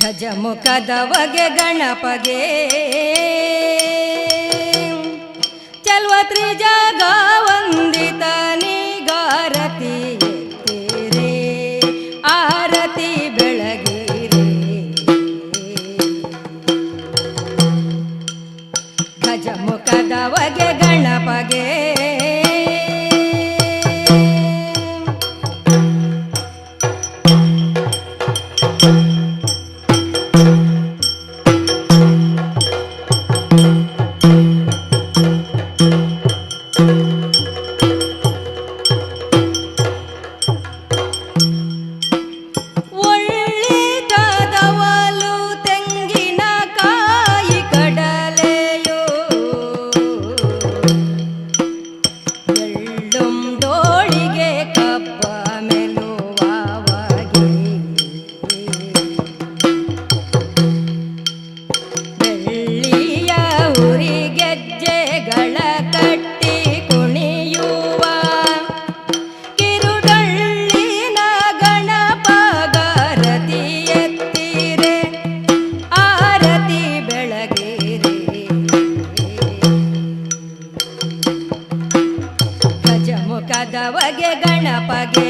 ಗಜಮುಖದವಗೆ ಗಣಪಗೆ ಚಲ್ವ ತ್ರಿಜಗ ವಂದಿತ ನಿಗಾರತಿ ಎತ್ತಿರೆ ಆರತಿ ಬೆಳಗಿರೆ ಗಜಮುಖದವಗೆ ಗಣಪಗೆ ಗಜಮುಖದವಗೆ ಗಣಪಗೆ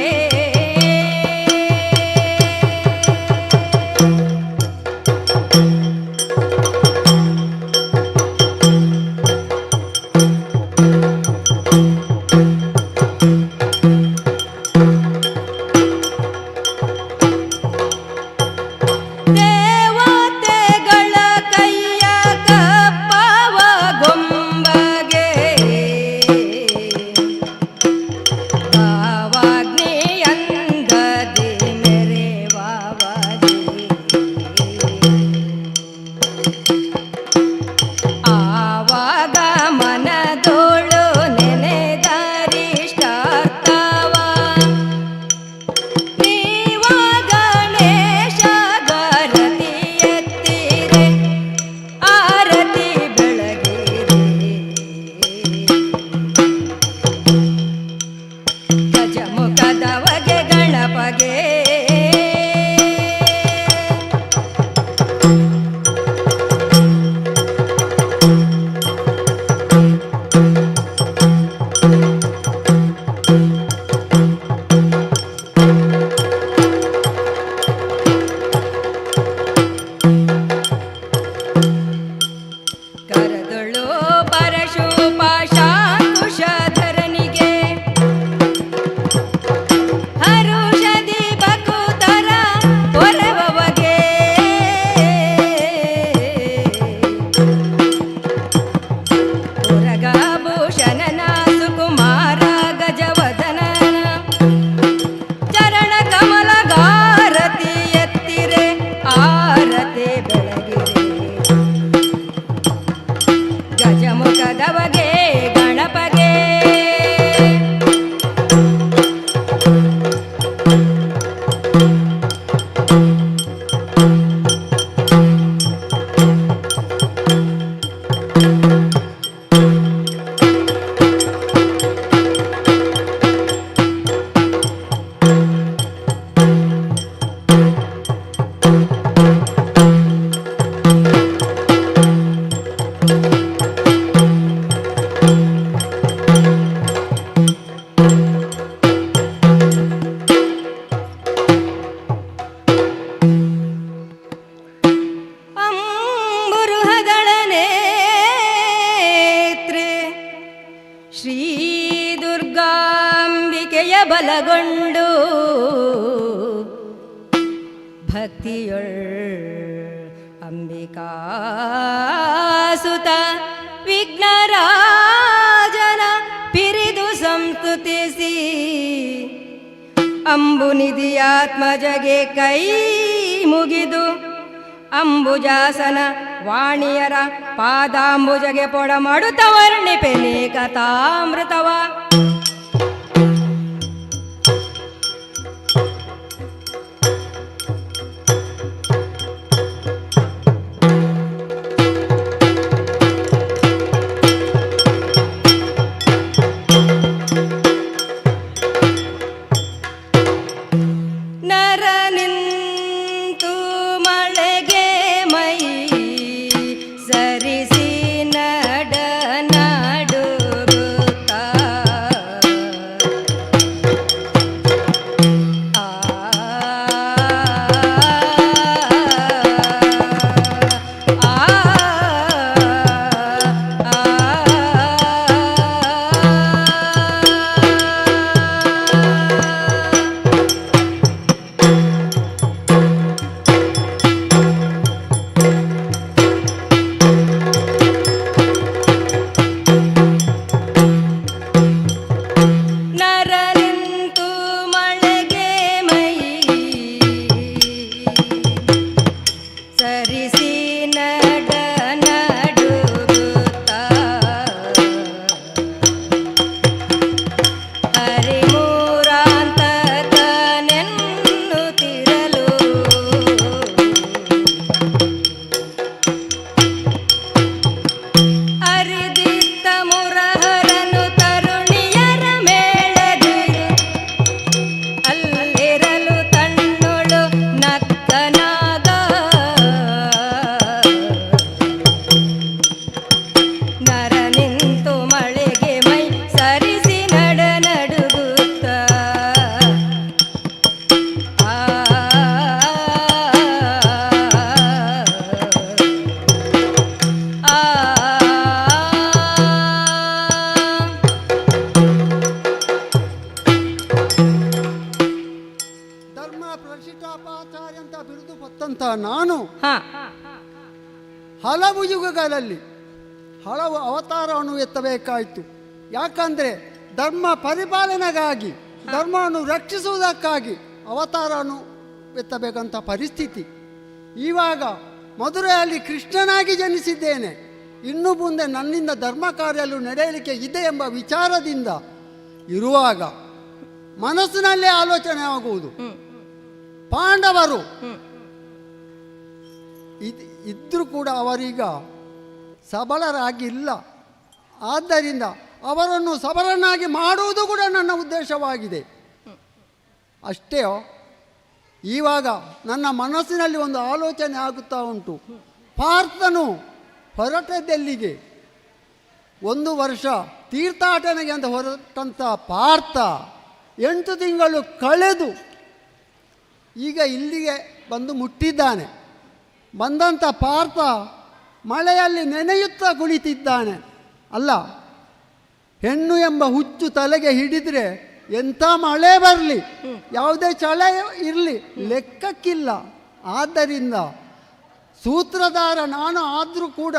ಗಜಮುಖದವಗೆ ಗಣಪಗೆ ಕರದೊಳು ಪರಶುಪಾಶಾಂಕುಶಧರನಿಗೆ ಹರುಷದಿ ಬಕುತರ ಒರವಗೆ ಉರಗಭೂಷಣನ ಸುಕುಮಾರ ಗಜವದನನ ಚರಣ ಕಮಲಗಾರತಿ ಎತ್ತಿರೆ ಆರತಿ ಬೆಳಗಿರೆ ಗಜಮುಖದವಗೆ ಗಣಪಗೆ ಶ್ರೀ ದುರ್ಗಾಂಬಿಕೆಯ ಬಲಗೊಂಡು ಭಕ್ತಿಯೊಳ್ ಅಂಬಿಕಾ ಸುತ ವಿಘ್ನರಾಜನ ಪಿರಿದು ಸಂಸ್ತುತಿಸಿ ಅಂಬುನಿಧಿಯಾತ್ಮಜಗೆ ಕೈ ಮುಗಿದು ಅಂಬುಜಾಸನ ವಾಣಿಯರ ಪಾದಾಂಬುಜಗೆ ಪೊಡ ಮಾಡುತ್ತ ವರ್ಣಿಪೆನೆ ಕಥಾಮೃತವ ನರ ನಿಂತು ಮಳೆಗ ಹುಟ್ಟಂಥ ನಾನು ಹಾ ಹಲವು ಯುಗಗಳಲ್ಲಿ ಹಲವು ಅವತಾರವನ್ನು ಎತ್ತಬೇಕಾಯಿತು. ಯಾಕಂದರೆ ಧರ್ಮ ಪರಿಪಾಲನೆಗಾಗಿ, ಧರ್ಮವನ್ನು ರಕ್ಷಿಸುವುದಕ್ಕಾಗಿ ಅವತಾರವನ್ನು ಎತ್ತಬೇಕಂತ ಪರಿಸ್ಥಿತಿ. ಇವಾಗ ಮಧುರೆಯಲ್ಲಿ ಕೃಷ್ಣನಾಗಿ ಜನಿಸಿದ್ದೇನೆ. ಇನ್ನು ಮುಂದೆ ನನ್ನಿಂದ ಧರ್ಮ ಕಾರ್ಯಲು ನಡೆಯಲಿಕ್ಕೆ ಇದೆ ಎಂಬ ವಿಚಾರದಿಂದ ಇರುವಾಗ ಮನಸ್ಸಿನಲ್ಲೇ ಆಲೋಚನೆ ಆಗುವುದು. ಪಾಂಡವರು ಇದ್ದರೂ ಕೂಡ ಅವರೀಗ ಸಬಲರಾಗಿಲ್ಲ. ಆದ್ದರಿಂದ ಅವರನ್ನು ಸಬಲನಾಗಿ ಮಾಡುವುದು ಕೂಡ ನನ್ನ ಉದ್ದೇಶವಾಗಿದೆ. ಅಷ್ಟೇ ಇವಾಗ ನನ್ನ ಮನಸ್ಸಿನಲ್ಲಿ ಒಂದು ಆಲೋಚನೆ ಆಗುತ್ತಾ ಉಂಟು. ಪಾರ್ಥನು ಹೊರಟದ್ದೆಲ್ಲಿಗೆ? 1 ವರ್ಷ ತೀರ್ಥಾಟನೆಗೆ ಅಂತ ಹೊರಟಂಥ ಪಾರ್ಥ 8 ತಿಂಗಳು ಕಳೆದು ಈಗ ಇಲ್ಲಿಗೆ ಬಂದು ಮುಟ್ಟಿದ್ದಾನೆ. ಬಂದಂಥ ಪಾರ್ಥ ಮಳೆಯಲ್ಲಿ ನೆನೆಯುತ್ತಾ ಕುಳಿತಿದ್ದಾನೆ. ಅಲ್ಲ, ಹೆಣ್ಣು ಎಂಬ ಹುಚ್ಚು ತಲೆಗೆ ಹಿಡಿದರೆ ಎಂಥ ಮಳೆ ಬರಲಿ, ಯಾವುದೇ ಚಳಿ ಇರಲಿ, ಲೆಕ್ಕಕ್ಕಿಲ್ಲ. ಆದ್ದರಿಂದ ಸೂತ್ರಧಾರ ನಾನು ಆದರೂ ಕೂಡ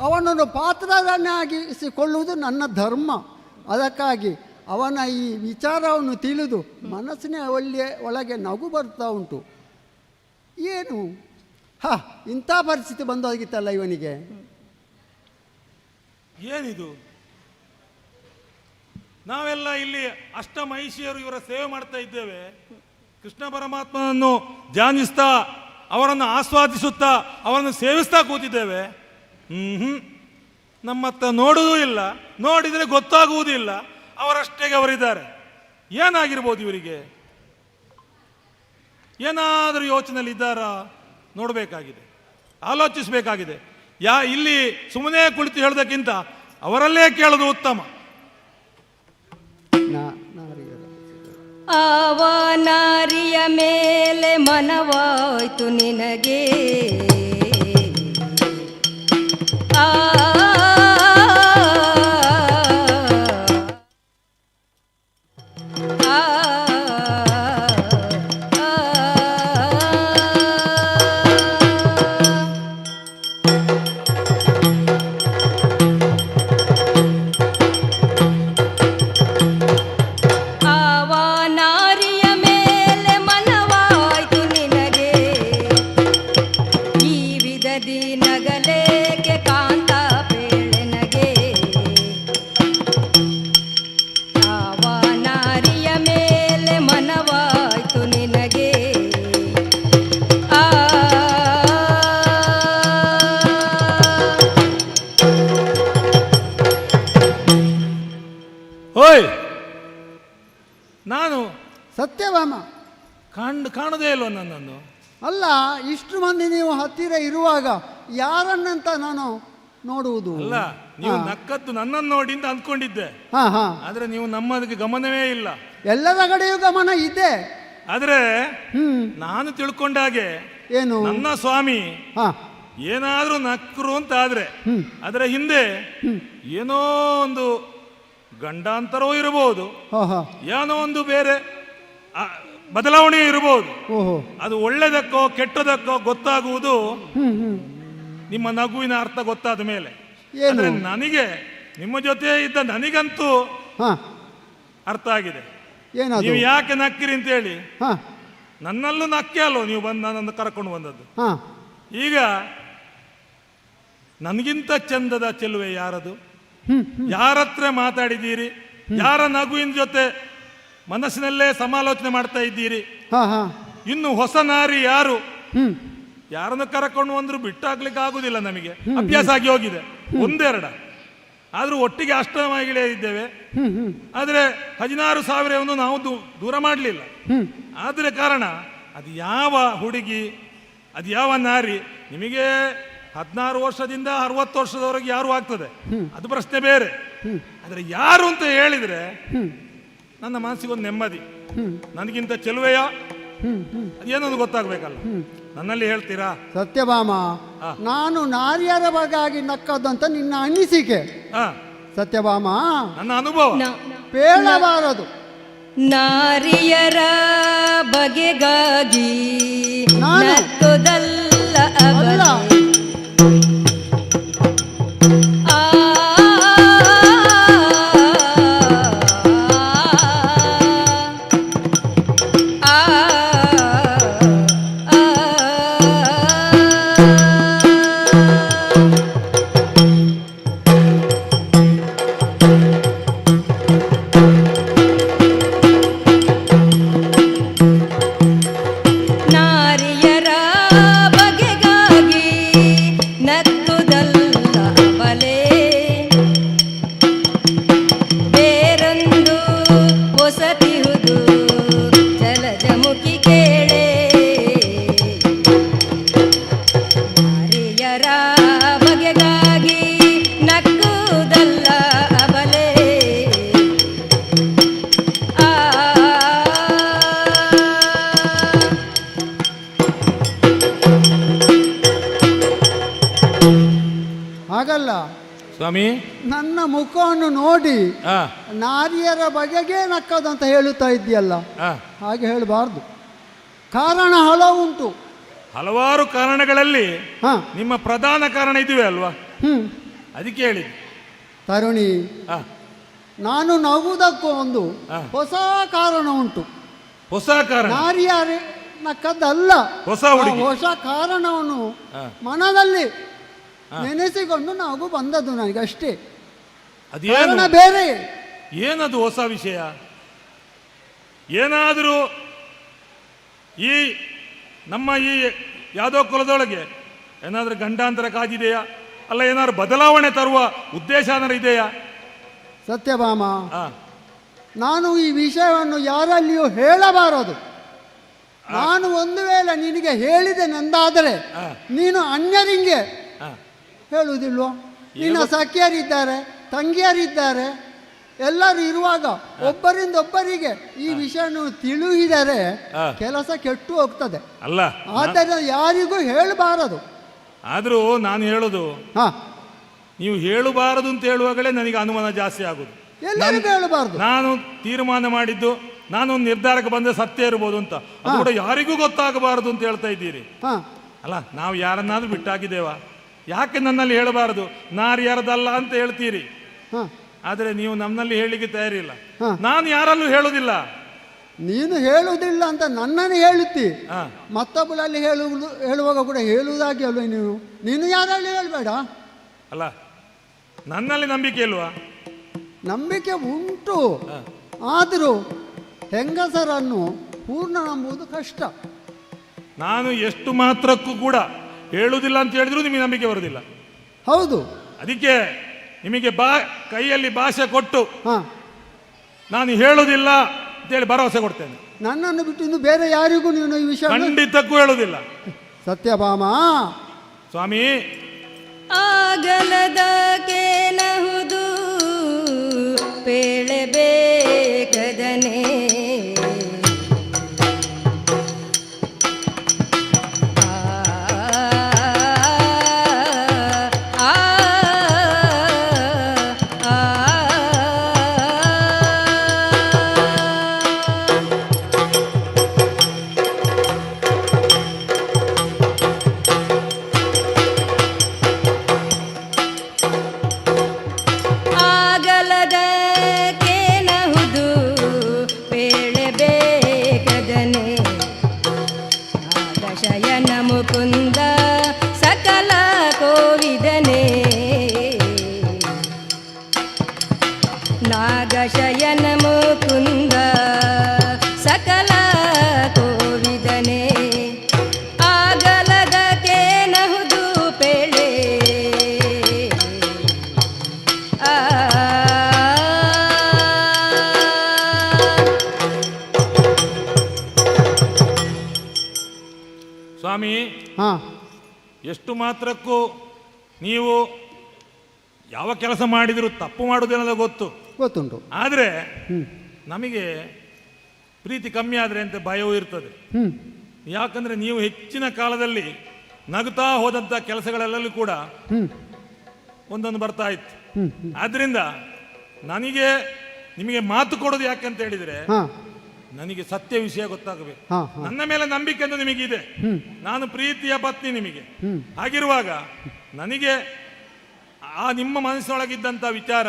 ಅವನನ್ನು ಪಾತ್ರರನ್ನಾಗಿಸಿಕೊಳ್ಳುವುದು ನನ್ನ ಧರ್ಮ. ಅದಕ್ಕಾಗಿ ಅವನ ಈ ವಿಚಾರವನ್ನು ತಿಳಿದು ಮನಸ್ಸಿನ ಒಳಗೆ ನಗು ಬರ್ತಾ ಉಂಟು. ಏನು ಇಂಥ ಪರಿಸ್ಥಿತಿ ಬಂದೋಗಿತ್ತಲ್ಲ ಇವನಿಗೆ. ಏನಿದು? ನಾವೆಲ್ಲ ಇಲ್ಲಿ ಅಷ್ಟಮಹಿಷಿಯರು ಇವರ ಸೇವೆ ಮಾಡ್ತಾ ಇದ್ದೇವೆ. ಕೃಷ್ಣ ಪರಮಾತ್ಮನನ್ನು ಧ್ಯಾನಿಸ್ತಾ, ಅವರನ್ನು ಆಸ್ವಾದಿಸುತ್ತಾ, ಅವರನ್ನು ಸೇವಿಸ್ತಾ ಕೂತಿದ್ದೇವೆ. ನಮ್ಮತ್ತ ನೋಡುವುದೂ ಇಲ್ಲ, ನೋಡಿದರೆ ಗೊತ್ತಾಗುವುದಿಲ್ಲ. ಅವರಷ್ಟೇಗೆ ಅವರಿದ್ದಾರೆ. ಏನಾಗಿರ್ಬೋದು ಇವರಿಗೆ? ಏನಾದರೂ ಯೋಚನೆಯಲ್ಲಿ ಇದ್ದಾರಾ ನೋಡಬೇಕಾಗಿದೆ, ಆಲೋಚಿಸಬೇಕಾಗಿದೆ. ಇಲ್ಲಿ ಸುಮ್ಮನೆ ಕುಳಿತು ಹೇಳೋದಕ್ಕಿಂತ ಅವರಲ್ಲೇ ಕೇಳೋದು ಉತ್ತಮ. ಆವ ನಾರಿಯ ಮೇಲೆ ಮನವಾಯ್ತು ನಿನಗೆ, ನಗಲೇಕೆ ಕಾಂತ ಪೇಳೆನಗೆ, ಆವ ನಾರಿಯ ಮೇಲೆ ಮನವಾಯ್ತು ನಿನಗೆ. ಓಯ್, ನಾನು ಸತ್ಯವಾಮ ಕಾಣದೇ ಇಲ್ವ ನನ್ನನ್ನು? ಅಲ್ಲ, ಇಷ್ಟು ಮಂದಿ ನೀವು ಹತ್ತಿರ ಇರುವಾಗ ಯಾರನ್ನಂತ ನಾನು ನೋಡುವುದು? ಅಲ್ಲ, ನೀವು ನಕ್ಕದ್ದು ನನ್ನನ್ನು ನೋಡಿ ಅಂತ ಅಂದ್ಕೊಂಡಿದ್ದೆ. ಆದ್ರೆ ನೀವು ನಮ್ಮದಕ್ಕೆ ಗಮನವೇ ಇಲ್ಲ. ಎಲ್ಲರ ಕಡೆಯೂ ಗಮನ ಇದೆ. ಆದ್ರೆ ನಾನು ತಿಳ್ಕೊಂಡ ಹಾಗೆ ಏನು, ನನ್ನ ಸ್ವಾಮಿ ಏನಾದ್ರೂ ನಕ್ಕರು ಅಂತ ಆದ್ರೆ ಅದರ ಹಿಂದೆ ಏನೋ ಒಂದು ಗಂಡಾಂತರವೂ ಇರಬಹುದು, ಏನೋ ಒಂದು ಬೇರೆ ಬದಲಾವಣೆ ಇರಬಹುದು. ಅದು ಒಳ್ಳೆದಕ್ಕೋ ಕೆಟ್ಟದಕ್ಕೋ ಗೊತ್ತಾಗುವುದು ನಿಮ್ಮ ನಗುವಿನ ಅರ್ಥ ಗೊತ್ತಾದ ಮೇಲೆ. ನನಗೆ ನಿಮ್ಮ ಜೊತೆ ಇದ್ದ ನನಗಂತೂ ಅರ್ಥ ಆಗಿದೆ. ನೀವು ಯಾಕೆ ನಕ್ಕಿರಿ ಅಂತ ಹೇಳಿ. ನನ್ನಲ್ಲೂ ನಕ್ಕೆ ಅಲ್ವ ನೀವು ನನ್ನನ್ನು ಕರ್ಕೊಂಡು ಬಂದದ್ದು. ಈಗ ನನಗಿಂತ ಚಂದದ ಚೆಲುವೆ ಯಾರದು? ಯಾರತ್ರ ಮಾತಾಡಿದ್ದೀರಿ? ಯಾರ ನಗುವಿನ ಜೊತೆ ಮನಸ್ಸಿನಲ್ಲೇ ಸಮಾಲೋಚನೆ ಮಾಡ್ತಾ ಇದ್ದೀರಿ? ಇನ್ನು ಹೊಸ ನಾರಿ ಯಾರು? ಯಾರನ್ನು ಕರ್ಕೊಂಡು ಬಂದ್ರು ಬಿಟ್ಟಾಗ್ಲಿಕ್ಕೆ ಆಗುದಿಲ್ಲ. ನಮಗೆ ಅಭ್ಯಾಸ ಆಗಿ ಹೋಗಿದೆ, ಒಂದೆರಡ. ಆದ್ರೂ ಒಟ್ಟಿಗೆ ಅಷ್ಟ ಮಹಿಳೆ ಇದ್ದೇವೆ. ಆದ್ರೆ 16,000 ನಾವು ದೂರ ಮಾಡಲಿಲ್ಲ. ಆದ್ರೆ ಕಾರಣ ಅದು ಯಾವ ಹುಡುಗಿ, ಅದು ಯಾವ ನಾರಿ? ನಿಮಗೆ 16 ವರ್ಷದಿಂದ 60 ವರ್ಷದವರೆಗೆ ಯಾರು ಆಗ್ತದೆ, ಅದು ಪ್ರಶ್ನೆ ಬೇರೆ. ಆದ್ರೆ ಯಾರು ಅಂತ ಹೇಳಿದ್ರೆ ನನ್ನ ಮನಸ್ಸಿಗೊಂದು ನೆಮ್ಮದಿ. ನನಗಿಂತ ಚೆಲುವೆಯ ಅದೇನೊಂದು ಗೊತ್ತಾಗ್ಬೇಕಲ್ಲ. ನನ್ನಲ್ಲಿ ಹೇಳ್ತೀರಾ? ಸತ್ಯಭಾಮ, ನಾನು ನಾರಿಯರ ಬಗಾಗಿ ನಕ್ಕದಂತ ನಿನ್ನ ಅನಿಸಿಕೆ. ಸತ್ಯಭಾಮ, ನನ್ನ ಅನುಭವ ಪೇಳಬಾರದು. ನಾರಿಯರ ಬಗೆಗಾಗಿ ನಾನು? ನಕ್ಕುದಲ್ಲ ಅಲ್ಲ. ಅವನೇ. ಆ ಆ ನಾರಿಯರ ಬಗೆಗಾಗಿ ನಕ್ಕುದಲ್ಲ ಬಲೆ ಬೇರೊಂದು ಹೊಸತಿಹುದು ಜಲಜಮುಖಿ ಕೇಳೆ ನಾರಿಯರ ಬಗೆಗಾಗಿ ನಕ್ಕುದಲ್ಲ ಬಲೆ ಆ ಹಾಗಲ್ಲ, ಸ್ವಾಮಿ ನನ್ನ ಮುಖವನ್ನು ನೋಡಿ ಆ ನಾರಿಯರ ಬಗೆಗೆ ನಕ್ಕದಂತ ಹೇಳುತ್ತಾ ಇದೆಯಲ್ಲ, ಆ ಹಾಗೆ ಹೇಳಬಾರ್ದು. ಕಾರಣ ಹಲವುಂಟು. ಹಲವಾರು ಕಾರಣಗಳಲ್ಲಿ ಹಾಂ ನಿಮ್ಮ ಪ್ರಧಾನ ಕಾರಣ ಇದುವೆ ಅಲ್ವಾ? ಹ್ಞೂ ಅದಕ್ಕೆ ಹೇಳಿದ್ದು. ತರುಣಿ, ಆ ನಾನು ನಗುವುದಕ್ಕೂ ಒಂದು ಹಾ. ಹೊಸ ಕಾರಣ ಉಂಟು. ಹೊಸ ಕಾರಣ, ನಾರಿಯರ ನಕ್ಕದ್ದಲ್ಲ, ಹೊಸ ಆ ಹುಡುಗಿ. ಹೊಸ ಕಾರಣವನ್ನು ಹಾ. ಮನದಲ್ಲಿ ನೆನೆಸಿಕೊಂಡು ನಗು ಬಂದದ್ದು ನನಗೆ ಅಷ್ಟೇ. ಅದೇನು? ಕಾರಣ ಬೇರೆ. ಏನದು ಹೊಸ ವಿಷಯ? ಏನಾದರೂ ಈ ನಮ್ಮ ಈ ಯಾದವ ಕುಲದೊಳಗೆ ಏನಾದರೂ ಗಂಡಾಂತರ ಕಾದಿದೆಯಾ? ಅಲ್ಲ ಏನಾದ್ರು ಬದಲಾವಣೆ ತರುವ ಉದ್ದೇಶ ಏನಾದ್ರು ಇದೆಯಾ? ಸತ್ಯಭಾಮ, ಆ, ನಾನು ಈ ವಿಷಯವನ್ನು ಯಾರಲ್ಲಿಯೂ ಹೇಳಬಾರದು. ನಾನು ಒಂದು ವೇಳೆ ನಿನಗೆ ಹೇಳಿದೆನೆಂದಾದರೆ ಆ. ನೀನು ಅನ್ಯರಿಗೆ ಆ, ಹೇಳುವುದಿಲ್ವೋ? ನಿನ್ನ ಸಖಿಯರಿದ್ದಾರೆ, ತಂಗಿಯರಿದ್ದಾರೆ, ಎಲ್ಲರೂ ಇರುವಾಗ ಒಬ್ಬರಿಂದ ಒಬ್ಬರಿಗೆ ಈ ವಿಷಯವನ್ನು ತಿಳಿದರೆ ಆ. ಕೆಲಸ ಕೆಟ್ಟು ಹೋಗ್ತದೆ. ಅಲ್ಲ ಆದ್ದರಿಂದ ಯಾರಿಗೂ ಹೇಳಬಾರದು. ಆದರೂ ನಾನು ಹೇಳೋದು, ಹಾ, ನೀವು ಹೇಳಬಾರದು ಅಂತ ಹೇಳುವಾಗಲೇ ನನಗೆ ಅನುಮಾನ ಜಾಸ್ತಿ ಆಗುದು. ಎಲ್ಲರಿಗೂ ಹೇಳಬಾರ್ದು. ನಾನು ತೀರ್ಮಾನ ಮಾಡಿದ್ದು ನಾನು ಒಂದು ನಿರ್ಧಾರಕ್ಕೆ ಬಂದರೆ ಸತ್ಯ ಇರ್ಬೋದು ಅಂತ, ಅದು ಕೂಡ ಯಾರಿಗೂ ಗೊತ್ತಾಗಬಾರದು ಅಂತ ಹೇಳ್ತಾ ಇದ್ದೀರಿ. ಹಾ, ಅಲ್ಲ ನಾವು ಯಾರನ್ನಾದ್ರೂ ಬಿಟ್ಟಾಕಿದ್ದೇವಾ? ಯಾಕೆ ನನ್ನಲ್ಲಿ ಹೇಳಬಾರದು? ನಾರ್ಯಾರದಲ್ಲ ಅಂತ ಹೇಳ್ತೀರಿ, ಹಾ. ಆದರೆ ನೀವು ನನ್ನಲ್ಲಿ ಹೇಳಲಿಕ್ಕೆ ತಯಾರಿಲ್ಲ. ಹಾ. ನಾನು ಯಾರಲ್ಲೂ ಹೇಳುವುದಿಲ್ಲ. ನೀನು ಹೇಳುವುದಿಲ್ಲ ಅಂತ ನನ್ನನ್ನು ಹೇಳುತ್ತಿ, ಹಾ, ಮತ್ತೊಬ್ಬಳಲ್ಲಿ ಹೇಳುವಾಗ ಕೂಡ ಹೇಳುವುದಾಗಿ ಅಲ್ವ ನೀನು? ನೀನು ಯಾರಲ್ಲಿ ಹೇಳಬೇಡ. ಅಲ್ಲ ನನ್ನಲ್ಲಿ ನಂಬಿಕೆ ಇಲ್ವಾ? ನಂಬಿಕೆ ಉಂಟು, ಹಾ. ಆದರೂ ಹೆಂಗಸರನ್ನು ಪೂರ್ಣ ನಂಬುವುದು ಕಷ್ಟ. ನಾನು ಎಷ್ಟು ಮಾತ್ರಕ್ಕೂ ಕೂಡ ಹೇಳುವುದಿಲ್ಲ ಅಂತ ಹೇಳಿದ್ರು ನಿಮಗೆ ನಂಬಿಕೆ ಬರುವುದಿಲ್ಲ. ಹೌದು. ಅದಕ್ಕೆ ನಿಮಗೆ ಕೈಯಲ್ಲಿ ಭಾಷೆ ಕೊಟ್ಟು ಹಾ, ನಾನು ಹೇಳುವುದಿಲ್ಲ ಅಂತೇಳಿ ಭರವಸೆ ಕೊಡ್ತೇನೆ. ನನ್ನನ್ನು ಬಿಟ್ಟು ಇನ್ನು ಬೇರೆ ಯಾರಿಗೂ ನೀನು ಈ ವಿಷಯ ಖಂಡಿತಕ್ಕೂ ಹೇಳುವುದಿಲ್ಲ. ಸತ್ಯಭಾಮ, ಸ್ವಾಮಿ ಆಗಲದ ಕೇನಹುದು ಪೇಳೆ ಬೇಕದನೆ ಆಗಲದ ಕೇನಹುದು ಪೇಳೆ ಬೇಕದನೆ ನಾಗಶಯನ ಮುಕುಂದ ಸಕಲ ಕೋವಿದನೆ ನಾಗಶಯನ ಮುಕುಂದ ಸಕಲ ಕೋವಿದನೆ ಆಗಲದ ಕೇನಹುದು ಪೇಳೆ ಆ ಸ್ವಾಮಿ ಹಾ, ಎಷ್ಟು ಮಾತ್ರಕ್ಕೂ ನೀವು ಯಾವ ಕೆಲಸ ಮಾಡಿದರೂ ತಪ್ಪು ಮಾಡುವುದೇನದ ಗೊತ್ತು. ಗೊತ್ತುಂಟು. ಆದರೆ ಹ್ಮ್ ನಮಗೆ ಪ್ರೀತಿ ಕಮ್ಮಿ ಆದರೆ ಅಂತ ಭಯವೂ ಇರ್ತದೆ. ಹ್ಮ್ ಯಾಕಂದರೆ ನೀವು ಹೆಚ್ಚಿನ ಕಾಲದಲ್ಲಿ ನಗುತ್ತಾ ಹೋದಂಥ ಕೆಲಸಗಳೆಲ್ಲೂ ಕೂಡ ಹ್ಮ್ ಒಂದೊಂದು ಬರ್ತಾ ಇತ್ತು. ಹ್ಮ್ ಆದ್ದರಿಂದ ನನಗೆ ನಿಮಗೆ ಮಾತು ಕೊಡೋದು ಯಾಕೆ ಅಂತ ಹೇಳಿದರೆ ಹಾ ನನಗೆ ಸತ್ಯ ವಿಷಯ ಗೊತ್ತಾಗಬೇಕು. ಹಾ ಹಾ ನನ್ನ ಮೇಲೆ ನಂಬಿಕೆ ಅಂತ ನಿಮಗಿದೆ. ನಾನು ಪ್ರೀತಿಯ ಪತ್ನಿ ನಿಮಗೆ. ಹಾಗಿರುವಾಗ ನನಗೆ ಆ ನಿಮ್ಮ ಮನಸ್ಸೊಳಗಿದ್ದಂತ ವಿಚಾರ,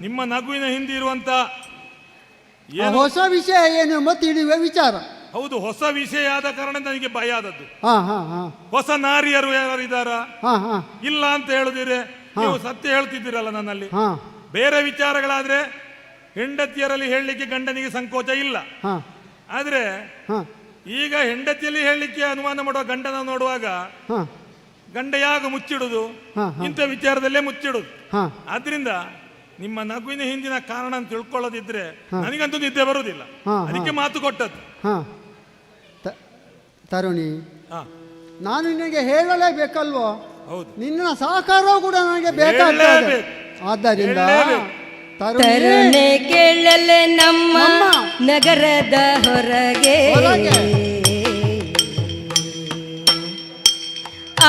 ನಿಮ್ಮ ನಗುವಿನ ಹಿಂದೆ ಇರುವಂತ ಆ ಹೊಸ ವಿಷಯ ಏನು ಎಂಬ ತಿಳಿಯುವ ವಿಚಾರ. ಹೌದು, ಹೊಸ ವಿಷಯ ಆದ ಕಾರಣ ನನಗೆ ಭಯ ಆದದ್ದು. ಹಾ ಹಾ ಹಾ ಹೊಸ ನಾರಿಯರು ಯಾರು ಇದ್ದಾರಾ? ಹಾ ಹಾ ಇಲ್ಲ ಅಂತ ಹೇಳುದಿರೆ ನೀವು ಸತ್ಯ ಹೇಳ್ತಿದ್ದೀರಲ್ಲ ನನ್ನಲ್ಲಿ. ಹಾ ಬೇರೆ ವಿಚಾರಗಳಾದ್ರೆ ಹೆಂಡತಿಯರಲ್ಲಿ ಹೇಳಲಿಕ್ಕೆ ಗಂಡನಿಗೆ ಸಂಕೋಚ ಇಲ್ಲ. ಹಾ ಆದ್ರೆ ಹಾ ಈಗ ಹೆಂಡತಿಯಲ್ಲಿ ಹೇಳಲಿಕ್ಕೆ ಅನುಮಾನ ಮಾಡುವ ಗಂಡನ ನೋಡುವಾಗ ಹಾ ಗಂಡ ಯಾಗ ಮುಚ್ಚಿಡುದು, ಹಾ, ಇಂಥ ವಿಚಾರದಲ್ಲೇ ಮುಚ್ಚಿಡುದು. ಹಾ ಆದ್ರಿಂದ ನಿಮ್ಮ ನಗುವಿನ ಹಿಂದಿನ ಕಾರಣ ಅಂತ ತಿಳ್ಕೊಳ್ಳೋದಿದ್ರೆ ನನಗಂತೂ ನಿದ್ದೆ ಬರುವುದಿಲ್ಲ. ಹಾ, ಅದಕ್ಕೆ ಮಾತು ಕೊಟ್ಟದ್ದು. ಹಾ ತರುಣಿ, ಹಾ, ನಾನು ನಿನಗೆ ಹೇಳಲೇಬೇಕಲ್ವೋ? ಹೌದು, ನಿನ್ನ ಸಹಕಾರವೂ ಕೂಡ ನನಗೆ ಬೇಕಾಗ್ತದೆ. ಹೇಳಲೇಬೇಕು. ಆದ್ದರಿಂದ ಹೇಳಲೇಬೇಕು. ತರುಣಿ, ತರುಣೆ ಕೇಳಲೆ ನಮ್ಮ ನಮ್ಮ ನಗರದ ಹೊರಗೆ ಹೊರಗೆ. ಆ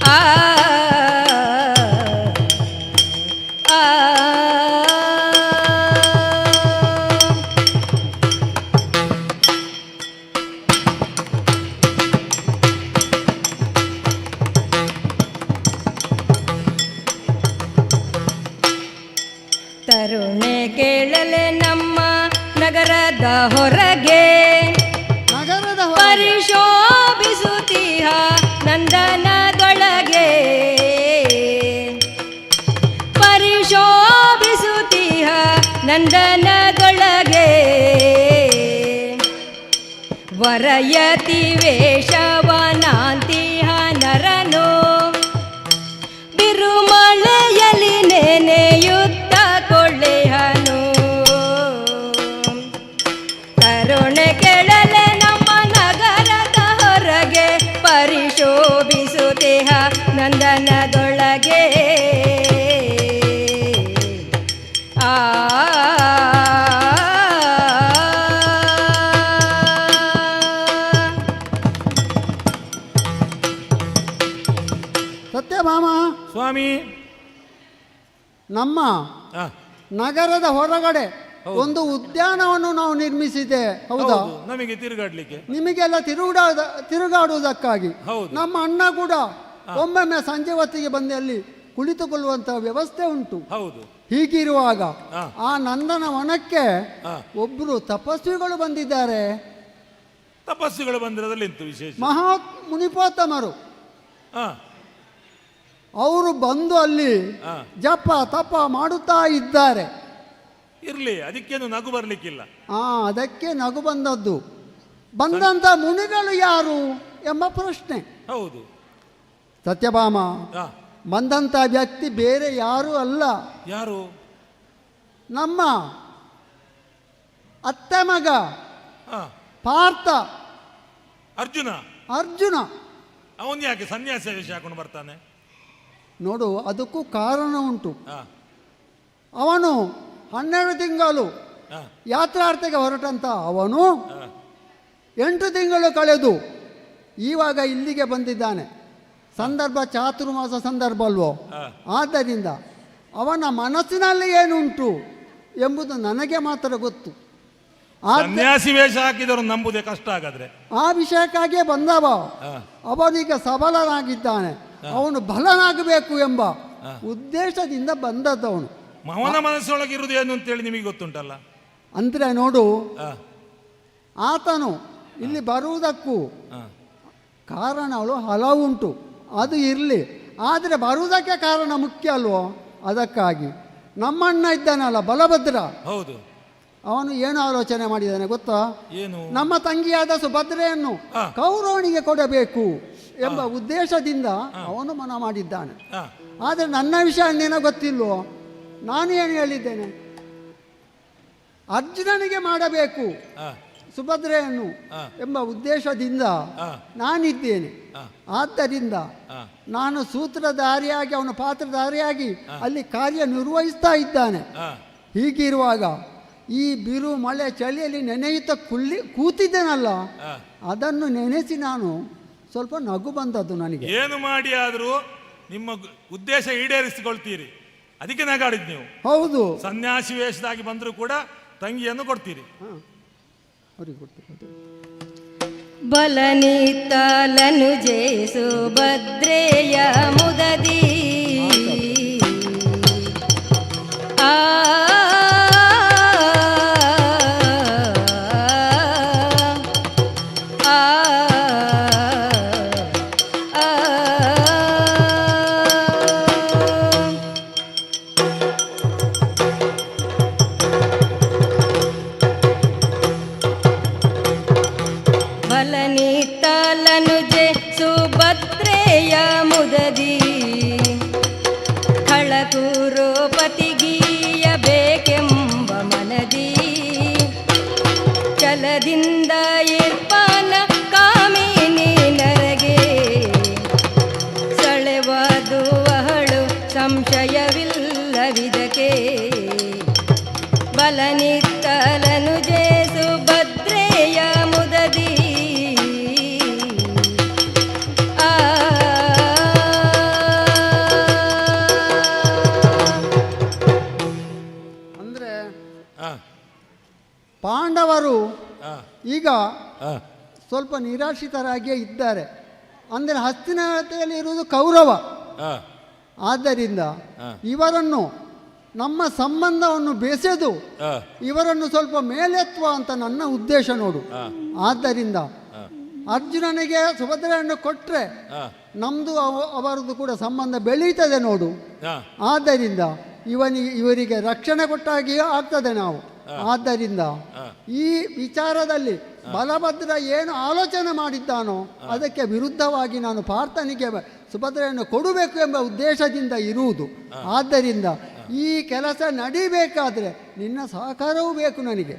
ಆ ತರುಣೆ ಕೇಳಲೆ ನಮ್ಮ ನಗರದ ಹೊರಗೆ ನಗರದ ಹೊರಗೆ. ಪರಿಶೋಭಿಸುತ್ತೀಹ ನಂದನದೊಳಗೆ, ಪರಿಶೋಭಿಸುತ್ತೀಹ ನಂದನದೊಳಗೆ, ವರಯತಿ ವೇಷವನಾಂತಿಹ ನರನು ಬಿರುಮಳೆಯಲಿ ನೆನೆಯುತ್ತ ಕೊಳ್ಳೆಹನು. ತರುಣೆ ಕೆಳಲೆ ನಮ್ಮ ನಗರದ ಹೊರಗೆ, ಪರಿಶೋಭಿಸುತ್ತೇಹ ನಂದನದೊಳಗೆ. ಆ ಸತ್ಯಭಾಮ, ಸ್ವಾಮಿ. ನಮ್ಮ ಆ, ನಗರದ ಹೊರಗಡೆ ಒಂದು ಉದ್ಯಾನವನ್ನು ನಾವು ನಿರ್ಮಿಸಿದೆ, ಹೌದಾ? ಹೌದು, ನಮಗೆ ತಿರುಗಾಡ್ಲಿಕ್ಕೆ. ನಿಮಗೆಲ್ಲ ತಿರುಗಾಡುವುದಕ್ಕಾಗಿ ಹೌದು. ನಮ್ಮ ಅಣ್ಣ ಕೂಡ ಒಮ್ಮೊಮ್ಮೆ ಸಂಜೆ ಹೊತ್ತಿಗೆ ಬಂದು ಅಲ್ಲಿ ಕುಳಿತುಕೊಳ್ಳುವಂತಹ ವ್ಯವಸ್ಥೆ ಉಂಟು. ಹೌದು. ಹೀಗಿರುವಾಗ ಆ. ಆ ನಂದನ ವನಕ್ಕೆ ಆ. ಒಬ್ರು ತಪಸ್ವಿಗಳು ಬಂದಿದ್ದಾರೆ. ತಪಸ್ಸುಗಳು ಬಂದಿರೋದ್ರಲ್ಲಿ ಎಂತ ವಿಶೇಷ? ಮಹಾ ಮುನಿಪೋತ್ತಮರು. ಆ, ಅವರು ಬಂದು ಅಲ್ಲಿ ಆ. ಜಪ ತಪ ಮಾಡುತ್ತಾ ಇದ್ದಾರೆ. ಇರ್ಲಿ, ಅದಕ್ಕೇನು ನಗು ಬರ್ಲಿಕ್ಕಿಲ್ಲ. ಅದಕ್ಕೆ ನಗು ಬಂದದ್ದು. ಬಂದಂತ ಮುನಿಗಳು ಯಾರು ಎಂಬ ಪ್ರಶ್ನೆ. ಹೌದು. ಸತ್ಯಭಾಮ, ಆ, ಬಂದಂತ ವ್ಯಕ್ತಿ ಬೇರೆ ಯಾರು ಅಲ್ಲ, ಯಾರು? ನಮ್ಮ ಅತ್ತೆ ಮಗ ಆ, ಪಾರ್ಥ, ಅರ್ಜುನ. ಅರ್ಜುನ. ಅವನ್ ಯಾಕೆ ಸನ್ಯಾಸ ವೇಷ ಹಾಕೊಂಡು ಬರ್ತಾನೆ? ನೋಡು, ಅದಕ್ಕೂ ಕಾರಣ ಉಂಟು. ಆ, ಅವನು 12 ತಿಂಗಳು ಆ, ಯಾತ್ರಾರ್ಥಿಗೆ ಹೊರಟಂತ ಅವನು ಆ, 8 ತಿಂಗಳು ಕಳೆದು ಈವಾಗ ಇಲ್ಲಿಗೆ ಬಂದಿದ್ದಾನೆ. ಸಂದರ್ಭ ಚಾತುರ್ಮಾಸ ಸಂದರ್ಭ ಅಲ್ವೋ? ಆ. ಆದ್ದರಿಂದ ಅವನ ಮನಸ್ಸಿನಲ್ಲಿ ಏನುಂಟು ಎಂಬುದು ನನಗೆ ಮಾತ್ರ ಗೊತ್ತು. ಸನ್ಯಾಸಿ ವೇಷ ಹಾಕಿದವರು ನಂಬುದೇ ಕಷ್ಟ ಆಗಾದ್ರೆ. ಆ ವಿಷಯಕ್ಕಾಗಿಯೇ ಬಂದವ. ಆ, ಅವನೀಗ ಸಬಲನಾಗಿದ್ದಾನೆ, ಅವನು ಬಲನಾಗಬೇಕು ಎಂಬ ಉದ್ದೇಶದಿಂದ ಬಂದದ್ದವನು. ಅವನ ಮನಸ್ಸೊಳಗೆ ಇರುವುದು ಏನು ಅಂತೇಳಿ ನಿಮಗೆ ಗೊತ್ತುಂಟಲ್ಲ. ಅಂದರೆ ನೋಡು, ಆ, ಆತನು ಇಲ್ಲಿ ಬರುವುದಕ್ಕೂ ಆ, ಕಾರಣಗಳು ಹಲವುಂಟು, ಅದು ಇರಲಿ. ಆದರೆ ಬರುವುದಕ್ಕೆ ಕಾರಣ ಮುಖ್ಯ ಅಲ್ವೋ? ಅದಕ್ಕಾಗಿ ನಮ್ಮಣ್ಣ ಇದ್ದಾನಲ್ಲ ಬಲಭದ್ರ, ಹೌದು. ಅವನು ಏನು ಆಲೋಚನೆ ಮಾಡಿದ್ದಾನೆ ಗೊತ್ತಾ? ಏನು? ನಮ್ಮ ತಂಗಿಯಾದ ಸುಭದ್ರೆಯನ್ನು ಆ. ಕೌರವನಿಗೆ ಕೊಡಬೇಕು ಎಂಬ ಉದ್ದೇಶದಿಂದ ಅವನು ಮನ ಮಾಡಿದ್ದಾನೆ. ಆ, ಆದರೆ ನನ್ನ ವಿಷಯ ನಿನಗೆ ಗೊತ್ತಿಲ್ವೋ? ನಾನು ಏನು ಹೇಳಿದ್ದೇನೆ? ಅರ್ಜುನನಿಗೆ ಮಾಡಬೇಕು ಆ, ಸುಭದ್ರೆಯನ್ನು ಆ. ಎಂಬ ಉದ್ದೇಶದಿಂದ ಆ. ನಾನಿದ್ದೇನೆ. ಆ. ಆದ್ದರಿಂದ ಆ. ನಾನು ಸೂತ್ರಧಾರಿಯಾಗಿ ಅವನ ಪಾತ್ರಧಾರಿಯಾಗಿ ಅಲ್ಲಿ ಕಾರ್ಯ ನಿರ್ವಹಿಸ್ತಾ ಇದ್ದಾನೆ. ಆ, ಹೀಗಿರುವಾಗ ಈ ಬಿರು ಮಳೆ ಚಳಿಯಲ್ಲಿ ನೆನೆಯುತ್ತಾ ಕೂತಿದ್ದೇನಲ್ಲ, ಆ. ಅದನ್ನು ನೆನೆಸಿ ನಾನು ಸ್ವಲ್ಪ ನಗು ಬಂದದ್ದು ನನಗೆ. ಏನು ಮಾಡಿ ಆದರೂ ನಿಮ್ಮ ಉದ್ದೇಶ ಈಡೇರಿಸಿಕೊಳ್ತೀರಿ, ಅದಕ್ಕೆ ನಗಾಡಿದ್ ನೀವು. ಹೌದು, ಸನ್ಯಾಸಿ ವೇಷದಾಗಿ ಬಂದರೂ ಕೂಡ ತಂಗಿಯನ್ನು ಕೊಡ್ತೀರಿ. ಅವ್ರಿಗೆ ಕೊಡ್ತೀನಿ. ಬಲನಿತ್ತಲನು ಜೇಸು ಭದ್ರೆಯ ಮುದದಿ ಆ ಬಲನಿತ್ತಲನುಜೆ ಸುಭದ್ರೆಯ ಮುದದಿ ಖಳಕುರೋಪತಿಗೀಯ ಬೇಕೆಂಬ ಮನದಿ ಛಲದಿಂದ ಇರ್ಪಾನ ಕಾಮಿನಿ ನರಗೆ ಸೆಳೆವದುವಹಳು ಸಂಶಯವಿಲ್ಲವಿದಕ್ಕೆ ಬಲನಿತ್ತಲನುಜೆ ಸುಭದ್ರೆಯ ಮುದದಿ ಅಂದ್ರೆ ಆ, ಪಾಂಡವರು ಆ, ಈಗ ಆ, ಸ್ವಲ್ಪ ನಿರಾಶ್ರಿತರಾಗಿಯೇ ಇದ್ದಾರೆ. ಅಂದರೆ ಹಸ್ತಿನಾವತಿಯಲ್ಲಿ ಇರುವುದು ಕೌರವ. ಆ, ಆದ್ದರಿಂದ ಆ. ಇವರನ್ನು ನಮ್ಮ ಸಂಬಂಧವನ್ನು ಬೆಸೆದು ಆ, ಇವರನ್ನು ಸ್ವಲ್ಪ ಮೇಲೆತ್ತುವ ಅಂತ ನನ್ನ ಉದ್ದೇಶ ನೋಡು. ಆ. ಆದ್ದರಿಂದ ಅರ್ಜುನನಿಗೆ ಸುಭದ್ರೆಯನ್ನು ಕೊಟ್ಟರೆ ಆ, ನಮ್ಮದು ಅವರದ್ದು ಕೂಡ ಸಂಬಂಧ ಬೆಳೀತದೆ ನೋಡು. ಆ, ಆದ್ದರಿಂದ ಇವರಿಗೆ ರಕ್ಷಣೆ ಕೊಟ್ಟಾಗಿಯೇ ಆಗ್ತದೆ ನಾವು. ಆದ್ದರಿಂದ ಈ ವಿಚಾರದಲ್ಲಿ ಬಲಭದ್ರ ಏನು ಆಲೋಚನೆ ಮಾಡಿದ್ದಾನೋ ಅದಕ್ಕೆ ವಿರುದ್ಧವಾಗಿ ನಾನು ಪಾರ್ಥನಿಗೆ ಸುಭದ್ರೆಯನ್ನು ಕೊಡಬೇಕು ಎಂಬ ಉದ್ದೇಶದಿಂದ ಇರುವುದು. ಆದ್ದರಿಂದ ಈ ಕೆಲಸ ನಡಿಬೇಕಾದ್ರೆ ನಿನ್ನ ಸಹಕಾರವೂ ಬೇಕು ನನಗೆ.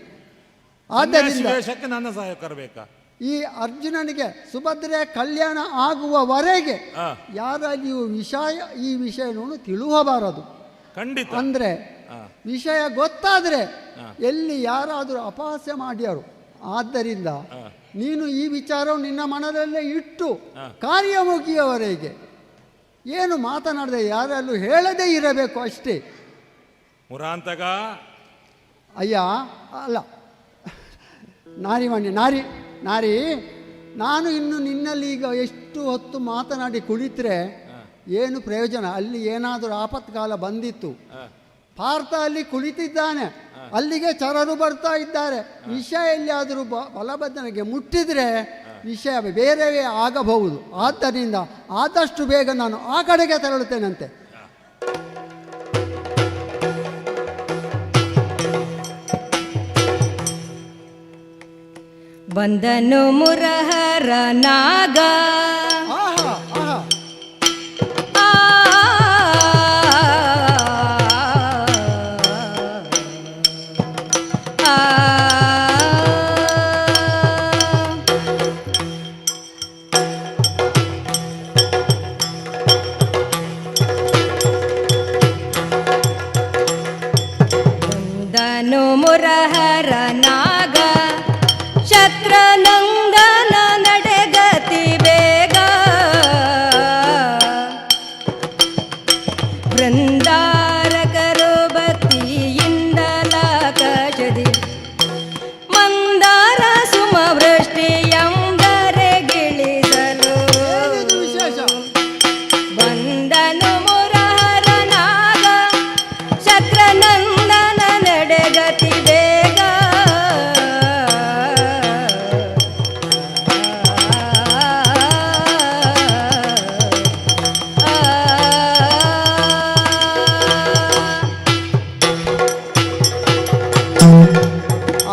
ಆದ್ದರಿಂದ ವೇಷಕ್ಕೆ ನನ್ನ ಸಹಾಯಕರು ಬೇಕಾ? ಈ ಅರ್ಜುನನಿಗೆ ಸುಭದ್ರೆಯ ಕಲ್ಯಾಣ ಆಗುವವರೆಗೆ ಆ. ಯಾರಲ್ಲಿಯೂ ಈ ವಿಷಯವನ್ನು ತಿಳಿಯಬಾರದು. ಖಂಡಿತ. ಅಂದ್ರೆ ಆ. ವಿಷಯ ಗೊತ್ತಾದ್ರೆ ಎಲ್ಲಿ ಯಾರಾದರೂ ಅಪಹಾಸ್ಯ ಮಾಡ್ಯಾರು. ಆದ್ದರಿಂದ ನೀನು ಈ ವಿಚಾರವು ನಿನ್ನ ಮನದಲ್ಲೇ ಇಟ್ಟು ಕಾರ್ಯ ಮುಗಿಯುವವರೆಗೆ ಏನು ಮಾತನಾಡದೆ ಯಾರಲ್ಲೂ ಹೇಳದೇ ಇರಬೇಕು ಅಷ್ಟೇ. ಮುರಾಂತಕ ಅಯ್ಯ ಅಲ್ಲ ನಾರಿ ನಾನು ಇನ್ನು ನಿನ್ನಲ್ಲಿ ಈಗ ಎಷ್ಟು ಹೊತ್ತು ಮಾತನಾಡಿ ಕುಳಿತರೆ ಏನು ಪ್ರಯೋಜನ? ಅಲ್ಲಿ ಏನಾದರೂ ಆಪತ್ಕಾಲ ಬಂದಿತ್ತು, ಪಾರ್ಥ ಅಲ್ಲಿ ಕುಳಿತಿದ್ದಾನೆ, ಅಲ್ಲಿಗೆ ಚರರು ಬರ್ತಾ ಇದ್ದಾರೆ, ವಿಷಯ ಎಲ್ಲಿಯಾದರೂ ಬಲಭದ್ರನಿಗೆ ಮುಟ್ಟಿದರೆ ವಿಷಯ ಬೇರೆಯೇ ಆಗಬಹುದು. ಆದ್ದರಿಂದ ಆದಷ್ಟು ಬೇಗ ನಾನು ಆ ಕಡೆಗೆ ತೆರಳುತ್ತೇನಂತೆ. ಬಂದನು ಮುರಹರ ನಾಗ ಆಹಾ ಆಹಾ ಆ ಆ ಬಂದನು ಮುರಹರ ನಾಗ ಶಕ್ರನಂದನ ನಡೆಗತಿ ಬೇಗ ಬೃಂದಾರಕರು ಭಕ್ತಿಯಿಂದಲಾಕಾಶದಿ ಮಂದಾರ ಸುಮವೃಷ್ಟಿಯಂದರೆ ಗಿಳಿಸಲು ಏನಿದು ವಿಶೇಷ? ಬಂದನು ಮುರಹರ ನಾಗ ಶಕ್ರನಂದನ ನಡೆಗತಿ ಬೇಗ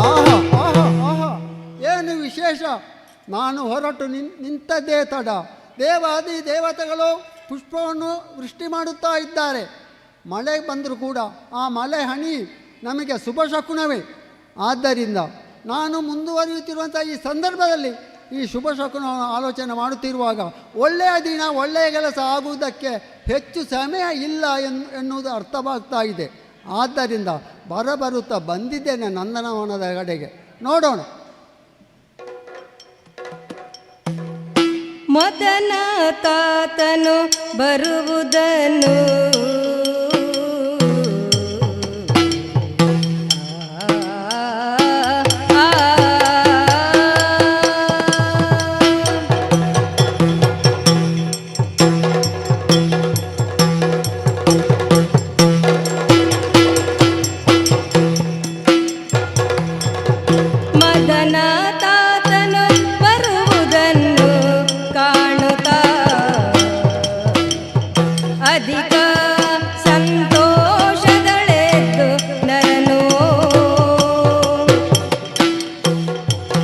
ಆಹಾ ಆಹಾ ಆಹಾ ಏನು ವಿಶೇಷ! ನಾನು ಹೊರಟು ನಿಂತದ್ದೇ ತಡ. ದೇವಾದಿ ದೇವತೆಗಳು ಪುಷ್ಪವನ್ನು ವೃಷ್ಟಿ ಮಾಡುತ್ತಾ ಇದ್ದಾರೆ. ಮಳೆ ಬಂದರೂ ಕೂಡ ಆ ಮಳೆ ಹನಿ ನಮಗೆ ಶುಭ ಶಕುನವೇ. ಆದ್ದರಿಂದ ನಾನು ಮುಂದುವರಿಯುತ್ತಿರುವಂಥ ಈ ಸಂದರ್ಭದಲ್ಲಿ ಈ ಶುಭ ಶಕುನ ಆಲೋಚನೆ ಮಾಡುತ್ತಿರುವಾಗ ಒಳ್ಳೆಯ ದಿನ ಒಳ್ಳೆಯ ಕೆಲಸ ಆಗುವುದಕ್ಕೆ ಹೆಚ್ಚು ಸಮಯ ಇಲ್ಲ ಎನ್ನುವುದು ಅರ್ಥವಾಗ್ತಾ ಇದೆ. ಆದ್ದರಿಂದ ಬರುತ್ತಾ ಬಂದಿದ್ದೇನೆ ನಂದನವನದ ಕಡೆಗೆ. ನೋಡೋಣ. ಮದನ ತಾತನು ಬರುವುದನ್ನು ಮದನ ತಾತನು ಬರುವುದನ್ನು ಕಾಣುತ್ತಾ ಅಧಿಕ ಸಂತೋಷದಳೆದ್ದು ನರನು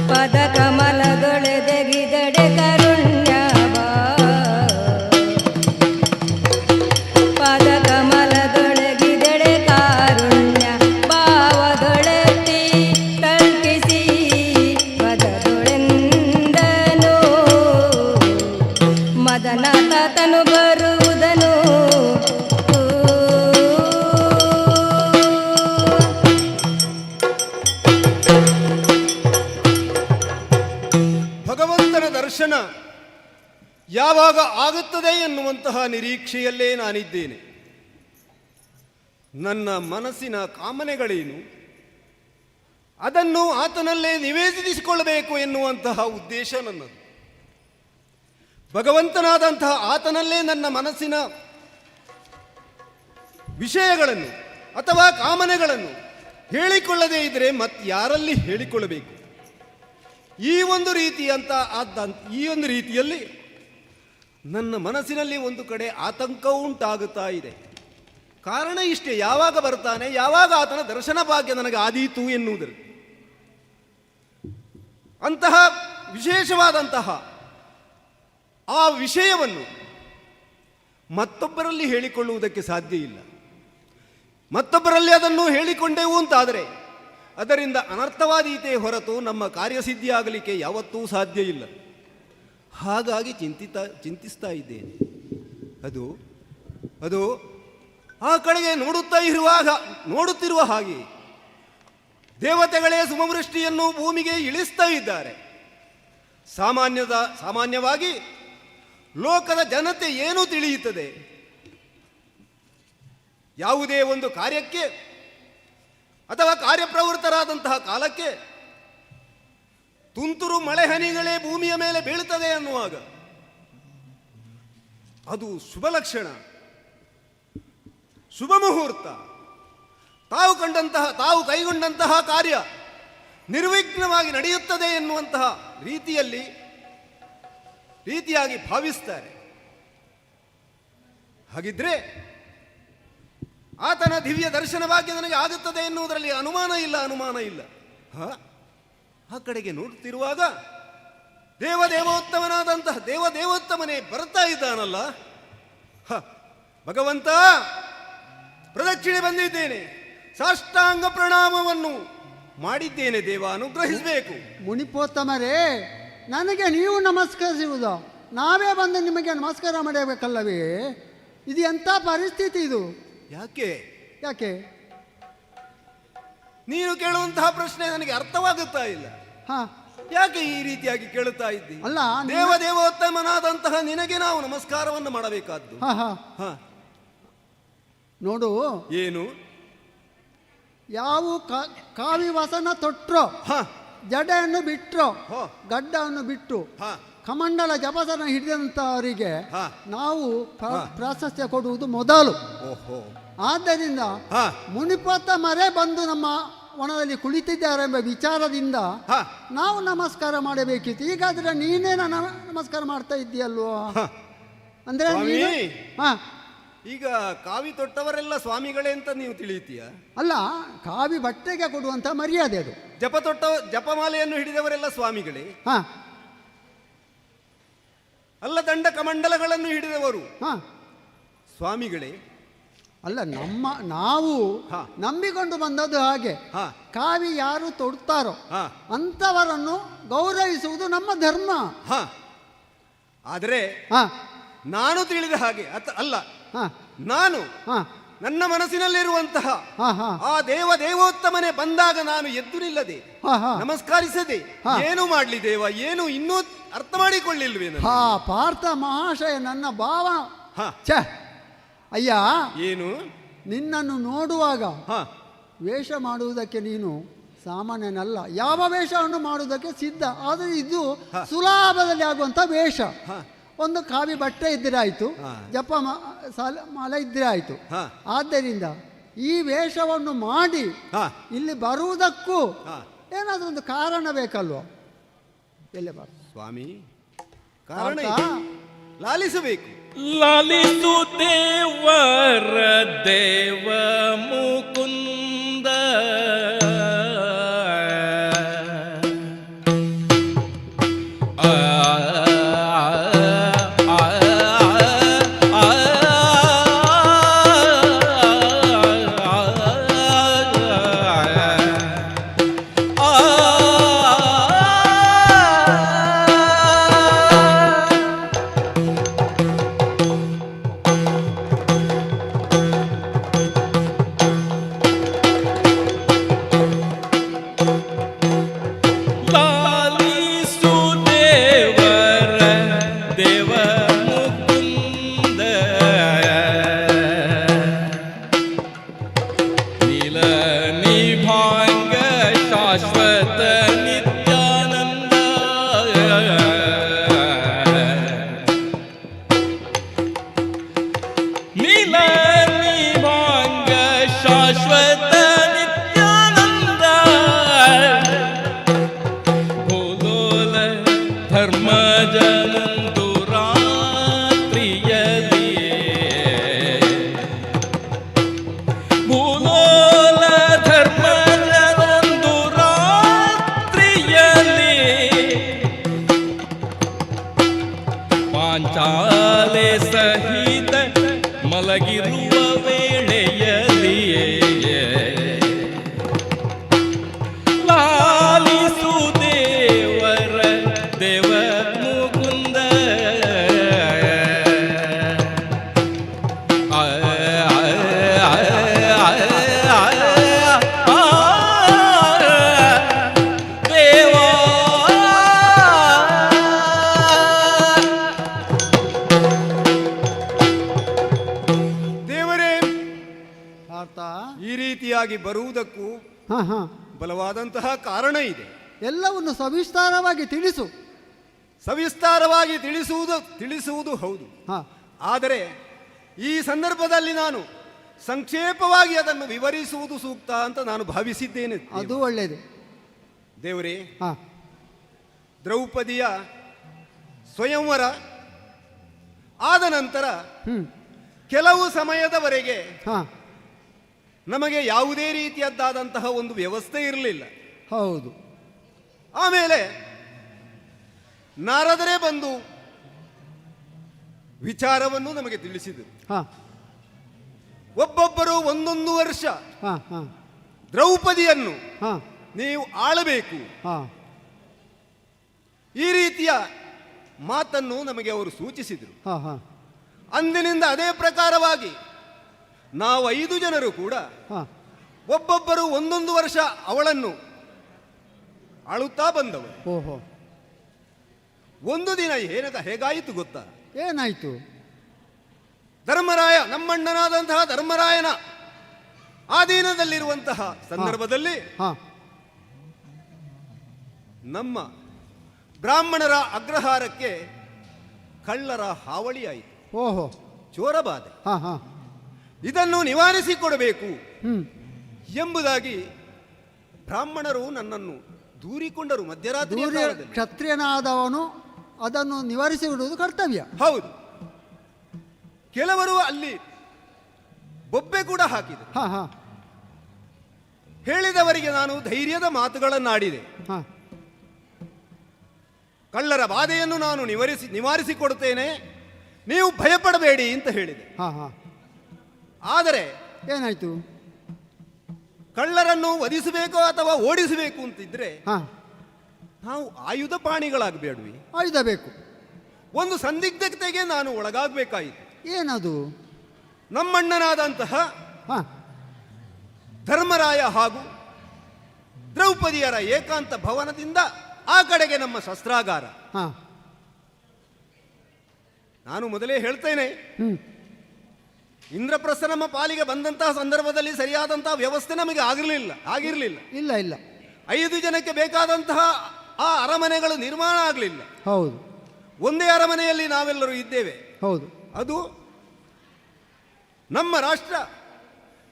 ಪದ ಕಮಲದೊಳೆದೆಗಿದಡೆ ಕರುಣ್ಯವ ಪದ ಕಮಲದೊಳಗಿದಡೆ ಕಾರುಣ್ಯ ಭಾವದೊಳೆತ್ತಿ ತಲ್ಪಿಸಿ ಪದದೊಳೆಂದನು ಮದನ ತಾತನು ಬರುವುದನು ಭಗವಂತನ ದರ್ಶನ ಯಾವಾಗ ಆಗುತ್ತದೆ ಎನ್ನುವಂತಹ ನಿರೀಕ್ಷೆಯಲ್ಲೇ ನಾನಿದ್ದೇನೆ. ನನ್ನ ಮನಸ್ಸಿನ ಕಾಮನೆಗಳೇನು ಅದನ್ನು ಆತನಲ್ಲೇ ನಿವೇದಿಸಿಕೊಳ್ಳಬೇಕು ಎನ್ನುವಂತಹ ಉದ್ದೇಶ ನನ್ನದು. ಭಗವಂತನಾದಂತಹ ಆತನಲ್ಲೇ ನನ್ನ ಮನಸ್ಸಿನ ವಿಷಯಗಳನ್ನು ಅಥವಾ ಕಾಮನೆಗಳನ್ನು ಹೇಳಿಕೊಳ್ಳದೇ ಇದ್ದರೆ ಯಾರಲ್ಲಿ ಹೇಳಿಕೊಳ್ಳಬೇಕು? ಈ ಒಂದು ರೀತಿಯಲ್ಲಿ ನನ್ನ ಮನಸ್ಸಿನಲ್ಲಿ ಒಂದು ಕಡೆ ಆತಂಕ ಉಂಟಾಗುತ್ತಾ ಇದೆ. ಕಾರಣ ಇಷ್ಟೇ, ಯಾವಾಗ ಬರ್ತಾನೆ, ಯಾವಾಗ ಆತನ ದರ್ಶನ ಭಾಗ್ಯ ನನಗೆ ಆದೀತು ಎನ್ನುವುದರಲ್ಲಿ ಅಂತಹ ವಿಶೇಷವಾದಂತಹ ಆ ವಿಷಯವನ್ನು ಮತ್ತೊಬ್ಬರಲ್ಲಿ ಹೇಳಿಕೊಳ್ಳುವುದಕ್ಕೆ ಸಾಧ್ಯ ಇಲ್ಲ. ಮತ್ತೊಬ್ಬರಲ್ಲಿ ಅದನ್ನು ಹೇಳಿಕೊಂಡೆವು ಅಂತಾದರೆ ಅದರಿಂದ ಅನರ್ಥವಾದೀತೆ ಹೊರತು ನಮ್ಮ ಕಾರ್ಯಸಿದ್ಧಿ ಆಗಲಿಕ್ಕೆ ಯಾವತ್ತೂ ಸಾಧ್ಯ ಇಲ್ಲ. ಹಾಗಾಗಿ ಚಿಂತಿಸ್ತಾ ಇದ್ದೇನೆ. ಅದು ಆ ಕಡೆಗೆ ನೋಡುತ್ತಿರುವ ಹಾಗೆ ದೇವತೆಗಳೇ ಸುಮವೃಷ್ಟಿಯನ್ನು ಭೂಮಿಗೆ ಇಳಿಸ್ತಾ ಇದ್ದಾರೆ. ಸಾಮಾನ್ಯವಾಗಿ ಲೋಕದ ಜನತೆ ಏನು ತಿಳಿಯುತ್ತದೆ? ಯಾವುದೇ ಒಂದು ಕಾರ್ಯಕ್ಕೆ ಅಥವಾ ಕಾರ್ಯಪ್ರವೃತ್ತರಾದಂತಹ ಕಾಲಕ್ಕೆ ತುಂತುರು ಮಳೆ ಹನಿಗಳೇ ಭೂಮಿಯ ಮೇಲೆ ಬೀಳುತ್ತದೆ ಅನ್ನುವಾಗ ಅದು ಶುಭ ಲಕ್ಷಣ, ಶುಭ ಮುಹೂರ್ತ. ತಾವು ಕೈಗೊಂಡಂತಹ ಕಾರ್ಯ ನಿರ್ವಿಘ್ನವಾಗಿ ನಡೆಯುತ್ತದೆ ಎನ್ನುವಂತಹ ರೀತಿಯಾಗಿ ಭಾವಿಸ್ತಾರೆ. ಹಾಗಿದ್ರೆ ಆತನ ದಿವ್ಯ ದರ್ಶನವಾಗಿ ನನಗೆ ಆಗುತ್ತದೆ ಎನ್ನುವುದರಲ್ಲಿ ಅನುಮಾನ ಇಲ್ಲ. ಆ ಕಡೆಗೆ ನೋಡುತ್ತಿರುವಾಗ ದೇವೋತ್ತಮನೇ ಬರ್ತಾ ಇದ್ದಾನಲ್ಲ. ಭಗವಂತ, ಪ್ರದಕ್ಷಿಣೆ ಬಂದಿದ್ದೇನೆ, ಸಾಷ್ಟಾಂಗ ಪ್ರಣಾಮವನ್ನು ಮಾಡಿದ್ದೇನೆ, ದೇವ ಅನುಗ್ರಹಿಸಬೇಕು. ಮುನಿಪೋತ್ತಮರೇ, ನನಗೆ ನೀವು ನಮಸ್ಕರಿಸುವುದು, ನಾವೇ ಬಂದು ನಿಮಗೆ ನಮಸ್ಕಾರ ಮಾಡಬೇಕಲ್ಲವೇ? ಇದು ಎಂಥ ಪರಿಸ್ಥಿತಿ ಇದು? ಯಾಕೆ ನೀನು ಕೇಳುವಂತಹ ಪ್ರಶ್ನೆ ನನಗೆ ಅರ್ಥವಾಗುತ್ತಾ ಇಲ್ಲ. ಯಾಕೆ ಈ ರೀತಿಯಾಗಿ ಕೇಳುತ್ತಾ ಇದ್ದಿ? ಅಲ್ಲ, ದೇವೋತ್ತಮನಾದಂತಹ ನಿನಗೆ ನಾವು ನಮಸ್ಕಾರವನ್ನು ಮಾಡಬೇಕಾದ್ದು. ನೋಡು, ಏನು ಯಾವ ಕಾವಿ ವಸನ ತೊಟ್ರೋ, ಜಡೆಯನ್ನು ಬಿಟ್ರೋ, ಗಡ್ಡವನ್ನು ಬಿಟ್ಟು ಕಮಂಡಲ ಜಪಸನ ಹಿಡಿದಂತವರಿಗೆ ನಾವು ಪ್ರಾಶಸ್ತ್ಯ ಕೊಡುವುದು ಮೊದಲು. ಆದ್ದರಿಂದ ಮುನಿಪೋತ್ತಮರೇ ಬಂದು ನಮ್ಮ ವನದಲ್ಲಿ ಕುಳಿತಿದ್ದಾರೆ ಎಂಬ ವಿಚಾರದಿಂದ ನಾವು ನಮಸ್ಕಾರ ಮಾಡಬೇಕಿತ್ತು. ಈಗಾದ್ರೆ ನೀನೇ ನಮಸ್ಕಾರ ಮಾಡ್ತಾ ಇದ್ದೀಯಲ್ವೋ? ಅಂದ್ರೆ ಈಗ ಕಾವಿ ತೊಟ್ಟವರೆಲ್ಲ ಸ್ವಾಮಿಗಳೇ ಅಂತ ನೀವು ತಿಳಿಯುತ್ತೀಯ? ಅಲ್ಲ, ಕಾವಿ ಬಟ್ಟೆಗೆ ಕೊಡುವಂತ ಮರ್ಯಾದೆ ಅದು. ಜಪಮಾಲೆಯನ್ನು ಹಿಡಿದವರೆಲ್ಲ ಸ್ವಾಮಿಗಳೇ? ಅಲ್ಲ, ದಂಡ ಕಮಂಡಲಗಳನ್ನು ಹಿಡಿದವರು ಸ್ವಾಮಿಗಳೇ? ಅಲ್ಲ, ನಾವು ನಂಬಿಕೊಂಡು ಬಂದದ್ದು ಹಾಗೆ. ಕಾವಿ ಯಾರು ತೊಡ್ತಾರೋ ಅಂತವರನ್ನು ಗೌರವಿಸುವುದು ನಮ್ಮ ಧರ್ಮ. ಆದರೆ ನಾನು ತಿಳಿದ ಹಾಗೆ ಅಲ್ಲ, ನಾನು ನನ್ನ ಮನಸ್ಸಿನಲ್ಲಿರುವಂತಹ ಹಾ ಹಾ ಆ ದೇವೋತ್ತಮನೆ ಬಂದಾಗ ನಾನು ಎದ್ದು ನಿಲ್ಲದೆ ಹಾ ಹಾ ನಮಸ್ಕರಿಸದೆ ಹಾ. ಏನು ಮಾಡ್ಲಿ ದೇವ, ಏನು ಇನ್ನೂ ಅರ್ಥ ಮಾಡಿಕೊಳ್ಳಿಲ್ವೇ ನಾನು? ಹಾ ಪಾರ್ಥ ಮಹಾಶಯ ನನ್ನ ಭಾವ. ಹಾ. ಛೆ ಅಯ್ಯ, ಏನು? ನಿನ್ನನ್ನು ನೋಡುವಾಗ ಹಾ ವೇಷ ಮಾಡುವುದಕ್ಕೆ ನೀನು ಸಾಮಾನ್ಯನಲ್ಲ. ಯಾವ ವೇಷವನ್ನು ಮಾಡುವುದಕ್ಕೆ ಸಿದ್ಧ. ಆದರೆ ಇದು ಸುಲಭದಲ್ಲಿ ಆಗುವಂಥ ವೇಷ. ಹಾ. ಒಂದು ಕಾವಿ ಬಟ್ಟೆ ಇದ್ದರೆ ಆಯಿತು, ಹಾ. ಜಪ ಮಾಲೆ ಇದ್ದರೆ ಆಯಿತು. ಹಾ. ಆದ್ದರಿಂದ ಈ ವೇಷವನ್ನು ಮಾಡಿ ಹಾ. ಇಲ್ಲಿ ಬರುವುದಕ್ಕೂ ಹಾ. ಏನಾದರೂ ಒಂದು ಕಾರಣ ಬೇಕಲ್ವ? ಎಲ್ಲೇ ಬಾರ ಸ್ವಾಮಿ, ಕಾರಣ ಪಾರ್ಥ, ಇದೆ. ಲಾಲಿಸಬೇಕು. ಲಾಲಿಸು ದೇವರ ದೇವ ಮುಕುಂದ ಲಾಲಿಸು ದೇವರ ದೇವ ಮುಕುಂದ ನೀಲ ನಿಭಾಂಗ ಶಾಶ್ವತ ನಿತ್ಯಾನಂದ ನೀಲ ನಿಭಾಂಗ ಶಾಶ್ವತ ನಿತ್ಯಾನಂದ ಭೂಲೋಲ ಧರ್ಮ ಜನಂದು ರಾತ್ರಿಯಲಿ ಭೂಲೋಲ ಧರ್ಮ ಜನಂದು ರಾತ್ರಿಯಲಿ ಪಾಂಚಾಲೆ ಸಹಿತ ಮಲಗಿರುವ ವೇಳೆಯಲಿಯೇ ಲಾಲಿಸು ದೇವರ ದೇವ ಮುಕುಂದ ದೇವಾ ದೇವರೇ, ಪಾರ್ಥ, ಈ ರೀತಿಯಾಗಿ ಬರುವುದಕ್ಕೂ ಹಾ ಹಾ ಬಲವಾದಂತಹ ಕಾರಣ ಇದೆ. ಎಲ್ಲವನ್ನು ಸವಿಸ್ತಾರವಾಗಿ ತಿಳಿಸು. ಸವಿಸ್ತಾರವಾಗಿ ತಿಳಿಸುವುದು ಹೌದು. ಹಾ ಆದರೆ ಈ ಸಂದರ್ಭದಲ್ಲಿ ನಾನು ಸಂಕ್ಷೇಪವಾಗಿ ಅದನ್ನು ವಿವರಿಸುವುದು ಸೂಕ್ತ ಅಂತ ನಾನು ಭಾವಿಸಿದ್ದೇನೆ. ಅದು ಒಳ್ಳೆಯದು. ದೇವರೇ, ಹಾ ದ್ರೌಪದಿಯ ಸ್ವಯಂವರ ಆದ ನಂತರ ಹ್ಮ್ ಕೆಲವು ಸಮಯದವರೆಗೆ ಹಾ ನಮಗೆ ಯಾವುದೇ ರೀತಿಯದ್ದಾದಂತಹ ಒಂದು ವ್ಯವಸ್ಥೆ ಇರಲಿಲ್ಲ. ಹೌದು. ಆಮೇಲೆ ನಾರದರೇ ಬಂದು ವಿಚಾರವನ್ನು ನಮಗೆ ತಿಳಿಸಿದರು. ಹಾ ಒಬ್ಬೊಬ್ಬರು ಒಂದೊಂದು ವರ್ಷ ಹಾ ಹಾ ದ್ರೌಪದಿಯನ್ನು ಹಾ ನೀವು ಆಳಬೇಕು, ಹಾ ಈ ರೀತಿಯ ಮಾತನ್ನು ನಮಗೆ ಅವರು ಸೂಚಿಸಿದರು. ಹಾ ಹಾ ಅಂದಿನಿಂದ ಅದೇ ಪ್ರಕಾರವಾಗಿ ನಾವು 5 ಜನರು ಕೂಡ ಹಾ ಒಬ್ಬೊಬ್ಬರು ಒಂದೊಂದು ವರ್ಷ ಅವಳನ್ನು ಆಳುತ್ತಾ ಬಂದವರು. ಓಹೋ, ಒಂದು ದಿನ ಹೇಗಾಯಿತು ಗೊತ್ತಾ? ಏನಾಯ್ತು? ಧರ್ಮರಾಯ, ನಮ್ಮಣ್ಣನಾದಂತಹ ಧರ್ಮರಾಯನ ಆಧೀನದಲ್ಲಿರುವಂತಹ ಸಂದರ್ಭದಲ್ಲಿ ಹಾ ನಮ್ಮ ಬ್ರಾಹ್ಮಣರ ಅಗ್ರಹಾರಕ್ಕೆ ಕಳ್ಳರ ಹಾವಳಿಯಾಯಿತು, ಓಹೋ, ಚೋರಬಾಧೆ. ಹಾ ಹಾ ಇದನ್ನು ನಿವಾರಿಸಿಕೊಡಬೇಕು ಹ್ಮ್ ಎಂಬುದಾಗಿ ಬ್ರಾಹ್ಮಣರು ನನ್ನನ್ನು ದೂರಿಕೊಂಡರು ಮಧ್ಯರಾತ್ರಿ ದೂರ ಕಾಲದಲ್ಲಿ. ಕ್ಷತ್ರಿಯನಾದವನು ಅದನ್ನು ನಿವಾರಿಸಿ ಬಿಡುವುದು ಕರ್ತವ್ಯ. ಹೌದು. ಕೆಲವರು ಅಲ್ಲಿ ಬೊಬ್ಬೆ ಕೂಡ ಹಾಕಿದರು. ಹಾ ಹಾ ಹೇಳಿದವರಿಗೆ ನಾನು ಧೈರ್ಯದ ಮಾತುಗಳನ್ನಾಡಿದೆ. ಹಾ ಕಳ್ಳರ ಬಾಧೆಯನ್ನು ನಾನು ನಿವಾರಿಸಿಕೊಡುತ್ತೇನೆ, ನೀವು ಭಯಪಡಬೇಡಿ ಅಂತ ಹೇಳಿದೆ. ಹಾ ಹಾ ಆದರೆ ಏನಾಯ್ತು? ಕಳ್ಳರನ್ನು ವಧಿಸಬೇಕು ಅಥವಾ ಓಡಿಸಬೇಕು ಅಂತಿದ್ರೆ ಹಾ ನಾವು ಆಯುಧ ಪಾಣಿಗಳಾಗಬೇಡ್ವಿ. ಆಯುಧ ಬೇಕು. ಒಂದು ಸಂದಿಗ್ಧತೆಗೆ ನಾನು ಒಳಗಾಗಬೇಕಾಯಿತು. ಏನದು? ನಮ್ಮಣ್ಣನಾದಂತಹ ಹಾಂ ಧರ್ಮರಾಯ ಹಾಗೂ ದ್ರೌಪದಿಯರ ಏಕಾಂತ ಭವನದಿಂದ ಆ ಕಡೆಗೆ ನಮ್ಮ ಶಸ್ತ್ರಾಗಾರ. ಹಾಂ ನಾನು ಮೊದಲೇ ಹೇಳ್ತೇನೆ, ಹ್ಞೂ ಇಂದ್ರಪ್ರಸ್ಥ ನಮ್ಮ ಪಾಲಿಗೆ ಬಂದಂತಹ ಸಂದರ್ಭದಲ್ಲಿ ಸರಿಯಾದಂತಹ ವ್ಯವಸ್ಥೆ ನಮಗೆ ಆಗಿರಲಿಲ್ಲ. ಇಲ್ಲ ಇಲ್ಲ 5 ಜನಕ್ಕೆ ಬೇಕಾದಂತಹ ಆ ಅರಮನೆಗಳು ನಿರ್ಮಾಣ ಆಗಲಿಲ್ಲ. ಹೌದು ಒಂದೇ ಅರಮನೆಯಲ್ಲಿ ನಾವೆಲ್ಲರೂ ಇದ್ದೇವೆ. ಹೌದು ಅದು ನಮ್ಮ ರಾಷ್ಟ್ರ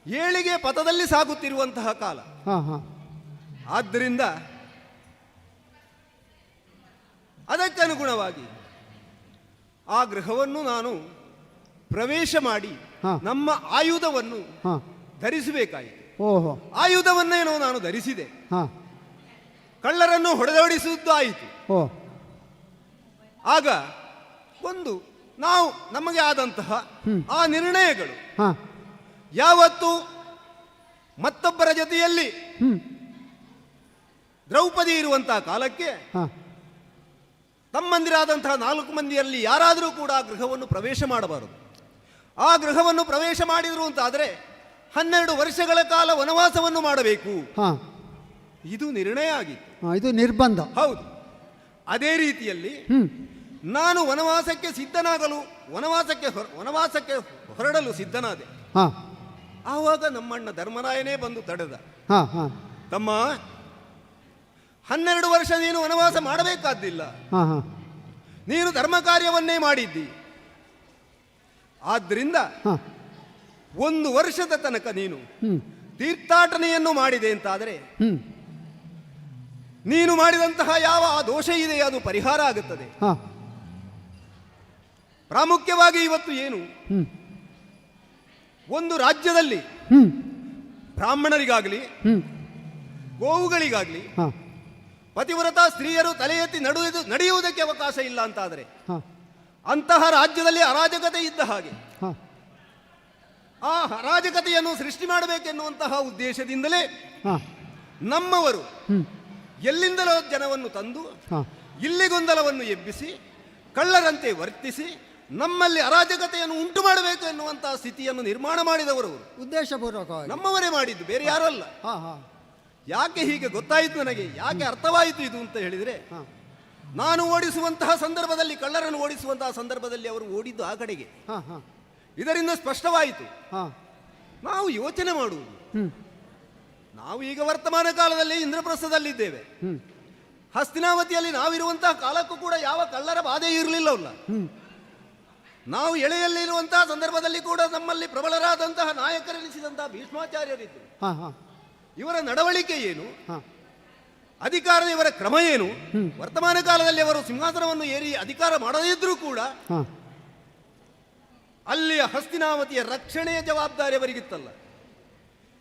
ಏಳಿಗೆ ಪಥದಲ್ಲಿ ಸಾಗುತ್ತಿರುವಂತಹ ಕಾಲ. ಹಾಂ ಹಾಂ ಆದ್ದರಿಂದ ಅದಕ್ಕನುಗುಣವಾಗಿ ಆ ಗೃಹವನ್ನು ನಾನು ಪ್ರವೇಶ ಮಾಡಿ ಹಾ. ನಮ್ಮ ಆಯುಧವನ್ನು ಹಾಂ ಧರಿಸಬೇಕಾಯಿತು. ಓಹೋ ಆಯುಧವನ್ನೇನೋ ನಾನು ಧರಿಸಿದೆ. ಹಾಂ ಕಳ್ಳರನ್ನು ಹೊಡೆದೋಡಿಸುವುದಾಯಿತು. ಓ ಆಗ ಒಂದು ನಮಗೆ ಆದಂತಹ ಆ ನಿರ್ಣಯಗಳು ಹಾಂ ಯಾವತ್ತು ಮತ್ತೊಬ್ಬರ ಜೊತೆಯಲ್ಲಿ ಹ್ಞೂ ದ್ರೌಪದಿ ಇರುವಂತಹ ಕಾಲಕ್ಕೆ ಹಾಂ ತಮ್ಮಂದಿರಾದಂತಹ 4 ಮಂದಿಯಲ್ಲಿ ಯಾರಾದರೂ ಕೂಡ ಆ ಗೃಹವನ್ನು ಪ್ರವೇಶ ಮಾಡಬಾರದು. ಆ ಗೃಹವನ್ನು ಪ್ರವೇಶ ಮಾಡಿದರು ಅಂತಾದರೆ 12 ವರ್ಷಗಳ ಕಾಲ ವನವಾಸವನ್ನು ಮಾಡಬೇಕು. ಹಾಂ ಇದು ನಿರ್ಣಯ ಆಗಿತ್ತು. ಹಾಂ ಇದು ನಿರ್ಬಂಧ. ಹೌದು. ಅದೇ ರೀತಿಯಲ್ಲಿ ಹ್ಞೂ ನಾನು ವನವಾಸಕ್ಕೆ ಹೊರಡಲು ಸಿದ್ಧನಾದೆ. ಹಾಂ ಆವಾಗ ನಮ್ಮಣ್ಣ ಧರ್ಮರಾಯನೇ ಬಂದು ತಡೆದ. ಹಾಂ ಹಾಂ ತಮ್ಮ 12 ವರ್ಷ ನೀನು ವನವಾಸ ಮಾಡಬೇಕಾದ್ದಿಲ್ಲ. ಹಾಂ ಹಾಂ ನೀನು ಧರ್ಮ ಕಾರ್ಯವನ್ನೇ ಮಾಡಿದ್ದಿ. ಆದ್ದರಿಂದ ಹಾಂ 1 ವರ್ಷದ ತನಕ ನೀನು ಹ್ಞೂ ತೀರ್ಥಾಟನೆಯನ್ನು ಮಾಡಿದೆ ಅಂತಾದರೆ ಹ್ಞೂ ನೀನು ಮಾಡಿದಂತಹ ಯಾವ ಆ ದೋಷ ಇದೆ ಅದು ಪರಿಹಾರ ಆಗುತ್ತದೆ. ಹಾಂ ಪ್ರಾಮುಖ್ಯವಾಗಿ ಇವತ್ತು ಏನು ಹ್ಞೂ ಒಂದು ರಾಜ್ಯದಲ್ಲಿ ಹ್ಞೂ ಬ್ರಾಹ್ಮಣರಿಗಾಗಲಿ ಹ್ಞೂ ಗೋವುಗಳಿಗಾಗಲಿ ಹಾಂ ಪತಿವ್ರತ ಸ್ತ್ರೀಯರು ತಲೆ ಎತ್ತಿ ನಡೆಯುವುದಕ್ಕೆ ಅವಕಾಶ ಇಲ್ಲ ಅಂತಾದರೆ ಹಾಂ ಅಂತಹ ರಾಜ್ಯದಲ್ಲಿ ಅರಾಜಕತೆ ಇದ್ದ ಹಾಗೆ ಹಾಂ ಆ ಅರಾಜಕತೆಯನ್ನು ಸೃಷ್ಟಿ ಮಾಡಬೇಕೆನ್ನುವಂತಹ ಉದ್ದೇಶದಿಂದಲೇ ಹಾಂ ನಮ್ಮವರು ಹ್ಞೂ ಎಲ್ಲಿಂದಲೋ ಜನವನ್ನು ತಂದು ಹಾಂ ಇಲ್ಲಿ ಗೊಂದಲವನ್ನು ಎಬ್ಬಿಸಿ ಕಳ್ಳರಂತೆ ವರ್ತಿಸಿ ನಮ್ಮಲ್ಲಿ ಅರಾಜಕತೆಯನ್ನು ಉಂಟು ಮಾಡಬೇಕು ಎನ್ನುವಂತಹ ಸ್ಥಿತಿಯನ್ನು ನಿರ್ಮಾಣ ಮಾಡಿದವರು ಅವರು. ಉದ್ದೇಶಪೂರ್ವಕವಾಗಿ ನಮ್ಮವರೇ ಮಾಡಿದ್ದು, ಬೇರೆ ಯಾರೂ ಅಲ್ಲ. ಹಾಂ ಹಾಂ ಯಾಕೆ ಹೀಗೆ ಗೊತ್ತಾಯಿತು ನನಗೆ, ಯಾಕೆ ಅರ್ಥವಾಯಿತು ಇದು ಅಂತ ಹೇಳಿದರೆ, ಹಾಂ ನಾನು ಓಡಿಸುವಂತಹ ಸಂದರ್ಭದಲ್ಲಿ ಕಳ್ಳರನ್ನು ಓಡಿಸುವಂತಹ ಸಂದರ್ಭದಲ್ಲಿ ಅವರು ಓಡಿದ್ದು ಆ ಕಡೆಗೆ. ಹಾಂ ಹಾಂ ಇದರಿಂದ ಸ್ಪಷ್ಟವಾಯಿತು ಹಾಂ ನಾವು ಯೋಚನೆ ಮಾಡುವುದು. ಹ್ಞೂ ನಾವು ಈಗ ವರ್ತಮಾನ ಕಾಲದಲ್ಲಿ ಇಂದ್ರಪ್ರಸ್ಥದಲ್ಲಿದ್ದೇವೆ. ಹ್ಞೂ ಹಸ್ತಿನಾವತಿಯಲ್ಲಿ ನಾವಿರುವಂತಹ ಕಾಲಕ್ಕೂ ಕೂಡ ಯಾವ ಕಳ್ಳರ ಬಾಧೆ ಇರಲಿಲ್ಲವಲ್ಲ. ಹ್ಞೂ ನಾವು ಎಳೆಯಲ್ಲಿರುವಂತಹ ಸಂದರ್ಭದಲ್ಲಿ ಕೂಡ ನಮ್ಮಲ್ಲಿ ಪ್ರಬಲರಾದಂತಹ ನಾಯಕರೆನಿಸಿದಂತಹ ಭೀಷ್ಮಾಚಾರ್ಯರಿದ್ದರು. ಹಾಂ ಹಾಂ ಇವರ ನಡವಳಿಕೆ ಏನು, ಹಾಂ ಅಧಿಕಾರದ ಇವರ ಕ್ರಮ ಏನು, ವರ್ತಮಾನ ಕಾಲದಲ್ಲಿ ಅವರು ಸಿಂಹಾಸನವನ್ನು ಏರಿ ಅಧಿಕಾರ ಮಾಡದಿದ್ರೂ ಕೂಡ ಹಾಂ ಅಲ್ಲಿಯ ಹಸ್ತಿನಾವತಿಯ ರಕ್ಷಣೆಯ ಜವಾಬ್ದಾರಿ ಅವರಿಗಿತ್ತಲ್ಲ.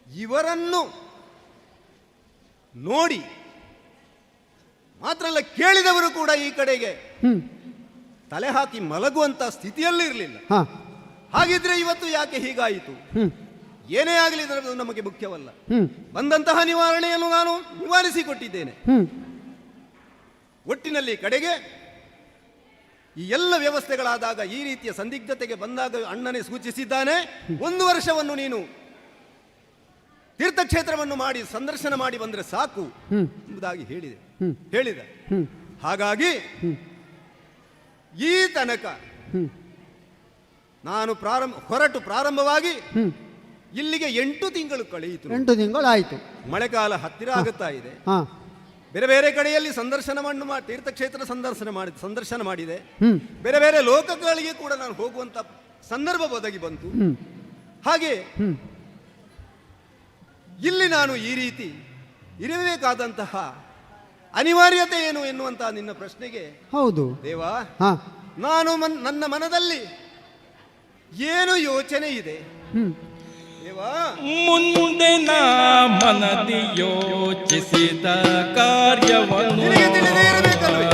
ಇವರನ್ನು ನೋಡಿ ಮಾತ್ರ ಅಲ್ಲ, ಕೇಳಿದವರು ಕೂಡ ಈ ಕಡೆಗೆ ಹ್ಞೂ ತಲೆ ಹಾಕಿ ಮಲಗುವಂತ ಸ್ಥಿತಿಯಲ್ಲಿ ಇರಲಿಲ್ಲ. ಹಾಂ ಹಾಗಿದ್ರೆ ಇವತ್ತು ಯಾಕೆ ಹೀಗಾಯಿತು? ಹ್ಞೂ ಏನೇ ಆಗಲಿ ಇದರ ನಮಗೆ ಮುಖ್ಯವಲ್ಲ. ಹ್ಞೂ ಬಂದಂತಹ ನಿವಾರಣೆಯನ್ನು ನಾನು ನಿವಾರಿಸಿಕೊಟ್ಟಿದ್ದೇನೆ. ಹ್ಞೂ ಒಟ್ಟಿನಲ್ಲಿ ಕಡೆಗೆ ಈ ಎಲ್ಲ ವ್ಯವಸ್ಥೆಗಳಾದಾಗ, ಈ ರೀತಿಯ ಸಂದಿಗ್ಧತೆಗೆ ಬಂದಾಗ ಅಣ್ಣನೇ ಸೂಚಿಸಿದ್ದಾನೆ, 1 ವರ್ಷವನ್ನು ನೀನು ತೀರ್ಥಕ್ಷೇತ್ರವನ್ನು ಮಾಡಿ ಸಂದರ್ಶನ ಮಾಡಿ ಬಂದರೆ ಸಾಕು ಎಂಬುದಾಗಿ ಹೇಳಿದ. ಹಾಗಾಗಿ ಈ ತನಕ ನಾನು ಪ್ರಾರಂಭವಾಗಿ ಇಲ್ಲಿಗೆ 8 ತಿಂಗಳು ಕಳೆಯಿತು. 8 ತಿಂಗಳು ಆಯಿತು. ಮಳೆಗಾಲ ಹತ್ತಿರ ಆಗುತ್ತಾ ಇದೆ. ಹಾಂ ಬೇರೆ ಬೇರೆ ಕಡೆಯಲ್ಲಿ ಸಂದರ್ಶನವನ್ನು ತೀರ್ಥಕ್ಷೇತ್ರ ಸಂದರ್ಶನ ಮಾಡಿದೆ. ಬೇರೆ ಬೇರೆ ಲೋಕಗಳಿಗೆ ಕೂಡ ನಾನು ಹೋಗುವಂತ ಸಂದರ್ಭ ಒದಗಿ ಬಂತು. ಹಾಗೆ ಇಲ್ಲಿ ನಾನು ಈ ರೀತಿ ಇರಬೇಕಾದಂತಹ ಅನಿವಾರ್ಯತೆ ಏನು ಎನ್ನುವಂತಹ ನಿನ್ನ ಪ್ರಶ್ನೆಗೆ ಹೌದು ದೇವಾ, ನಾನು ನನ್ನ ಮನದಲ್ಲಿ ಏನು ಯೋಚನೆ ಇದೆ ದೇವಾ, ಮುಂದೆ ನಾ ಮನದಿ ಯೋಚಿಸಿದ ಕಾರ್ಯವನ್ನು ನಿನಗೆ ತಿಳಿದೇ ಇರಬೇಕಲ್ವೇ?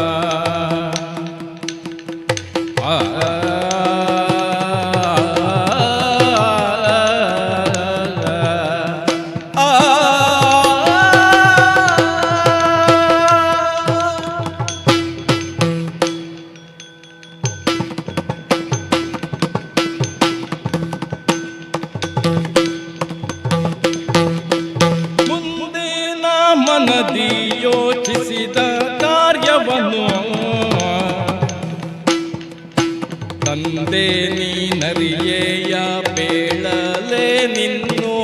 ಮುಂದೆ ನೀನರಿಯೇಯ ಬೇಳಲೆ ನಿನ್ನು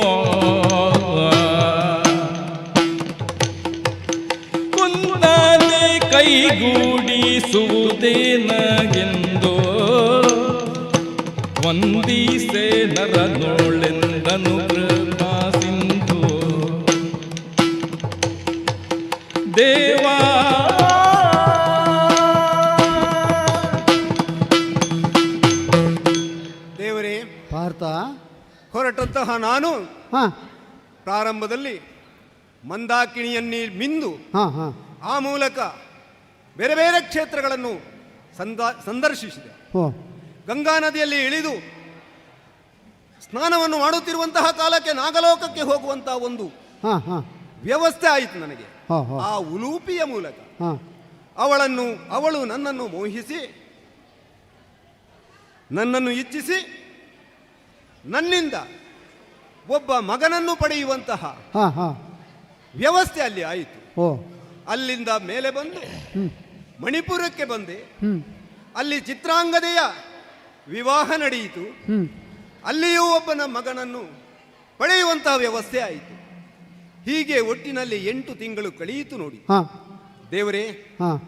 ಕುಂದನೆ ಕೈಗೂಡಿಸುವುದೇನಗೆಂದು ವಂದಿಸೆ ನರನೋಳೆಂದನು ಕೃಪಾ ಸಿಂಧು ದೇವಾ ದೇವರೇ, ಪಾರ್ಥ, ಹೊರಟಂತಹ ನಾನು ಹಾಂ ಪ್ರಾರಂಭದಲ್ಲಿ ಮಂದಾಕಿಣಿಯನ್ನೇ ಮಿಂದು ಹಾಂ ಹಾಂ ಆ ಮೂಲಕ ಬೇರೆ ಬೇರೆ ಕ್ಷೇತ್ರಗಳನ್ನು ಸಂದರ್ಶಿಸಿದೆ. ಓ ಗಂಗಾ ನದಿಯಲ್ಲಿ ಇಳಿದು ಸ್ನಾನವನ್ನು ಮಾಡುತ್ತಿರುವಂತಹ ಕಾಲಕ್ಕೆ ನಾಗಲೋಕಕ್ಕೆ ಹೋಗುವಂತಹ ಒಂದು ಹಾಂ ಹಾಂ ವ್ಯವಸ್ಥೆ ಆಯಿತು ನನಗೆ. ಹಾಂ ಹಾಂ ಆ ಉಲೂಪಿಯ ಮೂಲಕ ಹಾಂ ಅವಳು ನನ್ನನ್ನು ಮೋಹಿಸಿ, ನನ್ನನ್ನು ಇಚ್ಛಿಸಿ, ನನ್ನಿಂದ ಒಬ್ಬ ಮಗನನ್ನು ಪಡೆಯುವಂತಹ ಹಾಂ ಹಾಂ ವ್ಯವಸ್ಥೆ ಅಲ್ಲಿ ಆಯಿತು. ಓ ಅಲ್ಲಿಂದ ಮೇಲೆ ಬಂದು ಹ್ಞೂ ಮಣಿಪುರಕ್ಕೆ ಬಂದೆ. ಹ್ಞೂ ಅಲ್ಲಿ ಚಿತ್ರಾಂಗದೆಯ ವಿವಾಹ ನಡೆಯಿತು. ಹ್ಞೂ ಅಲ್ಲಿಯೂ ಒಬ್ಬನ ಮಗನನ್ನು ಪಡೆಯುವಂತಹ ವ್ಯವಸ್ಥೆ ಆಯಿತು. ಹೀಗೆ ಒಟ್ಟಿನಲ್ಲಿ 8 ತಿಂಗಳು ಕಳೆಯಿತು ನೋಡಿ. ಹಾಂ ದೇವರೇ, ಹಾಂ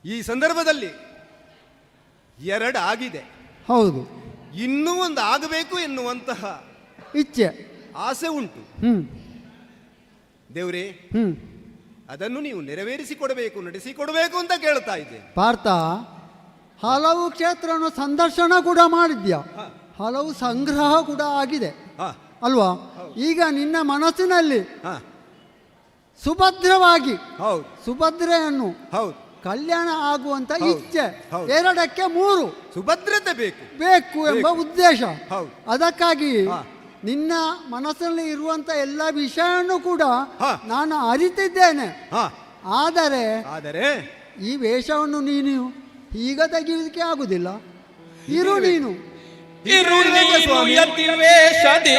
ಈ ಸಂದರ್ಭದಲ್ಲಿ 2 ಆಗಿದೆ. ಹೌದು, ಇನ್ನೂ ಒಂದು ಆಗಬೇಕು ಎನ್ನುವಂತಹ ಇಚ್ಛೆ, ಆಸೆ ಉಂಟು. ಹ್ಞೂ ದೇವರೇ, ಹ್ಞೂ ಅದನ್ನು ನೀವು ನೆರವೇರಿಸಿಕೊಡಬೇಕು, ನಡೆಸಿಕೊಡಬೇಕು ಅಂತ ಕೇಳ್ತಾ ಇದ್ದೇನೆ. ಪಾರ್ಥ, ಹಲವು ಕ್ಷೇತ್ರವನ್ನು ಸಂದರ್ಶನ ಕೂಡ ಮಾಡಿದ್ಯಾ, ಹಲವು ಸಂಗ್ರಹ ಕೂಡ ಆಗಿದೆ ಹಾ ಅಲ್ವಾ? ಈಗ ನಿನ್ನ ಮನಸ್ಸಿನಲ್ಲಿ ಹಾ ಸುಭದ್ರವಾಗಿ ಹೌದು ಸುಭದ್ರೆಯನ್ನು ಹೌದು ಕಲ್ಯಾಣ ಆಗುವಂತ ಹೌದು. ಇಚ್ಛೆ, ಹೌದು. 2ಕ್ಕೆ 3 ಸುಭದ್ರತೆ ಬೇಕು. ಬೇಕು ಎಂಬ ಬೇಕು. ಉದ್ದೇಶ. ಹೌದು. ಅದಕ್ಕಾಗಿ ಹಾ. ನಿನ್ನ ಮನಸ್ಸಲ್ಲಿ ಇರುವಂತ ಎಲ್ಲ ವಿಷಯವನ್ನು ಕೂಡ ಹಾ. ನಾನು ಅರಿತಿದ್ದೇನೆ. ಹಾ ಆದರೆ ಈ ವೇಷವನ್ನು ನೀನು ಈಗ ತೆಗೆಯುವುದಕ್ಕೆ ಆಗುದಿಲ್ಲ. ಇರು ನೀನು ಇರು ನೀನು ಯತಿವೇಷದಿ,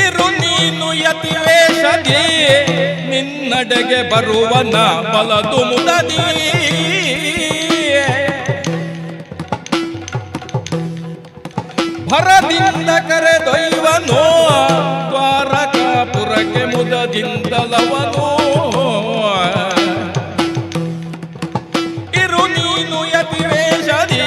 ಇರು ನೀನು ಯತಿವೇಷದಿ, ನಿನ್ನಡೆಗೆ ಬರುವನ ಬಲದು ಮುದದಿ. ಭರದಿಂದ ಕರೆದೊಯ್ವನೋ ದ್ವಾರಕಾಪುರಕ್ಕೆ ಮುದದಿಂದಲವನೋ. ಇರು ನೀನು ಯತಿವೇಷದಿ,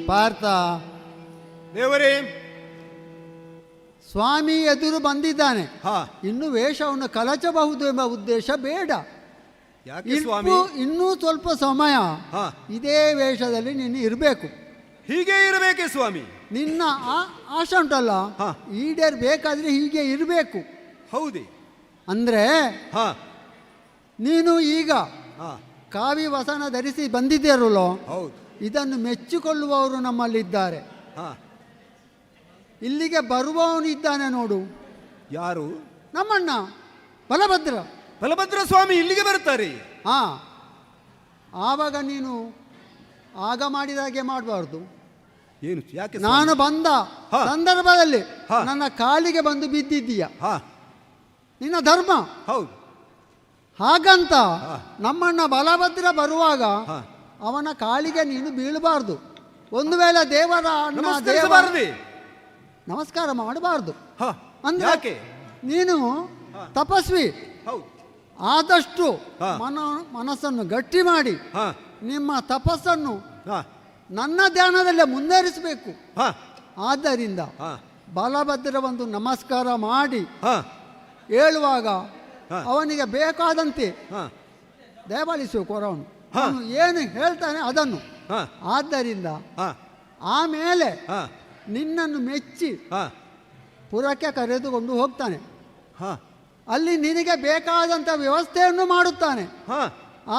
ಪಾರ್ಥ, ದೇವರೇ, ಸ್ವಾಮಿ ಎದುರು ಬಂದಿದ್ದಾನೆ. ಹಾ ಇನ್ನು ವೇಷವನ್ನು ಕಲಚಬಹುದು ಎಂಬ ಉದ್ದೇಶ ಬೇಡ. ಯಾಕೆ ಸ್ವಾಮಿ? ಇನ್ನೂ ಸ್ವಲ್ಪ ಸಮಯ ಹಾ ಇದೇ ವೇಷದಲ್ಲಿ ನೀನು ಇರಬೇಕು. ಹೀಗೆ ಇರಬೇಕೆ ಸ್ವಾಮಿ? ನಿನ್ನ ಆಶೆ ಉಂಟಲ್ಲ, ಹಾ. ಈಡೇರಬೇಕಾದ್ರೆ ಹೀಗೆ ಇರಬೇಕು. ಹೌದೇ? ಅಂದರೆ ಹಾ ನೀನು ಈಗ ಹಾ ಕಾವಿ ವಸನ ಧರಿಸಿ ಬಂದಿದ್ದೀರಲ್ಲೋ, ಹೌದು. ಇದನ್ನು ಮೆಚ್ಚಿಕೊಳ್ಳುವವರು ನಮ್ಮಲ್ಲಿದ್ದಾರೆ. ಹಾ ಇಲ್ಲಿಗೆ ಬರುವವನು ಇದ್ದಾನೆ ನೋಡು, ಯಾರು? ನಮ್ಮಣ್ಣ ಬಲಭದ್ರ. ಬಲಭದ್ರ ಸ್ವಾಮಿ ಇಲ್ಲಿಗೆ ಬರ್ತಾರೆ? ಹಾ, ಆವಾಗ ನೀನು ಆಗ ಮಾಡಿದಾಗೆ ಮಾಡಬಾರ್ದು. ಏನು? ಯಾಕೆ ಸ್ವಾಮಿ? ನಾನು ಬಂದ ಹಾ. ಸಂದರ್ಭದಲ್ಲಿ ಹಾ. ನನ್ನ ಕಾಲಿಗೆ ಬಂದು ಬಿದ್ದಿದ್ದೀಯ, ಹಾ ನಿನ್ನ ಧರ್ಮ. ಹೌದು. ಹಾಗಂತ ಹಾ. ನಮ್ಮಣ್ಣ ಬಲಭದ್ರ ಬರುವಾಗ ಹಾ ಅವನ ಕಾಲಿಗೆ ನೀನು ಬೀಳಬಾರ್ದು. ಒಂದು ವೇಳೆ ದೇವರ ಅಣ್ಣ ನಮಸ್ಕರಿಸಬಾರದೆ? ನಮಸ್ಕಾರ ಮಾಡಬಾರ್ದು. ಹಾ ಅಂದ್ರೆ ಯಾಕೆ? ನೀನು ತಪಸ್ವಿ. ಹೌದು. ಆದಷ್ಟು ಹಾ. ಮನಸ್ಸನ್ನು ಗಟ್ಟಿ ಮಾಡಿ ಹಾ ನಿಮ್ಮ ತಪಸ್ಸನ್ನು ಹಾ ನನ್ನ ಧ್ಯಾನದಲ್ಲೇ ಮುಂದುವರಿಸಬೇಕು. ಹಾ ಆದ್ದರಿಂದ ಹಾ ಬಲಭದ್ರ ಒಂದು ನಮಸ್ಕಾರ ಮಾಡಿ ಹಾ ಹೇಳುವಾಗ ಹಾ. ಅವನಿಗೆ ಬೇಕಾದಂತೆ ಹಾ ದಯಪಾಲಿಸಬೇಕು ಅವನು. ಹಾ. ಅವನು ಏನು ಹೇಳ್ತಾನೆ ಅದನ್ನು. ಹಾ ಆದ್ದರಿಂದ ಹಾ ಆಮೇಲೆ ಹಾ ನಿನ್ನನ್ನು ಮೆಚ್ಚಿ ಹಾ ಪುರಕ್ಕೆ ಕರೆದುಕೊಂಡು ಹೋಗ್ತಾನೆ. ಹಾ ಅಲ್ಲಿ ನಿನಗೆ ಬೇಕಾದಂಥ ವ್ಯವಸ್ಥೆಯನ್ನು ಮಾಡುತ್ತಾನೆ. ಹಾ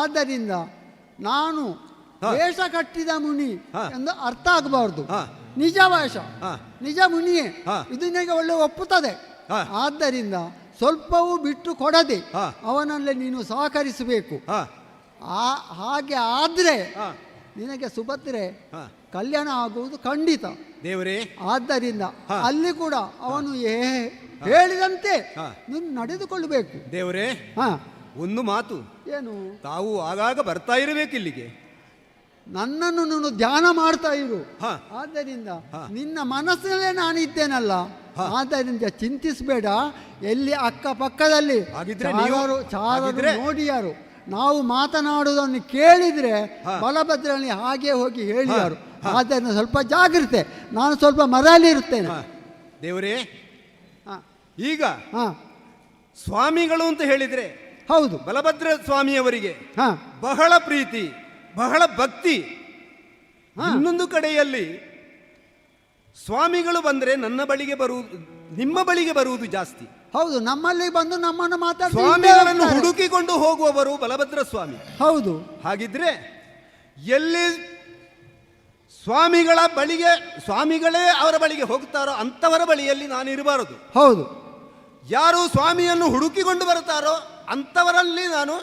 ಆದ್ದರಿಂದ ನಾನು ಹಾ. ವೇಷ ಕಟ್ಟಿದ ಮುನಿ ಹಾ. ಎಂದು ಅರ್ಥ ಆಗಬಾರ್ದು. ಹಾ. ನಿಜ ವೇಷ, ಹಾ. ನಿಜ ಮುನಿಯೇ, ಹಾ. ಇದು ನಿನಗೆ ಒಳ್ಳೆ ಒಪ್ಪುತ್ತದೆ. ಹಾ. ಆದ್ದರಿಂದ ಸ್ವಲ್ಪವೂ ಬಿಟ್ಟು ಕೊಡದೆ ಹಾ. ಅವನಲ್ಲೇ ನೀನು ಸಹಕರಿಸಬೇಕು. ಹಾ ಹಾಗೆ ಆದರೆ ಹಾ ನಿನಗೆ ಸುಭದ್ರೆ ಹಾ ಕಲ್ಯಾಣ ಆಗುವುದು ಖಂಡಿತ. ದೇವರೇ, ಆದ್ದರಿಂದ ಹಾ. ಅಲ್ಲಿ ಕೂಡ ಅವನು ಹೇಳಿದಂತೆ ಹಾ. ನೀನು ನಡೆದುಕೊಳ್ಳಬೇಕು. ದೇವರೇ, ಹಾ, ಒಂದು ಮಾತು, ಏನು? ತಾವು ಆಗಾಗ ಬರ್ತಾ ಇರಬೇಕು ಇಲ್ಲಿಗೆ. ನನ್ನನ್ನು ನೀನು ಧ್ಯಾನ ಮಾಡ್ತಾ ಇರು. ಹಾ. ಆದ್ದರಿಂದ ಹಾ. ನಿನ್ನ ಮನಸ್ಸಿನಲ್ಲೇ ನಾನು ಇದ್ದೇನಲ್ಲ. ಹಾ. ಆದ್ದರಿಂದ ಚಿಂತಿಸಬೇಡ. ಎಲ್ಲಿ ಅಕ್ಕಪಕ್ಕದಲ್ಲಿ ಹಾಗಿದ್ರೆ ನೀವು- ಚಾರರು ಹಾಗಿದ್ರೆ- ನೋಡಿಯಾರು, ನಾವು ಮಾತನಾಡುವುದನ್ನು ಕೇಳಿದ್ರೆ ಹಾ. ಬಲಭದ್ರಲ್ಲಿ ಹಾಗೆ ಹೋಗಿ ಹೇಳಿಯಾರು. ಆದ್ದರಿಂದ ಸ್ವಲ್ಪ ಜಾಗ್ರತೆ. ನಾನು ಸ್ವಲ್ಪ ಮರಳಿರುತ್ತೇನೆ. ಹಾ. ದೇವರೇ, ಹಾ. ಈಗ ಹಾ, ಸ್ವಾಮಿಗಳು ಅಂತ ಹೇಳಿದ್ರೆ ಹೌದು. ಬಲಭದ್ರ ಸ್ವಾಮಿಯವರಿಗೆ ಹಾ, ಬಹಳ ಪ್ರೀತಿ, ಬಹಳ ಭಕ್ತಿ. ಹಾ. ಇನ್ನೊಂದು ಕಡೆಯಲ್ಲಿ ಸ್ವಾಮಿಗಳು ಬಂದ್ರೆ ನನ್ನ ಬಳಿಗೆ ಬರುವುದು, ನಿಮ್ಮ ಬಳಿಗೆ ಬರುವುದು ಜಾಸ್ತಿ. ಹೌದು. ನಮ್ಮಲ್ಲಿ ಬಂದು ನಮ್ಮನ್ನು ಸ್ವಾಮಿಗಳನ್ನು ಮಾತಾಡ್ತಾರೆ. ಹುಡುಕಿಕೊಂಡು ಹೋಗುವವರು ಬಲಭದ್ರ ಸ್ವಾಮಿ. ಹೌದು. ಹಾಗಿದ್ರೆ ಎಲ್ಲಿ ಸ್ವಾಮಿಗಳ ಬಳಿಗೆ, ಸ್ವಾಮಿಗಳೇ ಅವರ ಬಳಿಗೆ ಹೋಗ್ತಾರೋ ಅಂಥವರ ಬಳಿಯಲ್ಲಿ ನಾನು ಇರಬಾರದು. ಹೌದು. ಯಾರು ಸ್ವಾಮಿಯನ್ನು ಹುಡುಕಿಕೊಂಡು ಬರ್ತಾರೋ ಅಂಥವರಲ್ಲಿ ನಾನು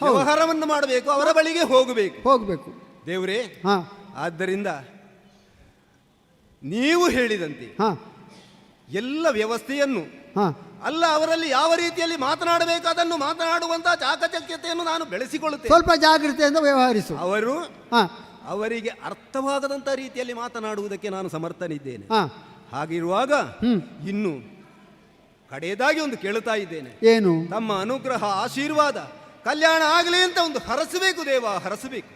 ವ್ಯವಹಾರವನ್ನು ಮಾಡಬೇಕು, ಅವರ ಬಳಿಗೆ ಹೋಗಬೇಕು. ದೇವರೇ, ಹಾ, ಆದ್ದರಿಂದ ನೀವು ಹೇಳಿದಂತೆ ಹಾ, ಎಲ್ಲ ವ್ಯವಸ್ಥೆಯನ್ನು, ಹಾ. ಅಲ್ಲ ಅವರಲ್ಲಿ ಯಾವ ರೀತಿಯಲ್ಲಿ ಮಾತನಾಡಬೇಕು ಅದನ್ನು ಮಾತನಾಡುವಂತಹ ಚಾಕಚಕ್ಯತೆಯನ್ನು ನಾನು ಬೆಳೆಸಿಕೊಳ್ಳುತ್ತೇನೆ. ಸ್ವಲ್ಪ ಜಾಗ್ರತೆಯಿಂದ ವ್ಯವಹರಿಸು. ಅವರು ಹಾ, ಅವರಿಗೆ ಅರ್ಥವಾಗದಂಥ ರೀತಿಯಲ್ಲಿ ಮಾತನಾಡುವುದಕ್ಕೆ ನಾನು ಸಮರ್ಥನಿದ್ದೇನೆ. ಹಾ. ಹಾಗಿರುವಾಗ ಇನ್ನು ಕಡೆಯದಾಗಿ ಒಂದು ಕೇಳುತ್ತಾ ಇದ್ದೇನೆ. ಏನು? ತಮ್ಮ ಅನುಗ್ರಹ, ಆಶೀರ್ವಾದ, ಕಲ್ಯಾಣ ಆಗಲಿ ಅಂತ ಒಂದು ಹರಸಬೇಕು ದೇವ, ಹರಸಬೇಕು.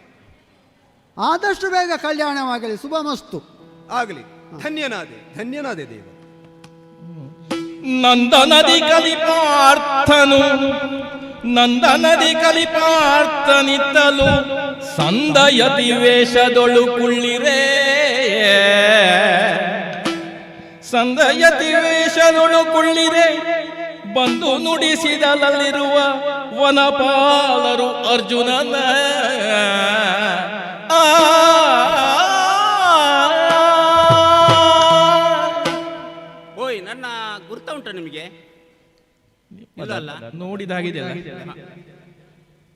ಆದಷ್ಟು ಬೇಗ ಕಲ್ಯಾಣವಾಗಲಿ. ಶುಭಮಸ್ತು. ಆಗಲಿ. ಧನ್ಯನಾದೆ ದೇವ. ನಂದನದಿ ಕಲಿಪಾರ್ಥನಿತ್ತಲು ಸಂದಯತಿ ವೇಷದೊಳು ಕುಳ್ಳಿರೆ, ಸಂದಯತಿ ವೇಷದೊಳು ಕುಳ್ಳಿರೆ ಬಂದು ನುಡಿಸಿದಲಲ್ಲಿರುವ ವನಪಾಲರು ಅರ್ಜುನನ. ಓಯ್, ನನ್ನ ಗುರ್ತ ಉಂಟ ನಿಮಗೆ? ಇಲ್ಲಲ್ಲ? ನೋಡಿದಾಗಿದೆ.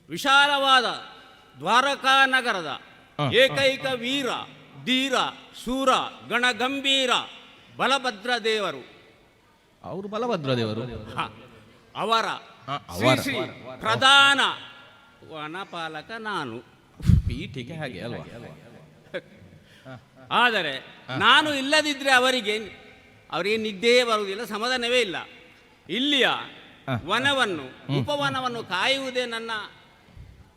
ವಿಶಾಲವಾದ ದ್ವಾರಕಾ ನಗರದ ಏಕೈಕ ವೀರ, ಧೀರ, ಶೂರ, ಗಣಗಂಭೀರ ಬಲಭದ್ರ ದೇವರು. ಅವರು ಬಲಭದ್ರ ದೇವರು. ಹ, ಅವರ ಹ, ಶ್ರೀ ಅವರ. ಶ್ರೀ ಪ್ರಧಾನ ವನಪಾಲಕ ನಾನು. ಪೀಠಿಗೆ ಹಾಗೆ ಅಲ್ವಾ? ಆದರೆ ನಾನು ಇಲ್ಲದಿದ್ದರೆ ಅವರಿಗೆ ನಿದ್ದೆಯೇ ಬರುವುದಿಲ್ಲ, ಸಮಾಧಾನವೇ ಇಲ್ಲ. ಇಲ್ಲಿಯ ವನವನ್ನು, ಉಪವನವನ್ನು ಕಾಯುವುದೇ ನನ್ನ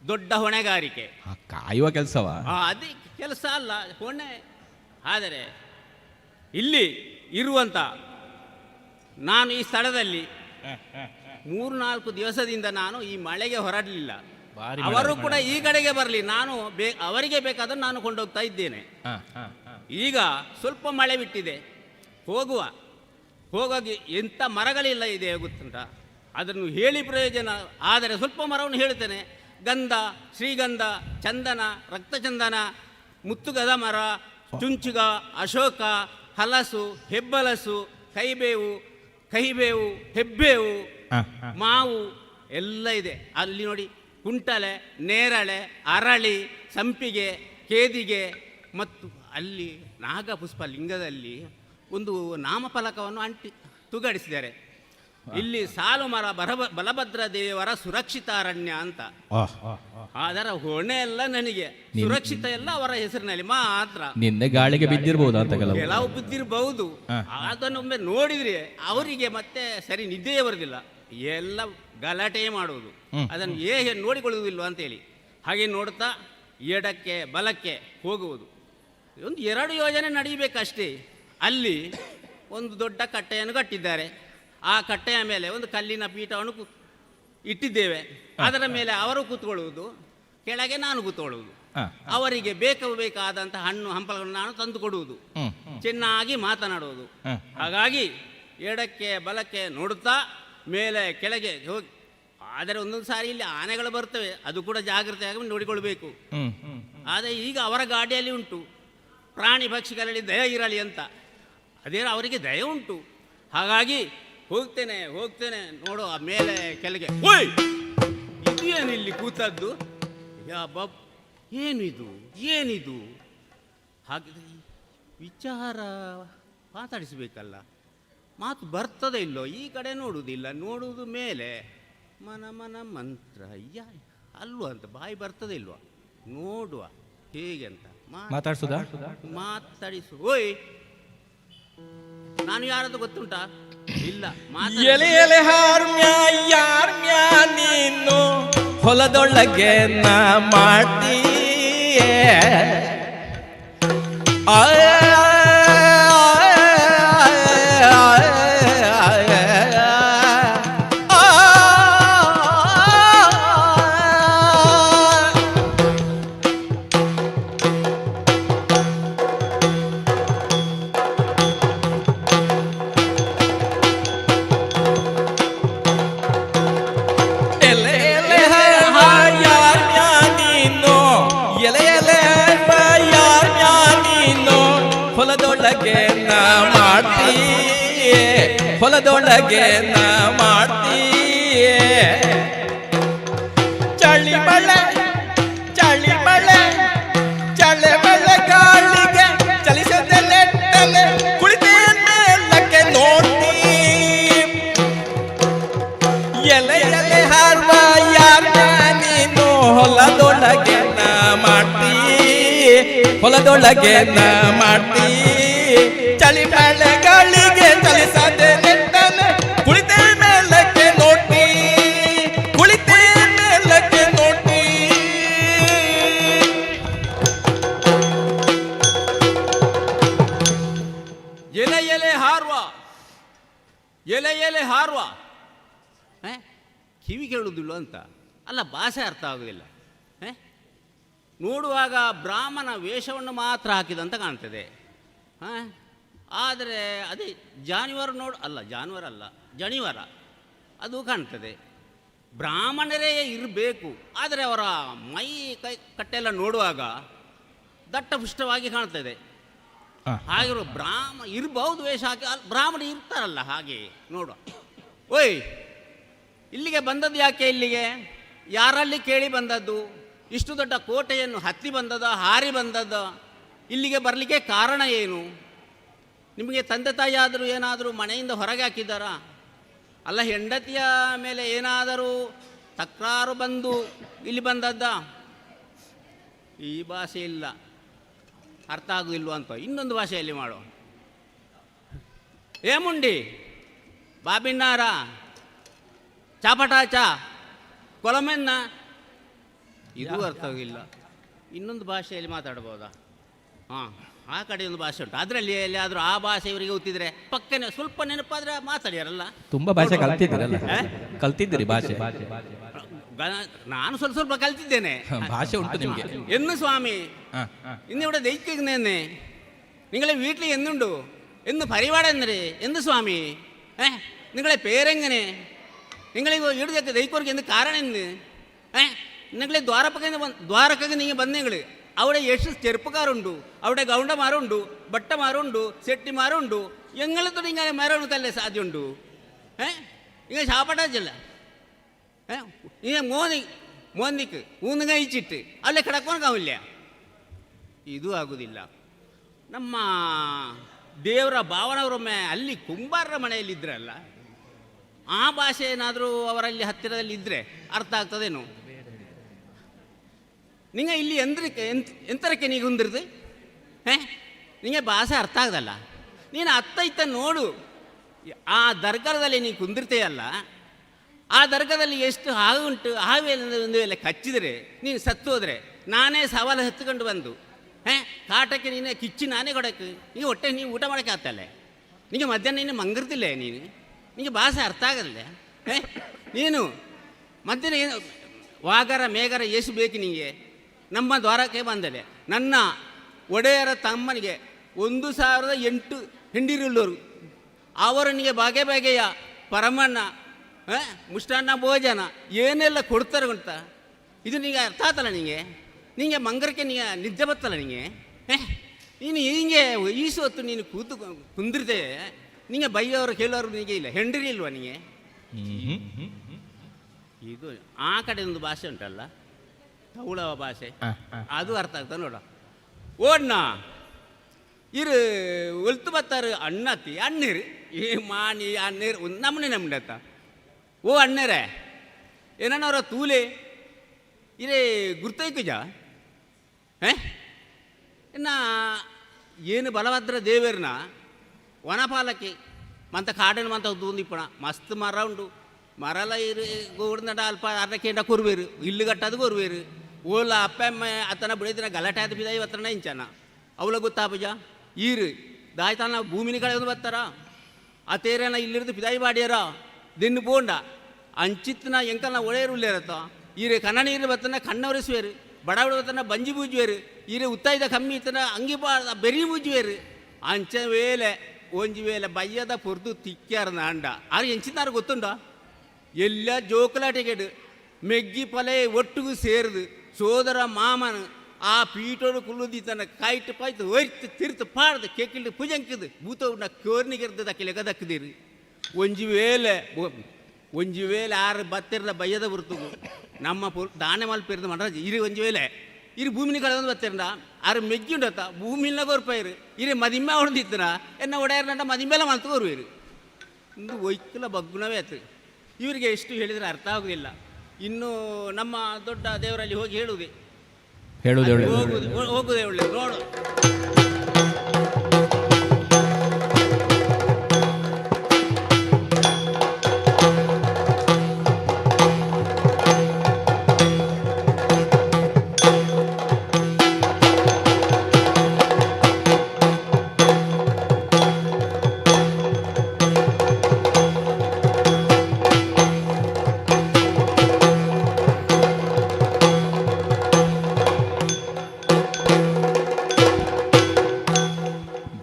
ದೊಡ್ಡ ಹೊಣೆಗಾರಿಕೆ. ಕಾಯುವ ಕೆಲಸವಾ? ಅದೇ ಕೆಲಸ ಅಲ್ಲ, ಹೊಣೆ. ಆದರೆ ಇಲ್ಲಿ ಇರುವಂತ ನಾನು ಈ ಸ್ಥಳದಲ್ಲಿ 3-4 ದಿವಸದಿಂದ ನಾನು ಈ ಮಳೆಗೆ ಹೊರಡಲಿಲ್ಲ. ಅವರು ಕೂಡ ಈ ಕಡೆಗೆ ಬರಲಿ, ನಾನು ಅವರಿಗೆ ಬೇಕಾದನ್ನು ನಾನು ಕೊಂಡೋಗ್ತಾ ಇದ್ದೇನೆ. ಈಗ ಸ್ವಲ್ಪ ಮಳೆ ಬಿಟ್ಟಿದೆ, ಹೋಗಾಗಿ ಎಂಥ ಮರಗಳಿಲ್ಲ ಇದೆ ಗೊತ್ತುಂಟ. ಅದನ್ನು ಹೇಳಿ ಪ್ರಯೋಜನ. ಆದರೆ ಸ್ವಲ್ಪ ಮರವನ್ನು ಹೇಳ್ತೇನೆ. ಗಂಧ, ಶ್ರೀಗಂಧ, ಚಂದನ, ರಕ್ತಚಂದನ, ಮುತ್ತುಗದ ಮರ, ಚುಂಚುಗ, ಅಶೋಕ, ಹಲಸು, ಹೆಬ್ಬಲಸು, ಕಹಿಬೇವು, ಹೆಬ್ಬೇವು, ಮಾವು ಎಲ್ಲ ಇದೆ. ಅಲ್ಲಿ ನೋಡಿ, ಕುಂಟಲೆ, ನೇರಳೆ, ಅರಳಿ, ಸಂಪಿಗೆ, ಕೇದಿಗೆ ಮತ್ತು ಅಲ್ಲಿ ನಾಗಪುಷ್ಪ ಲಿಂಗದಲ್ಲಿ ಒಂದು ನಾಮಫಲಕವನ್ನು ತೂಗಾಡಿಸಿದ್ದಾರೆ. ಇಲ್ಲಿ ಸಾಲು ಮರ ಬಲಭದ್ರ ದೇವರ ಸುರಕ್ಷಿತ ಅರಣ್ಯ ಅಂತ. ಅದರ ಹೊಣೆ ಎಲ್ಲ ನನಗೆ, ಸುರಕ್ಷಿತ ಎಲ್ಲ ಅವರ ಹೆಸರಿನಲ್ಲಿ ಮಾತ್ರ. ನಿನ್ನೆ ಗಾಳಿಗೆ ಬಿದ್ದಿರಬಹುದು ಅಂತ ಕೆಲವು ಬಿದ್ದಿರಬಹುದು. ಅದನ್ನೊಮ್ಮೆ ನೋಡಿದ್ರೆ ಅವರಿಗೆ ಮತ್ತೆ ಸರಿ ನಿದ್ದೆಯೇ ಬರುದಿಲ್ಲ, ಎಲ್ಲ ಗಲಾಟೆ ಮಾಡುವುದು. ಅದನ್ನು ಹೇಗೆ ನೋಡಿಕೊಳ್ಳುವುದಿಲ್ಲ ಅಂತೇಳಿ ಹಾಗೆ ನೋಡ್ತಾ ಎಡಕ್ಕೆ ಬಲಕ್ಕೆ ಹೋಗುವುದು. ಒಂದು 2 ಯೋಜನೆ ನಡೀಬೇಕಷ್ಟೇ. ಅಲ್ಲಿ ಒಂದು ದೊಡ್ಡ ಕಟ್ಟೆಯನ್ನು ಕಟ್ಟಿದ್ದಾರೆ. ಆ ಕಟ್ಟೆಯ ಮೇಲೆ ಒಂದು ಕಲ್ಲಿನ ಪೀಠವನ್ನು ಇಟ್ಟಿದ್ದೇವೆ. ಅದರ ಮೇಲೆ ಅವರು ಕೂತ್ಕೊಳ್ಳುವುದು, ಕೆಳಗೆ ನಾನು ಕೂತ್ಕೊಳ್ಳುವುದು. ಅವರಿಗೆ ಬೇಕಾದಂಥ ಹಣ್ಣು ಹಂಪಲಗಳನ್ನು ನಾನು ತಂದು ಕೊಡುವುದು, ಚೆನ್ನಾಗಿ ಮಾತನಾಡುವುದು. ಹಾಗಾಗಿ ಎಡಕ್ಕೆ ಬಲಕ್ಕೆ ನೋಡುತ್ತಾ ಮೇಲೆ ಕೆಳಗೆ ಹೋಗಿ. ಆದರೆ ಒಂದೊಂದು ಸಾರಿ ಇಲ್ಲಿ ಆನೆಗಳು ಬರ್ತವೆ, ಅದು ಕೂಡ ಜಾಗ್ರತೆಯಾಗಿ ನೋಡಿಕೊಳ್ಬೇಕು. ಆದರೆ ಈಗ ಅವರ ಗಾಡಿಯಲ್ಲಿ ಉಂಟು ಪ್ರಾಣಿ ಪಕ್ಷಿಗಳಲ್ಲಿ ದಯ ಇರಲಿ ಅಂತ. ಅದೇನೋ ಅವರಿಗೆ ದಯ ಉಂಟು. ಹಾಗಾಗಿ ಹೋಗ್ತೇನೆ ನೋಡು, ಆ ಮೇಲೆ ಕೆಳಗೆ. ಓಯ್, ಇದೇನು ಇಲ್ಲಿ ಕೂತದ್ದು? ಯಾ ಬಾಬ್, ಏನಿದು ಏನಿದು? ಹಾಗಿದ್ರೆ ಈ ವಿಚಾರ ಮಾತಾಡಿಸಬೇಕಲ್ಲ, ಮಾತು ಬರ್ತದೆ ಇಲ್ಲೋ? ಈ ಕಡೆ ನೋಡುವುದಿಲ್ಲ, ನೋಡುವುದು ಮೇಲೆ. ಮನ ಮನ ಮಂತ್ರ ಅಲ್ವ ಅಂತ ಬಾಯಿ ಬರ್ತದೆ ಇಲ್ವಾ? ನೋಡುವ ಹೇಗೆ ಅಂತ ಮಾತಾಡ್ಸುದಾ? ಮಾತಾಡಿಸು. ಓಯ್, ನಾನು ಯಾರದು ಗೊತ್ತುಂಟಾ? ಇಲ್ಲ, ಎಲೆ ಎಲೆ ಹಾರ್ಮ್ಯ ಯಾರ್ಮ್ಯ ನೀನು ಹೊಲದೊಳಗೆ ನಾ ಮಾಡ್ತೀಯೇ ಹೊಲದೊಳಗೆ ನಾ ಮಾಡ್ತೀಯೇ ಚಳಿ ಮಳೆ ಚಳಿ ಮಳೆ ಚಳಿ ಮಳೆ ಗಾಳಿಗೆ ಚಲಿಸದೆ ನೆಟ್ಟಲೆ ಕುಳಿತೇ ಮೇಲಕ್ಕೆ ನೋಡ್ತೀ ಎಲೆ ಎಲೆ ಹಾರುವ ಯಾರ ನೀನು ಹೊಲದೊಳಗೆ ನಾ ಮಾಡ್ತೀಯೇ ಹೊಲದೊಳಗೆ ನಾ ಮಾಡ್ತೀಯೇ ಚಳಿ ಮಳೆ ಗಾಳಿಗೆ ಚಲಿಸದೆ ನೆಟ್ಟನೆ ಕುಳಿತೇ ಮೇಲಕ್ಕೆ ನೋಡ್ತಿ ಕುಳಿತೇ ಮೇಲಕ್ಕೆ ನೋಡ್ತಿ ಎಲೆ ಎಲೆ ಹಾರುವ ಎಲೆ ಎಲೆ ಹಾರುವ ಕಿವಿ ಕೇಳುವುದಿಲ್ಲ ಅಂತ ಅಲ್ಲ, ಭಾಷೆ ಅರ್ಥ ಆಗುವುದಿಲ್ಲ. ನೋಡುವಾಗ ಬ್ರಾಹ್ಮಣ ವೇಷವನ್ನು ಮಾತ್ರ ಹಾಕಿದಂತ ಕಾಣ್ತದೆ. ಆದರೆ ಅದೇ ಜಾನುವಾರು ಜಾನುವಾರಲ್ಲ ಜನಿವಾರ ಅದು ಕಾಣ್ತದೆ. ಬ್ರಾಹ್ಮಣರೇ ಇರಬೇಕು, ಆದರೆ ಅವರ ಮೈ ಕೈ ಕಟ್ಟೆಲ್ಲ ನೋಡುವಾಗ ದಟ್ಟಪುಷ್ಟವಾಗಿ ಕಾಣ್ತದೆ. ಹಾಗಿರೋ ಇರಬಹುದು ವೇಷ ಹಾಕಿ, ಬ್ರಾಹ್ಮಣ ಇರ್ತಾರಲ್ಲ ಹಾಗೆ ನೋಡುವ. ಓಯ್, ಇಲ್ಲಿಗೆ ಬಂದದ್ದು ಯಾಕೆ? ಇಲ್ಲಿಗೆ ಯಾರಲ್ಲಿ ಕೇಳಿ ಬಂದದ್ದು? ಇಷ್ಟು ದೊಡ್ಡ ಕೋಟೆಯನ್ನು ಹತ್ತಿ ಬಂದದ, ಹಾರಿ ಬಂದದ? ಇಲ್ಲಿಗೆ ಬರಲಿಕ್ಕೆ ಕಾರಣ ಏನು? ನಿಮಗೆ ತಂದೆ ತಾಯಿ ಆದರೂ ಏನಾದರೂ ಮನೆಯಿಂದ ಹೊರಗೆ ಹಾಕಿದ್ದಾರಾ? ಅಲ್ಲ, ಹೆಂಡತಿಯ ಮೇಲೆ ಏನಾದರೂ ತಕರಾರು ಬಂದು ಇಲ್ಲಿ ಬಂದದ್ದ? ಈ ಭಾಷೆ ಇಲ್ಲ, ಅರ್ಥ ಆಗುವುದಿಲ್ವ ಅಂತ ಇನ್ನೊಂದು ಭಾಷೆಯಲ್ಲಿ ಮಾಡೋ. ಏಮುಂಡಿ ಬಾಬಿನ್ನಾರ ಚಾಪಟಾಚ ಕೊಲಮೆನ್ನ, ಇದು ಅರ್ಥ ಆಗಿಲ್ಲ. ಇನ್ನೊಂದು ಭಾಷೆಯಲ್ಲಿ ಮಾತಾಡ್ಬೋದಾ? ಹಾಂ, ಆ ಕಡೆ ಒಂದು ಭಾಷೆ ಉಂಟು, ಅದರಲ್ಲಿ ಎಲ್ಲಿಯಾದರೂ ಆ ಭಾಷೆ ಇವರಿಗೆ ಗೊತ್ತಿದ್ರೆ ಪಕ್ಕನೆ ಸ್ವಲ್ಪ ನೆನಪಾದ್ರೆ ಮಾತಾಡ್ಯಾರಲ್ಲ. ತುಂಬಾ ಭಾಷೆ ಕಲ್ತಿದ್ದೀರಿ ಭಾಷೆ? ನಾನು ಸ್ವಲ್ಪ ಸ್ವಲ್ಪ ಕಲ್ತಿದ್ದೇನೆ. ಭಾಷೆ ಉಂಟು ನಿಮಗೆ? എന്ന് സ്വാമി ഇന്നിവിടെ ദയിക്കുന്നേ നിങ്ങളെ വീട്ടിൽ എന്നുണ്ടോ എന്ന് പരിപാടി എന്ത് സ്വാമി? നിങ്ങളെ പേരെങ്ങനെ? നിങ്ങൾ ഈടുതൊക്കെ ദയിക്കോർക്ക് എന്ത് കാരണം എന്ന്? നിങ്ങളെ ദ്വാരക്കൊക്കെ നിങ്ങൾ ബന്ധങ്ങൾ അവിടെ ಎಷ್ಟು ചെറുപ്പക്കാരുണ്ടു, അവിടെ ഗൗണ്ടമാരുണ്ടു, ഭട്ടമാരുണ്ടു, സെട്ടിമാരുണ്ടു. എങ്ങളെ തൊട്ട് ഇങ്ങനെ മരണത്തല്ലേ സാധ്യമുണ്ടു? ഇങ്ങനെ ചാപ്പട്ടാച്ചല്ല ഇങ്ങനെ മോന്തിക്ക് ഊന്ന് കഴിച്ചിട്ട് ಅಲ್ಲೇ കിടക്കാനാവില്ല. ಇದು ಆಗುವುದಿಲ್ಲ. ನಮ್ಮ ದೇವರ ಭಾವನವರೊಮ್ಮೆ ಅಲ್ಲಿ ಕುಂಬಾರರ ಮನೆಯಲ್ಲಿದ್ದರಲ್ಲ, ಆ ಭಾಷೆ ಏನಾದರೂ ಅವರಲ್ಲಿ ಹತ್ತಿರದಲ್ಲಿ ಇದ್ದರೆ ಅರ್ಥ ಆಗ್ತದೇನು? നിങ്ങൾ ಇಲ್ಲಿ ಎಂತರಕ್ಕೆ ನೀವು ಕುಂದಿರ್ದು ನಿಮಗೆ ಭಾಷೆ ಅರ್ಥ ಆಗದಲ್ಲ. ನೀನು ಅತ್ತ ಇತ್ತ ನೋಡು, ಆ ದರ್ಗಾದಲ್ಲಿ ನೀನು ಕುಂದಿರ್ತೀಯಲ್ಲ, ಆ ದರ್ಗಾದಲ್ಲಿ ಎಷ್ಟು ಹಾವು ಉಂಟು. ಹಾವೇನು ಎಲ್ಲ ಕಚ್ಚಿದರೆ ನೀನು ಸತ್ತು ಹೋದರೆ ನಾನೇ ಸವಾಲು ಹತ್ಕೊಂಡು ಬಂದು ಕಾಟಕ್ಕೆ ನೀನು ಕಿಚ್ಚಿ ನಾನೇ ಕೊಡಕ್ಕೆ ನೀನು ಹೊಟ್ಟೆ ನೀವು ಊಟ ಮಾಡೋಕ್ಕೆ ಆಗ್ತಲ್ಲ. ನಿಮಗೆ ಮಧ್ಯಾಹ್ನ ನೀನು ಮಂಗಿರ್ತಿಲ್ಲ, ನಿನಗೆ ಭಾಷೆ ಅರ್ಥ ಆಗಲ್ಲ. ನೀನು ಮಧ್ಯಾಹ್ನ ಏನು ವಾಗರ ಮೇಗರ ಎಷ್ಟು ಬೇಕು ನಿನಗೆ? ನಮ್ಮ ದ್ವಾರಕ್ಕೆ ಬಂದಲೆ ನನ್ನ ಒಡೆಯರ ತಮ್ಮನಿಗೆ 1008 ಹೆಂಡಿರುಳ್ಳವರು, ಅವರನಿಗೆ ಬಗೆ ಬಗೆಯ ಪರಮಣ್ಣ ಮುಷ್ಟಾನ್ನ ಭೋಜನ ಏನೆಲ್ಲ ಕೊಡ್ತಾರೆ ಗೊತ್ತಾ? ಇದು ನಿಮಗೆ ಅರ್ಥ ಆತಲ್ಲ? ನಿಂಗೆ ಮಂಗರಕ್ಕೆ ನಿದ್ದೆ ಬರ್ತಲ್ಲ ನಿಂಗೆ? ನೀನು ಹೀಗೆ ಈಸು ಹೊತ್ತು ನೀನು ಕುಂದಿರ್ತೆ, ನಿಂಗೆ ಬೈಯೋರು ಕೇಳೋರು ನಿನಗೆ ಇಲ್ಲ, ಹೆಂಡ್ರಿ ಇಲ್ವಾ ನಿನಗೆ? ಇದು ಆ ಕಡೆ ಒಂದು ಭಾಷೆ ಉಂಟಲ್ಲ, ತೌಳವ ಭಾಷೆ ಹ, ಹ. ಅದು ಅರ್ಥ ಆಗ್ತದೆ ನೋಡ. ಓಡ್ನ ಇರು ಒಲ್ತು ಬತ್ತಾರು ಅಣ್ಣತ್ತಿ ಅಣ್ಣೀರು ಈ ಮಾನಿ ಅಣ್ಣೀರು ನಮ್ಮನೆ ಅತ್ತ. ಓ ಅಣ್ಣರೇ ಏನನ್ನವ್ರ ತೂಲೆ ಇರೇ ಗುರ್ತೈಕುಜ ಇನ್ನ ಏನು ಬಲಭದ್ರ ದೇವೇರ್ನ ವನಪಾಲಕ್ಕೆ ಮಂತ ಕಾಡನ್ನು ಮಂತ ದೂಂದಿಪ್ಪಣ ಮಸ್ತ್ ಮರ ಉಂಡು ಮರಲ ಇರು ಗೋಡ್ನಡ ಅಲ್ಪ ಅರ್ಧಕ್ಕೆಂಡ ಕೊರ್ವೇರು ಇಲ್ಲು ಕಟ್ಟದು ಕೊರ್ವೇರು ಓಲ ಅಪ್ಪಮ್ಮ ಅತ್ತನ ಬಿಡಿದಿನ ಗಲಾಟೆ ಆದ ಬಿದ ಇವತ್ತನ ಇಂಚನ ಅವಳ ಗೊತ್ತಾಪಜ ಈರು ದಾಯ್ತಾನ ಭೂಮಿನಿ ಕಳೆ ಒಂದು ಬರ್ತಾರ ಆ ತೇರೇನ ಇಲ್ಲಿರ್ದು ಪಿದಾಯಿ ಬಾಡ್ಯಾರ ದಿನ ಬೋಂಡ ಅಂಚಿತ್ನ ಎಂಕಲ್ನ ಒಳೆಯರು ಉಳ್ಳೇರತ್ತ ಈರೆ ಕನ್ನ ನೀರು ಬತ್ತನ ಕಣ್ಣವರಿಸುವೇರು ಬಡವಡ ಬತ್ತನ ಬಂಜಿ ಬೂಜುವೇರು ಈರೆ ಉತ್ತಾಯ್ದ ಕಮ್ಮಿ ಇತ್ತನ ಅಂಗಿ ಬೆರಿ ಬೂಜುವೇರು ಅಂಚ ವೇಲೆ ಒಂಜಿ ವೇಲೆ ಬಯ್ಯದ ಪೊರ್ದು ತಿಕ್ಕ್ಯಾರ ಅಂಡ ಆರು ಎಂಚಿನಾರು ಗೊತ್ತುಂಡ ಎಲ್ಲ ಜೋಕಲಾಟೆಗೆಡು ಮೆಗ್ಗಿ ಪಲೆ ಒಟ್ಟಿಗೂ ಸೇರಿದು ಸೋದರ ಮಾಮನ ಆ ಪೀಟೋಡು ಕುಲ್ಲುದಿತ್ತನ ಕಾಯ್ತು ಪಾಯ್ತು ಒಯ್ತು ತಿರ್ತು ಪಾಡ್ದು ಕೆಕ್ಕಿಲ್ದು ಪುಜಂಕಿದು ಭೂತ ಉಂಡ ಕೋರ್ನಿಗೆರ್ದು ದಕ್ಕಿಲೆಗ ದಕ್ಕದಿರಿ ಒಂಜಿ ವೇಲೆ ಆರು ಬತ್ತಿರದ ಬಯ್ಯದ ಬರ್ತುಗು ನಮ್ಮ ದಾನೆ ಮಲ್ಪಿರ್ದು ಮಾಡ್ರ ಇರಿ ಒಂಜಿ ವೇಲೆ ಇರಿ ಭೂಮಿನಿ ಕಳೆದೊಂದು ಬತ್ತಿರಂಡ ಆರು ಮೆಗ್ಗಿ ಉಂಡತ್ತ ಭೂಮಿನ ಗೊರ್ಪೈರು ಇರಿ ಮದಿಮ್ಮೆ ಹೊಡೆದಿತ್ತನ ಎನ್ನ ಒಡೆಯರ್ನಂಡ ಮದಿಮ್ಮೆಲ್ಲ ಮಂತು ಕೊರುವೇರು ಇಂದು ಒಯ್ಕಲ ಬಗ್ಗುಣವೇ ಆಯ್ತು. ಇವರಿಗೆ ಎಷ್ಟು ಹೇಳಿದರೆ ಅರ್ಥ ಆಗುವುದಿಲ್ಲ. ಇನ್ನು ನಮ್ಮ ದೊಡ್ಡ ದೇವರಲ್ಲಿ ಹೋಗಿ ಹೇಳುವುದೇ ಹೋಗುದೇ ಒಳ್ಳೆಯದು ನೋಡು.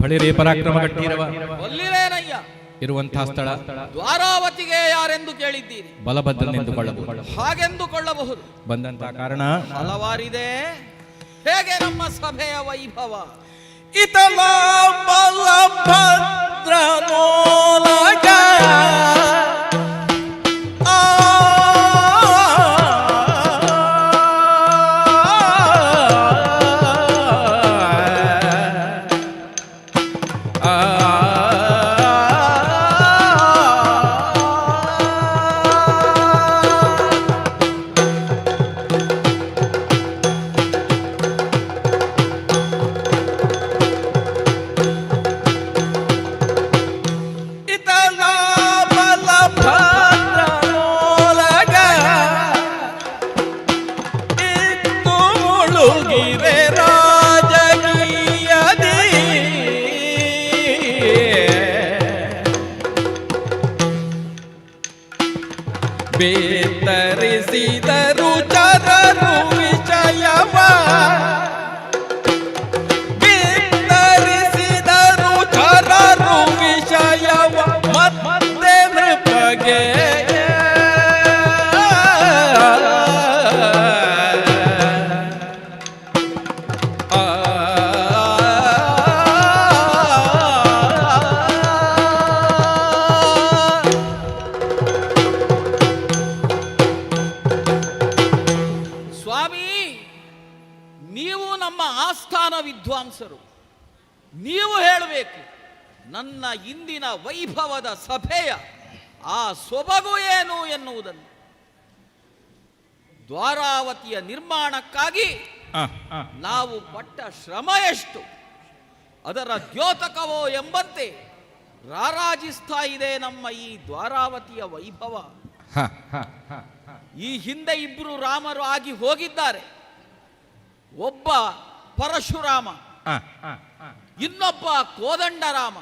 ಬಳಿರೇ ಪರಾಕ್ರಮ ಗಟ್ಟಿರವ ಒಲ್ಲಿರೇನಯ್ಯ ಇರುವಂತಹ ಸ್ಥಳ ದ್ವಾರಾವತಿಗೆ ಯಾರೆಂದು ಕೇಳಿದ್ದೀರಿ? ಬಲಭದ್ರನೆಂದುಕೊಳ್ಳಬಹುದು. ಹಾಗೆಂದುಕೊಳ್ಳಬಹುದು. ಬಂದಂತಹ ಕಾರಣ ಹಲವಾರಿದೆ. ಹೇಗೆ ನಮ್ಮ ಸಭೆಯ ವೈಭವ? ಇತಲ ಬಲಭದ್ರನೋಲಗ ಬೇತರಿಸಿದರು ಚರರು ವಿಷಯವ ಬೇತರಿಸಿದರು ಚರರು ವಿಷಯವ ಮತ್ತೆ ನೃಪಗೆ ವಿದ್ವಾಂಸರು, ನೀವು ಹೇಳಬೇಕು ನನ್ನ ಇಂದಿನ ವೈಭವದ ಸಭೆಯ ಆ ಸೊಬಗು ಏನು ಎನ್ನುವುದನ್ನು. ದ್ವಾರಾವತಿಯ ನಿರ್ಮಾಣಕ್ಕಾಗಿ ನಾವು ಪಟ್ಟ ಶ್ರಮ ಎಷ್ಟು, ಅದರ ದ್ಯೋತಕವೋ ಎಂಬಂತೆ ರಾರಾಜಿಸ್ತಾ ಇದೆ ನಮ್ಮ ಈ ದ್ವಾರಾವತಿಯ ವೈಭವ. ಈ ಹಿಂದೆ ಇಬ್ಬರು ರಾಮರು ಆಗಿ ಹೋಗಿದ್ದಾರೆ. ಒಬ್ಬ ಪರಶುರಾಮ, ಇನ್ನೊಬ್ಬ ಕೋದಂಡರಾಮ.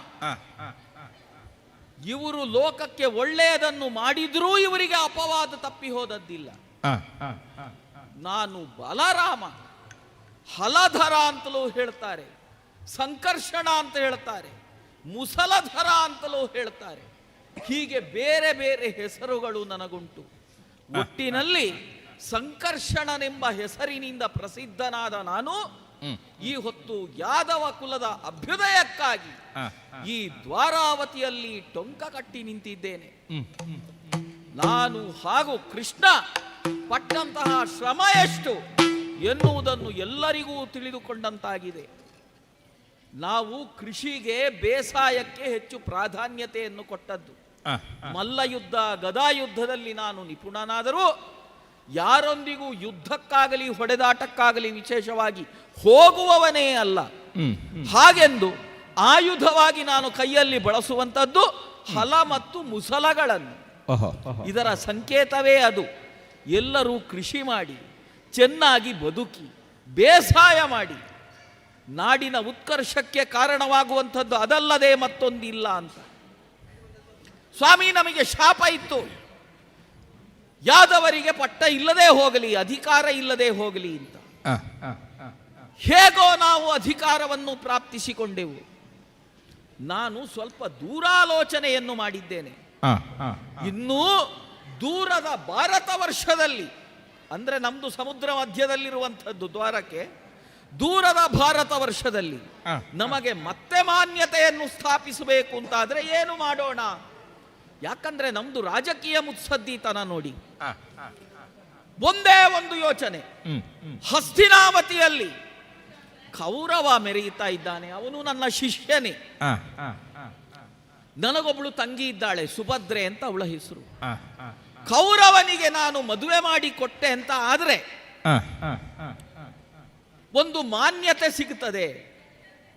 ಇವರು ಲೋಕಕ್ಕೆ ಒಳ್ಳೆಯದನ್ನು ಮಾಡಿದ್ರೂ ಇವರಿಗೆ ಅಪವಾದ ತಪ್ಪಿ ಹೋದದ್ದಿಲ್ಲ. ನಾನು ಬಲರಾಮ, ಹಲಧರ ಅಂತಲೂ ಹೇಳ್ತಾರೆ, ಸಂಕರ್ಷಣ ಅಂತ ಹೇಳ್ತಾರೆ, ಮುಸಲಧರ ಅಂತಲೂ ಹೇಳ್ತಾರೆ. ಹೀಗೆ ಬೇರೆ ಬೇರೆ ಹೆಸರುಗಳು ನನಗುಂಟು. ಒಟ್ಟಿನಲ್ಲಿ ಸಂಕರ್ಷಣನೆಂಬ ಹೆಸರಿನಿಂದ ಪ್ರಸಿದ್ಧನಾದ ನಾನು ಈ ಹೊತ್ತು ಯಾದವ ಕುಲದ ಅಭ್ಯುದಯಕ್ಕಾಗಿ ಈ ದ್ವಾರಾವತಿಯಲ್ಲಿ ಟೊಂಕ ಕಟ್ಟಿ ನಿಂತಿದ್ದೇನೆ. ನಾನು ಹಾಗೂ ಕೃಷ್ಣ ಪಟ್ಟಂತಹ ಶ್ರಮ ಎಷ್ಟು, ಎನ್ನುವುದನ್ನು ಎಲ್ಲರಿಗೂ ತಿಳಿದುಕೊಂಡಂತಾಗಿದೆ. ನಾವು ಕೃಷಿಗೆ, ಬೇಸಾಯಕ್ಕೆ ಹೆಚ್ಚು ಪ್ರಾಧಾನ್ಯತೆಯನ್ನು ಕೊಟ್ಟದ್ದು. ಮಲ್ಲಯುದ್ಧ, ಗದಾಯುದ್ಧದಲ್ಲಿ ನಾನು ನಿಪುಣನಾದರೂ ಯಾರೊಂದಿಗೂ ಯುದ್ಧಕ್ಕಾಗಲಿ ಹೊಡೆದಾಟಕ್ಕಾಗಲಿ ವಿಶೇಷವಾಗಿ ಹೋಗುವವನೇ ಅಲ್ಲ. ಹಾಗೆಂದು ಆಯುಧವಾಗಿ ನಾನು ಕೈಯಲ್ಲಿ ಬಳಸುವಂಥದ್ದು ಹಲ ಮತ್ತು ಮುಸಲಗಳನ್ನು. ಇದರ ಸಂಕೇತವೇ ಅದು. ಎಲ್ಲರೂ ಕೃಷಿ ಮಾಡಿ, ಚೆನ್ನಾಗಿ ಬದುಕಿ, ಬೇಸಾಯ ಮಾಡಿ ನಾಡಿನ ಉತ್ಕರ್ಷಕ್ಕೆ ಕಾರಣವಾಗುವಂಥದ್ದು ಅದಲ್ಲದೆ ಮತ್ತೊಂದಿಲ್ಲ ಅಂತ. ಸ್ವಾಮಿ, ನಮಗೆ ಶಾಪ ಇತ್ತು, ಯಾದವರಿಗೆ ಪಟ್ಟ ಇಲ್ಲದೆ ಹೋಗಲಿ, ಅಧಿಕಾರ ಇಲ್ಲದೆ ಹೋಗಲಿ ಅಂತ. ಹೇಗೋ ನಾವು ಅಧಿಕಾರವನ್ನು ಪ್ರಾಪ್ತಿಸಿಕೊಂಡೆವು. ನಾನು ಸ್ವಲ್ಪ ದೂರಾಲೋಚನೆಯನ್ನು ಮಾಡಿದ್ದೇನೆ. ಇನ್ನೂ ದೂರದ ಭಾರತ ವರ್ಷದಲ್ಲಿ, ಅಂದ್ರೆ ನಮ್ದು ಸಮುದ್ರ ಮಧ್ಯದಲ್ಲಿರುವಂಥದ್ದು ದ್ವಾರಕ್ಕೆ, ದೂರದ ಭಾರತ ವರ್ಷದಲ್ಲಿ ನಮಗೆ ಮತ್ತೆ ಮಾನ್ಯತೆಯನ್ನು ಸ್ಥಾಪಿಸಬೇಕು ಅಂತಾದ್ರೆ ಏನು ಮಾಡೋಣ? ಯಾಕಂದ್ರೆ ನಮ್ದು ರಾಜಕೀಯ ಮುತ್ಸದ್ದಿತನ ನೋಡಿ. ಒಂದೇ ಒಂದು ಯೋಚನೆ, ಹಸ್ತಿನಾವತಿಯಲ್ಲಿ ಕೌರವ ಮೆರೆಯುತ್ತಾ ಇದ್ದಾನೆ, ಅವನು ನನ್ನ ಶಿಷ್ಯನೇ. ನನಗೊಬ್ಳು ತಂಗಿ ಇದ್ದಾಳೆ, ಸುಭದ್ರೆ ಅಂತ ಅವಳ ಹೆಸರು. ಕೌರವನಿಗೆ ನಾನು ಮದುವೆ ಮಾಡಿ ಕೊಟ್ಟೆ ಅಂತ ಆದ್ರೆ ಒಂದು ಮಾನ್ಯತೆ ಸಿಗುತ್ತದೆ.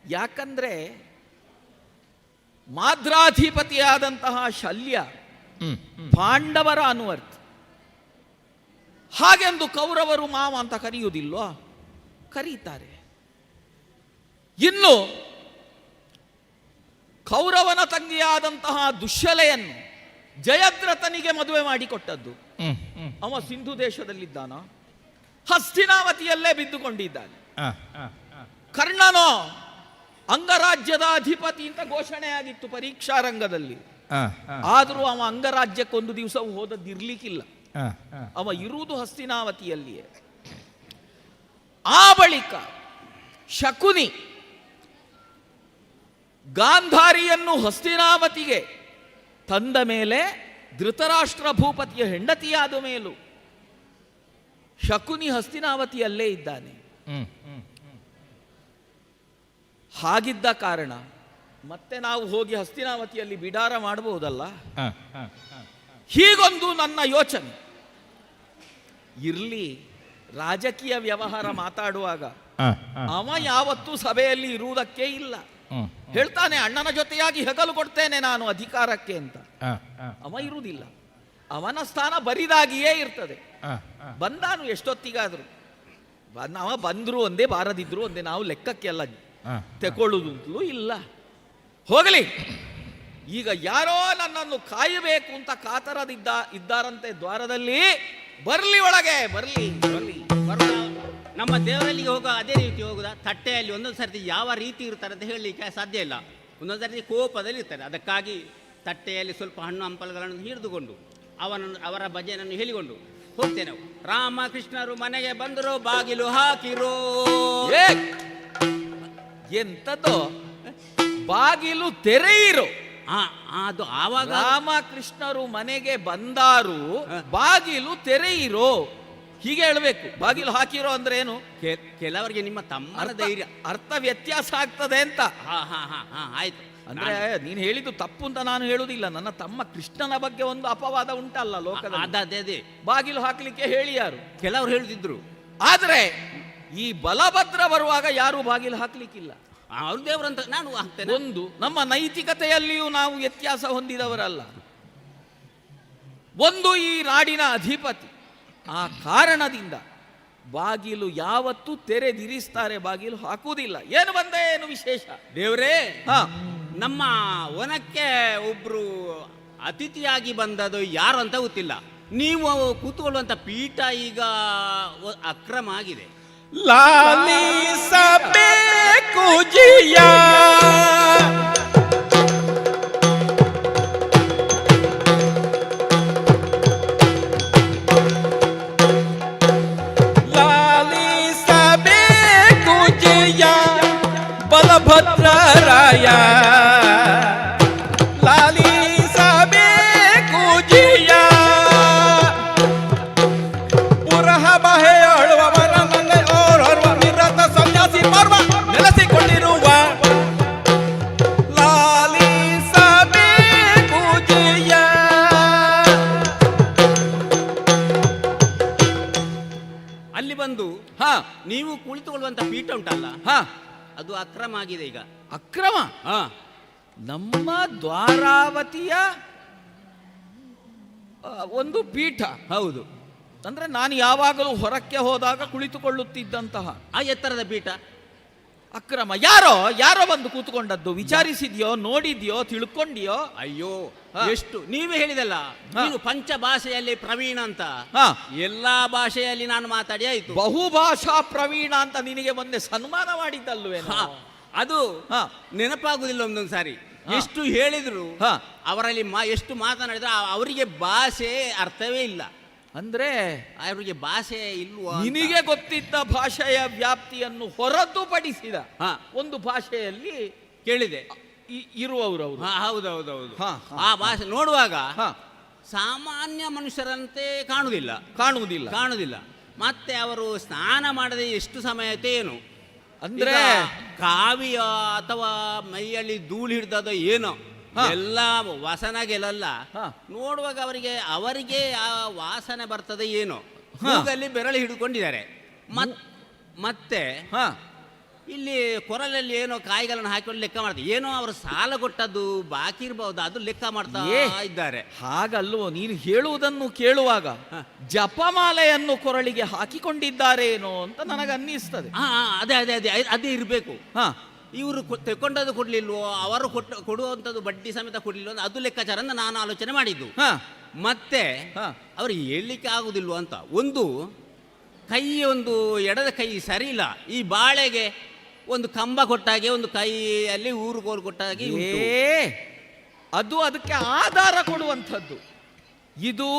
ಯಾಕಂದ್ರೆ ಮಾದ್ರಾಧಿಪತಿಯಾದಂತಹ ಶಲ್ಯ ಪಾಂಡವರ ಅನುವರ್ತಿ. ಹಾಗೆಂದು ಕೌರವರು ಮಾವ ಅಂತ ಕರೆಯುವುದಿಲ್ವಾ? ಕರೀತಾರೆ. ಇನ್ನು ಕೌರವನ ತಂಗಿಯಾದಂತಹ ದುಶ್ಯಲೆಯನ್ನು ಜಯದ್ರಥನಿಗೆ ಮದುವೆ ಮಾಡಿಕೊಟ್ಟದ್ದು. ಅವ ಸಿಂಧು ದೇಶದಲ್ಲಿದ್ದಾನ, ಹಸ್ತಿನಾವತಿಯಲ್ಲೇ ಬಿದ್ದುಕೊಂಡಿದ್ದಾನೆ. ಕರ್ಣನೋ ಅಂಗರಾಜ್ಯದ ಅಧಿಪತಿ ಅಂತ ಘೋಷಣೆ ಆಗಿತ್ತು ಪರೀಕ್ಷಾ ರಂಗದಲ್ಲಿ. ಆದರೂ ಅವ ಅಂಗರಾಜ್ಯಕ್ಕೊಂದು ದಿವಸವೂ ಹೋದದ್ದಿರ್ಲಿಕ್ಕಿಲ್ಲ. ಅವ ಇರುವುದು ಹಸ್ತಿನಾವತಿಯಲ್ಲಿಯೇ. ಆ ಬಳಿಕ ಶಕುನಿ ಗಾಂಧಾರಿಯನ್ನು ಹಸ್ತಿನಾವತಿಗೆ ತಂದ ಮೇಲೆ, ಧೃತರಾಷ್ಟ್ರ ಭೂಪತಿಯ ಹೆಂಡತಿಯಾದ ಮೇಲೂ ಶಕುನಿ ಹಸ್ತಿನಾವತಿಯಲ್ಲೇ ಇದ್ದಾನೆ. ಹಾಗಿದ್ದ ಕಾರಣ ಮತ್ತೆ ನಾವು ಹೋಗಿ ಹಸ್ತಿನಾವತಿಯಲ್ಲಿ ಬಿಡಾರ ಮಾಡಬಹುದಲ್ಲ. ಹೀಗೊಂದು ನನ್ನ ಯೋಚನೆ ಇರ್ಲಿ. ರಾಜಕೀಯ ವ್ಯವಹಾರ ಮಾತಾಡುವಾಗ ಅವ ಯಾವತ್ತೂ ಸಭೆಯಲ್ಲಿ ಇರುವುದಕ್ಕೆ ಇಲ್ಲ. ಹೇಳ್ತಾನೆ, ಅಣ್ಣನ ಜೊತೆಯಾಗಿ ಹೆಗಲು ಕೊಡ್ತೇನೆ ನಾನು ಅಧಿಕಾರಕ್ಕೆ ಅಂತ. ಅವ ಇರುವುದಿಲ್ಲ. ಅವನ ಸ್ಥಾನ ಬರಿದಾಗಿಯೇ ಇರ್ತದೆ. ಬಂದಾನು ಎಷ್ಟೊತ್ತಿಗಾದ್ರು. ಅವ ಬಂದ್ರು ಒಂದೇ, ಬಾರದಿದ್ರು ಒಂದೇ, ನಾವು ಲೆಕ್ಕಕ್ಕೆಲ್ಲ ತೆಕೊಳ್ಳುವುದಂತಲೂ ಇಲ್ಲ. ಹೋಗಲಿ. ಈಗ ಯಾರೋ ನನ್ನನ್ನು ಕಾಯಬೇಕು ಅಂತ ಇದ್ದಾರಂತೆ ದ್ವಾರದಲ್ಲಿ. ಬರ್ಲಿ ಒಳಗೆ, ಬರ್ಲಿ ಬರ್ಲಿ. ನಮ್ಮ ದೇವರಲ್ಲಿಗೆ ಹೋಗೋ ಅದೇ ರೀತಿ ಹೋಗುದಾ? ತಟ್ಟೆಯಲ್ಲಿ ಒಂದೊಂದು ಸರ್ತಿ ಯಾವ ರೀತಿ ಇರ್ತಾರೆ ಅಂತ ಹೇಳಲಿಕ್ಕೆ ಸಾಧ್ಯ ಇಲ್ಲ. ಒಂದೊಂದು ಸರ್ತಿ ಕೋಪದಲ್ಲಿ ಇರ್ತಾರೆ. ಅದಕ್ಕಾಗಿ ತಟ್ಟೆಯಲ್ಲಿ ಸ್ವಲ್ಪ ಹಣ್ಣು ಹಂಪಲುಗಳನ್ನು ಹಿಡಿದುಕೊಂಡು ಅವರ ಭಜನೆಯನ್ನು ಹೇಳಿಕೊಂಡು ಹೋಗ್ತೇವೆ ನಾವು. ರಾಮಕೃಷ್ಣರು ಮನೆಗೆ ಬಂದರು, ಬಾಗಿಲು ಹಾಕಿರೋ. ಎಂತದೋ ಬಾಗಿಲು ತೆರೆಯಿರೋ. ಅದು ಆವಾಗ ರಾಮಕೃಷ್ಣರು ಮನೆಗೆ ಬಂದಾರು, ಬಾಗಿಲು ತೆರೆಯಿರೋ ಹೀಗೆ ಹೇಳಬೇಕು. ಬಾಗಿಲು ಹಾಕಿರೋ ಅಂದ್ರೆ ಏನು? ಕೆಲವರಿಗೆ ನಿಮ್ಮ ತಮ್ಮನ ಧೈರ್ಯ ಅರ್ಥ ವ್ಯತ್ಯಾಸ ಆಗ್ತದೆ ಅಂತ. ಆಯ್ತು. ಅಂದ್ರೆ ನೀನು ಹೇಳಿದ್ದು ತಪ್ಪು ಅಂತ ನಾನು ಹೇಳುವುದಿಲ್ಲ. ನನ್ನ ತಮ್ಮ ಕೃಷ್ಣನ ಬಗ್ಗೆ ಒಂದು ಅಪವಾದ ಉಂಟಲ್ಲ ಲೋಕದಲ್ಲಿ. ಅದೇ ಬಾಗಿಲು ಹಾಕ್ಲಿಕ್ಕೆ ಹೇಳಿ ಯಾರು ಕೆಲವರು ಹೇಳುದಿದ್ರು. ಆದ್ರೆ ಈ ಬಲಭದ್ರ ಬರುವಾಗ ಯಾರು ಬಾಗಿಲು ಹಾಕ್ಲಿಕ್ಕಿಲ್ಲ. ಅವ್ರ ದೇವರಂತ ನಾನು ಹಾಕ್ತೇನೆ. ಒಂದು ನಮ್ಮ ನೈತಿಕತೆಯಲ್ಲಿಯೂ ನಾವು ವ್ಯತ್ಯಾಸ ಹೊಂದಿದವರಲ್ಲ. ಒಂದು ಈ ನಾಡಿನ ಅಧಿಪತಿ. ಆ ಕಾರಣದಿಂದ ಬಾಗಿಲು ಯಾವತ್ತೂ ತೆರೆದಿರಿಸ್ತಾರೆ, ಬಾಗಿಲು ಹಾಕುವುದಿಲ್ಲ. ಏನು ಬಂದೆ ಏನು ವಿಶೇಷ? ದೇವರೇ, ನಮ್ಮ ವನಕ್ಕೆ ಒಬ್ರು ಅತಿಥಿಯಾಗಿ ಬಂದದು ಯಾರು ಅಂತ ಗೊತ್ತಿಲ್ಲ. ನೀವು ಕೂತ್ಕೊಳ್ಳುವಂತ ಪೀಠ ಈಗ ಅಕ್ರಮ ಆಗಿದೆ. ಲಾಲಿಸಬೇಕು ಜಿಯ ಲಾಲಿಸಬೇಕು ಜಿಯ ಬಲಭದ್ರರಾಯ. ಲಾಲಿಸಬೇಕು ಜಿಯ ಪುರಹ ಬಹೆ ಅಳುವ ಮನ ನೀವು ಕುಳಿತುಕೊಳ್ಳುವಂತ ಪೀಠ ಉಂಟಲ್ಲ, ಹಾ, ಅದು ಅಕ್ರಮ ಆಗಿದೆ ಈಗ. ಅಕ್ರಮ? ಹಾ, ನಮ್ಮ ದ್ವಾರಾವತಿಯ ಒಂದು ಪೀಠ. ಹೌದು. ಅಂದ್ರೆ ನಾನು ಯಾವಾಗಲೂ ಹೊರಕ್ಕೆ ಹೋದಾಗ ಕುಳಿತುಕೊಳ್ಳುತ್ತಿದ್ದಂತಹ ಆ ಎತ್ತರದ ಪೀಠ ಅಕ್ರಮ. ಯಾರೋ ಬಂದು ಕೂತ್ಕೊಂಡದ್ದು? ವಿಚಾರಿಸಿದ್ಯೋ, ನೋಡಿದ್ಯೋ, ತಿಳ್ಕೊಂಡಿಯೋ? ಅಯ್ಯೋ, ಹಾ. ಎಷ್ಟು ನೀವೇ ಹೇಳಿದಲ್ಲ, ನೀನು ಪಂಚ ಭಾಷೆಯಲ್ಲಿ ಪ್ರವೀಣ ಅಂತ. ಹಾ, ಎಲ್ಲಾ ಭಾಷೆಯಲ್ಲಿ ನಾನು ಮಾತಾಡಿ ಆಯ್ತು. ಬಹುಭಾಷಾ ಪ್ರವೀಣ ಅಂತ ನಿನಗೆ ಮೊನ್ನೆ ಸನ್ಮಾನ ಮಾಡಿದ್ದಲ್ವೇ? ಹಾ, ಅದು ಹಾ. ನೆನಪಾಗುದಿಲ್ಲ ಒಂದೊಂದು ಸಾರಿ. ಹಾ. ಎಷ್ಟು ಹೇಳಿದ್ರು ಹಾ. ಅವರಲ್ಲಿ ಎಷ್ಟು ಮಾತನಾಡಿದ್ರು ಅವರಿಗೆ ಭಾಷೆ ಅರ್ಥವೇ ಇಲ್ಲ. ಅಂದ್ರೆ ಅವರಿಗೆ ಭಾಷೆ ಇಲ್ವಾ ಅಂತ. ನಿನಗೆ ಗೊತ್ತಿದ್ದ ಭಾಷೆಯ ವ್ಯಾಪ್ತಿಯನ್ನು ಹೊರತುಪಡಿಸಿದ ಹಾ. ಒಂದು ಭಾಷೆಯಲ್ಲಿ ಕೇಳಿದೆ ಇರುವವರು ಅವರು. ಹಾ, ಹೌದೌದೌದು. ಹಾ, ಹಾ, ಆ ಭಾಷೆ ನೋಡುವಾಗ ಹಾ. ಸಾಮಾನ್ಯ ಮನುಷ್ಯರಂತೆ ಕಾಣುವುದಿಲ್ಲ. ಕಾಣುವುದಿಲ್ಲ. ಮತ್ತೆ ಅವರು ಸ್ನಾನ ಮಾಡದೆ ಎಷ್ಟು ಸಮಯ ಆಯ್ತು ಏನು, ಅಂದ್ರೆ ಈಗ ಕಾವಿಯ ಅಥವಾ ಮೈಯಲ್ಲಿ ಧೂಳು ಹಿಡ್ದದೋ ಏನೋ, ಹಾ. ಎಲ್ಲ ವಾಸನೆಗೆಲ್ಲ ಹಾ. ನೋಡುವಾಗ ಅವರಿಗೆ ಆ ವಾಸನೆ ಬರ್ತದೆ ಏನೋ. ಮೂಗಲ್ಲಿ ಬೆರಳು ಹಿಡ್ಕೊಂಡಿದ್ದಾರೆ. ಮತ್ತೆ ಹಾ, ಇಲ್ಲಿ ಕೊರಲಲ್ಲಿ ಏನೋ ಕಾಯಿಗಳನ್ನು ಹಾಕಿಕೊಂಡು ಲೆಕ್ಕ ಮಾಡ್ತಾರೆ. ಏನೋ ಅವರು ಸಾಲ ಕೊಟ್ಟದ್ದು ಬಾಕಿ ಇರಬಹುದು, ಅದು ಲೆಕ್ಕ ಮಾಡ್ತಾ ಇದ್ದಾರೆ. ಹಾಗಲ್ವೋ? ನೀನು ಹೇಳುವುದನ್ನು ಕೇಳುವಾಗ ಜಪಮಾಲೆಯನ್ನು ಕೊರಳಿಗೆ ಹಾಕಿಕೊಂಡಿದ್ದಾರೇನೋ ಅಂತ ನನಗನ್ನಿಸ್ತದೆ. ಹಾ, ಅದೇ ಅದೇ ಅದೇ ಅದೇ ಇರಬೇಕು. ಹಾ, ಇವರು ತೆಕ್ಕೊಂಡದ್ದು ಕೊಡ್ಲಿಲ್ವೋ, ಅವರು ಕೊಡುವಂಥದ್ದು ಬಡ್ಡಿ ಸಮೇತ ಕೊಡ್ಲಿಲ್ವೋ, ಅದು ಲೆಕ್ಕಾಚಾರ ಅಂತ ನಾನು ಆಲೋಚನೆ ಮಾಡಿದ್ದು. ಹಾ, ಮತ್ತೆ ಹಾ. ಅವರು ಹೇಳಲಿಕ್ಕೆ ಆಗುದಿಲ್ವೋ ಅಂತ. ಒಂದು ಕೈ, ಒಂದು ಎಡದ ಕೈ ಸರಿ ಇಲ್ಲ. ಈ ಬಾಳೆಗೆ ಒಂದು ಕಂಬ ಕೊಟ್ಟಾಗೆ, ಒಂದು ಕೈಯಲ್ಲಿ ಊರುಗೋಲು ಕೊಟ್ಟಾಗೆ ಉಂಟು. ಅದು ಅದಕ್ಕೆ ಆಧಾರ ಕೊಡುವಂಥದ್ದು. ಇದು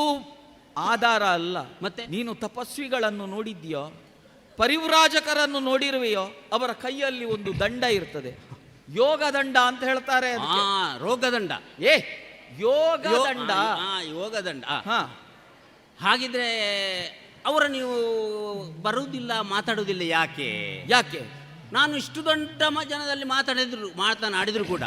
ಆಧಾರ ಅಲ್ಲ. ಮತ್ತೆ ನೀನು ತಪಸ್ವಿಗಳನ್ನು ನೋಡಿದ್ಯೋ, ಪರಿವ್ರಾಜಕರನ್ನು ನೋಡಿರುವೆಯೋ? ಅವರ ಕೈಯಲ್ಲಿ ಒಂದು ದಂಡ ಇರ್ತದೆ, ಯೋಗ ದಂಡ ಅಂತ ಹೇಳ್ತಾರೆ. ರೋಗದಂಡ. ಯೋಗ ದಂಡ. ಯೋಗದಂಡ. ಹಾ, ಹಾಗಿದ್ರೆ ಅವರ ನೀವು ಬರುವುದಿಲ್ಲ, ಮಾತಾಡುವುದಿಲ್ಲ ಯಾಕೆ? ನಾನು ಇಷ್ಟು ದೊಡ್ಡ ಜನದಲ್ಲಿ ಮಾತನಾಡಿದ್ರು ಕೂಡ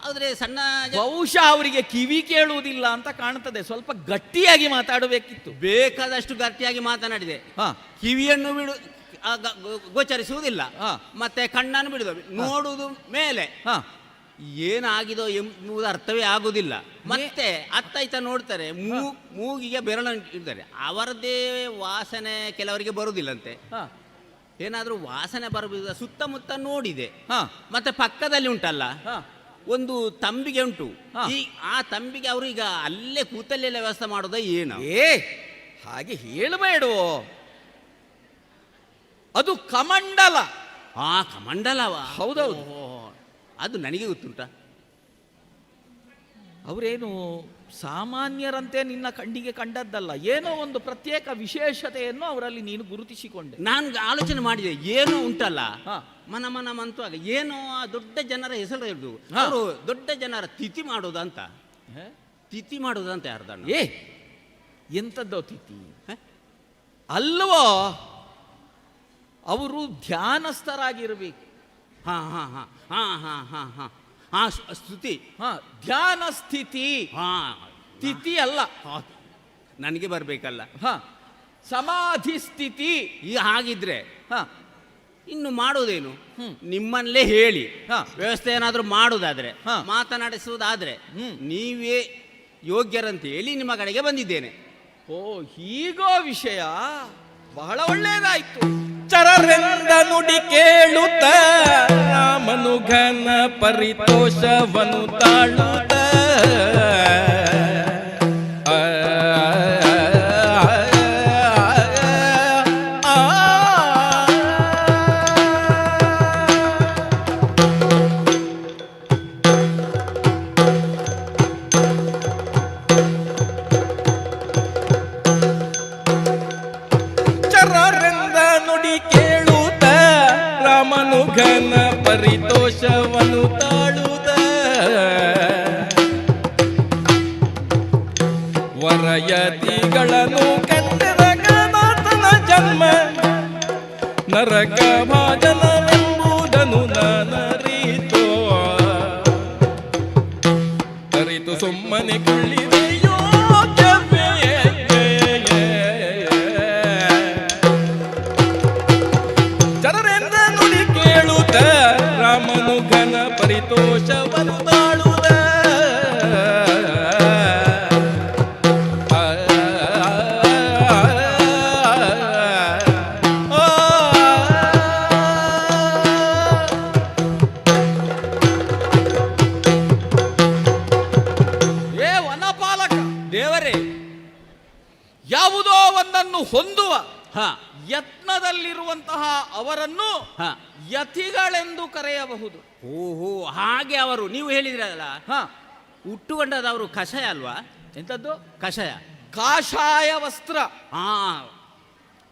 ಆದ್ರೆ ಸಣ್ಣ ಬಹುಶಃ ಅವರಿಗೆ ಕಿವಿ ಕೇಳುವುದಿಲ್ಲ ಅಂತ ಕಾಣ್ತದೆ. ಸ್ವಲ್ಪ ಗಟ್ಟಿಯಾಗಿ ಮಾತಾಡಬೇಕಿತ್ತು. ಬೇಕಾದಷ್ಟು ಗಟ್ಟಿಯಾಗಿ ಮಾತನಾಡಿದೆ. ಕಿವಿಯನ್ನು ಗೋಚರಿಸುವುದಿಲ್ಲ, ಮತ್ತೆ ಕಣ್ಣನ್ನು ಬಿಡುವುದು, ನೋಡುವುದು ಮೇಲೆ. ಏನಾಗಿದೋ ಎಂಬುದು ಅರ್ಥವೇ ಆಗುವುದಿಲ್ಲ. ಮತ್ತೆ ಅತ್ತ ನೋಡ್ತಾರೆ, ಮೂಗಿಗೆ ಬೆರಳು ಇಡ್ತಾರೆ. ಅವರದ್ದೇ ವಾಸನೆ ಕೆಲವರಿಗೆ ಬರುವುದಿಲ್ಲಂತೆ. ಏನಾದ್ರೂ ವಾಸನೆ ಬರಬಹುದು. ಸುತ್ತಮುತ್ತ ನೋಡಿದೆ. ಮತ್ತೆ ಪಕ್ಕದಲ್ಲಿ ಉಂಟಲ್ಲ ಒಂದು ತಂಬಿಗೆ ಉಂಟು. ಆ ತಂಬಿಗೆ ಅವರು ಈಗ ಅಲ್ಲೇ ಕೂತಲ್ಲೆಲ್ಲ ವ್ಯವಸ್ಥೆ ಮಾಡೋದ ಏನು? ಹಾಗೆ ಹೇಳಬೇಡುವೋ? ಅದು ಕಮಂಡಲ. ಕಮಂಡಲವ? ಹೌದೌದು. ಅದು ನನಗೆ ಗೊತ್ತುಂಟ. ಅವರೇನು ಸಾಮಾನ್ಯರಂತೆ ನಿನ್ನ ಕಣ್ಣಿಗೆ ಕಂಡದ್ದಲ್ಲ, ಏನೋ ಒಂದು ಪ್ರತ್ಯೇಕ ವಿಶೇಷತೆಯನ್ನು ಅವರಲ್ಲಿ ನೀನು ಗುರುತಿಸಿಕೊಂಡೆ. ನಾನು ಆಲೋಚನೆ ಮಾಡಿದೆ, ಏನೋ ಉಂಟಲ್ಲ ಮನ ಮಂತುವಾಗ, ಏನೋ ಆ ದೊಡ್ಡ ಜನರ ಹೆಸರು ಹಿಡಿದು ಅವರು ದೊಡ್ಡ ಜನರ ತಿಥಿ ಮಾಡೋದಂತ. ತಿಥಿ ಮಾಡೋದಂತ ಯಾರ್ದಣ್ಣ? ಎಂಥದ್ದೋ ತಿಥಿ ಅಲ್ವೋ? ಅವರು ಧ್ಯಾನಸ್ಥರಾಗಿರ್ಬೇಕು. ಸ್ತುತಿ, ಧ್ಯಾನ ಸ್ಥಿತಿ. ತಿಥಿ ಅಲ್ಲ, ನನಗೆ ಬರ್ಬೇಕಲ್ಲ. ಸಮಾಧಿ ಸ್ಥಿತಿ. ಹಾಗಿದ್ರೆ ಇನ್ನು ಮಾಡೋದೇನು? ನಿಮ್ಮಲ್ಲೇ ಹೇಳಿ ವ್ಯವಸ್ಥೆ ಏನಾದ್ರೂ ಮಾಡುವುದಾದ್ರೆ, ಮಾತನಾಡಿಸುವುದಾದ್ರೆ ನೀವೇ ಯೋಗ್ಯರಂತ ಹೇಳಿ ನಿಮ್ಮ ಕಡೆಗೆ ಬಂದಿದ್ದೇನೆ. ಹೀಗೋ ವಿಷಯ. ಬಹಳ ಒಳ್ಳೆಯದಾಯ್ತು. ಚರರೆಂದ ನುಡಿ ಕೇಳುತ್ತ ರಾಮನು ಘನ ಪರಿತೋಷವನು ತಾಳುತ್ತ ಘನ ಪರಿತೋಷವನು ತಾಳುದ ವರಯತಿಗಳನ್ನು ಕಂಡರಗನಾಥನ ಜನ್ಮ ನರಕ ಭಾಜನವೆಂಬುದನ್ನು ನಾನರಿತೋ ಅರಿತು ಸುಮ್ಮನೆ ಕೊಳ್ಳಿದೆಯೋ ಯಾವುದೋ ಒಂದನ್ನು ಹೊಂದುವ ಹಾ ಯತ್ನದಲ್ಲಿರುವಂತಹ ಅವರನ್ನು ಹಾ ಯತಿಗಳೆಂದು ಕರೆಯಬಹುದು. ಓಹೋ, ಹಾಗೆ ಅವರು ನೀವು ಹೇಳಿದ್ರಲ್ಲ, ಹ, ಹುಟ್ಟುಕೊಂಡದವರು ಕಷಾಯ ಅಲ್ವಾ? ಎಂಥದ್ದು? ಕಷಾಯ, ಕಾಷಾಯ ವಸ್ತ್ರ ಹಾ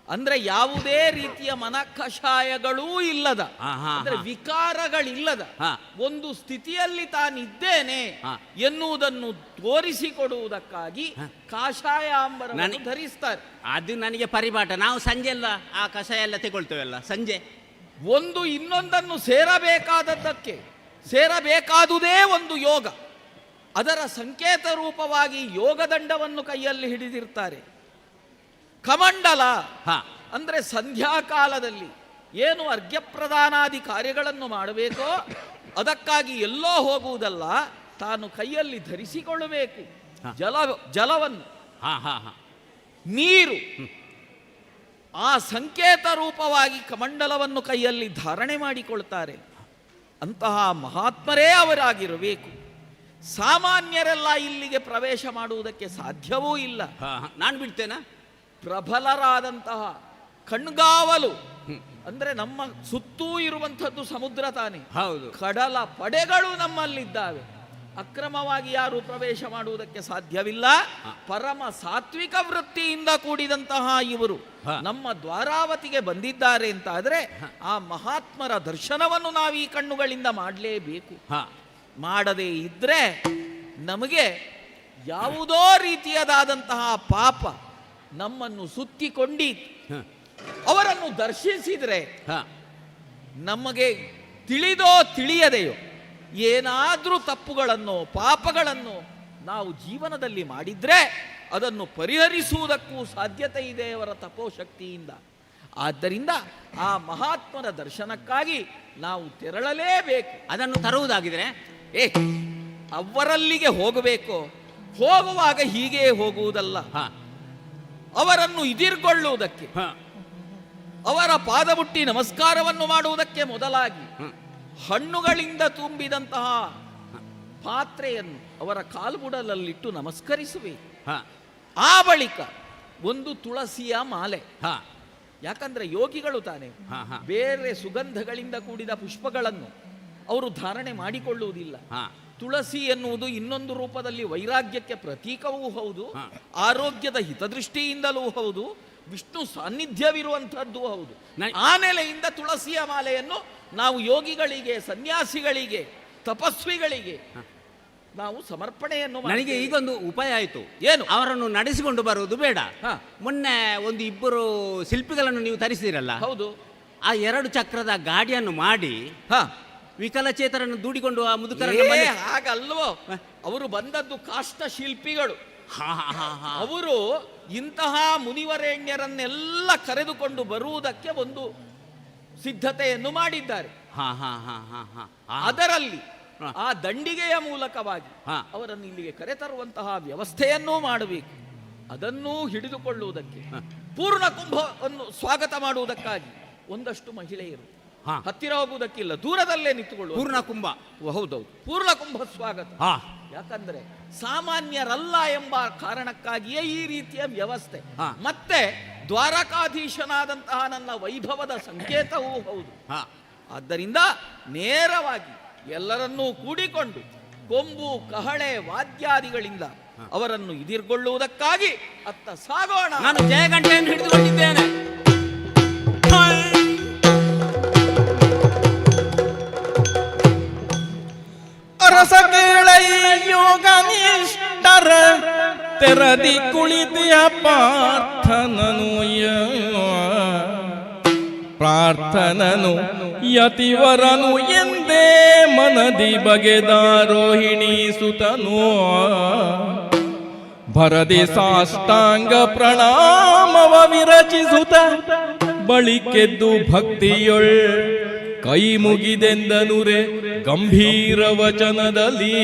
ಅಂದ್ರೆ ಯಾವುದೇ ರೀತಿಯ ಮನಕಷಾಯಗಳೂ ಇಲ್ಲದ, ಹಾ, ಹಾ, ಅಂದ್ರೆ ಹಾ. ವಿಕಾರಗಳಿಲ್ಲದ ಹಾ. ಒಂದು ಸ್ಥಿತಿಯಲ್ಲಿ ತಾನಿದ್ದೇನೆ ಹಾ. ಎನ್ನುವುದನ್ನು ತೋರಿಸಿಕೊಡುವುದಕ್ಕಾಗಿ ಕಾಷಾಯ ಅಂಬರವನ್ನು ಧರಿಸ್ತಾರೆ. ಅದು ನನಗೆ ಪರಿಪಾಠ. ನಾವು ಸಂಜೆ ಎಲ್ಲ ಆ ಕಷಾಯ ಎಲ್ಲ ತಗೊಳ್ತೇವಲ್ಲ ಸಂಜೆ. ಒಂದು ಇನ್ನೊಂದನ್ನು ಸೇರಬೇಕಾದುದೇ ಒಂದು ಯೋಗ. ಅದರ ಸಂಕೇತ ರೂಪವಾಗಿ ಯೋಗದಂಡವನ್ನು ಕೈಯಲ್ಲಿ ಹಿಡಿದಿರ್ತಾರೆ. ಕಮಂಡಲ ಹಾ ಅಂದ್ರೆ ಸಂಧ್ಯಾಕಾಲದಲ್ಲಿ ಏನು ಅರ್ಘ್ಯಪ್ರದಾನಾದಿ ಕಾರ್ಯಗಳನ್ನು ಮಾಡಬೇಕೋ ಅದಕ್ಕಾಗಿ ಎಲ್ಲೋ ಹೋಗುವುದಲ್ಲ, ತಾನು ಕೈಯಲ್ಲಿ ಧರಿಸಿಕೊಳ್ಳಬೇಕು ಜಲವನ್ನು, ಹಾ ಹಾ ಹಾ ನೀರು. ಆ ಸಂಕೇತ ರೂಪವಾಗಿ ಕಮಂಡಲವನ್ನು ಕೈಯಲ್ಲಿ ಧಾರಣೆ ಮಾಡಿಕೊಳ್ತಾರೆ. ಅಂತಹ ಮಹಾತ್ಮರೇ ಅವರಾಗಿರಬೇಕು. ಸಾಮಾನ್ಯರೆಲ್ಲ ಇಲ್ಲಿಗೆ ಪ್ರವೇಶ ಮಾಡುವುದಕ್ಕೆ ಸಾಧ್ಯವೂ ಇಲ್ಲ. ನಾನು ಬಿಡ್ತೇನಾ? ಪ್ರಬಲರಾದಂತಹ ಕಣ್ಗಾವಲು ಅಂದ್ರೆ ನಮ್ಮ ಸುತ್ತೂ ಇರುವಂಥದ್ದು ಸಮುದ್ರ ತಾನೆ, ಹೌದು. ಕಡಲ ಪಡೆಗಳು ನಮ್ಮಲ್ಲಿದ್ದಾವೆ. ಅಕ್ರಮವಾಗಿ ಯಾರು ಪ್ರವೇಶ ಮಾಡುವುದಕ್ಕೆ ಸಾಧ್ಯವಿಲ್ಲ. ಪರಮ ಸಾತ್ವಿಕ ವೃತ್ತಿಯಿಂದ ಕೂಡಿದಂತಹ ಇವರು ನಮ್ಮ ದ್ವಾರಾವತಿಗೆ ಬಂದಿದ್ದಾರೆ ಅಂತ ಆದ್ರೆ ಆ ಮಹಾತ್ಮರ ದರ್ಶನವನ್ನು ನಾವು ಈ ಕಣ್ಣುಗಳಿಂದ ಮಾಡಲೇಬೇಕು. ಮಾಡದೇ ಇದ್ರೆ ನಮಗೆ ಯಾವುದೋ ರೀತಿಯದಾದಂತಹ ಪಾಪ ನಮ್ಮನ್ನು ಸುತ್ತಿಕೊಂಡೀತು. ಅವರನ್ನು ದರ್ಶಿಸಿದ್ರೆ ನಮಗೆ ತಿಳಿದೋ ತಿಳಿಯದೆಯೋ ಏನಾದರೂ ತಪ್ಪುಗಳನ್ನು ಪಾಪಗಳನ್ನು ನಾವು ಜೀವನದಲ್ಲಿ ಮಾಡಿದ್ರೆ ಅದನ್ನು ಪರಿಹರಿಸುವುದಕ್ಕೂ ಸಾಧ್ಯತೆ ಇದೆ ಅವರ ತಪೋಶಕ್ತಿಯಿಂದ. ಆದ್ದರಿಂದ ಆ ಮಹಾತ್ಮರ ದರ್ಶನಕ್ಕಾಗಿ ನಾವು ತೆರಳಲೇಬೇಕು. ಅದನ್ನು ತರುವುದಾಗಿದ್ರೆ ಅವರಲ್ಲಿಗೆ ಹೋಗಬೇಕು. ಹೋಗುವಾಗ ಹೀಗೆ ಹೋಗುವುದಲ್ಲ, ಅವರನ್ನು ಇದಿರ್ಗೊಳ್ಳುವುದಕ್ಕೆ, ಅವರ ಪಾದಬುಟ್ಟಿ ನಮಸ್ಕಾರವನ್ನು ಮಾಡುವುದಕ್ಕೆ ಮೊದಲಾಗಿ ಹಣ್ಣುಗಳಿಂದ ತುಂಬಿದಂತಹ ಪಾತ್ರೆಯನ್ನು ಅವರ ಕಾಲ್ಬುಡಲಲ್ಲಿಟ್ಟು ನಮಸ್ಕರಿಸಬೇಕು. ಆ ಬಳಿಕ ಒಂದು ತುಳಸಿಯ ಮಾಲೆ. ಯಾಕಂದ್ರೆ ಯೋಗಿಗಳು ತಾನೆ ಬೇರೆ ಸುಗಂಧಗಳಿಂದ ಕೂಡಿದ ಪುಷ್ಪಗಳನ್ನು ಅವರು ಧಾರಣೆ ಮಾಡಿಕೊಳ್ಳುವುದಿಲ್ಲ. ತುಳಸಿ ಎನ್ನುವುದು ಇನ್ನೊಂದು ರೂಪದಲ್ಲಿ ವೈರಾಗ್ಯಕ್ಕೆ ಪ್ರತೀಕವೂ ಹೌದು, ಆರೋಗ್ಯದ ಹಿತದೃಷ್ಟಿಯಿಂದಲೂ ಹೌದು, ವಿಷ್ಣು ಸಾನ್ನಿಧ್ಯವಿರುವಂಥದ್ದು ಹೌದು. ಆ ನೆಲೆಯಿಂದ ತುಳಸಿಯ ಮಾಲೆಯನ್ನು ನಾವು ಯೋಗಿಗಳಿಗೆ, ಸನ್ಯಾಸಿಗಳಿಗೆ, ತಪಸ್ವಿಗಳಿಗೆ ನಾವು ಸಮರ್ಪಣೆಯನ್ನು ನನಗೆ ಈಗೊಂದು ಉಪಾಯ ಆಯಿತು. ಏನು? ಅವರನ್ನು ನಡೆಸಿಕೊಂಡು ಬರುವುದು ಬೇಡ. ಮೊನ್ನೆ ಒಂದು ಇಬ್ಬರು ಶಿಲ್ಪಿಗಳನ್ನು ನೀವು ತರಿಸಿದಿರಲ್ಲ, ಹೌದು, ಆ 2 ಚಕ್ರದ ಗಾಡಿಯನ್ನು ಮಾಡಿ ವಿಕಲಚೇತರನ್ನು ದೂಡಿಕೊಂಡು ಆ ಮುದುಕರ ಹಾಗಲ್ವೋ, ಅವರು ಬಂದದ್ದು ಕಾಷ್ಟ ಶಿಲ್ಪಿಗಳು. ಅವರು ಇಂತಹ ಮುನಿವರೇಣ್ಯರನ್ನೆಲ್ಲ ಕರೆದುಕೊಂಡು ಬರುವುದಕ್ಕೆ ಒಂದು ಸಿದ್ಧತೆಯನ್ನು ಮಾಡಿದ್ದಾರೆ. ಅದರಲ್ಲಿ ಆ ದಂಡಿಗೆಯ ಮೂಲಕವಾಗಿ ಅವರನ್ನು ಇಲ್ಲಿಗೆ ಕರೆತರುವಂತಹ ವ್ಯವಸ್ಥೆಯನ್ನೂ ಮಾಡಬೇಕು. ಅದನ್ನೂ ಹಿಡಿದುಕೊಳ್ಳುವುದಕ್ಕೆ, ಪೂರ್ಣ ಕುಂಭವನ್ನು ಸ್ವಾಗತ ಮಾಡುವುದಕ್ಕಾಗಿ ಒಂದಷ್ಟು ಮಹಿಳೆಯರು ಹತ್ತಿರ ಹೋಗುವುದಕ್ಕಿಲ್ಲ, ದೂರದಲ್ಲೇ ನಿಂತುಕೊಳ್ಳುವ ಪೂರ್ಣ ಕುಂಭ. ಹೌದೌದು, ಪೂರ್ಣ ಕುಂಭ ಸ್ವಾಗತ. ಯಾಕಂದ್ರೆ ಸಾಮಾನ್ಯರಲ್ಲ ಎಂಬ ಕಾರಣಕ್ಕಾಗಿಯೇ ಈ ರೀತಿಯ ವ್ಯವಸ್ಥೆ. ಮತ್ತೆ ದ್ವಾರಕಾಧೀಶನಾದಂತಹ ನನ್ನ ವೈಭವದ ಸಂಕೇತವೂ ಹೌದು. ಆದ್ದರಿಂದ ನೇರವಾಗಿ ಎಲ್ಲರನ್ನೂ ಕೂಡಿಕೊಂಡು ಕೊಂಬು, ಕಹಳೆ, ವಾದ್ಯಾದಿಗಳಿಂದ ಅವರನ್ನು ಇದಿರ್ಗೊಳ್ಳುವುದಕ್ಕಾಗಿ ಅತ್ತ ಸಾಗೋಣ. ನಾನು ಜಯಗಂಟೆಯನ್ನು ಹಿಡಿದುಕೊಂಡಿದ್ದೇನೆ. ಅರಸ ಕೇಳೈ ಯೋಗ ನಿಷ್ಠರ ತೆರದಿ ಕುಳಿತಿಯ ಪ್ರಾರ್ಥನನು ಯತಿವರನು ಎಂದೇ ಮನದಿ ಬಗೆದಾರೋಹಿಣಿ ಸುತನು ಭರದಿ ಸಾಷ್ಟಾಂಗ ಪ್ರಣಾಮವ ವಿರಚಿಸುತ್ತ ಬಳಿಕೆದ್ದು ಭಕ್ತಿಯೊಳ್ ಕೈ ಮುಗಿದೆಂದನುರೆ ಗಂಭೀರ ವಚನದಲ್ಲಿ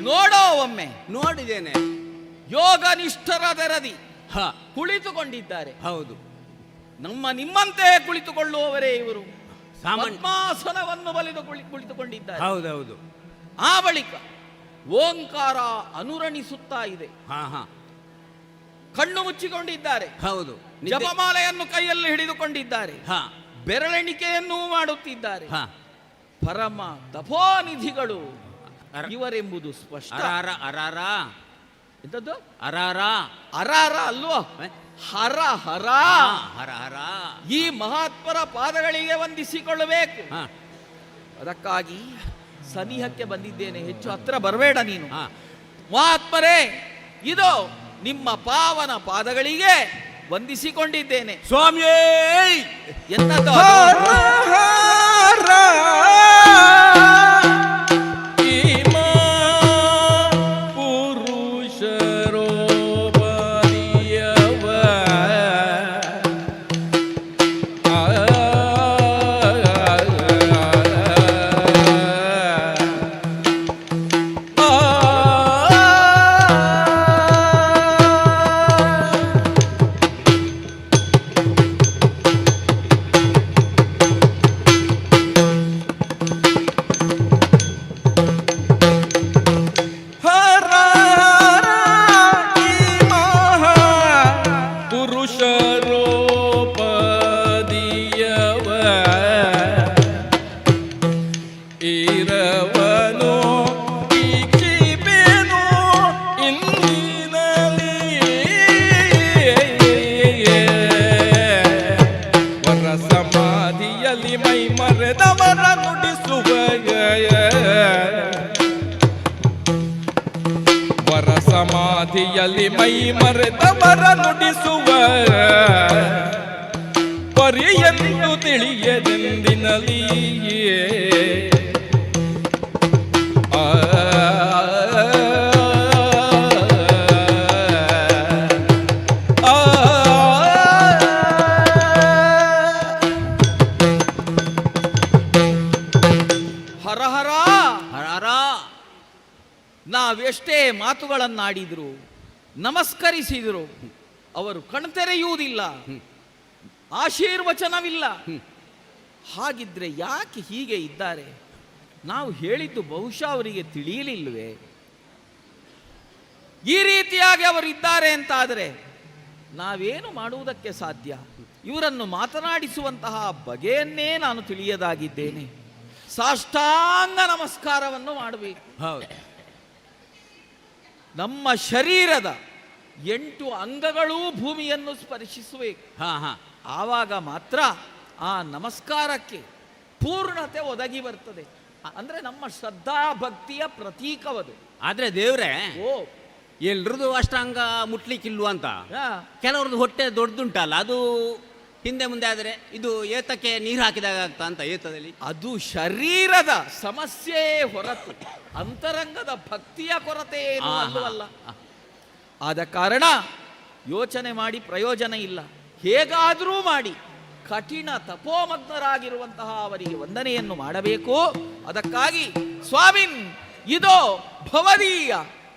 ನೋಡೋ ಒಮ್ಮೆ. ನೋಡಿದ್ದೇನೆ. ಯೋಗ ನಿಷ್ಠರ ತೆರದಿ ಕುಳಿತುಕೊಂಡಿದ್ದಾರೆ. ಹೌದು, ನಿಮ್ಮಂತೆ ಕುಳಿತುಕೊಳ್ಳುವವರೇ ಇವರು. ಸಾಮಾನ್ಯ ಪದ್ಮಾಸನವನ್ನು ಬಲಿದು ಕುಳಿತುಕೊಂಡಿದ್ದಾರೆ. ಹೌದೌದು. ಆ ಬಳಿಕ ಓಂಕಾರ ಅನುರಣಿಸುತ್ತಾ ಇದೆ. ಹಾ ಹಾ ಕಣ್ಣು ಮುಚ್ಚಿಕೊಂಡಿದ್ದಾರೆ. ಹೌದು. ಜಪಮಾಲೆಯನ್ನು ಕೈಯಲ್ಲಿ ಹಿಡಿದುಕೊಂಡಿದ್ದಾರೆ. ಹಾ ಬೆರಳೆಣಿಕೆಯನ್ನೂ ಮಾಡುತ್ತಿದ್ದಾರೆ. ಹಾ ಪರಮ ತಪೋನಿಧಿಗಳು ಇವರೆಂಬುದು ಸ್ಪಷ್ಟ. ಅರಾರ ಅರಾರ ಎಂತದ್ದು? ಅರಾರ ಅರಾರ ಅಲ್ವೋ, ಹರ ಹರ. ಹರ ಹರ. ಈ ಮಹಾತ್ಮರ ಪಾದಗಳಿಗೆ ವಂದಿಸಿಕೊಳ್ಳಬೇಕು. ಹಾ ಅದಕ್ಕಾಗಿ ಸನಿಹಕ್ಕೆ ಬಂದಿದ್ದೇನೆ. ಹೆಚ್ಚು ಹತ್ರ ಬರಬೇಡ ನೀನು. ಹಾ ಮಹಾತ್ಮರೇ, ಇದು ನಿಮ್ಮ ಪಾವನ ಪಾದಗಳಿಗೆ ವಂದಿಸಿಕೊಂಡಿದ್ದೇನೆ. ಸ್ವಾಮಿಯೇ ಎಂತದ್ದು? ಸಮಾಧಿಯಲ್ಲಿ ಮೈ ಮರೆತವರ ನುಡಿಸುವ ಪರಿಯೆಂದು ತಿಳಿಯದೆಂದಿನಲಿ ಹರಹರ ಹರಹರ. ನಾವೆಷ್ಟೇ ಮಾತುಗಳನ್ನಾಡಿದ್ರು, ನಮಸ್ಕರಿಸಿದ್ರು, ಅವರು ಕಣ್ತೆರೆಯುವುದಿಲ್ಲ, ಆಶೀರ್ವಚನವಿಲ್ಲ. ಹಾಗಿದ್ರೆ ಯಾಕೆ ಹೀಗೆ ಇದ್ದಾರೆ? ನಾವು ಹೇಳಿದ್ದು ಬಹುಶಃ ಅವರಿಗೆ ತಿಳಿಯಲಿಲ್ವೇ? ಈ ರೀತಿಯಾಗಿ ಅವರಿದ್ದಾರೆ ಅಂತಾದರೆ ನಾವೇನು ಮಾಡುವುದಕ್ಕೆ ಸಾಧ್ಯ? ಇವರನ್ನು ಮಾತನಾಡಿಸುವಂತಹ ಬಗೆಯನ್ನೇ ನಾನು ತಿಳಿಯದಾಗಿದ್ದೇನೆ. ಸಾಷ್ಟಾಂಗ ನಮಸ್ಕಾರವನ್ನು ಮಾಡಬೇಕು. ಹೌದು. ನಮ್ಮ ಶರೀರದ 8 ಅಂಗಗಳೂ ಭೂಮಿಯನ್ನು ಸ್ಪರ್ಶಿಸಬೇಕು. ಹಾ ಹಾ ಆವಾಗ ಮಾತ್ರ ಆ ನಮಸ್ಕಾರಕ್ಕೆ ಪೂರ್ಣತೆ ಒದಗಿ ಬರ್ತದೆ. ಅಂದ್ರೆ ನಮ್ಮ ಶ್ರದ್ಧಾ ಭಕ್ತಿಯ ಪ್ರತೀಕವದು. ಆದ್ರೆ ದೇವ್ರೆ, ಓ, ಎಲ್ರದು ಅಷ್ಟಾಂಗ ಮುಟ್ಲಿಕ್ಕಿಲ್ವ ಅಂತ. ಆ, ಕೆಲವ್ರದ್ದು ಹೊಟ್ಟೆ ದೊಡ್ಡದುಂಟಲ್ಲ, ಅದು ಹಿಂದೆ ಮುಂದೆ ಆದರೆ ಇದು ಏತಕ್ಕೆ ನೀರು ಹಾಕಿದಾಗ ಆಗ್ತಾ ಅಂತ ಏತದಲ್ಲಿ. ಅದು ಶರೀರದ ಸಮಸ್ಯೆ ಹೊರತು ಅಂತರಂಗದ ಭಕ್ತಿಯ ಕೊರತೆ ಏನು ಅಲ್ಲವಲ್ಲ. ಆದ ಕಾರಣ ಯೋಚನೆ ಮಾಡಿ ಪ್ರಯೋಜನ ಇಲ್ಲ. ಹೇಗಾದರೂ ಮಾಡಿ ಕಠಿಣ ತಪೋಮಗ್ನರಾಗಿರುವಂತಹ ಅವರಿಗೆ ವಂದನೆಯನ್ನು ಮಾಡಬೇಕು. ಅದಕ್ಕಾಗಿ ಸ್ವಾಮಿನ್ ಇದೋ ಭವದೀಯ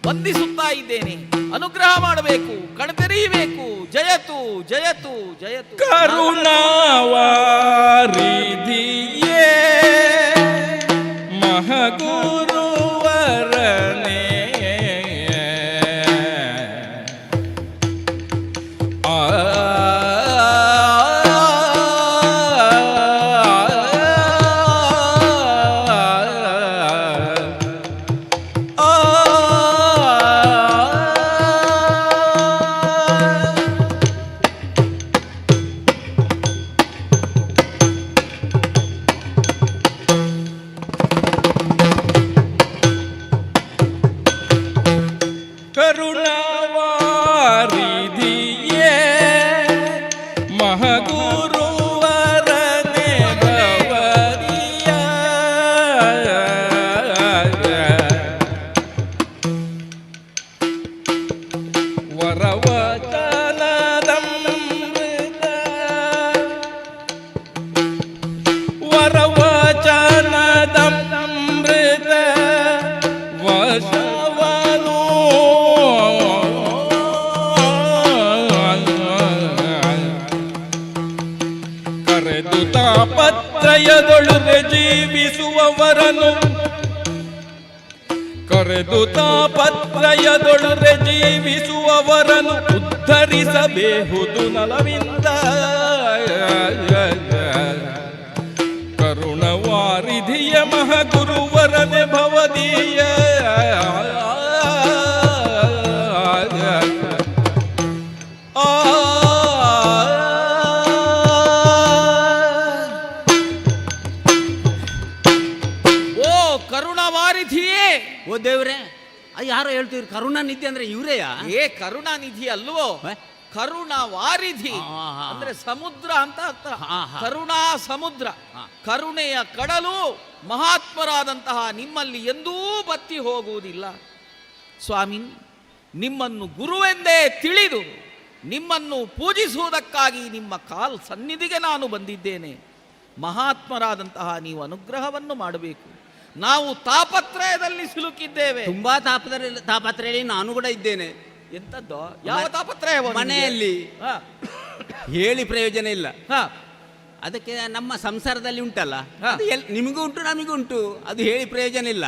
ವಂದಿಸುತ್ತಾ ಇದ್ದೇನೆ. ಅನುಗ್ರಹ ಮಾಡಬೇಕು, ಕಣ್ತೆರೆಯಬೇಕು. ಜಯತು ಜಯತು ಜಯತು. ಕರುಣಾವಾರಿಧಿಯೇ ಮಹಗುರುವರನೇ ಕರುಣಾವಾರಿಧಿಯೇ ಮಹಗುರುವರನೇ ಭವದೀಯ ವರವಚನದಮೃತ ವರವಚನದಮೃತ ವಶವನು ಕರೆ ಕರೆದು ತಾಪತ್ರಯದೊಳಗೆ ಜೀವಿಸುವವರನು ಕರೆದು ತಾಪತ್ರಯದೊಳಗೆ ಜೀವಿಸುವವರನು ಉದ್ಧರಿಸಬೇಹುದು ನಲವಿಂದ ಕರುಣವಾರಿಧಿಯ ಮಹಗುರುವರನೆ ಭವದೀಯ ಕರುಣಾವಾರಿಧಿಯೇ. ಓ ದೇವ್ರೆ, ಯಾರೋ ಹೇಳ್ತೀವಿ ಕರುಣಾನಿಧಿ ಅಂದ್ರೆ ಇವರೇಯಾ? ಕರುಣಾನಿಧಿ ಅಲ್ವೋ, ಕರುಣಾವಾರಿಧಿ ಅಂದ್ರೆ ಸಮುದ್ರ ಅಂತ ಅರ್ಥ. ಕರುಣಾ ಸಮುದ್ರ, ಕರುಣೆಯ ಕಡಲು ಮಹಾತ್ಮರಾದಂತಹ ನಿಮ್ಮಲ್ಲಿ ಎಂದೂ ಬತ್ತಿ ಹೋಗುವುದಿಲ್ಲ. ಸ್ವಾಮಿ, ನಿಮ್ಮನ್ನು ಗುರುವೆಂದೇ ತಿಳಿದು ನಿಮ್ಮನ್ನು ಪೂಜಿಸುವುದಕ್ಕಾಗಿ ನಿಮ್ಮ ಸನ್ನಿಧಿಗೆ ನಾನು ಬಂದಿದ್ದೇನೆ. ಮಹಾತ್ಮರಾದಂತಹ ನೀವು ಅನುಗ್ರಹವನ್ನು ಮಾಡಬೇಕು. ನಾವು ತಾಪತ್ರಯದಲ್ಲಿ ಸಿಲುಕಿದ್ದೇವೆ. ತುಂಬಾ ತಾಪತ್ರಯಲ್ಲಿ ನಾನು ಕೂಡ ಇದ್ದೇನೆ. ಎಂತದ್ದು? ಯಾವ ತಾಪತ್ರಯ? ಮನೆಯಲ್ಲಿ ಹೇಳಿ ಪ್ರಯೋಜನ ಇಲ್ಲ. ಅದಕ್ಕೆ ನಮ್ಮ ಸಂಸಾರದಲ್ಲಿ ಉಂಟಲ್ಲ, ನಿಮಗೂ ಉಂಟು ನಮಗೂ ಉಂಟು, ಅದು ಹೇಳಿ ಪ್ರಯೋಜನ ಇಲ್ಲ.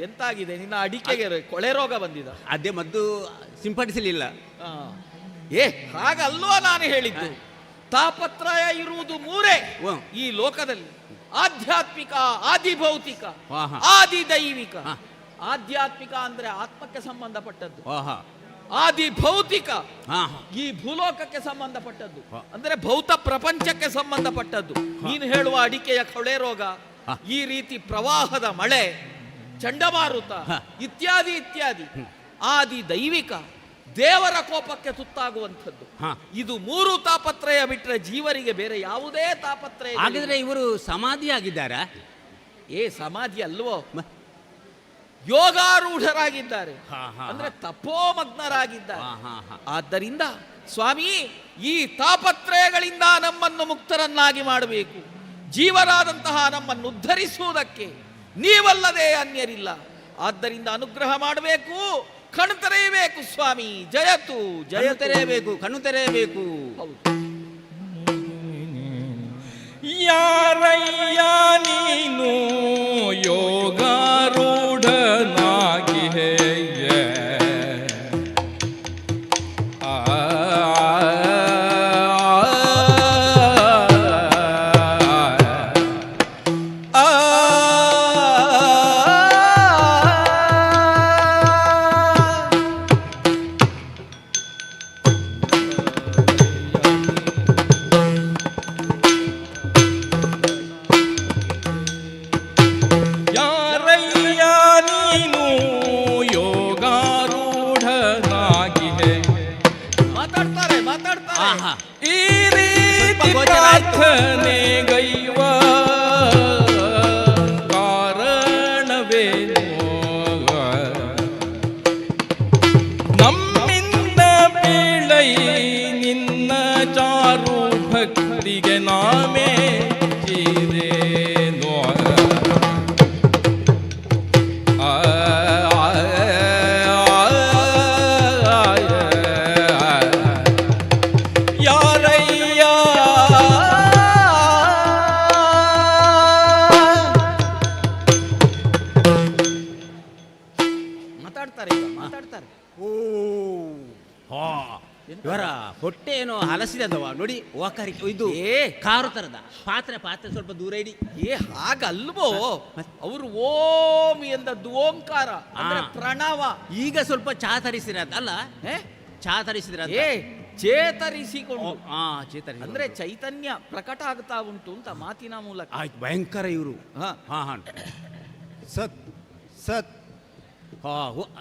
ಎಂತಾಗಿದೆ ನಿನ್ನ ಅಡಿಕೆಗೆ ಕೊಳೆ ರೋಗ ಬಂದಿದ? ಅದೇ ಮದ್ದು ಸಿಂಪಡಿಸಲಿಲ್ಲ. ಹಾಗಲ್ವಾ ನಾನು ಹೇಳಿದ್ದು. ತಾಪತ್ರಯ ಇರುವುದು ಮೂರೇ ಈ ಲೋಕದಲ್ಲಿ: ಆಧ್ಯಾತ್ಮಿಕ, ಆದಿಭೌತಿಕ, ಆದಿದೈವಿಕ. ಆಧ್ಯಾತ್ಮಿಕ ಅಂದ್ರೆ ಆತ್ಮಕ್ಕೆ ಸಂಬಂಧಪಟ್ಟದ್ದು. ಆದಿಭೌತಿಕ ಈ ಭೂಲೋಕಕ್ಕೆ ಸಂಬಂಧಪಟ್ಟದ್ದು, ಅಂದ್ರೆ ಭೌತ ಪ್ರಪಂಚಕ್ಕೆ ಸಂಬಂಧಪಟ್ಟದ್ದು. ನೀನು ಹೇಳುವ ಅಡಿಕೆಯ ಕೊಳೆ ರೋಗ, ಈ ರೀತಿ ಪ್ರವಾಹದ ಮಳೆ, ಚಂಡಮಾರುತ ಇತ್ಯಾದಿ ಇತ್ಯಾದಿ. ಆದಿದೈವಿಕ, ದೇವರ ಕೋಪಕ್ಕೆ ತುತ್ತಾಗುವಂಥದ್ದು. ಇದು ಮೂರು ತಾಪತ್ರಯ ಬಿಟ್ಟರೆ ಜೀವರಿಗೆ ಬೇರೆ ಯಾವುದೇ ತಾಪತ್ರಯ. ಹಾಗಿದ್ರೆ ಇವರು ಸಮಾಧಿ ಆಗಿದ್ದಾರಾ? ಸಮಾಧಿ ಅಲ್ವೋ, ಯೋಗಾರೂಢರಾಗಿದ್ದಾರೆ, ಅಂದ್ರೆ ತಪೋಮಗ್ನರಾಗಿದ್ದಾರೆ. ಆದ್ದರಿಂದ ಸ್ವಾಮಿ, ಈ ತಾಪತ್ರಯಗಳಿಂದ ನಮ್ಮನ್ನು ಮುಕ್ತರನ್ನಾಗಿ ಮಾಡಬೇಕು. ಜೀವರಾದಂತಹ ನಮ್ಮನ್ನು ಉದ್ಧರಿಸುವುದಕ್ಕೆ ನೀವಲ್ಲದೆ ಅನ್ಯರಿಲ್ಲ. ಆದ್ದರಿಂದ ಅನುಗ್ರಹ ಮಾಡಬೇಕು, ಕಣ್ಣು ತೆರೆಯಬೇಕು ಸ್ವಾಮಿ. ಜಯತು ಜಯ ತೆರೆಯಬೇಕು, ಕಣ್ಣು ತೆರೆಯಬೇಕು. ಯಾರಯ್ಯ ನೀನು ಯೋಗಾರೂಢನಾಗಿಹೆ ಪ್ರಾರ್ಥನೆಗೈವ ಕಾರಣವೇನು? ನಮ್ಮಿಂದ ಬೀಳೈ ನಿನ್ನ ಚಾರು ಭಕ್ತಿಗೆ ನಾಮೇ ಚೀರೇನೋ. ಇವರ ಹೊಟ್ಟೆ ಏನೋ ಹಲಸಿದವ ನೋಡಿ. ಓಕಾರಿಕೆ ಇದು ಕಾರು ತರದ ಪಾತ್ರೆ ಸ್ವಲ್ಪ ದೂರ ಇಡಿ. ಹಾಗಲ್ವೋ, ಅವರು ಓಂ ಎಂದದ್ದು ಓಂಕಾರ ಅಂದ್ರೆ ಪ್ರಣವ. ಈಗ ಸ್ವಲ್ಪ ಚಾತರಿಸಿರದಲ್ಲ, ಚಾತರಿಸಿದ್ರ ಚೇತರಿಸಿಕೊಂಡು ಚೇತರಿಸಿ ಅಂದ್ರೆ ಚೈತನ್ಯ ಪ್ರಕಟ ಆಗ್ತಾ ಉಂಟು ಅಂತ ಮಾತಿನ ಮೂಲಕ. ಆಯ್ತು, ಭಯಂಕರ ಇವರು. ಸತ್ ಸತ್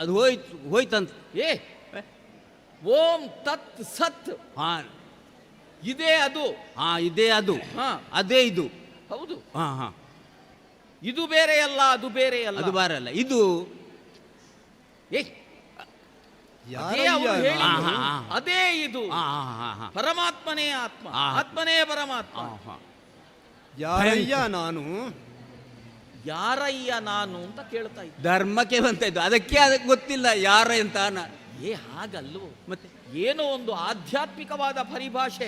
ಅದು ಹೋಯ್ತಂತ. ಓಂ ತತ್ ಸತ್ ಇದೇ ಅದು. ಇದೇ ಅದು, ಅದೇ ಇದು. ಹೌದು. ಇದು ಬೇರೆ ಅಲ್ಲ, ಅದು ಬೇರೆ ಅಲ್ಲ, ಅದು ಬೇರೆ ಅಲ್ಲ. ಇದು ಅದೇ ಇದು. ಪರಮಾತ್ಮನೇ ಆತ್ಮ, ಆತ್ಮನೇ ಪರಮಾತ್ಮ. ಯಾರಯ್ಯ ನಾನು, ಯಾರಯ್ಯ ನಾನು ಅಂತ ಕೇಳ್ತಾ ಇದ್ದ. ಧರ್ಮಕ್ಕೆ ಬಂತ ಇದ್ದು, ಅದಕ್ಕೆ ಗೊತ್ತಿಲ್ಲ ಯಾರ ಅಂತ. ಹಾಗಲ್ವೋ, ಮತ್ತೆ ಏನೋ ಒಂದು ಆಧ್ಯಾತ್ಮಿಕವಾದ ಪರಿಭಾಷೆ.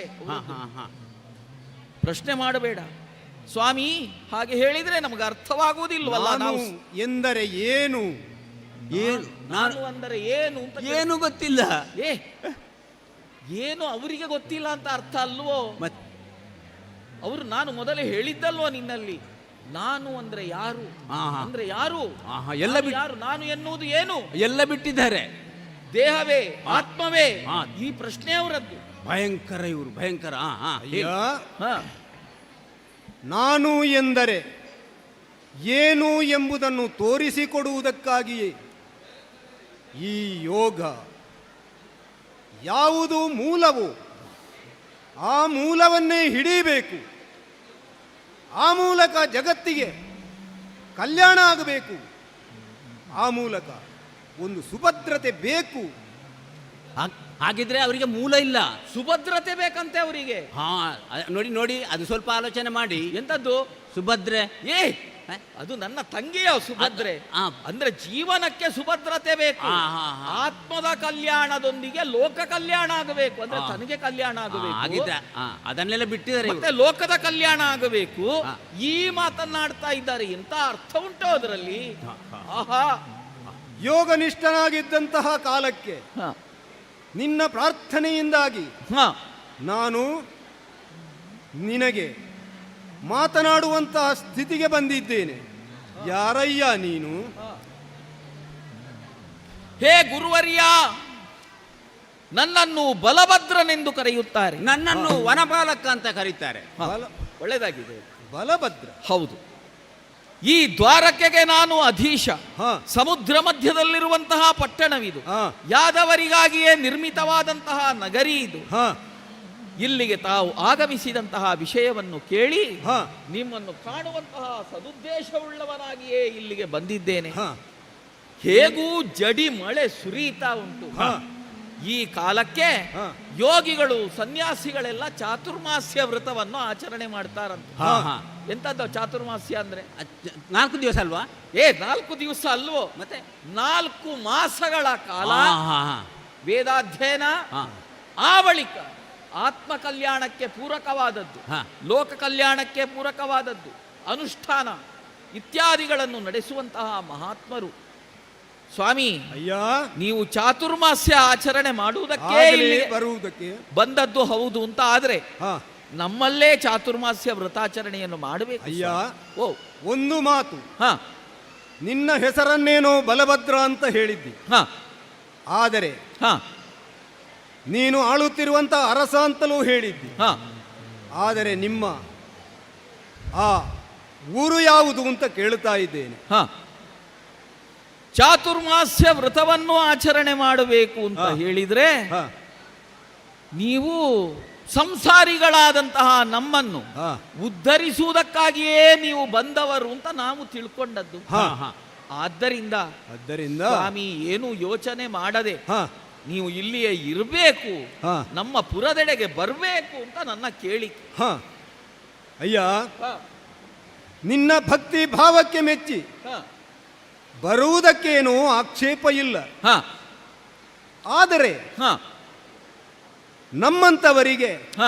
ಪ್ರಶ್ನೆ ಮಾಡಬೇಡ ಸ್ವಾಮಿ. ಹಾಗೆ ಹೇಳಿದ್ರೆ ನಮಗೆ ಅರ್ಥವಾಗುವುದಿಲ್ವಲ್ಲ. ನಾನು ನಾವು ಎಂದರೆ ಏನು? ಏನು ನಾನು ಅಂದರೆ ಏನು ಅಂತ ಏನು ಗೊತ್ತಿಲ್ಲ. ಏ ಏನು ಅವರಿಗೆ ಗೊತ್ತಿಲ್ಲ ಅಂತ ಅರ್ಥ ಅಲ್ವೋ? ಮತ್ ಅವರು ನಾನು ಮೊದಲೇ ಹೇಳಿದ್ದಲ್ವೋ ನಿನ್ನಲ್ಲಿ, ನಾನು ಅಂದ್ರೆ ಯಾರು ಆಹಾ. ಅಂದ್ರೆ ಯಾರು, ಆಹಾ, ಎಲ್ಲ ನಾನು ಬಿಟ್ಟು- ಯಾರು, ನಾನು ಎನ್ನುವುದು ಏನು? ಎಲ್ಲ ಬಿಟ್ಟಿದ್ದಾರೆ. ದೇಹವೇ ಆತ್ಮವೇ? ಆ. ಈ ಪ್ರಶ್ನೆ ಅವರದ್ದು. ಭಯಂಕರ ಇವರು, ಭಯಂಕರ. ಅಯ್ಯ, ಹಾ ನಾನು ಎಂದರೆ ಏನು ಎಂಬುದನ್ನು ತೋರಿಸಿಕೊಡುವುದಕ್ಕಾಗಿಯೇ ಈ ಯೋಗ. ಯಾವುದು ಮೂಲವೋ ಆ ಮೂಲವನ್ನೇ ಹಿಡಿಯಬೇಕು. ಆ ಮೂಲಕ ಜಗತ್ತಿಗೆ ಕಲ್ಯಾಣ ಆಗಬೇಕು. ಆ ಮೂಲಕ ಒಂದು ಸುಭದ್ರತೆ ಬೇಕು. ಹಾಗಿದ್ರೆ ಅವರಿಗೆ ಮೂಲ ಇಲ್ಲ. ಸುಭದ್ರತೆ ಬೇಕಂತೆ ಅವರಿಗೆ. ನೋಡಿ ನೋಡಿ, ಅದು ಸ್ವಲ್ಪ ಆಲೋಚನೆ ಮಾಡಿ. ಎಂತದ್ದು ಸುಭದ್ರೆ? ಏ ಅದು ನನ್ನ ತಂಗಿಯ ಸುಭದ್ರೆ. ಆ. ಅಂದ್ರೆ ಜೀವನಕ್ಕೆ ಸುಭದ್ರತೆ ಬೇಕು. ಆ, ಆ, ಆ. ಆತ್ಮದ ಕಲ್ಯಾಣದೊಂದಿಗೆ ಲೋಕ ಕಲ್ಯಾಣ ಆಗಬೇಕು. ಅಂದ್ರೆ ತನಗೆ ಕಲ್ಯಾಣ ಆಗಬೇಕು. ಆಗಿದ್ದ ಅದನ್ನೆಲ್ಲ ಬಿಟ್ಟಿದ್ದಾರೆ ಇವ್ರು. ಮತ್ತೆ ಲೋಕದ ಕಲ್ಯಾಣ ಆಗಬೇಕು. ಆ. ಈ ಮಾತನ್ನಾಡ್ತಾ ಇದ್ದಾರೆ. ಎಂತ ಅರ್ಥ ಉಂಟು ಅದರಲ್ಲಿ? ಆಹಾ. ಯೋಗನಿಷ್ಠನಾಗಿದ್ದಂತಹ ಕಾಲಕ್ಕೆ ಹ. ನಿನ್ನ ಪ್ರಾರ್ಥನೆಯಿಂದಾಗಿ ಹ. ನಾನು ನಿನಗೆ ಮಾತನಾಡುವಂತಹ ಸ್ಥಿತಿಗೆ ಬಂದಿದ್ದೇನೆ. ಯಾರಯ್ಯ ನೀನು? ಹೇ ಗುರುವರ್ಯ, ನನ್ನನ್ನು ಬಲಭದ್ರನೆಂದು ಕರೆಯುತ್ತಾರೆ. ನನ್ನನ್ನು ವನಪಾಲಕ ಅಂತ ಕರೀತಾರೆ. ಹ. ಒಳ್ಳೆದಾಗಿದೆ. ಬಲಭದ್ರ. ಹೌದು. ಈ ದ್ವಾರಕೆಗೆ ನಾನು ಅಧೀಶ. ಹ. ಸಮುದ್ರ ಮಧ್ಯದಲ್ಲಿರುವಂತಹ ಪಟ್ಟಣವಿದು. ಹ. ಯಾದವರಿಗಾಗಿಯೇ ನಿರ್ಮಿತವಾದಂತಹ ನಗರಿ ಇದು. ಹ. ಇಲ್ಲಿಗೆ ತಾವು ಆಗಮಿಸಿದಂತಹ ವಿಷಯವನ್ನು ಕೇಳಿ ಹ. ನಿಮ್ಮನ್ನು ಕಾಣುವಂತಹ ಸದುದ್ದೇಶವುಳ್ಳವನಾಗಿಯೇ ಇಲ್ಲಿಗೆ ಬಂದಿದ್ದೇನೆ. ಹ. ಹೇಗೂ ಜಡಿ ಮಳೆ ಸುರಿಯುತ್ತಾ ಉಂಟು. ಹ. ಈ ಕಾಲಕ್ಕೆ ಹ. ಯೋಗಿಗಳು ಸನ್ಯಾಸಿಗಳೆಲ್ಲ ಚಾತುರ್ಮಾಸ್ಯ ವ್ರತವನ್ನು ಆಚರಣೆ ಮಾಡ್ತಾರಂತೆ. ಹಾ, ಹಾ. ಎಂತದ್ದು ಚಾತುರ್ಮಾಸ್ಯ ಅಂದ್ರೆ? 4 ದಿವಸ ಅಲ್ವಾ? 4 ದಿವಸ ಅಲ್ವೋ? ಮತ್ತೆ 4 ಮಾಸಗಳ ಕಾಲ ಹಾ, ಹಾ, ಹಾ. ವೇದಾಧ್ಯಯನ, ಹಾ. ಆ ಬಳಿಕ ಆತ್ಮ ಕಲ್ಯಾಣಕ್ಕೆ ಪೂರಕವಾದದ್ದು, ಹಾ. ಲೋಕ ಕಲ್ಯಾಣಕ್ಕೆ ಪೂರಕವಾದದ್ದು ಅನುಷ್ಠಾನ ಇತ್ಯಾದಿಗಳನ್ನು ನಡೆಸುವಂತಹ ಮಹಾತ್ಮರು. ಸ್ವಾಮಿ, ಅಯ್ಯ, ನೀವು ಚಾತುರ್ಮಾಸ್ಯ ಆಚರಣೆ ಮಾಡುವುದಕ್ಕೆ ಆಗಲೇ ಇಲ್ಲಿಗೆ ಬರುವುದಕ್ಕೆ. ಬಂದದ್ದು ಹೌದು ಅಂತ ಆದ್ರೆ ಹ. ನಮ್ಮಲ್ಲೇ ಚಾತುರ್ಮಾಸ್ಯ ವ್ರತಾಚರಣೆಯನ್ನು ಮಾಡಬೇಕು. ಅಯ್ಯ, ಓ, ಒಂದು ಮಾತು. ಹ ನಿನ್ನ ಹೆಸರನ್ನೇನೋ ಬಲಭದ್ರ ಅಂತ ಹೇಳಿದ್ದಿ. ಹ ಆದರೆ ಹ ನೀನು ಆಳುತ್ತಿರುವಂತ ಅರಸ ಅಂತಲೂ ಹೇಳಿದ್ದಿ. ಹ ಆದರೆ ನಿಮ್ಮ ಆ ಊರು ಯಾವುದು ಅಂತ ಕೇಳ್ತಾ ಇದ್ದೇನೆ. ಹ ಚಾತುರ್ಮಾಸ್ಯ ವ್ರತವನ್ನು ಆಚರಣೆ ಮಾಡಬೇಕು ಅಂತ ಹ. ಹೇಳಿದ್ರೆ ಹ. ನೀವು ಸಂಸಾರಿಗಳಾದಂತಹ ನಮ್ಮನ್ನು ಹ. ಉದ್ಧರಿಸುವುದಕ್ಕಾಗಿಯೇ ನೀವು ಬಂದವರು ಅಂತ ನಾವು ತಿಳ್ಕೊಂಡದ್ದು. ಹ. ಆದ್ದರಿಂದ ಆದ್ದರಿಂದ ಸ್ವಾಮಿ, ಏನು ಯೋಚನೆ ಮಾಡದೆ ಹ. ನೀವು ಇಲ್ಲಿಯೇ ಇರಬೇಕು, ಹ. ನಮ್ಮ ಪುರದೆಡೆಗೆ ಬರಬೇಕು ಅಂತ ನನ್ನ ಕೇಳಿಕೆ. ಹ. ಅಯ್ಯ, ಹ. ನಿನ್ನ ಭಕ್ತಿ ಭಾವಕ್ಕೆ ಮೆಚ್ಚಿ ಹ. ಬರುವುದಕ್ಕೇನೂ ಆಕ್ಷೇಪ ಇಲ್ಲ. ಹ. ಆದರೆ ಹ. ನಮ್ಮಂಥವರಿಗೆ ಹ.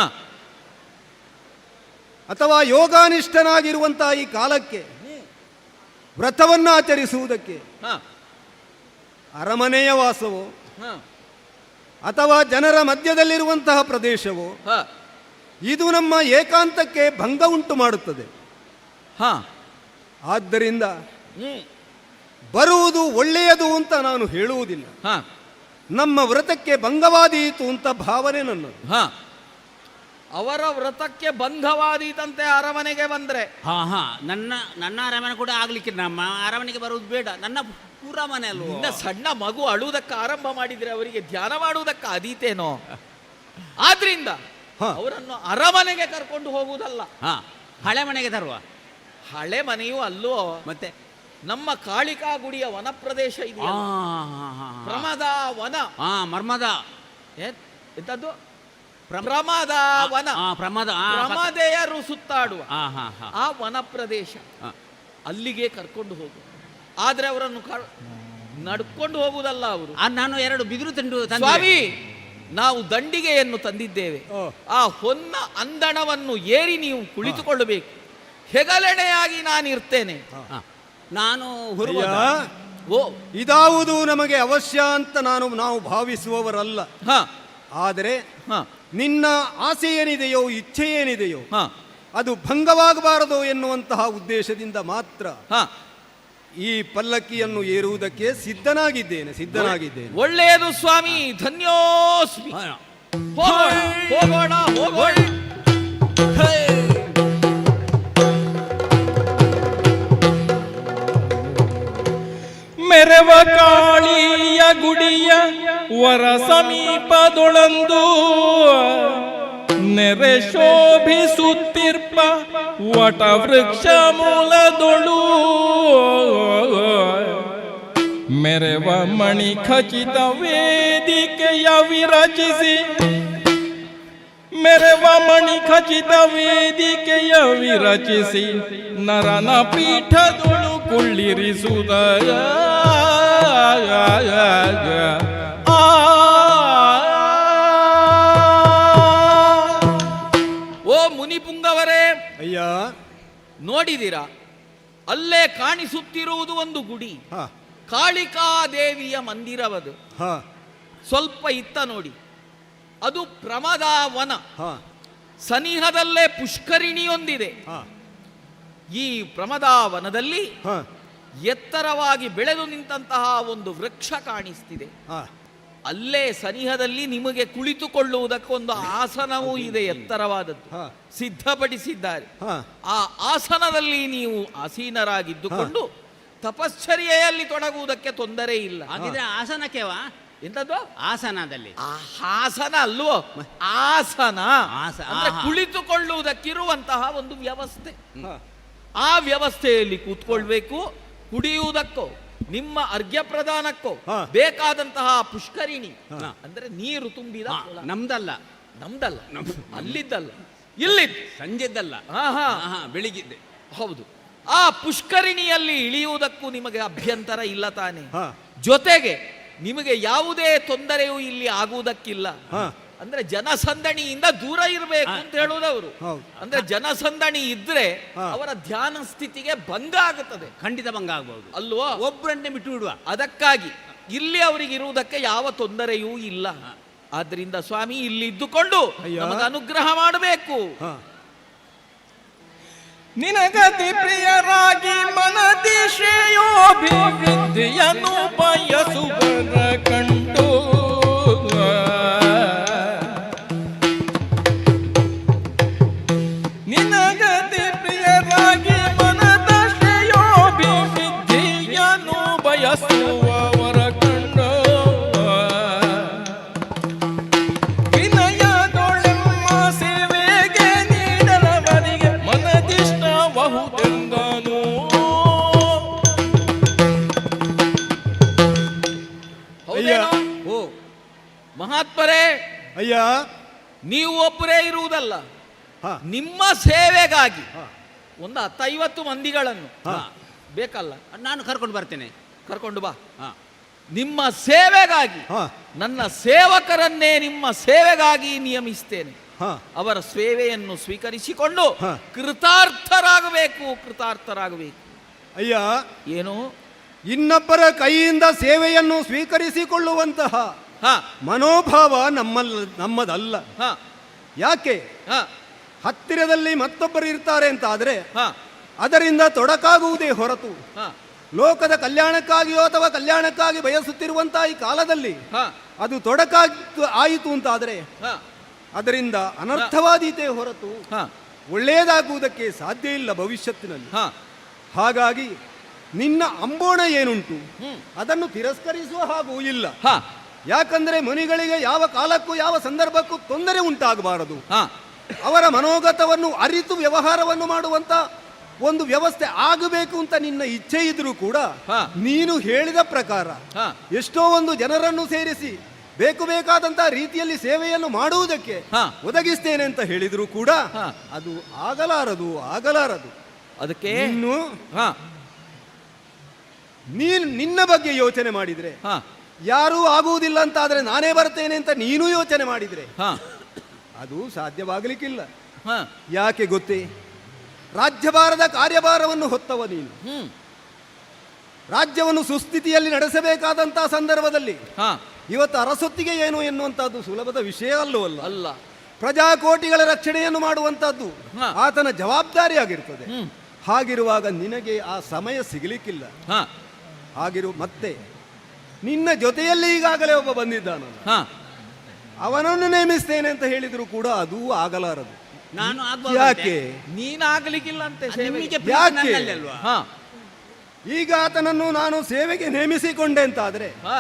ಅಥವಾ ಯೋಗಾನಿಷ್ಠನಾಗಿರುವಂತಹ ಈ ಕಾಲಕ್ಕೆ ವ್ರತವನ್ನು ಆಚರಿಸುವುದಕ್ಕೆ ಹ. ಅರಮನೆಯ ವಾಸವೋ ಹ. ಅಥವಾ ಜನರ ಮಧ್ಯದಲ್ಲಿರುವಂತಹ ಪ್ರದೇಶವೋ ಹ. ಇದು ನಮ್ಮ ಏಕಾಂತಕ್ಕೆ ಭಂಗ ಉಂಟು ಮಾಡುತ್ತದೆ. ಹ. ಆದ್ದರಿಂದ ಹ್ಮ್. ಬರುವುದು ಒಳ್ಳೆಯದು ಅಂತ ನಾನು ಹೇಳುವುದಿಲ್ಲ. ಹ. ನಮ್ಮ ವ್ರತಕ್ಕೆ ಭಂಗವಾದೀತು ಅಂತ ಭಾವನೆ ನನ್ನದು. ಹ. ಅವರ ವ್ರತಕ್ಕೆ ಭಂಗವಾದೀತಂತೆ ಅರಮನೆಗೆ ಬಂದ್ರೆ ಹಾ, ಹಾ. ನನ್ನ ಅರಮನೆ ಕೂಡ ಆಗ್ಲಿಕ್ಕೆ, ನಮ್ಮ ಅರಮನೆಗೆ ಬರುವುದು ಬೇಡ. ನನ್ನ ಪೂರ ಮನೆ ಅಲ್ವ? ಇನ್ನ ಸಣ್ಣ ಮಗು ಅಳುವುದಕ್ಕೆ ಆರಂಭ ಮಾಡಿದ್ರೆ ಅವರಿಗೆ ಧ್ಯಾನ ಮಾಡುವುದಕ್ಕೆ ಅದೀತೇನೋ. ಆದ್ರಿಂದ ಹ. ಅವರನ್ನು ಅರಮನೆಗೆ ಕರ್ಕೊಂಡು ಹೋಗುವುದಲ್ಲ, ಹಾ, ಹಳೆ ಮನೆಗೆ ತರುವ. ಹಳೆ ಮನೆಯೂ ಅಲ್ಲೋ, ಮತ್ತೆ ನಮ್ಮ ಕಾಳಿಕಾ ಗುಡಿಯ ವನ ಪ್ರದೇಶ ಹಾ, ಇದೆಯಲ್ಲ, ಹಾ, ಹಾ, ಹಾ. ಪ್ರಮದ ವನ. ಹಾ, ಮರ್ಮದ. ಎಂತದ್ದು? ಪ್ರಮದ ವನ. ಹಾ, ಪ್ರಮದ. ಹಾ, ಪ್ರಮದೆಯರು ಸುತ್ತಾಡುವ ಹಾ, ಹಾ, ಹಾ. ಆ ವನ ಪ್ರದೇಶ, ಹಾ. ಅಲ್ಲಿಗೆ ಕರ್ಕೊಂಡು ಹೋಗು. ಆದ್ರೆ ಅವರನ್ನು ನಡ್ಕೊಂಡು ಹೋಗುವುದಲ್ಲ ಅವರು. ನಾನು 2 ಬಿದಿರು ತಂದು ಸ್ವಾಮಿ, ನಾವು ದಂಡಿಗೆಯನ್ನು ತಂದಿದ್ದೇವೆ. ಆ ಹೊನ್ನ ಅಂದಣವನ್ನು ಏರಿ ನೀವು ಕುಳಿತುಕೊಳ್ಳಬೇಕು. ಹೆಗಲೆಣೆಯಾಗಿ ನಾನಿರ್ತೇನೆ. ನಾನು ಹೊರುವ ಓ, ಇದಾವುದು ನಮಗೆ ಅವಶ್ಯ ಅಂತ ನಾವು ಭಾವಿಸುವವರಲ್ಲ. ಹ ಆದರೆ ಹ ನಿನ್ನ ಆಸೆ ಏನಿದೆಯೋ, ಇಚ್ಛೆ ಏನಿದೆಯೋ, ಹ ಅದು ಭಂಗವಾಗಬಾರದು ಎನ್ನುವಂತಹ ಉದ್ದೇಶದಿಂದ ಮಾತ್ರ ಹ ಈ ಪಲ್ಲಕ್ಕಿಯನ್ನು ಏರುವುದಕ್ಕೆ ಸಿದ್ಧನಾಗಿದ್ದೇನೆ. ಒಳ್ಳೆಯದು ಸ್ವಾಮಿ, ಧನ್ಯೋಸ್ಮಿ. ಹೋಗೋಣ ಹೋಗೋಣ. ಮೆರವ ಕಾಳಿಯ ಗುಡಿಯ ವರ ಸಮೀಪದೊಳಂದು ನೆರೆ ಶೋಭಿಸುತ್ತಿರ್ಪ ವಟ ವೃಕ್ಷ ಮೂಲದೊಳು ಮೆರವ ಮಣಿ ಖಚಿತ ವೇದಿಕೆಯ ವಿರಚಿಸಿ ಮೆರವ ಮಣಿ ಖಚಿತ ವೇದಿಕೆಯ ವಿರಚಿಸಿ ನರನ ಪೀಠದೊಳು ಕುಳ್ಳಿರಿಸುವುದಯ ಓ ಮುನಿಪುಂಗವರೇ, ಅಯ್ಯ, ನೋಡಿದಿರಾ? ಅಲ್ಲೇ ಕಾಣಿಸುತ್ತಿರುವುದು ಒಂದು ಗುಡಿ, ಕಾಳಿಕಾದೇವಿಯ ಮಂದಿರವದು. ಸ್ವಲ್ಪ ಇತ್ತ ನೋಡಿ, ಅದು ಪ್ರಮದಾವನ. ಸನಿಹದಲ್ಲೇ ಪುಷ್ಕರಿಣಿಯೊಂದಿದೆ. ಈ ಪ್ರಮದಾವನದಲ್ಲಿ ಎತ್ತರವಾಗಿ ಬೆಳೆದು ನಿಂತಹ ಒಂದು ವೃಕ್ಷ ಕಾಣಿಸ್ತಿದೆ. ಅಲ್ಲೇ ಸನಿಹದಲ್ಲಿ ನಿಮಗೆ ಕುಳಿತುಕೊಳ್ಳುವುದಕ್ಕೊಂದು ಆಸನವೂ ಇದೆ, ಎತ್ತರವಾದದ್ದು ಸಿದ್ಧಪಡಿಸಿದ್ದಾರೆ. ಆ ಆಸನದಲ್ಲಿ ನೀವು ಆಸೀನರಾಗಿದ್ದುಕೊಂಡು ತಪಶ್ಚರ್ಯೆಯಲ್ಲಿ ತೊಡಗುವುದಕ್ಕೆ ತೊಂದರೆ ಇಲ್ಲ. ಹಾಗಿದ್ರೆ ಆಸನಕ್ಕೆವಾ? ಎಂತದ್ದು? ಆಸನದಲ್ಲಿ. ಆಸನ ಅಲ್ವೋ, ಆಸನ ಅಂದ್ರೆ ಕುಳಿತುಕೊಳ್ಳುವುದಕ್ಕಿರುವಂತಹ ಒಂದು ವ್ಯವಸ್ಥೆ. ಆ ವ್ಯವಸ್ಥೆಯಲ್ಲಿ ಕೂತ್ಕೊಳ್ಬೇಕು. ಕುಡಿಯುವುದಕ್ಕೋ ನಿಮ್ಮ ಅರ್ಘ್ಯ ಪ್ರದಾನಕ್ಕೋ ಬೇಕಾದಂತಹ ಪುಷ್ಕರಿಣಿ ಅಂದ್ರೆ ನೀರು ತುಂಬಿದ ನಮ್ದಲ್ಲ ಅಲ್ಲಿದ್ದಲ್ಲ, ಇಲ್ಲಿದ್ದು ಸಂಜೆದ್ದಲ್ಲ, ಬೆಳಿಗ್ಗೆ. ಹೌದು, ಆ ಪುಷ್ಕರಿಣಿಯಲ್ಲಿ ಇಳಿಯುವುದಕ್ಕೂ ನಿಮಗೆ ಅಭ್ಯಂತರ ಇಲ್ಲ ತಾನೆ? ಜೊತೆಗೆ ನಿಮಗೆ ಯಾವುದೇ ತೊಂದರೆಯೂ ಇಲ್ಲಿ ಆಗುವುದಕ್ಕಿಲ್ಲ. ಅಂದ್ರೆ ಜನಸಂದಣಿಯಿಂದ ದೂರ ಇರಬೇಕು ಅಂತ ಹೇಳುವುದವರು. ಅಂದ್ರೆ ಜನಸಂದಣಿ ಇದ್ರೆ ಅವರ ಧ್ಯಾನ ಸ್ಥಿತಿಗೆ ಭಂಗ ಆಗುತ್ತದೆ. ಖಂಡಿತ ಭಂಗ ಆಗ್ಬಹುದು ಅಲ್ವಾ? ಒಬ್ಬರನ್ನೇ ಬಿಟ್ಟು ಬಿಡುವ. ಅದಕ್ಕಾಗಿ ಇಲ್ಲಿ ಅವರಿಗೆ ಇರುವುದಕ್ಕೆ ಯಾವ ತೊಂದರೆಯೂ ಇಲ್ಲ. ಆದ್ರಿಂದ ಸ್ವಾಮಿ ಇಲ್ಲಿ ಇದ್ದುಕೊಂಡು ನಮಗೆ ಅನುಗ್ರಹ ಮಾಡಬೇಕು. ನಿನಗತಿ ಪ್ರಿಯರಾಗಿ ಮನದಿ ಶ್ರೇಯೋಭಿವೃದ್ಧಿಯನ್ನು ಬಯಸುವರ ಕಂಡು ನಿನಗತಿ ಪ್ರಿಯರಾಗಿ ಮನದ ಶ್ರೇಯೋಭಿವೃದ್ಧಿಯನ್ನು ಬಯಸುವವರ ಕಂಡು ವಿನಯದೊಳೆಮ್ಮ ಸೇವೆಗೆ ನೀಡಲವರಿಗೆ ಮನದಿಷ್ಟ ಬಹುದೆಂದನು. ಓ ಮಹಾತ್ಮರೇ, ಅಯ್ಯ, ನೀವು ಒಬ್ಬರೇ ಇರುವುದಲ್ಲ, ನಿಮ್ಮ ಸೇವೆಗಾಗಿ ಒಂದು 50 ಮಂದಿಗಳನ್ನು ಬೇಕಲ್ಲ, ನಾನು ಕರ್ಕೊಂಡು ಬರ್ತೇನೆ. ಕರ್ಕೊಂಡು ಬಾ. ನಿಮ್ಮ ಸೇವೆಗಾಗಿ ನನ್ನ ಸೇವಕರನ್ನೇ ನಿಮ್ಮ ಸೇವೆಗಾಗಿ ನಿಯಮಿಸ್ತೇನೆ. ಅವರ ಸೇವೆಯನ್ನು ಸ್ವೀಕರಿಸಿಕೊಂಡು ಕೃತಾರ್ಥರಾಗಬೇಕು. ಅಯ್ಯ, ಏನು? ಇನ್ನೊಬ್ಬರ ಕೈಯಿಂದ ಸೇವೆಯನ್ನು ಸ್ವೀಕರಿಸಿಕೊಳ್ಳುವಂತಹ ಮನೋಭಾವ ನಮ್ಮದಲ್ಲ. ಯಾಕೆ? ಹತ್ತಿರದಲ್ಲಿ ಮತ್ತೊಬ್ಬರು ಇರ್ತಾರೆ ಅಂತ ಆದ್ರೆ ಅದರಿಂದ ತೊಡಕಾಗುವುದೇ ಹೊರತು ಲೋಕದ ಕಲ್ಯಾಣಕ್ಕಾಗಿಯೋ ಅಥವಾ ಕಲ್ಯಾಣಕ್ಕಾಗಿ ಬಯಸುತ್ತಿರುವಂತಹ ಈ ಕಾಲದಲ್ಲಿ ಅದು ಆಯಿತು ಅಂತಾದರೆ ಅದರಿಂದ ಅನರ್ಥವಾದೀತೆ ಹೊರತು ಒಳ್ಳೆಯದಾಗುವುದಕ್ಕೆ ಸಾಧ್ಯ ಇಲ್ಲ ಭವಿಷ್ಯತ್ತಿನಲ್ಲಿ. ಹಾಗಾಗಿ ನಿನ್ನ ಅಂಬೋಣ ಏನುಂಟು ಅದನ್ನು ತಿರಸ್ಕರಿಸುವ ಹಾಗೂ ಇಲ್ಲ. ಯಾಕಂದ್ರೆ ಮುನಿಗಳಿಗೆ ಯಾವ ಕಾಲಕ್ಕೂ ಯಾವ ಸಂದರ್ಭಕ್ಕೂ ತೊಂದರೆ ಉಂಟಾಗಬಾರದು. ಅವರ ಮನೋಗತವನ್ನು ಅರಿತು ವ್ಯವಹಾರವನ್ನು ಮಾಡುವಂತ ಒಂದು ವ್ಯವಸ್ಥೆ ಆಗಬೇಕು ಅಂತ ನಿನ್ನ ಇಚ್ಛೆ ಇದ್ರೂ ಕೂಡ ನೀನು ಹೇಳಿದ ಪ್ರಕಾರ ಎಷ್ಟೋ ಒಂದು ಜನರನ್ನು ಸೇರಿಸಿ ಬೇಕಾದಂತಹ ರೀತಿಯಲ್ಲಿ ಸೇವೆಯನ್ನು ಮಾಡುವುದಕ್ಕೆ ಒದಗಿಸ್ತೇನೆ ಅಂತ ಹೇಳಿದ್ರು ಕೂಡ ಅದು ಆಗಲಾರದು. ಅದಕ್ಕೆ ನೀನು ನಿನ್ನ ಬಗ್ಗೆ ಯೋಚನೆ ಮಾಡಿದ್ರೆ ಯಾರೂ ಆಗುವುದಿಲ್ಲ ಅಂತ ಆದರೆ ನಾನೇ ಬರ್ತೇನೆ ಅಂತ ನೀನು ಯೋಚನೆ ಮಾಡಿದರೆ ಹಾ ಅದು ಸಾಧ್ಯವಾಗಲಿಕ್ಕಿಲ್ಲ. ಹಾ ಯಾಕೆ ಗೊತ್ತೇ? ರಾಜ್ಯಭಾರದ ಕಾರ್ಯಭಾರವನ್ನು ಹೊತ್ತವ ನೀನು. ರಾಜ್ಯವನ್ನು ಸುಸ್ಥಿತಿಯಲ್ಲಿ ನಡೆಸಬೇಕಾದಂತಹ ಸಂದರ್ಭದಲ್ಲಿ ಹಾ ಇವತ್ತು ಅರಸೊತ್ತಿಗೆ ಏನು ಎನ್ನುವಂತಹದ್ದು ಸುಲಭದ ವಿಷಯ ಅಲ್ಲವಲ್ಲ. ಅಲ್ಲ. ಪ್ರಜಾಕೋಟಿಗಳ ರಕ್ಷಣೆಯನ್ನು ಮಾಡುವಂತಹದ್ದು ಹಾ. ಆತನ ಜವಾಬ್ದಾರಿಯಾಗಿರ್ತದೆ. ಹಾಗಿರುವಾಗ ನಿನಗೆ ಆ ಸಮಯ ಸಿಗಲಿಕ್ಕಿಲ್ಲ. ಹಾ ಮತ್ತೆ ನಿನ್ನ ಜೊತೆಯಲ್ಲಿ ಈಗಾಗಲೇ ಒಬ್ಬ ಬಂದಿದ್ದಾನಲ್ಲ, ಹಾ ಅವನನ್ನು ನೇಮಿಸ್ತೇನೆ ಅಂತ ಹೇಳಿದ್ರು ಕೂಡ ಅದೂ ಆಗಲಾರದು. ನಾನು ಯಾಕೆ? ನೀನಾಗಲಿಕ್ಕಿಲ್ಲ ಅಂತೆ ಸೇವೆಗೆ. ನಿಮಗೆ ಯಾಕೆ? ನನ್ನಲ್ಲಿ ಅಲ್ವಾ? ಹಾ ಈಗ ಆತನನ್ನು ನಾನು ಸೇವೆಗೆ ನೇಮಿಸಿಕೊಂಡೆ ಅಂತಾದ್ರೆ ಹಾ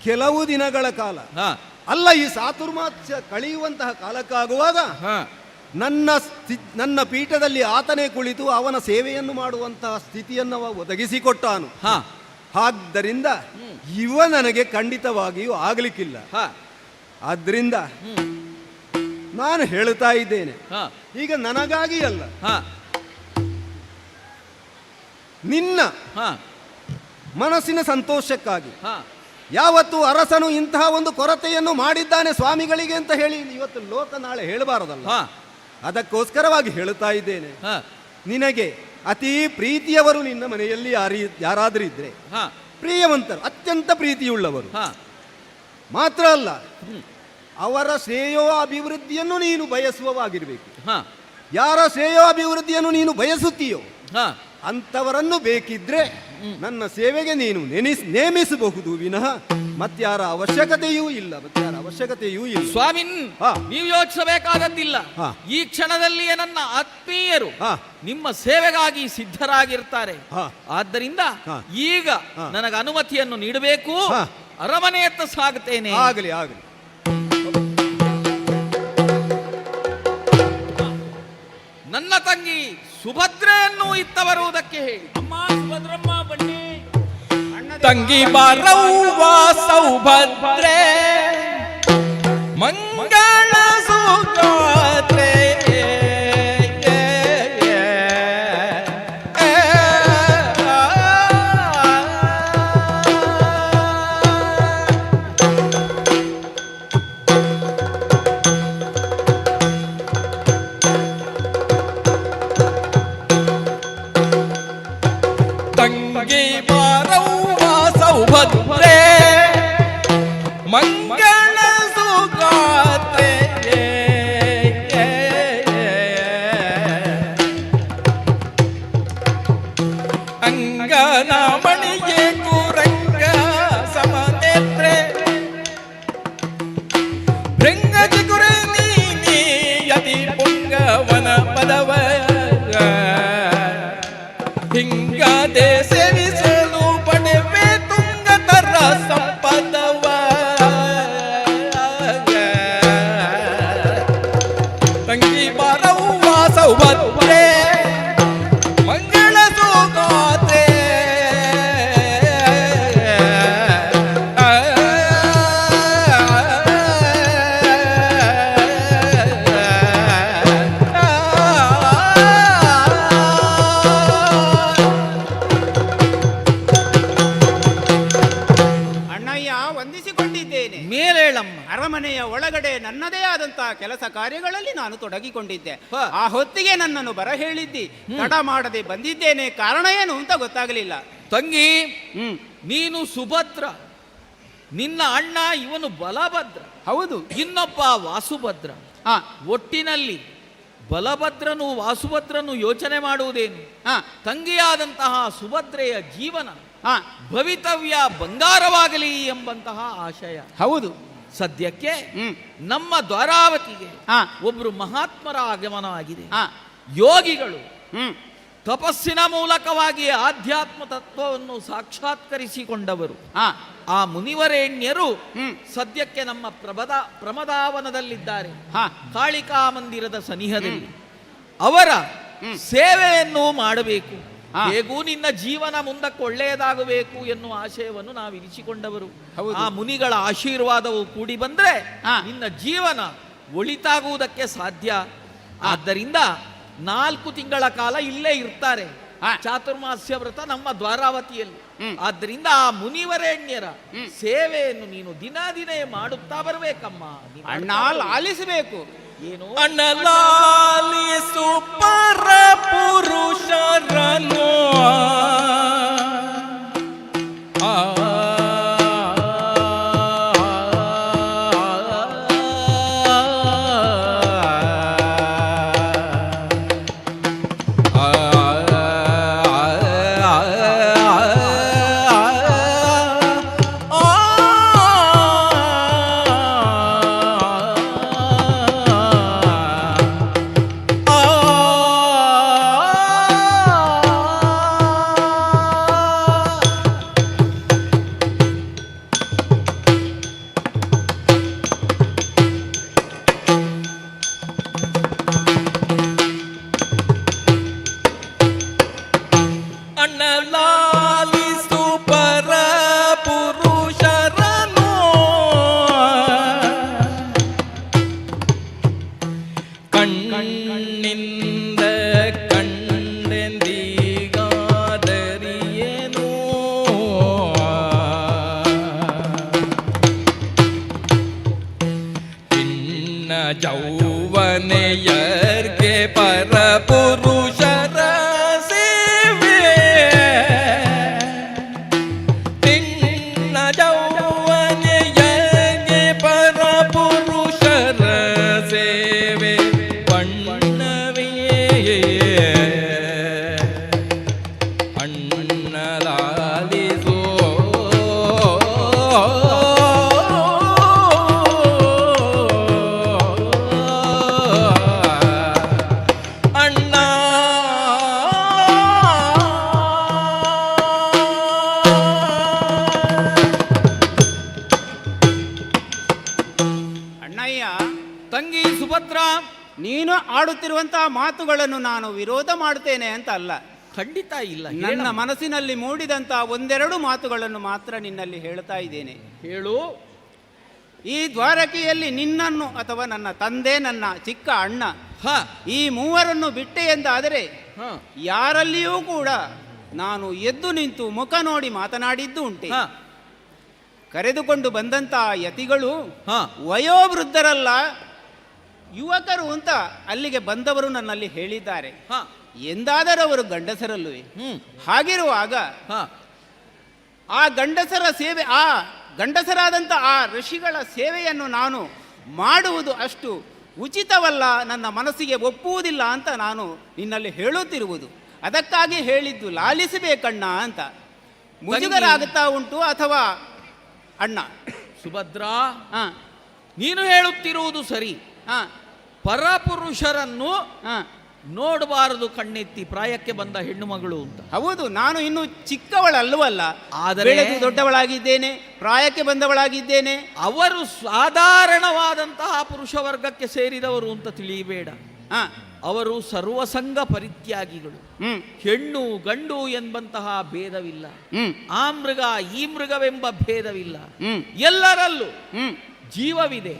ಕೆಲವು ದಿನಗಳ ಕಾಲ ಹಾ ಅಲ್ಲ, ಈ ಸಾತುರ್ಮಾಸ್ಯ ಕಳೆಯುವಂತಹ ಕಾಲಕ್ಕಾಗುವಾಗ ಹಾ ನನ್ನ ಪೀಠದಲ್ಲಿ ಆತನೇ ಕುಳಿತು ಅವನ ಸೇವೆಯನ್ನು ಮಾಡುವಂತಹ ಸ್ಥಿತಿಯನ್ನು ಅವ ಒದಗಿಸಿಕೊಟ್ಟಾನು. ಹಾ ಆದ್ದರಿಂದ ಇವ ನನಗೆ ಖಂಡಿತವಾಗಿಯೂ ಆಗಲಿಕ್ಕಿಲ್ಲ. ಹಾ ಆದ್ರಿಂದ ನಾನು ಹೇಳ್ತಾ ಇದ್ದೇನೆ, ಹಾ ಈಗ ನನಗಾಗಿ ಅಲ್ಲ, ಹಾ ನಿನ್ನ ಹಾ ಮನಸ್ಸಿನ ಸಂತೋಷಕ್ಕಾಗಿ. ಹಾ ಯಾವತ್ತು ಅರಸನು ಇಂತಹ ಒಂದು ಕೊರತೆಯನ್ನು ಮಾಡಿದ್ದಾನೆ ಸ್ವಾಮಿಗಳಿಗೆ ಅಂತ ಹೇಳಿ ಇವತ್ತು ಲೋಕ ನಾಳೆ ಹೇಳಬಾರದಲ್ಲ. ಹಾ ಅದಕ್ಕೋಸ್ಕರವಾಗಿ ಹೇಳುತ್ತಾ ಇದ್ದೇನೆ, ಹಾ ನಿನಗೆ ಅತಿ ಪ್ರೀತಿಯವರು ನಿನ್ನ ಮನೆಯಲ್ಲಿ ಯಾರಾದರೂ ಇದ್ರೆ, ಹಾ ಪ್ರಿಯವಂತರು, ಅತ್ಯಂತ ಪ್ರೀತಿಯುಳ್ಳವರು ಹಾ ಮಾತ್ರ ಅಲ್ಲ, ಅವರ ಶ್ರೇಯೋ ಅಭಿವೃದ್ಧಿಯನ್ನು ನೀನು ಬಯಸುವವಾಗಿರಬೇಕು. ಹಾ ಯಾರ ಶ್ರೇಯೋ ಅಭಿವೃದ್ಧಿಯನ್ನು ನೀನು ಬಯಸುತ್ತೀಯೋ ಹಾ ಅಂಥವರನ್ನು ಬೇಕಿದ್ರೆ ನನ್ನ ಸೇವೆಗೆ ನೀನು ನೇಮಿಸಬಹುದು ವಿನಃ ಮತ್ಯಾರ ಅವಶ್ಯಕತೆಯೂ ಇಲ್ಲ. ಸ್ವಾಮಿನ್, ಹಾ. ನೀವು ಯೋಚಿಸಬೇಕಾದದ್ದಿಲ್ಲ. ಹಾ. ಈ ಕ್ಷಣದಲ್ಲಿಯೇ ನನ್ನ ಆತ್ಮೀಯರು ಹಾ. ನಿಮ್ಮ ಸೇವೆಗಾಗಿ ಸಿದ್ಧರಾಗಿರ್ತಾರೆ. ಹಾ. ಆದ್ದರಿಂದ ಹಾ. ಈಗ ಹಾ. ನನಗೆ ಅನುಮತಿಯನ್ನು ನೀಡಬೇಕು. ಹಾ. ಅರಮನೆಯತ್ತ ಸಾಗುತ್ತೇನೆ. ಆಗಲಿ. ನನ್ನ ತಂಗಿ ಸುಭದ್ರೆಯನ್ನು ಇತ್ತ ಬರುವುದಕ್ಕೆ ಹೇಳಿ. ಅಮ್ಮ ಸುಭದ್ರಮ್ಮ ಬನ್ನಿ. ತಂಗಿ ಬಾರವ್ವ ಸೌಭದ್ರೆ ಮಂಗಳ ಸುಗಾತ್ರೆ ತಂಗಿ ಬಾರವ್ವ ಸೌಭದ್ರೆ ಮಂಗಳ ಸುಗಾತ್ರೆ ಅಂಗನ ಮಣಿಗೆ ಕುರಂಗ ಸಮನೇತ್ರೆ ಭೃಂಗಜ ಗುರೆ ನೀನಿ ಯತಿ ಪುಂಗವನ ಪದವ ಹಿಂಗದೆ ಸೇವಿಸಲು ಪಡೆವೆ ತುಂಗತರ ಸಂಪದವ ತಂಗಿ ಬಾರವ್ವ ಸೌಭದ್ರೆ ಮಂಗಳ ಸುಗಾತ್ರೆ ಅಣ್ಣಯ್ಯ, ವಂದಿಸಿಕೊಂಡಿದ್ದೇನೆ. ಮೇಲೇಳಮ್ಮ. ಅರಮನೆಯ ಒಳಗಡೆ ನನ್ನದೇ ಆದಂತಹ ಕೆಲಸ ಕಾರ್ಯಗಳಲ್ಲಿ ನಾನು ತೊಡಗಿಕೊಂಡಿದ್ದೆ. ಹ. ಆ ಹೊತ್ತಿಗೆ ನನ್ನನ್ನು ಬರ ಹೇಳಿದ್ದಿ, ತಡ ಮಾಡದೆ ಬಂದಿದ್ದೇನೆ. ಕಾರಣ ಏನು ಅಂತ ಗೊತ್ತಾಗಲಿಲ್ಲ. ತಂಗಿ, ನೀನು ಸುಭದ್ರ, ನಿನ್ನ ಅಣ್ಣ ಇವನು ಬಲಭದ್ರ, ಹೌದು. ಇನ್ನೊಬ್ಬ ವಾಸುಭದ್ರ. ಹಾ ಒಟ್ಟಿನಲ್ಲಿ ಬಲಭದ್ರನು ವಾಸುಭದ್ರನು ಯೋಚನೆ ಮಾಡುವುದೇನು? ಹಾ ತಂಗಿಯಾದಂತಹ ಸುಭದ್ರೆಯ ಜೀವನ ಹಾ ಭವಿತವ್ಯ ಬಂಗಾರವಾಗಲಿ ಎಂಬಂತಹ ಆಶಯ. ಹೌದು. ಸದ್ಯಕ್ಕೆ ಹ್ಮ್ ನಮ್ಮ ದ್ವಾರಾವತಿಗೆ ಹಾ ಒಬ್ರು ಮಹಾತ್ಮರ ಆಗಮನವಾಗಿದೆ. ಹಾ ಯೋಗಿಗಳು ಹ್ಮ್ ತಪಸ್ಸಿನ ಮೂಲಕವಾಗಿ ಆಧ್ಯಾತ್ಮ ತತ್ವವನ್ನು ಸಾಕ್ಷಾತ್ಕರಿಸಿಕೊಂಡವರು. ಹಾ ಆ ಮುನಿವರೇಣ್ಯರು ಹ್ಮ್ ಸದ್ಯಕ್ಕೆ ನಮ್ಮ ಪ್ರಮದಾವನದಲ್ಲಿದ್ದಾರೆ, ಹಾ ಕಾಳಿಕಾ ಮಂದಿರದ ಸನಿಹದಲ್ಲಿ. ಅವರ ಸೇವೆಯನ್ನು ಮಾಡಬೇಕು. ಹಾ. ಹೇಗೂ ನಿನ್ನ ಜೀವನ ಮುಂದಕ್ಕೆ ಒಳ್ಳೆಯದಾಗಬೇಕು ಎನ್ನುವ ಆಶಯವನ್ನು ನಾವು ಇರಿಸಿಕೊಂಡವರು. ಹೌದು. ಆ ಮುನಿಗಳ ಆಶೀರ್ವಾದವು ಕೂಡಿ ಬಂದ್ರೆ ಹಾ. ನಿನ್ನ ಜೀವನ ಒಳಿತಾಗುವುದಕ್ಕೆ ಸಾಧ್ಯ. ಆದ್ದರಿಂದ 4 ತಿಂಗಳ ಕಾಲ ಇಲ್ಲೇ ಇರ್ತಾರೆ. ಚಾತುರ್ಮಾಸ್ಯ ವ್ರತ ನಮ್ಮ ದ್ವಾರಾವತಿಯಲ್ಲಿ. ಆದ್ದರಿಂದ ಆ ಮುನಿವರೇಣ್ಯರ ಸೇವೆಯನ್ನು ನೀನು ದಿನೇ ಮಾಡುತ್ತಾ ಬರಬೇಕಮ್ಮ. ಅಣ್ಣ ಆಲಿಸಬೇಕು. ಏನು ಅಣ್ಣಲಾಲಿಸು ಪರ ಪುರುಷರನ್ನು ಅಣ್ಣಲಾಲಿಸು ಪರ ಪುರುಷರನು ಕಣ್ಣಿಂದ ಕಂಡೆಂದೀಗಾದರಿಯೇನು ಇನ್ನ ಜೌವನೆಯರ್ಗೆ ಪರ ಪುರುಷರ ಸೇವೆ ತಿನ್ನ ಜೌವನೆಯರ್ಗೆ ಪರ ಪುರುಷರ ಸೇವೆ ಬಣ್ಣವೇ ಅಣ್ಣಲಾಲಿಸೋ ಅಣ್ಣ ಅಣ್ಣಯ್ಯ, ತಂಗಿ ಸುಭದ್ರ, ನೀನು ಆಡುತ್ತಿರುವಂತಹ ಮಾತುಗಳನ್ನು ನಾನು ವಿರೋಧ ಮಾಡುತ್ತೇನೆ ಅಂತ ಅಲ್ಲ. ಖಂಡಿತ ಇಲ್ಲ. ನನ್ನ ಮನಸ್ಸಿನಲ್ಲಿ ಮೂಡಿದಂತಹ ಒಂದೆರಡು ಮಾತುಗಳನ್ನು ಮಾತ್ರ ನಿನ್ನಲ್ಲಿ ಹೇಳ್ತಾ ಇದ್ದೇನೆ. ಹೇಳು. ಈ ದ್ವಾರಕೆಯಲ್ಲಿ ನಿನ್ನನ್ನು ಅಥವಾ ನನ್ನ ತಂದೆ, ನನ್ನ ಚಿಕ್ಕ ಅಣ್ಣ, ಹ ಈ ಮೂವರನ್ನು ಬಿಟ್ಟೆ ಎಂದಾದರೆ ಹ ಯಾರಲ್ಲಿಯೂ ಕೂಡ ನಾನು ಎದ್ದು ನಿಂತು ಮುಖ ನೋಡಿ ಮಾತನಾಡಿದ್ದು ಉಂಟೆ. ಹ ಕರೆದುಕೊಂಡು ಬಂದಂತಹ ಯತಿಗಳು ಹ ವಯೋವೃದ್ಧರಲ್ಲ, ಯುವಕರು ಅಂತ ಅಲ್ಲಿಗೆ ಬಂದವರು ನನ್ನಲ್ಲಿ ಹೇಳಿದ್ದಾರೆ. ಹ ಎಂದಾದರೂ ಅವರು ಗಂಡಸರಲ್ಲವೇ? ಹಾಗಿರುವಾಗ ಹ ಆ ಗಂಡಸರ ಸೇವೆ, ಆ ಗಂಡಸರಾದಂಥ ಆ ಋಷಿಗಳ ಸೇವೆಯನ್ನು ನಾನು ಮಾಡುವುದು ಅಷ್ಟು ಉಚಿತವಲ್ಲ, ನನ್ನ ಮನಸ್ಸಿಗೆ ಒಪ್ಪುವುದಿಲ್ಲ ಅಂತ ನಾನು ನಿನ್ನಲ್ಲಿ ಹೇಳುತ್ತಿರುವುದು. ಅದಕ್ಕಾಗಿ ಹೇಳಿದ್ದು ಲಾಲಿಸಬೇಕಣ್ಣ ಅಂತ. ಮುಜುಗರಾಗುತ್ತಾ ಉಂಟು ಅಥವಾ ಅಣ್ಣ? ಸುಭದ್ರಾ, ಹಾಂ ನೀನು ಹೇಳುತ್ತಿರುವುದು ಸರಿ. ಹಾಂ ಪರಪುರುಷರನ್ನು ಹಾಂ ನೋಡಬಾರದು ಕಣ್ಣೆತ್ತಿ, ಪ್ರಾಯಕ್ಕೆ ಬಂದ ಹೆಣ್ಣು ಮಗಳು ಅಂತ. ಹೌದು, ನಾನು ಇನ್ನು ಚಿಕ್ಕವಳಲ್ಲವಲ್ಲ, ಆದರೆ ಬೆಳೆದು ದೊಡ್ಡವಳಾಗಿದ್ದೇನೆ, ಪ್ರಾಯಕ್ಕೆ ಬಂದವಳಾಗಿದ್ದೇನೆ. ಅವರು ಸಾಧಾರಣವಾದಂತಹ ಪುರುಷ ವರ್ಗಕ್ಕೆ ಸೇರಿದವರು ಅಂತ ತಿಳಿಯಬೇಡ. ಹಾಂ ಅವರು ಸರ್ವಸಂಗ ಪರಿತ್ಯಾಗಿಗಳು. ಹೆಣ್ಣು ಗಂಡು ಎಂಬಂತಹ ಭೇದವಿಲ್ಲ, ಆ ಮೃಗ ಈ ಮೃಗವೆಂಬ ಭೇದವಿಲ್ಲ. ಎಲ್ಲರಲ್ಲೂ ಜೀವವಿದೆ.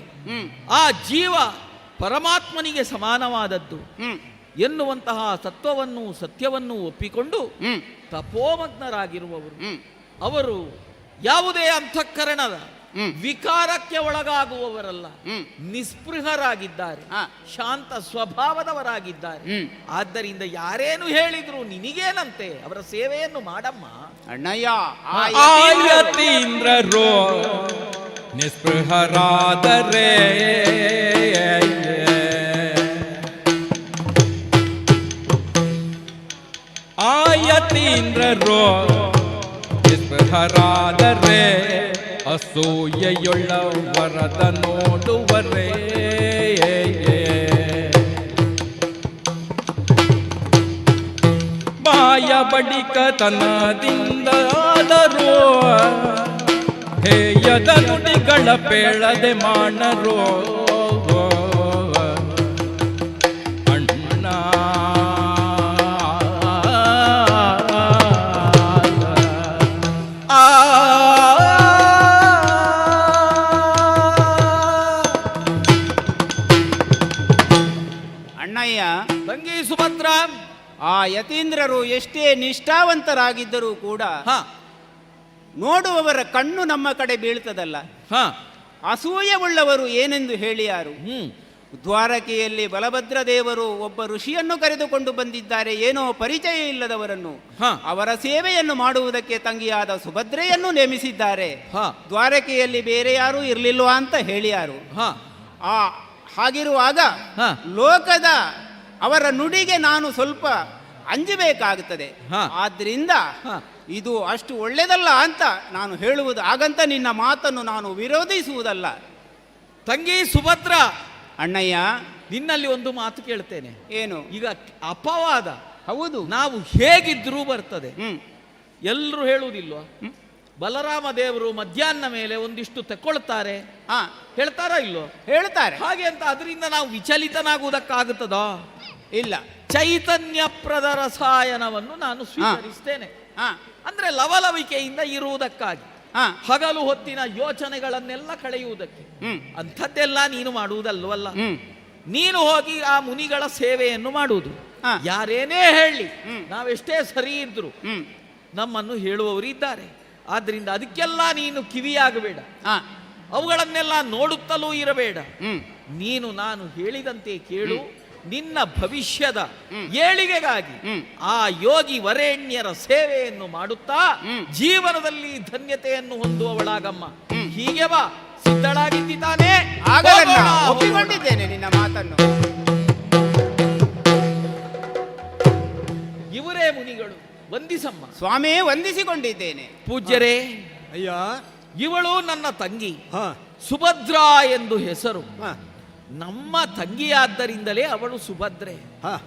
ಆ ಜೀವ ಪರಮಾತ್ಮನಿಗೆ ಸಮಾನವಾದದ್ದು ಎನ್ನುವಂತಹ ತತ್ವವನ್ನು ಸತ್ಯವನ್ನು ಒಪ್ಪಿಕೊಂಡು ತಪೋಮಗ್ನರಾಗಿರುವವರು. ಅವರು ಯಾವುದೇ ಅಂತಃಕರಣದ ವಿಕಾರಕ್ಕೆ ಒಳಗಾಗುವವರಲ್ಲ, ನಿಸ್ಪೃಹರಾಗಿದ್ದಾರೆ, ಶಾಂತ ಸ್ವಭಾವದವರಾಗಿದ್ದಾರೆ. ಆದ್ದರಿಂದ ಯಾರೇನು ಹೇಳಿದ್ರು ನಿನಗೇನಂತೆ, ಅವರ ಸೇವೆಯನ್ನು ಮಾಡಮ್ಮ. ಅಣ್ಣಯ್ಯ, ಆಯತೀಂದ್ರರು ನಿಸ್ಪೃಹರಾದರೆ ಆಯತೀಂದ್ರರು ನಿಸ್ಪೃಹರಾದರೆ ಅಸೂಯೆಯುಳ್ಳ ವರದ ನೋಡುವರೇ. ಬಾಯ ಬಡಿಕತನದಿಂದಾದರೂ ಹೇಯದ ನುಡಿಗಳ ಪೇಳದೆ ಮಾಡರೋ ಅಣ್ಣ. ಅಣ್ಣಯ್ಯ, ತಂಗಿ ಸುಭದ್ರ, ಆ ಯತೀಂದ್ರರು ಪುಷ್ಕರರು ಎಷ್ಟೇ ನಿಷ್ಠಾವಂತರಾಗಿದ್ದರೂ ಕೂಡ ಹಾ ನೋಡುವವರ ಕಣ್ಣು ನಮ್ಮ ಕಡೆ ಬೀಳ್ತದಲ್ಲ. ಹಾ ಅಸೂಯವುಳ್ಳವರು ಏನೆಂದು ಹೇಳಿಯಾರು. ಹ್ಮ್ ದ್ವಾರಕೆಯಲ್ಲಿ ಬಲಭದ್ರ ದೇವರು ಒಬ್ಬ ಋಷಿಯನ್ನು ಕರೆದುಕೊಂಡು ಬಂದಿದ್ದಾರೆ, ಏನೋ ಪರಿಚಯ ಇಲ್ಲದವರನ್ನು. ಹಾ. ಅವರ ಸೇವೆಯನ್ನು ಮಾಡುವುದಕ್ಕೆ ತಂಗಿಯಾದ ಸುಭದ್ರೆಯನ್ನು ನೇಮಿಸಿದ್ದಾರೆ. ಹಾ. ದ್ವಾರಕೆಯಲ್ಲಿ ಬೇರೆ ಯಾರೂ ಇರಲಿಲ್ವಾ ಅಂತ ಹೇಳಿಯಾರು. ಹಾ ಹಾಗಿರುವಾಗ ಹಾ. ಲೋಕದ ಅವರ ನುಡಿಗೆ ನಾನು ಸ್ವಲ್ಪ ಅಂಜಬೇಕಾಗುತ್ತದೆ. ಹಾ. ಆದ್ರಿಂದ ಹಾ. ಇದು ಅಷ್ಟು ಒಳ್ಳೆಯದಲ್ಲ ಅಂತ ನಾನು ಹೇಳುವುದು. ಹಾಗಂತ ನಿನ್ನ ಮಾತನ್ನು ನಾನು ವಿರೋಧಿಸುವುದಲ್ಲ. ತಂಗಿ ಸುಭದ್ರ, ಅಣ್ಣಯ್ಯ, ನಿನ್ನಲ್ಲಿ ಒಂದು ಮಾತು ಕೇಳ್ತೇನೆ. ಏನು? ಈಗ ಅಪವಾದ ಹೌದು, ನಾವು ಹೇಗಿದ್ರೂ ಬರ್ತದೆ. ಹ್ಮ್ ಎಲ್ಲರೂ ಹೇಳುವುದಿಲ್ವಾ? ಬಲರಾಮ ದೇವರು ಮಧ್ಯಾಹ್ನ ಮೇಲೆ ಒಂದಿಷ್ಟು ತಕೊಳ್ತಾರೆ, ಹಾ, ಹೇಳ್ತಾರಾ ಇಲ್ವೋ? ಹೇಳ್ತಾರೆ. ಹಾಗೆ ಅಂತ ಅದರಿಂದ ನಾವು ವಿಚಲಿತನಾಗುವುದಕ್ಕಾಗುತ್ತದೋ? ಇಲ್ಲ. ಚೈತನ್ಯಪ್ರದ ರಸಾಯನವನ್ನು ನಾನು ಸ್ವೀಕರಿಸ್ತೇನೆ. ಹಾ, ಅಂದ್ರೆ ಲವಲವಿಕೆಯಿಂದ ಇರುವುದಕ್ಕಾಗಿ, ಹಾ, ಹಗಲು ಹೊತ್ತಿನ ಯೋಚನೆಗಳನ್ನೆಲ್ಲ ಕಳೆಯುವುದಕ್ಕೆ. ಹ್ಮ್ ಅಂಥದ್ದೆಲ್ಲ ನೀನು ಮಾಡುವುದಲ್ವಲ್ಲ. ಹ್ಮ್ ನೀನು ಹೋಗಿ ಆ ಮುನಿಗಳ ಸೇವೆಯನ್ನು ಮಾಡುವುದು. ಹಾ. ಯಾರೇನೇ ಹೇಳಿ, ಹ್ಮ್. ನಾವೆಷ್ಟೇ ಸರಿ ಇದ್ರು ಹ್ಮ್ ನಮ್ಮನ್ನು ಹೇಳುವವರು ಇದ್ದಾರೆ. ಆದ್ರಿಂದ ಅದಕ್ಕೆಲ್ಲ ನೀನು ಕಿವಿಯಾಗಬೇಡ, ಹಾ, ಅವುಗಳನ್ನೆಲ್ಲ ನೋಡುತ್ತಲೂ ಇರಬೇಡ. ಹ್ಮ್ ನೀನು ನಾನು ಹೇಳಿದಂತೆ ಕೇಳು. ನಿನ್ನ ಭವಿಷ್ಯದ ಹ್ಮ್. ಏಳಿಗೆಗಾಗಿ ಹ್ಮ್. ಆ ಯೋಗಿ ವರೇಣ್ಯರ ಸೇವೆಯನ್ನು ಮಾಡುತ್ತಾ ಹ್ಮ್. ಜೀವನದಲ್ಲಿ ಧನ್ಯತೆಯನ್ನು ಹೊಂದುವವಳಾಗಮ್ಮ. ಹೀಗೆ ಬಾ, ಸಿದ್ಧಳಾಗಿದ್ದಾನೆ. ಆಗಲ್ಲ, ಒಪ್ಪಿಕೊಂಡಿದ್ದೇನೆ ನಿನ್ನ ಮಾತನ್ನು. ಇವರೇ ಮುನಿಗಳು, ವಂದಿಸಮ್ಮ. ಸ್ವಾಮಿ, ವಂದಿಸಿಕೊಂಡಿದ್ದೇನೆ. ಪೂಜ್ಯರೇ, ಅಯ್ಯ, ಇವಳು ನನ್ನ ತಂಗಿ ಹಾ ಸುಭದ್ರಾ ಎಂದು ಹೆಸರು. ಹಾ ನಮ್ಮ ತಂಗಿಯಾದ್ದರಿಂದಲೇ ಅವಳು ಸುಭದ್ರೆ. ಹಾ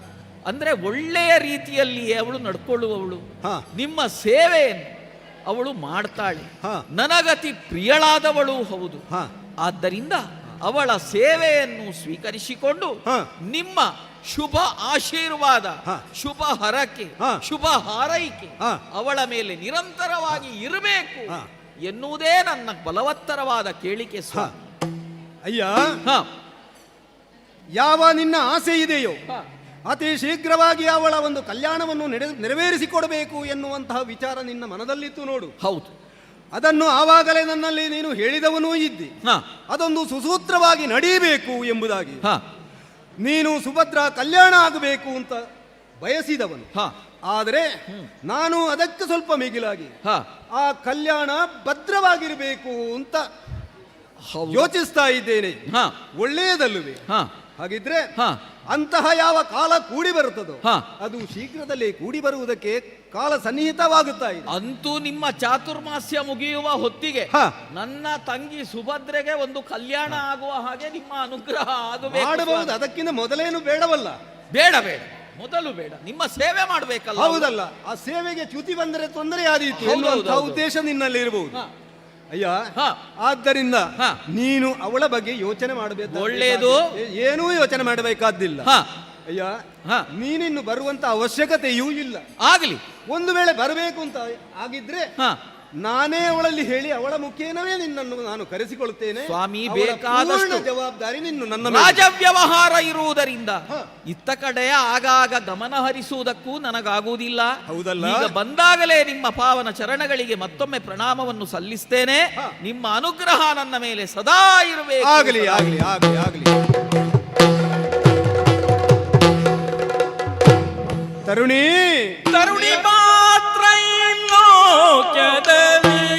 ಅಂದ್ರೆ ಒಳ್ಳೆಯ ರೀತಿಯಲ್ಲಿಯೇ ಅವಳು ನಡ್ಕೊಳ್ಳುವವಳು. ಹಾ. ನಿಮ್ಮ ಸೇವೆಯನ್ನು ಅವಳು ಮಾಡ್ತಾಳೆ. ಹಾ. ನನಗತಿ ಪ್ರಿಯಳಾದವಳು ಹೌದು. ಹಾ. ಆದ್ದರಿಂದ ಅವಳ ಸೇವೆಯನ್ನು ಸ್ವೀಕರಿಸಿಕೊಂಡು ಹಾ. ನಿಮ್ಮ ಶುಭ ಆಶೀರ್ವಾದ, ಹಾ. ಶುಭ ಹರಕೆ, ಹಾ. ಶುಭ ಹಾರೈಕೆ ಹಾ. ಅವಳ ಮೇಲೆ ನಿರಂತರವಾಗಿ ಇರಬೇಕು ಹಾ. ಎನ್ನುವುದೇ ನನ್ನ ಬಲವತ್ತರವಾದ ಕೇಳಿಕೆ ಹಾ. ಸ್ವಾಮಿ. ಅಯ್ಯ, ಹಾ. ಯಾವ ನಿನ್ನ ಆಸೆ ಇದೆಯೋ ಹಾ. ಅತಿ ಶೀಘ್ರವಾಗಿ ಅವಳ ಒಂದು ಕಲ್ಯಾಣವನ್ನು ನೆರವೇರಿಸಿಕೊಡಬೇಕು ಎನ್ನುವಂತಹ ವಿಚಾರ ನಿನ್ನ ಮನದಲ್ಲಿತ್ತು ನೋಡು. ಹೌದು. ಅದನ್ನು ಆವಾಗಲೇ ನನ್ನಲ್ಲಿ ನೀನು ಹೇಳಿದವನೂ ಇದ್ದಿ. ಹಾ. ಅದೊಂದು ಸುಸೂತ್ರವಾಗಿ ನಡೀಬೇಕು ಎಂಬುದಾಗಿ. ಹಾ. ನೀನು ಸುಭದ್ರ ಕಲ್ಯಾಣ ಆಗಬೇಕು ಅಂತ ಬಯಸಿದವನು. ಹಾ. ಆದರೆ ನಾನು ಅದಕ್ಕೆ ಸ್ವಲ್ಪ ಮಿಗಿಲಾಗಿ ಹಾ. ಆ ಕಲ್ಯಾಣ ಭದ್ರವಾಗಿರಬೇಕು ಅಂತ ಹೌದು. ಯೋಚಿಸ್ತಾ ಇದ್ದೇನೆ. ಹಾ. ಒಳ್ಳೆಯದಲ್ಲವೇ? ಹಾ. ಹಾಗಿದ್ರೆ ಹಾ. ಅಂತಹ ಯಾವ ಕಾಲ ಕೂಡಿ ಬರುತ್ತದೋ ಹಾ. ಅದು ಶೀಘ್ರದಲ್ಲೇ ಕೂಡಿ ಬರುವುದಕ್ಕೆ ಕಾಲ ಸನ್ನಿಹಿತವಾಗುತ್ತಾ ಇದೆ. ಅಂತೂ ನಿಮ್ಮ ಚಾತುರ್ಮಾಸ್ಯ ಮುಗಿಯುವ ಹೊತ್ತಿಗೆ ಹಾ. ನನ್ನ ತಂಗಿ ಸುಭದ್ರೆಗೆ ಒಂದು ಕಲ್ಯಾಣ ಆಗುವ ಹಾಗೆ ನಿಮ್ಮ ಅನುಗ್ರಹ ಆಗಬೇಕು. ಮಾಡಬಹುದು, ಅದಕ್ಕಿಂತ ಮೊದಲೇನು ಬೇಡವಲ್ಲ? ಬೇಡ ಬೇಡ, ಮೊದಲು ಬೇಡ, ನಿಮ್ಮ ಸೇವೆ ಮಾಡಬೇಕಲ್ಲ. ಹೌದಲ್ಲ, ಆ ಸೇವೆಗೆ ಚ್ಯುತಿ ಬಂದರೆ ತೊಂದರೆ ಆದೀತು ಹೌದು, ಎನ್ನುವಂತಹ ಹೌದು. ಉದ್ದೇಶ ನಿನ್ನಲ್ಲಿ ಇರಬಹುದು. ಹಾ. ಅಯ್ಯ, ಹಾ. ಆದ್ದರಿಂದ ಹಾ. ನೀನು ಅವಳ ಬಗ್ಗೆ ಯೋಚನೆ ಮಾಡಬೇಕು. ಒಳ್ಳೆಯದು. ಏನೂ ಯೋಚನೆ ಮಾಡಬೇಕಾದ್ದಿಲ್ಲ. ಹಾ. ಅಯ್ಯ, ಹಾ. ನೀನಿನ್ನು ಬರುವಂತ ಅವಶ್ಯಕತೆಯೂ ಇಲ್ಲ. ಆಗಲಿ. ಒಂದು ವೇಳೆ ಬರಬೇಕು ಅಂತ ಆಗಿದ್ರೆ ಹಾ. ನಾನೇ ಅವಳಲ್ಲಿ ಹೇಳಿ ಅವಳ ಮುಖೇನವೇ ನಿನ್ನನ್ನು ನಾನು ಕರೆಸಿಕೊಳ್ಳುತ್ತೇನೆ. ಸ್ವಾಮಿ, ಅವಳ ಬೇಕಾದಷ್ಟು ಪೂರ್ಣ ಜವಾಬ್ದಾರಿ ನಿನ್ನ ನನ್ನ ಮೇಲೆ. ರಾಜವ್ಯವಹಾರ ಇರುವುದರಿಂದ ಹಾ. ಇತ್ತ ಕಡೆ ಆಗಾಗ ಗಮನ ಹರಿಸುವುದಕ್ಕೂ ನನಗಾಗುವುದಿಲ್ಲ. ಹೌದಲ್ಲ? ಈಗ ಬಂದಾಗಲೇ ನಿಮ್ಮ ಪಾವನ ಚರಣಗಳಿಗೆ ಮತ್ತೊಮ್ಮೆ ಪ್ರಣಾಮವನ್ನು ಸಲ್ಲಿಸ್ತೇನೆ. ಹಾ. ನಿಮ್ಮ ಅನುಗ್ರಹ ನನ್ನ ಮೇಲೆ ಸದಾ ಇರಬೇಕು. ಆಗಲಿ ಆಗಲಿ ಆಗಲಿ ಆಗಲಿ. ತರುಣಿ ತರುಣಿ ಮಾತ್ರ ಲೋಕದಲ್ಲಿ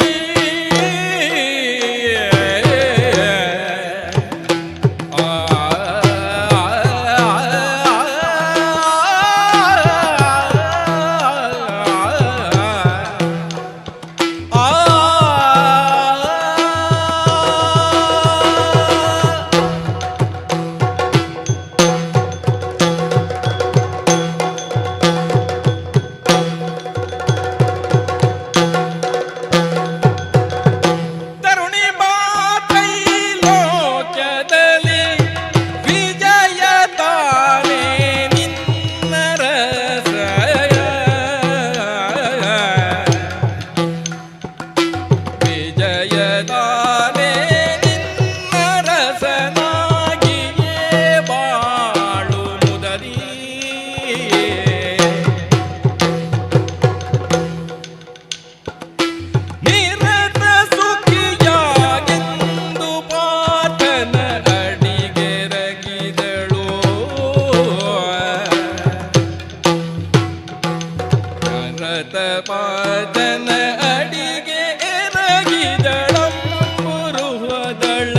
ಪಾದನ ಅಡಿಗೆ ಎರಗಿದಳಂ ಪುರುಹದಳ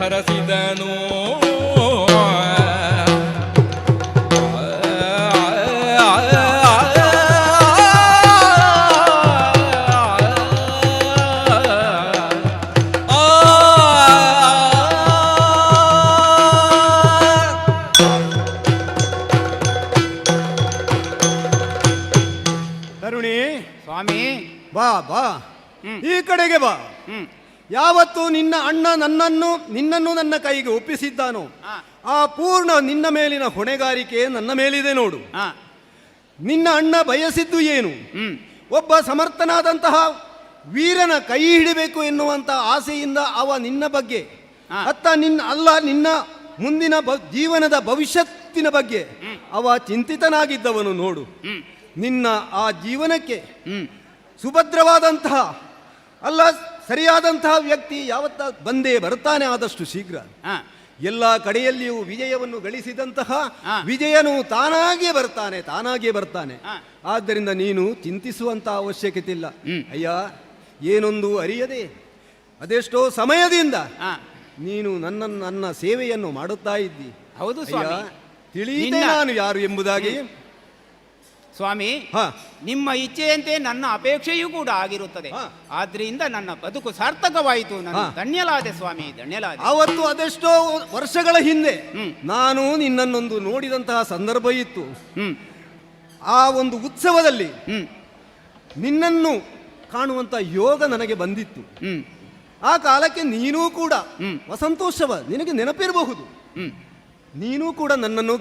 ಹರಸಿದನು ತರುಣಿ, ಸ್ವಾಮಿ. ಬಾ ಬಾ, ಈ ಕಡೆಗೆ ಬಾ. ಯಾವತ್ತು ನಿನ್ನ ಅಣ್ಣ ನಿನ್ನನ್ನು ನನ್ನ ಕೈಗೆ ಒಪ್ಪಿಸಿದ್ದಾನೋ ಆ ಪೂರ್ಣ ನಿನ್ನ ಮೇಲಿನ ಹೊಣೆಗಾರಿಕೆ ನನ್ನ ಮೇಲಿದೆ ನೋಡು. ನಿನ್ನ ಅಣ್ಣ ಬಯಸಿದ್ದು ಏನು? ಒಬ್ಬ ಸಮರ್ಥನಾದಂತಹ ವೀರನ ಕೈ ಹಿಡಿಬೇಕು ಎನ್ನುವಂತ ಆಸೆಯಿಂದ ಅವ ನಿನ್ನ ಬಗ್ಗೆ ನಿನ್ನ ಮುಂದಿನ ಜೀವನದ ಭವಿಷ್ಯತ್ತಿನ ಬಗ್ಗೆ ಅವ ಚಿಂತಿತನಾಗಿದ್ದವನು ನೋಡು. ನಿನ್ನ ಆ ಜೀವನಕ್ಕೆ ಸುಭದ್ರವಾದಂತಹ ಸರಿಯಾದಂತಹ ವ್ಯಕ್ತಿ ಯಾವತ್ತ ಬಂದೇ ಬರ್ತಾನೆ ಆದಷ್ಟು ಶೀಘ್ರ. ಎಲ್ಲ ಕಡೆಯಲ್ಲಿಯೂ ವಿಜಯವನ್ನು ಗಳಿಸಿದಂತಹ ವಿಜಯನು ತಾನಾಗಿಯೇ ಬರ್ತಾನೆ. ಆದ್ದರಿಂದ ನೀನು ಚಿಂತಿಸುವಂತ ಅವಶ್ಯಕತೆ ಇಲ್ಲ. ಅಯ್ಯ, ಏನೊಂದು ಅರಿಯದೆ ಅದೆಷ್ಟೋ ಸಮಯದಿಂದ ನೀನು ನನ್ನ ಸೇವೆಯನ್ನು ಮಾಡುತ್ತಾ ಇದ್ದಿ. ಹೌದು ಸ್ವಾಮಿ. ತಿಳಿಯಿತೆ ನಾನು ಯಾರು ಎಂಬುದಾಗಿ. ಸ್ವಾಮಿ, ನಿಮ್ಮ ಇಚ್ಛೆಯಂತೆ ನನ್ನ ಅಪೇಕ್ಷೆಯೂ ಕೂಡ ಆಗಿರುತ್ತದೆ. ಆದ್ರಿಂದ ನನ್ನ ಬದುಕು ಸಾರ್ಥಕವಾಯಿತು. ನಾನು ಧನ್ಯಲಾದೆ ಸ್ವಾಮಿ, ಧನ್ಯಲಾದೆ. ಅವತ್ತು ಅದೆಷ್ಟೋ ವರ್ಷಗಳ ಹಿಂದೆ ನಾನು ನಿನ್ನನ್ನೊಂದು ನೋಡಿದಂತಹ ಸಂದರ್ಭ ಇತ್ತು. ಆ ಒಂದು ಉತ್ಸವದಲ್ಲಿ ನಿನ್ನನ್ನು ಕಾಣುವಂತ ಯೋಗ ನನಗೆ ಬಂದಿತ್ತು. ಆ ಕಾಲಕ್ಕೆ ನೀನೂ ಕೂಡ ವಸಂತೋತ್ಸವ ನಿನಗೆ ನೆನಪಿರಬಹುದು. ನೀನು ಕೂಡ ನನ್ನನ್ನು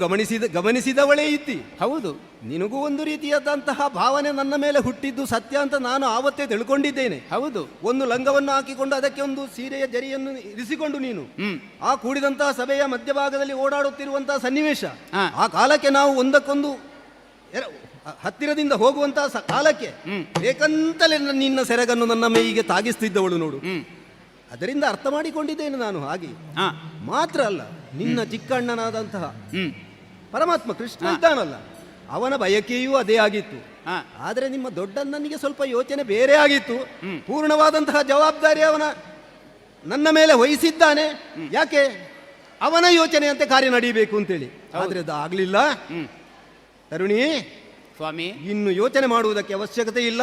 ಗಮನಿಸಿದವಳೇ ಇದ್ದಿ. ಹೌದು. ನಿನಗೂ ಒಂದು ರೀತಿಯಾದಂತಹ ಭಾವನೆ ನನ್ನ ಮೇಲೆ ಹುಟ್ಟಿದ್ದು ಸತ್ಯ ಅಂತ ನಾನು ಆವತ್ತೇ ತಿಳ್ಕೊಂಡಿದ್ದೇನೆ. ಹೌದು. ಒಂದು ಲಂಗವನ್ನು ಹಾಕಿಕೊಂಡು ಅದಕ್ಕೆ ಒಂದು ಸೀರೆಯ ಜರಿಯನ್ನು ಇರಿಸಿಕೊಂಡು ನೀನು ಆ ಕೂಡಿದಂತಹ ಸಭೆಯ ಮಧ್ಯಭಾಗದಲ್ಲಿ ಓಡಾಡುತ್ತಿರುವಂತಹ ಸನ್ನಿವೇಶ, ಆ ಕಾಲಕ್ಕೆ ನಾವು ಒಂದಕ್ಕೊಂದು ಹತ್ತಿರದಿಂದ ಹೋಗುವಂತಹ ಕಾಲಕ್ಕೆ ಬೇಕಂತಲೇ ನಿನ್ನ ಸೆರಗನ್ನು ನನ್ನ ಮೈಗೆ ತಾಗಿಸ್ತಿದ್ದವಳು ನೋಡು. ಅದರಿಂದ ಅರ್ಥ ಮಾಡಿಕೊಂಡಿದ್ದೇನೆ ನಾನು. ಹಾಗೆ ಮಾತ್ರ ಅಲ್ಲ, ನಿನ್ನ ಚಿಕ್ಕಣ್ಣನಾದಂತಹ ಪರಮಾತ್ಮ ಕೃಷ್ಣ ಇದ್ದಾನಲ್ಲ, ಅವನ ಬಯಕೆಯೂ ಅದೇ ಆಗಿತ್ತು. ಆದರೆ ನಿಮ್ಮ ದೊಡ್ಡಣ್ಣನಿಗೆ ಸ್ವಲ್ಪ ಯೋಚನೆ ಬೇರೆ ಆಗಿತ್ತು. ಪೂರ್ಣವಾದಂತಹ ಜವಾಬ್ದಾರಿ ನನ್ನ ಮೇಲೆ ವಹಿಸಿದ್ದಾನೆ. ಯಾಕೆ? ಅವನ ಯೋಚನೆಯಂತೆ ಕಾರ್ಯ ನಡೀಬೇಕು ಅಂತೇಳಿ. ಆದರೆ ಅದು ಆಗಲಿಲ್ಲ. ತರುಣಿ ಸ್ವಾಮಿ, ಇನ್ನು ಯೋಚನೆ ಮಾಡುವುದಕ್ಕೆ ಅವಶ್ಯಕತೆ ಇಲ್ಲ.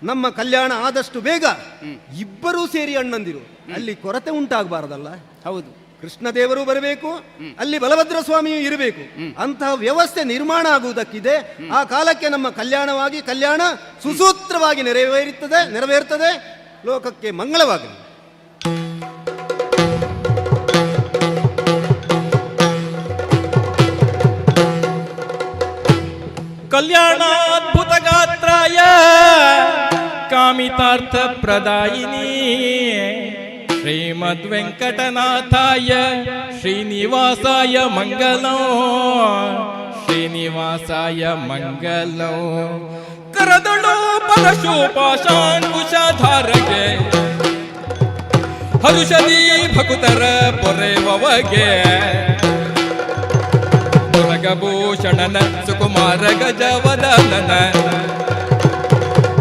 ನಮ್ಮ ಕಲ್ಯಾಣ ಆದಷ್ಟು ಬೇಗ ಇಬ್ಬರೂ ಸೇರಿ ಅಣ್ಣಂದಿರು, ಅಲ್ಲಿ ಕೊರತೆ ಉಂಟಾಗಬಾರದಲ್ಲ. ಹೌದು. ಕೃಷ್ಣದೇವರು ಬರಬೇಕು, ಅಲ್ಲಿ ಬಲಭದ್ರ ಸ್ವಾಮಿಯು ಇರಬೇಕು. ಅಂತಹ ವ್ಯವಸ್ಥೆ ನಿರ್ಮಾಣ ಆಗುವುದಕ್ಕಿದೆ. ಆ ಕಾಲಕ್ಕೆ ನಮ್ಮ ಕಲ್ಯಾಣವಾಗಿ ಕಲ್ಯಾಣ ಸುಸೂತ್ರವಾಗಿ ನೆರವೇರುತ್ತದೆ. ಲೋಕಕ್ಕೆ ಮಂಗಳವಾಗಲಿ. ಕಲ್ಯಾಣಾದ್ಭುತ ಗಾತ್ರಾಯ ಕಾಮಿತಾರ್ಥ ಪ್ರದಾಯಿನಿ ಶ್ರೀಮದ್ ವೆಂಕಟನಾಥಾಯ ಶ್ರೀನಿವಾಸಾಯ ಮಂಗಲಂ ಕರದಳು ಪರಶುಪಾಶಾಂಕುಶಧಾರಗೆ ಹರುಷದಿ ಭಕುತರ ಪೊರೆವಗೆ ಭೂಷಣನ ಸುಕುಮಾರ ಗಜವದನನ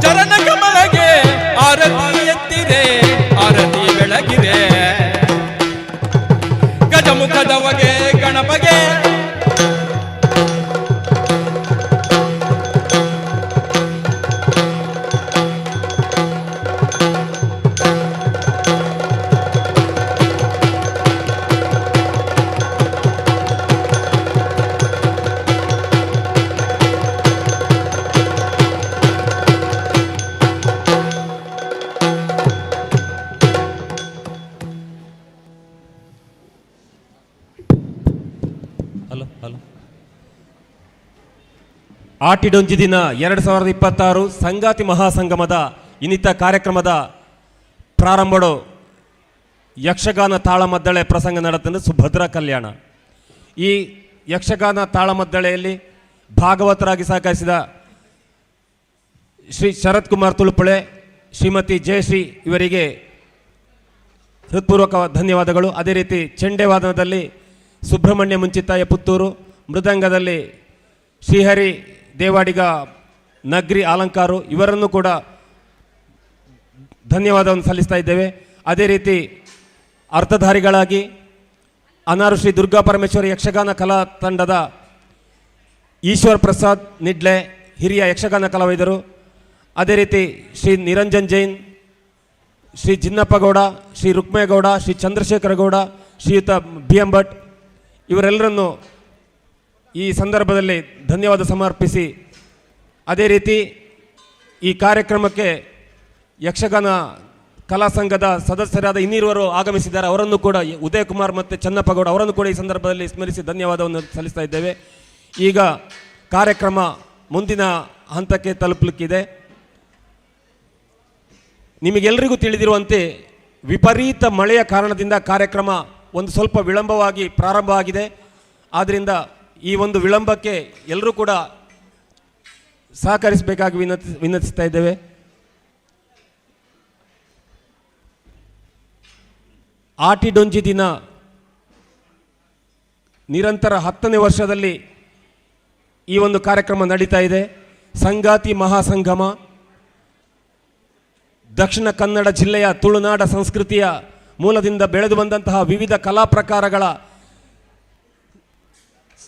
ಚರಣ ಕಮಲಗೆ ಆರತಿ ಎತ್ತಿರೆ, ಆರತಿ ಬೆಳಗಿದೆ. ಗಜಮುಖದವಗೆ ಗಣಪಗೆ ಆಟಿಡೊಂಜಿ ದಿನ 2026 ಸಂಗಾತಿ ಮಹಾಸಂಗಮದ ಇನ್ನಿತ ಕಾರ್ಯಕ್ರಮದ ಪ್ರಾರಂಭಡು ಯಕ್ಷಗಾನ ತಾಳಮದ್ದಳೆ ಪ್ರಸಂಗ ನಡೆದ ಸುಭದ್ರ ಕಲ್ಯಾಣ. ಈ ಯಕ್ಷಗಾನ ತಾಳಮದ್ದಳೆಯಲ್ಲಿ ಭಾಗವತರಾಗಿ ಸಹಕರಿಸಿದ ಶ್ರೀ ಶರತ್ ಕುಮಾರ್ ತುಳುಪುಳೆ, ಶ್ರೀಮತಿ ಜಯಶ್ರೀ ಇವರಿಗೆ ಹೃತ್ಪೂರ್ವಕ ಧನ್ಯವಾದಗಳು. ಅದೇ ರೀತಿ ಚೆಂಡೆವಾದನದಲ್ಲಿ ಸುಬ್ರಹ್ಮಣ್ಯ ಮುಂಚಿತ್ತಾಯ ಪುತ್ತೂರು, ಮೃದಂಗದಲ್ಲಿ ಶ್ರೀಹರಿ ದೇವಾಡಿಗ ನಗ್ರಿ ಅಲಂಕಾರು ಇವರನ್ನು ಕೂಡ ಧನ್ಯವಾದವನ್ನು ಸಲ್ಲಿಸ್ತಾ ಇದ್ದೇವೆ. ಅದೇ ರೀತಿ ಅರ್ಥಧಾರಿಗಳಾಗಿ ಅನಾರು ಶ್ರೀ ದುರ್ಗಾ ಪರಮೇಶ್ವರಿ ಯಕ್ಷಗಾನ ಕಲಾ ತಂಡದ ಈಶ್ವರ್ ಪ್ರಸಾದ್ ನಿಡ್ಲೆ ಹಿರಿಯ ಯಕ್ಷಗಾನ ಕಲಾವಿದರು, ಅದೇ ರೀತಿ ಶ್ರೀ ನಿರಂಜನ್ ಜೈನ್, ಶ್ರೀ ಜಿನ್ನಪ್ಪಗೌಡ, ಶ್ರೀ ರುಕ್ಮೇಗೌಡ, ಶ್ರೀ ಚಂದ್ರಶೇಖರ ಗೌಡ, ಶ್ರೀಯುತ ಬಿ ಎಂ ಭಟ್ ಇವರೆಲ್ಲರನ್ನು ಈ ಸಂದರ್ಭದಲ್ಲಿ ಧನ್ಯವಾದ ಸಮರ್ಪಿಸಿ, ಅದೇ ರೀತಿ ಈ ಕಾರ್ಯಕ್ರಮಕ್ಕೆ ಯಕ್ಷಗಾನ ಕಲಾ ಸಂಘದ ಸದಸ್ಯರಾದ ಇನ್ನಿರುವರು ಆಗಮಿಸಿದ್ದಾರೆ. ಅವರನ್ನು ಕೂಡ ಉದಯ್ ಕುಮಾರ್ ಮತ್ತು ಚನ್ನಪ್ಪಗೌಡ ಅವರನ್ನು ಕೂಡ ಈ ಸಂದರ್ಭದಲ್ಲಿ ಸ್ಮರಿಸಿ ಧನ್ಯವಾದವನ್ನು ಸಲ್ಲಿಸ್ತಾ ಇದ್ದೇವೆ. ಈಗ ಕಾರ್ಯಕ್ರಮ ಮುಂದಿನ ಹಂತಕ್ಕೆ ತಲುಪಲಿಕ್ಕಿದೆ. ನಿಮಗೆಲ್ಲರಿಗೂ ತಿಳಿದಿರುವಂತೆ ವಿಪರೀತ ಮಳೆಯ ಕಾರಣದಿಂದ ಕಾರ್ಯಕ್ರಮ ಒಂದು ಸ್ವಲ್ಪ ವಿಳಂಬವಾಗಿ ಪ್ರಾರಂಭ ಆಗಿದೆ. ಆದ್ದರಿಂದ ಈ ಒಂದು ವಿಳಂಬಕ್ಕೆ ಎಲ್ಲರೂ ಕೂಡ ಸಹಕರಿಸಬೇಕಾಗಿ ವಿನಂತಿಸ್ತಾ ಇದ್ದೇವೆ. ಆಟಿಡೊಂಜಿ ದಿನ ನಿರಂತರ 10ನೇ ವರ್ಷದಲ್ಲಿ ಈ ಒಂದು ಕಾರ್ಯಕ್ರಮ ನಡೀತಾ ಇದೆ. ಸಂಗಾತಿ ಮಹಾಸಂಗಮ ದಕ್ಷಿಣ ಕನ್ನಡ ಜಿಲ್ಲೆಯ ತುಳುನಾಡ ಸಂಸ್ಕೃತಿಯ ಮೂಲದಿಂದ ಬೆಳೆದು ಬಂದಂತಹ ವಿವಿಧ ಕಲಾ ಪ್ರಕಾರಗಳ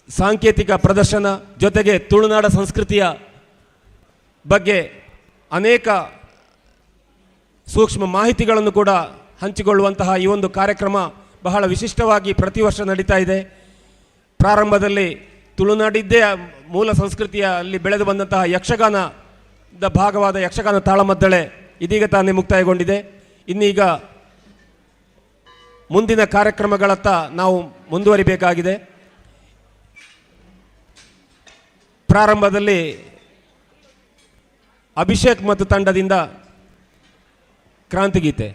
ಸಾಂಕೇತಿಕ ಪ್ರದರ್ಶನ ಜೊತೆಗೆ ತುಳುನಾಡ ಸಂಸ್ಕೃತಿಯ ಬಗ್ಗೆ ಅನೇಕ ಸೂಕ್ಷ್ಮ ಮಾಹಿತಿಗಳನ್ನು ಕೂಡ ಹಂಚಿಕೊಳ್ಳುವಂತಹ ಈ ಒಂದು ಕಾರ್ಯಕ್ರಮ ಬಹಳ ವಿಶಿಷ್ಟವಾಗಿ ಪ್ರತಿ ವರ್ಷ ನಡೀತಾ ಇದೆ. ಪ್ರಾರಂಭದಲ್ಲಿ ತುಳುನಾಡಿದ್ದೇ ಮೂಲ ಸಂಸ್ಕೃತಿಯಲ್ಲಿ ಬೆಳೆದು ಬಂದಂತಹ ಯಕ್ಷಗಾನದ ಭಾಗವಾದ ಯಕ್ಷಗಾನ ತಾಳಮದ್ದಳೆ ಇದೀಗ ತಾನೇ ಮುಕ್ತಾಯಗೊಂಡಿದೆ. ಇನ್ನೀಗ ಮುಂದಿನ ಕಾರ್ಯಕ್ರಮಗಳತ್ತ ನಾವು ಮುಂದುವರಿಬೇಕಾಗಿದೆ. ಪ್ರಾರಂಭದಲ್ಲಿ ಅಭಿಷೇಕ್ ಮತ್ತು ತಂಡದಿಂದ ಕ್ರಾಂತಿಗೀತೆ.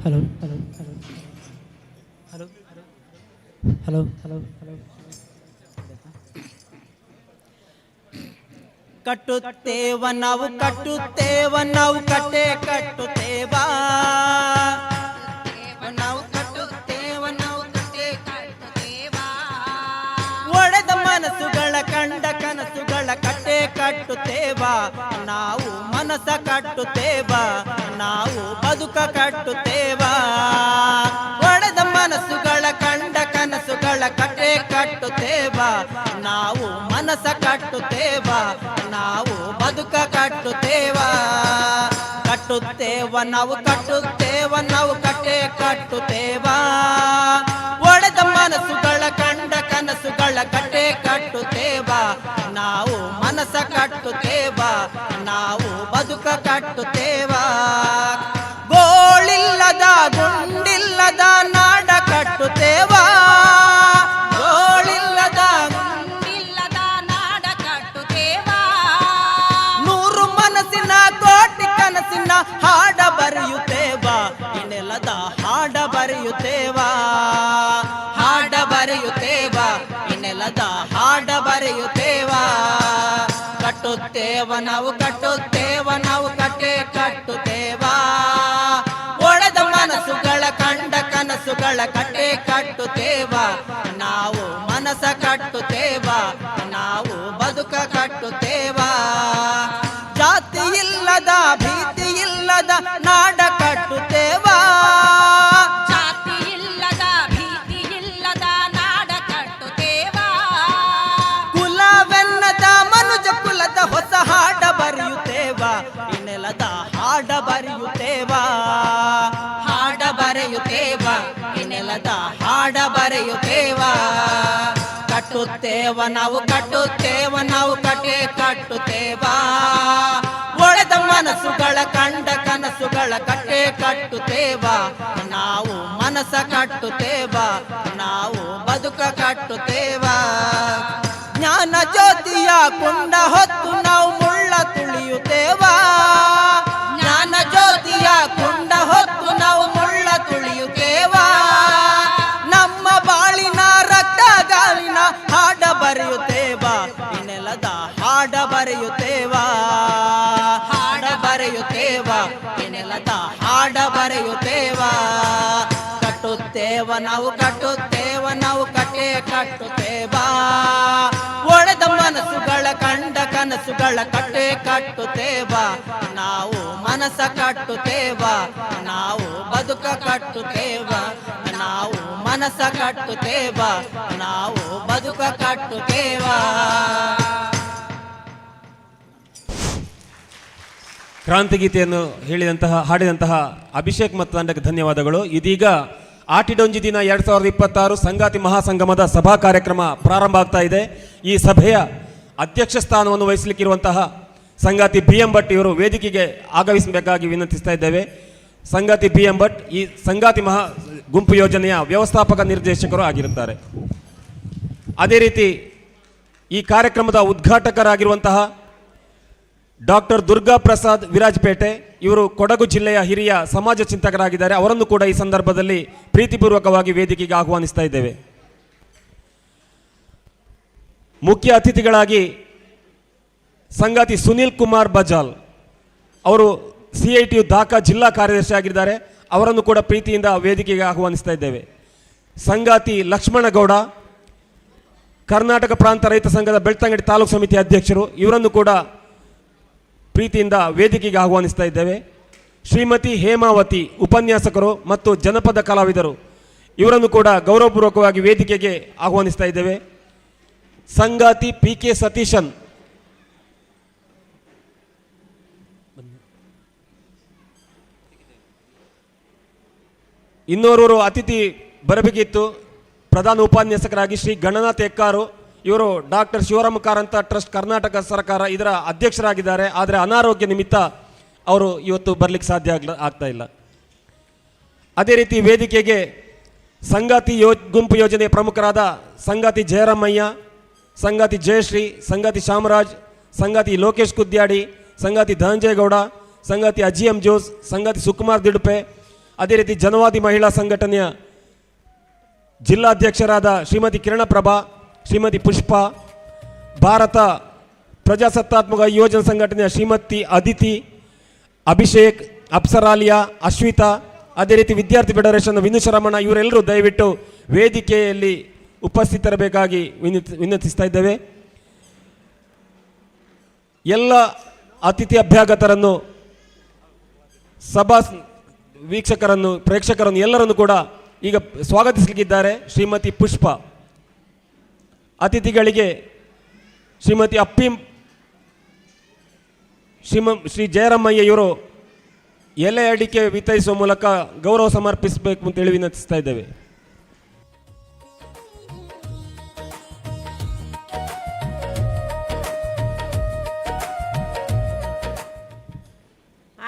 Hello hello hello hello hello hello hello ಕಟ್ಟುತ್ತೇವ ನಾವು ಕಟ್ಟುತ್ತೇವ ನಾವು ಕಟ್ಟೆ ಕಟ್ಟುತ್ತೇವ ನಾವು ಕಟ್ಟುತ್ತೇವ ನಾವು ಕಟ್ಟೆ ಕಟ್ಟುತ್ತೇವ ಒಡೆದ ಮನಸ್ಸುಗಳ ಕಂಡ ಕನಸುಗಳ ಕಟ್ಟೆ ಕಟ್ಟುತ್ತೇವ ನಾವು ಮನಸ ಕಟ್ಟುತ್ತೇವ ನಾವು ಬದುಕ ಕಟ್ಟುತ್ತೇವ ಒಡೆದ ಮನಸ್ಸುಗಳ ಕಂಡ ಕನಸುಗಳ ಕಟ್ಟೆ ಕಟ್ಟುತ್ತೇವ ನಾವು ಮನಸ ಕಟ್ಟುತ್ತೇವ ನಾವು ಬದುಕ ಕಟ್ಟುತ್ತೇವ ಕಟ್ಟುತ್ತೇವ ನಾವು ಕಟ್ಟುತ್ತೇವ ನಾವು ಕಟ್ಟೆ ಕಟ್ಟುತ್ತೇವ ಒಡೆದ ಮನಸ್ಸುಗಳ ಕಂಡ ಕನಸುಗಳ ಕಟ್ಟೆ ಕಟ್ಟುತ್ತೇವ ನಾವು ಮನಸ ಕಟ್ಟುತ್ತೇವ ನಾವು ಬದುಕ ಕಟ್ಟುತ್ತೇವ ಗೋಳಿಲ್ಲದ ಗುಂಡಿಲ್ಲದ ನಾಡ ಕಟ್ಟುತ್ತೇವ ಗೋಳಿಲ್ಲದ ಗುಂಡಿಲ್ಲದ ನಾಡ ಕಟ್ಟುತ್ತೇವ ನೂರು ಮನಸ್ಸಿನ ಕೋಟಿ ಕನಸಿನ ಹಾಡ ಬರೆಯುತ್ತೇವ ಇನ್ನೆಲ್ಲದ ಹಾಡ ಬರೆಯುತ್ತೇವ ಹಾಡ ಬರೆಯುತ್ತೇವ ಇನ್ನೆಲ್ಲದ ಹಾಡ ಬರೆಯುತ್ತೇವ ಕಟ್ಟುತ್ತೇವ ನಾವು ಕಟ್ಟುತ್ತೇವ ನಾವು ಕಟ್ಟೆ ಕಟ್ಟುತ್ತೇವ ಒಡೆದ ಮನಸ್ಸುಗಳ ಕಂಡ ಕನಸುಗಳ ಕಟ್ಟೆ ಕಟ್ಟುತ್ತೇವ ನಾವು ಮನಸ ಕಟ್ಟುತ್ತೇವ ನಾವು ಬದುಕ ಕಟ್ಟುತ್ತೇವ ಜಾತಿ ಇಲ್ಲದ ಭೀತಿ ಇಲ್ಲದ ನಾಡ ಕಟ್ಟುತ್ತೇವ ಜಾತಿ ಇಲ್ಲದ ಭೀತಿ ಇಲ್ಲದ ನಾಡ ಕಟ್ಟುತ್ತೇವ ಕುಲವೆನ್ನದ ಮನುಜ ಕುಲದ ಹೊಸ ಹಾಡ ಬರೆಯುತ್ತೇವ ಇನ್ನೆಲ್ಲದ ಹಾಡ ಬರೆಯುತ್ತೇವ ಹಾಡ ಬರೆಯುತ್ತೇವ ಇನ್ನೆಲ್ಲದ ಹಾಡ ಬರೆಯುತ್ತೇವ ಕಟ್ಟುತ್ತೇವ ನಾವು ಕಟ್ಟುತ್ತೇವ ನಾವು ಕಟ್ಟೆ ಕಟ್ಟುತ್ತೇವ ಒಡೆದ ಮನಸ್ಸುಗಳ ಕಂಡ ಕನಸುಗಳ ಕಟ್ಟೆ ಕಟ್ಟುತ್ತೇವ ನಾವು ಮನಸ ಕಟ್ಟುತ್ತೇವ ನಾವು ಬದುಕ ಕಟ್ಟುತ್ತೇವ ಜ್ಞಾನ ಕುಂಡ ಹೊತ್ತು ನಾವು ಮುಳ್ಳ ತುಳಿಯುತ್ತೇವಾ ಜ್ಞಾನ ಜ್ಯೋತಿಯ ಕುಂಡ ಹೊತ್ತು ನಾವು ಮುಳ್ಳ ತುಳಿಯುತ್ತೇವಾ ನಮ್ಮ ಬಾಳಿನ ರಕ್ತ ಗಾಳಿನ ಹಾಡ ಬರೆಯುತ್ತೇವಾ ಈ ನೆಲದ ಹಾಡ ಬರೆಯುತ್ತೇವಾ ಹಾಡ ಬರೆಯುತ್ತೇವಾ ಈ ನೆಲದ ಹಾಡ ಬರೆಯುತ್ತೇವಾ ಕಟ್ಟುತ್ತೇವ ನಾವು ಕಟ್ಟುತ್ತೇವ ನಾವು ಕಟ್ಟೆ ಕಟ್ಟುತ್ತೇವಾ ಒಡೆದ ಮನಸ್ಸುಗಳ ಕಂಡ ಕನಸುಗಳ ಕಟ್ಟೆ ಕಟ್ಟುತ್ತೇವಾ ನಾವು ಮನಸ್ಸ ಕಟ್ಟುತ್ತೇವಾ ನಾವು ಬದುಕ ಕಟ್ಟುತ್ತೇವಾ ನಾವು ಮನಸ್ಸ ಕಟ್ಟುತ್ತೇವಾ ನಾವು ಬದುಕ ಕಟ್ಟುತ್ತೇವಾ. ಕ್ರಾಂತಿಗೀತೆಯನ್ನು ಹಾಡಿದಂತಹ ಅಭಿಷೇಕ್ ಮತ್ತು ತಂಡಕ್ಕೆ ಧನ್ಯವಾದಗಳು. ಇದೀಗ ಆಟಿಡೊಂಜಿ ದಿನ 2026 ಸಂಗಾತಿ ಮಹಾಸಂಗಮದ ಸಭಾ ಕಾರ್ಯಕ್ರಮ ಪ್ರಾರಂಭ ಆಗ್ತಾ ಇದೆ. ಈ ಸಭೆಯ ಅಧ್ಯಕ್ಷ ಸ್ಥಾನವನ್ನು ವಹಿಸಲಿಕ್ಕಿರುವಂತಹ ಸಂಗಾತಿ BM ಭಟ್ ಇವರು ವೇದಿಕೆಗೆ ಆಗಮಿಸಬೇಕಾಗಿ ವಿನಂತಿಸ್ತಾ ಇದ್ದೇವೆ. ಸಂಗಾತಿ BM ಭಟ್ ಈ ಸಂಗಾತಿ ಗುಂಪು ಯೋಜನೆಯ ವ್ಯವಸ್ಥಾಪಕ ನಿರ್ದೇಶಕರು ಆಗಿರುತ್ತಾರೆ. ಅದೇ ರೀತಿ ಈ ಕಾರ್ಯಕ್ರಮದ ಉದ್ಘಾಟಕರಾಗಿರುವಂತಹ ಡಾಕ್ಟರ್ ದುರ್ಗಾ ಪ್ರಸಾದ್ ವಿರಾಜಪೇಟೆ ಇವರು ಕೊಡಗು ಜಿಲ್ಲೆಯ ಹಿರಿಯ ಸಮಾಜ ಚಿಂತಕರಾಗಿದ್ದಾರೆ. ಅವರನ್ನು ಕೂಡ ಈ ಸಂದರ್ಭದಲ್ಲಿ ಪ್ರೀತಿಪೂರ್ವಕವಾಗಿ ವೇದಿಕೆಗೆ ಆಹ್ವಾನಿಸ್ತಾ ಇದ್ದೇವೆ. ಮುಖ್ಯ ಅತಿಥಿಗಳಾಗಿ ಸಂಗಾತಿ ಸುನೀಲ್ ಕುಮಾರ್ ಬಜಾಲ್ ಅವರು CITU ಧಾಕಾ ಜಿಲ್ಲಾ ಕಾರ್ಯದರ್ಶಿ ಆಗಿದ್ದಾರೆ. ಅವರನ್ನು ಕೂಡ ಪ್ರೀತಿಯಿಂದ ವೇದಿಕೆಗೆ ಆಹ್ವಾನಿಸ್ತಾ ಇದ್ದೇವೆ. ಸಂಗಾತಿ ಲಕ್ಷ್ಮಣಗೌಡ ಕರ್ನಾಟಕ ಪ್ರಾಂತ ರೈತ ಸಂಘದ ಬೆಳ್ತಂಗಡಿ ತಾಲೂಕು ಸಮಿತಿ ಅಧ್ಯಕ್ಷರು, ಇವರನ್ನು ಕೂಡ ಪ್ರೀತಿಯಿಂದ ವೇದಿಕೆಗೆ ಆಹ್ವಾನಿಸ್ತಾ ಇದ್ದೇವೆ. ಶ್ರೀಮತಿ ಹೇಮಾವತಿ ಉಪನ್ಯಾಸಕರು ಮತ್ತು ಜನಪದ ಕಲಾವಿದರು, ಇವರನ್ನು ಕೂಡ ಗೌರವಪೂರ್ವಕವಾಗಿ ವೇದಿಕೆಗೆ ಆಹ್ವಾನಿಸ್ತಾ ಇದ್ದೇವೆ. ಸಂಗಾತಿ PK ಸತೀಶನ್ ಇನ್ನೋರ್ವರು ಅತಿಥಿ ಬರಬೇಕಿತ್ತು. ಪ್ರಧಾನ ಉಪನ್ಯಾಸಕರಾಗಿ ಶ್ರೀ ಗಣನಾಥ್ ಎಕ್ಕಾರು, ಇವರು ಡಾಕ್ಟರ್ ಶಿವರಾಮ ಕಾರಂತ ಟ್ರಸ್ಟ್ ಕರ್ನಾಟಕ ಸರ್ಕಾರ ಇದರ ಅಧ್ಯಕ್ಷರಾಗಿದ್ದಾರೆ. ಆದರೆ ಅನಾರೋಗ್ಯ ನಿಮಿತ್ತ ಅವರು ಇವತ್ತು ಬರಲಿಕ್ಕೆ ಸಾಧ್ಯ ಆಗ್ತಾ ಇಲ್ಲ. ಅದೇ ರೀತಿ ವೇದಿಕೆಗೆ ಸಂಗಾತಿ ಗುಂಪು ಯೋಜನೆಯ ಪ್ರಮುಖರಾದ ಸಂಗಾತಿ ಜಯರಾಮಯ್ಯ, ಸಂಗಾತಿ ಜಯಶ್ರೀ, ಸಂಗಾತಿ ಶಾಮರಾಜ್, ಸಂಗಾತಿ ಲೋಕೇಶ್ ಕುದ್ಯಾಡಿ, ಸಂಗಾತಿ ಧನಂಜಯಗೌಡ, ಸಂಗಾತಿ ಅಜಿಎಂ ಜೋಸ್, ಸಂಗಾತಿ ಸುಕುಮಾರ್ ದಿಡುಪೆ, ಅದೇ ರೀತಿ ಜನವಾದಿ ಮಹಿಳಾ ಸಂಘಟನೆಯ ಜಿಲ್ಲಾಧ್ಯಕ್ಷರಾದ ಶ್ರೀಮತಿ ಕಿರಣಪ್ರಭಾ, ಶ್ರೀಮತಿ ಪುಷ್ಪ, ಭಾರತ ಪ್ರಜಾಸತ್ತಾತ್ಮಕ ಯೋಜನಾ ಸಂಘಟನೆಯ ಶ್ರೀಮತಿ ಅದಿತಿ, ಅಭಿಷೇಕ್, ಅಪ್ಸರಾಲಿಯಾ, ಅಶ್ವಿತಾ, ಅದೇ ರೀತಿ ವಿದ್ಯಾರ್ಥಿ ಫೆಡರೇಷನ್ ವಿನುಶರಮಣ, ಇವರೆಲ್ಲರೂ ದಯವಿಟ್ಟು ವೇದಿಕೆಯಲ್ಲಿ ಉಪಸ್ಥಿತರಬೇಕಾಗಿ ವಿನಂತಿಸ್ತಾ ಇದ್ದೇವೆ. ಎಲ್ಲ ಅತಿಥಿ ಅಭ್ಯಾಗತರನ್ನು, ಸಭಾ ವೀಕ್ಷಕರನ್ನು, ಪ್ರೇಕ್ಷಕರನ್ನು ಎಲ್ಲರನ್ನು ಕೂಡ ಈಗ ಸ್ವಾಗತಿಸಲಿಕ್ಕಿದ್ದಾರೆ ಶ್ರೀಮತಿ ಪುಷ್ಪ. ಅತಿಥಿಗಳಿಗೆ ಶ್ರೀಮತಿ ಅಪ್ಪಿ, ಶ್ರೀ ಜಯರಾಮಯ್ಯ ಇವರು ಎಲೆ ಅಡಿಕೆ ವಿತರಿಸುವ ಮೂಲಕ ಗೌರವ ಸಮರ್ಪಿಸಬೇಕು ಅಂತೇಳಿ ವಿನಂತಿಸ್ತಾ ಇದ್ದೇವೆ.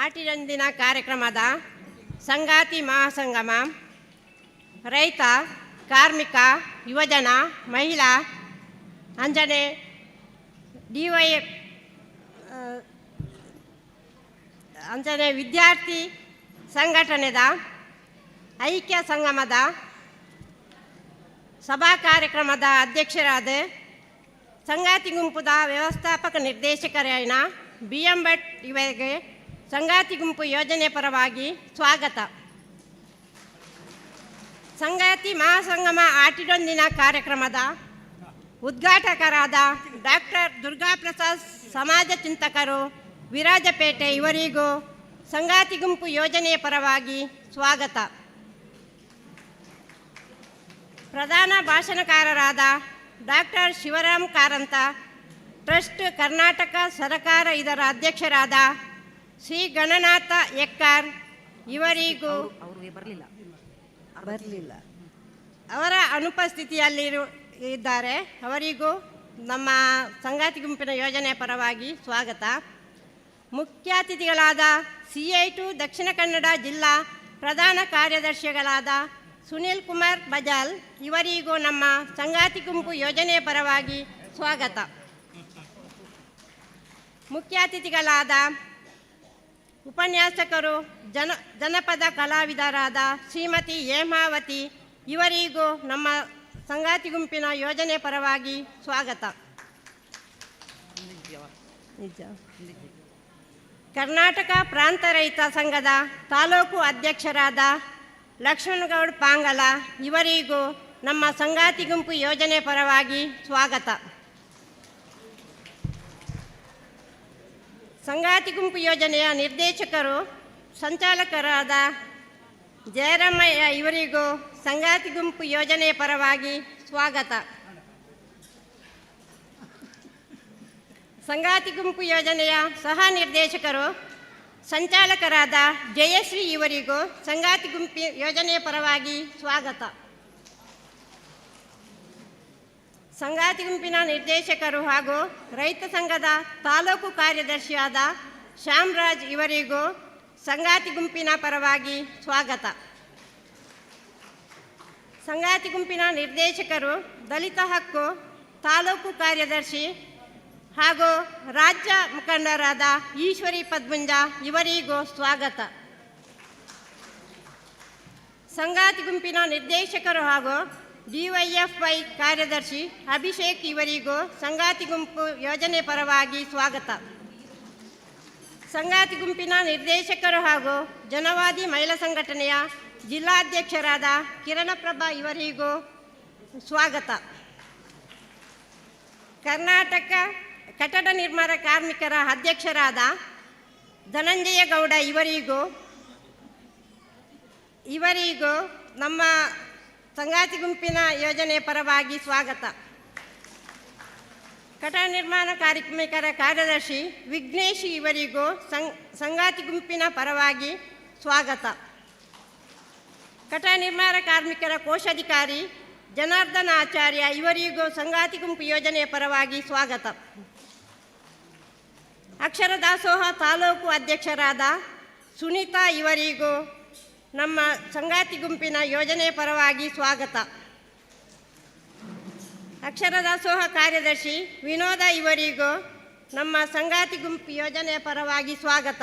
ಆಟಿಡೊಂದಿನ ಕಾರ್ಯಕ್ರಮದ ಸಂಗಾತಿ ಮಹಾಸಂಗಮ ರೈತ, ಕಾರ್ಮಿಕ, ಯುವಜನ, ಮಹಿಳಾ, ಅಂಜನೆ, DY ಅಂಜನೆ ವಿದ್ಯಾರ್ಥಿ ಸಂಘಟನೆದ ಐಕ್ಯ ಸಂಗಮದ ಸಭಾ ಕಾರ್ಯಕ್ರಮದ ಅಧ್ಯಕ್ಷರಾದ ಸಂಗಾತಿ ಗುಂಪುದ ವ್ಯವಸ್ಥಾಪಕ ನಿರ್ದೇಶಕರಾದ BM ಭಟ್ ಇವರಿಗೆ ಸಂಗಾತಿ ಗುಂಪು ಯೋಜನೆ ಪರವಾಗಿ ಸ್ವಾಗತ. ಸಂಗಾತಿ ಮಹಾಸಂಗಮ ಆಟಿಡೊಂದಿನ ಕಾರ್ಯಕ್ರಮದ ಉದ್ಘಾಟಕರಾದ ಡಾಕ್ಟರ್ ದುರ್ಗಾ ಪ್ರಸಾದ್ ಸಮಾಜ ಚಿಂತಕರು ವಿರಾಜಪೇಟೆ ಇವರಿಗೂ ಸಂಗಾತಿ ಗುಂಪು ಯೋಜನೆಯ ಪರವಾಗಿ ಸ್ವಾಗತ. ಪ್ರಧಾನ ಭಾಷಣಕಾರರಾದ ಡಾಕ್ಟರ್ ಶಿವರಾಮ್ ಕಾರಂತ ಟ್ರಸ್ಟ್ ಕರ್ನಾಟಕ ಸರ್ಕಾರ ಇದರ ಅಧ್ಯಕ್ಷರಾದ ಶ್ರೀ ಗಣನಾಥ ಎಕ್ಕಾರ್ ಇವರಿಗೂ ಬರಲಿಲ್ಲ ಅವರ ಅನುಪಸ್ಥಿತಿಯಲ್ಲಿ ಇದ್ದಾರೆ. ಅವರಿಗೂ ನಮ್ಮ ಸಂಗಾತಿ ಗುಂಪಿನ ಯೋಜನೆಯ ಪರವಾಗಿ ಸ್ವಾಗತ. ಮುಖ್ಯ ಅತಿಥಿಗಳಾದ CITU ದಕ್ಷಿಣ ಕನ್ನಡ ಜಿಲ್ಲಾ ಪ್ರಧಾನ ಕಾರ್ಯದರ್ಶಿಗಳಾದ ಸುನೀಲ್ ಕುಮಾರ್ ಬಜಾಲ್ ಇವರಿಗೂ ನಮ್ಮ ಸಂಗಾತಿ ಗುಂಪು ಯೋಜನೆಯ ಪರವಾಗಿ ಸ್ವಾಗತ. ಮುಖ್ಯ ಅತಿಥಿಗಳಾದ ಉಪನ್ಯಾಸಕರು ಜನಪದ ಕಲಾವಿದರಾದ ಶ್ರೀಮತಿ ಹೇಮಾವತಿ ಇವರಿಗೂ ನಮ್ಮ ಸಂಗಾತಿ ಗುಂಪಿನ ಯೋಜನೆ ಪರವಾಗಿ ಸ್ವಾಗತ. ಕರ್ನಾಟಕ ಪ್ರಾಂತ ರೈತ ಸಂಘದ ತಾಲೂಕು ಅಧ್ಯಕ್ಷರಾದ ಲಕ್ಷ್ಮಣಗೌಡ ಪಾಂಗಲ ಇವರಿಗೂ ನಮ್ಮ ಸಂಗಾತಿ ಗುಂಪು ಯೋಜನೆ ಪರವಾಗಿ ಸ್ವಾಗತ. ಸಂಗಾತಿ ಗುಂಪು ಯೋಜನೆಯ ನಿರ್ದೇಶಕರು ಸಂಚಾಲಕರಾದ ಜಯರಾಮಯ್ಯ ಇವರಿಗೂ ಸಂಗಾತಿ ಗುಂಪು ಯೋಜನೆ ಪರವಾಗಿ ಸ್ವಾಗತ. ಸಂಗಾತಿ ಗುಂಪು ಯೋಜನೆಯ ಸಹ ನಿರ್ದೇಶಕರು ಸಂಚಾಲಕರಾದ ಜಯಶ್ರೀ ಇವರಿಗೂ ಸಂಗಾತಿ ಗುಂಪು ಯೋಜನೆಯ ಪರವಾಗಿ ಸ್ವಾಗತ. ಸಂಗಾತಿ ಗುಂಪಿನ ನಿರ್ದೇಶಕರು ಹಾಗೂ ರೈತ ಸಂಘದ ತಾಲೂಕು ಕಾರ್ಯದರ್ಶಿಯಾದ ಶ್ಯಾಮರಾಜ್ ಇವರಿಗೂ ಸಂಗಾತಿ ಗುಂಪಿನ ಪರವಾಗಿ ಸ್ವಾಗತ. ಸಂಗಾತಿ ಗುಂಪಿನ ನಿರ್ದೇಶಕರು ದಲಿತ ಹಕ್ಕು ತಾಲೂಕು ಕಾರ್ಯದರ್ಶಿ ಹಾಗೂ ರಾಜ್ಯ ಮುಖಂಡರಾದ ಈಶ್ವರಿ ಪದ್ಮಂಜ ಇವರಿಗೂ ಸ್ವಾಗತ. ಸಂಗಾತಿ ಗುಂಪಿನ ನಿರ್ದೇಶಕರು ಹಾಗೂ ಡಿವೈಎಫ್ಐ ಕಾರ್ಯದರ್ಶಿ ಅಭಿಷೇಕ್ ಇವರಿಗೂ ಸಂಗಾತಿ ಗುಂಪು ಯೋಜನೆ ಪರವಾಗಿ ಸ್ವಾಗತ. ಸಂಗಾತಿ ಗುಂಪಿನ ನಿರ್ದೇಶಕರು ಹಾಗೂ ಜನವಾದಿ ಮಹಿಳಾ ಸಂಘಟನೆಯ ಜಿಲ್ಲಾಧ್ಯಕ್ಷರಾದ ಕಿರಣಪ್ರಭಾ ಇವರಿಗೂ ಸ್ವಾಗತ. ಕರ್ನಾಟಕ ಕಟ್ಟಡ ನಿರ್ಮಾಣ ಕಾರ್ಮಿಕರ ಅಧ್ಯಕ್ಷರಾದ ಧನಂಜಯ ಗೌಡ ಇವರಿಗೂ ನಮ್ಮ ಸಂಗಾತಿ ಗುಂಪಿನ ಯೋಜನೆ ಪರವಾಗಿ ಸ್ವಾಗತ. ಕಟ್ಟಡ ನಿರ್ಮಾಣ ಕಾರ್ಮಿಕರ ಕಾರ್ಯದರ್ಶಿ ವಿಘ್ನೇಶ್ ಇವರಿಗೂ ಸಂಗಾತಿ ಗುಂಪಿನ ಪರವಾಗಿ ಸ್ವಾಗತ. ಕಟ್ಟಡ ನಿರ್ಮಾಣ ಕಾರ್ಮಿಕರ ಕೋಶಾಧಿಕಾರಿ ಜನಾರ್ದನ ಆಚಾರ್ಯ ಇವರಿಗೂ ಸಂಗಾತಿ ಗುಂಪು ಯೋಜನೆಯ ಪರವಾಗಿ ಸ್ವಾಗತ. ಅಕ್ಷರ ದಾಸೋಹ ತಾಲೂಕು ಅಧ್ಯಕ್ಷರಾದ ಸುನೀತಾ ಇವರಿಗೂ ನಮ್ಮ ಸಂಗಾತಿ ಗುಂಪಿನ ಯೋಜನೆಯ ಪರವಾಗಿ ಸ್ವಾಗತ. ಅಕ್ಷರ ದಾಸೋಹ ಕಾರ್ಯದರ್ಶಿ ವಿನೋದ ಇವರಿಗೂ ನಮ್ಮ ಸಂಗಾತಿ ಗುಂಪು ಯೋಜನೆಯ ಪರವಾಗಿ ಸ್ವಾಗತ.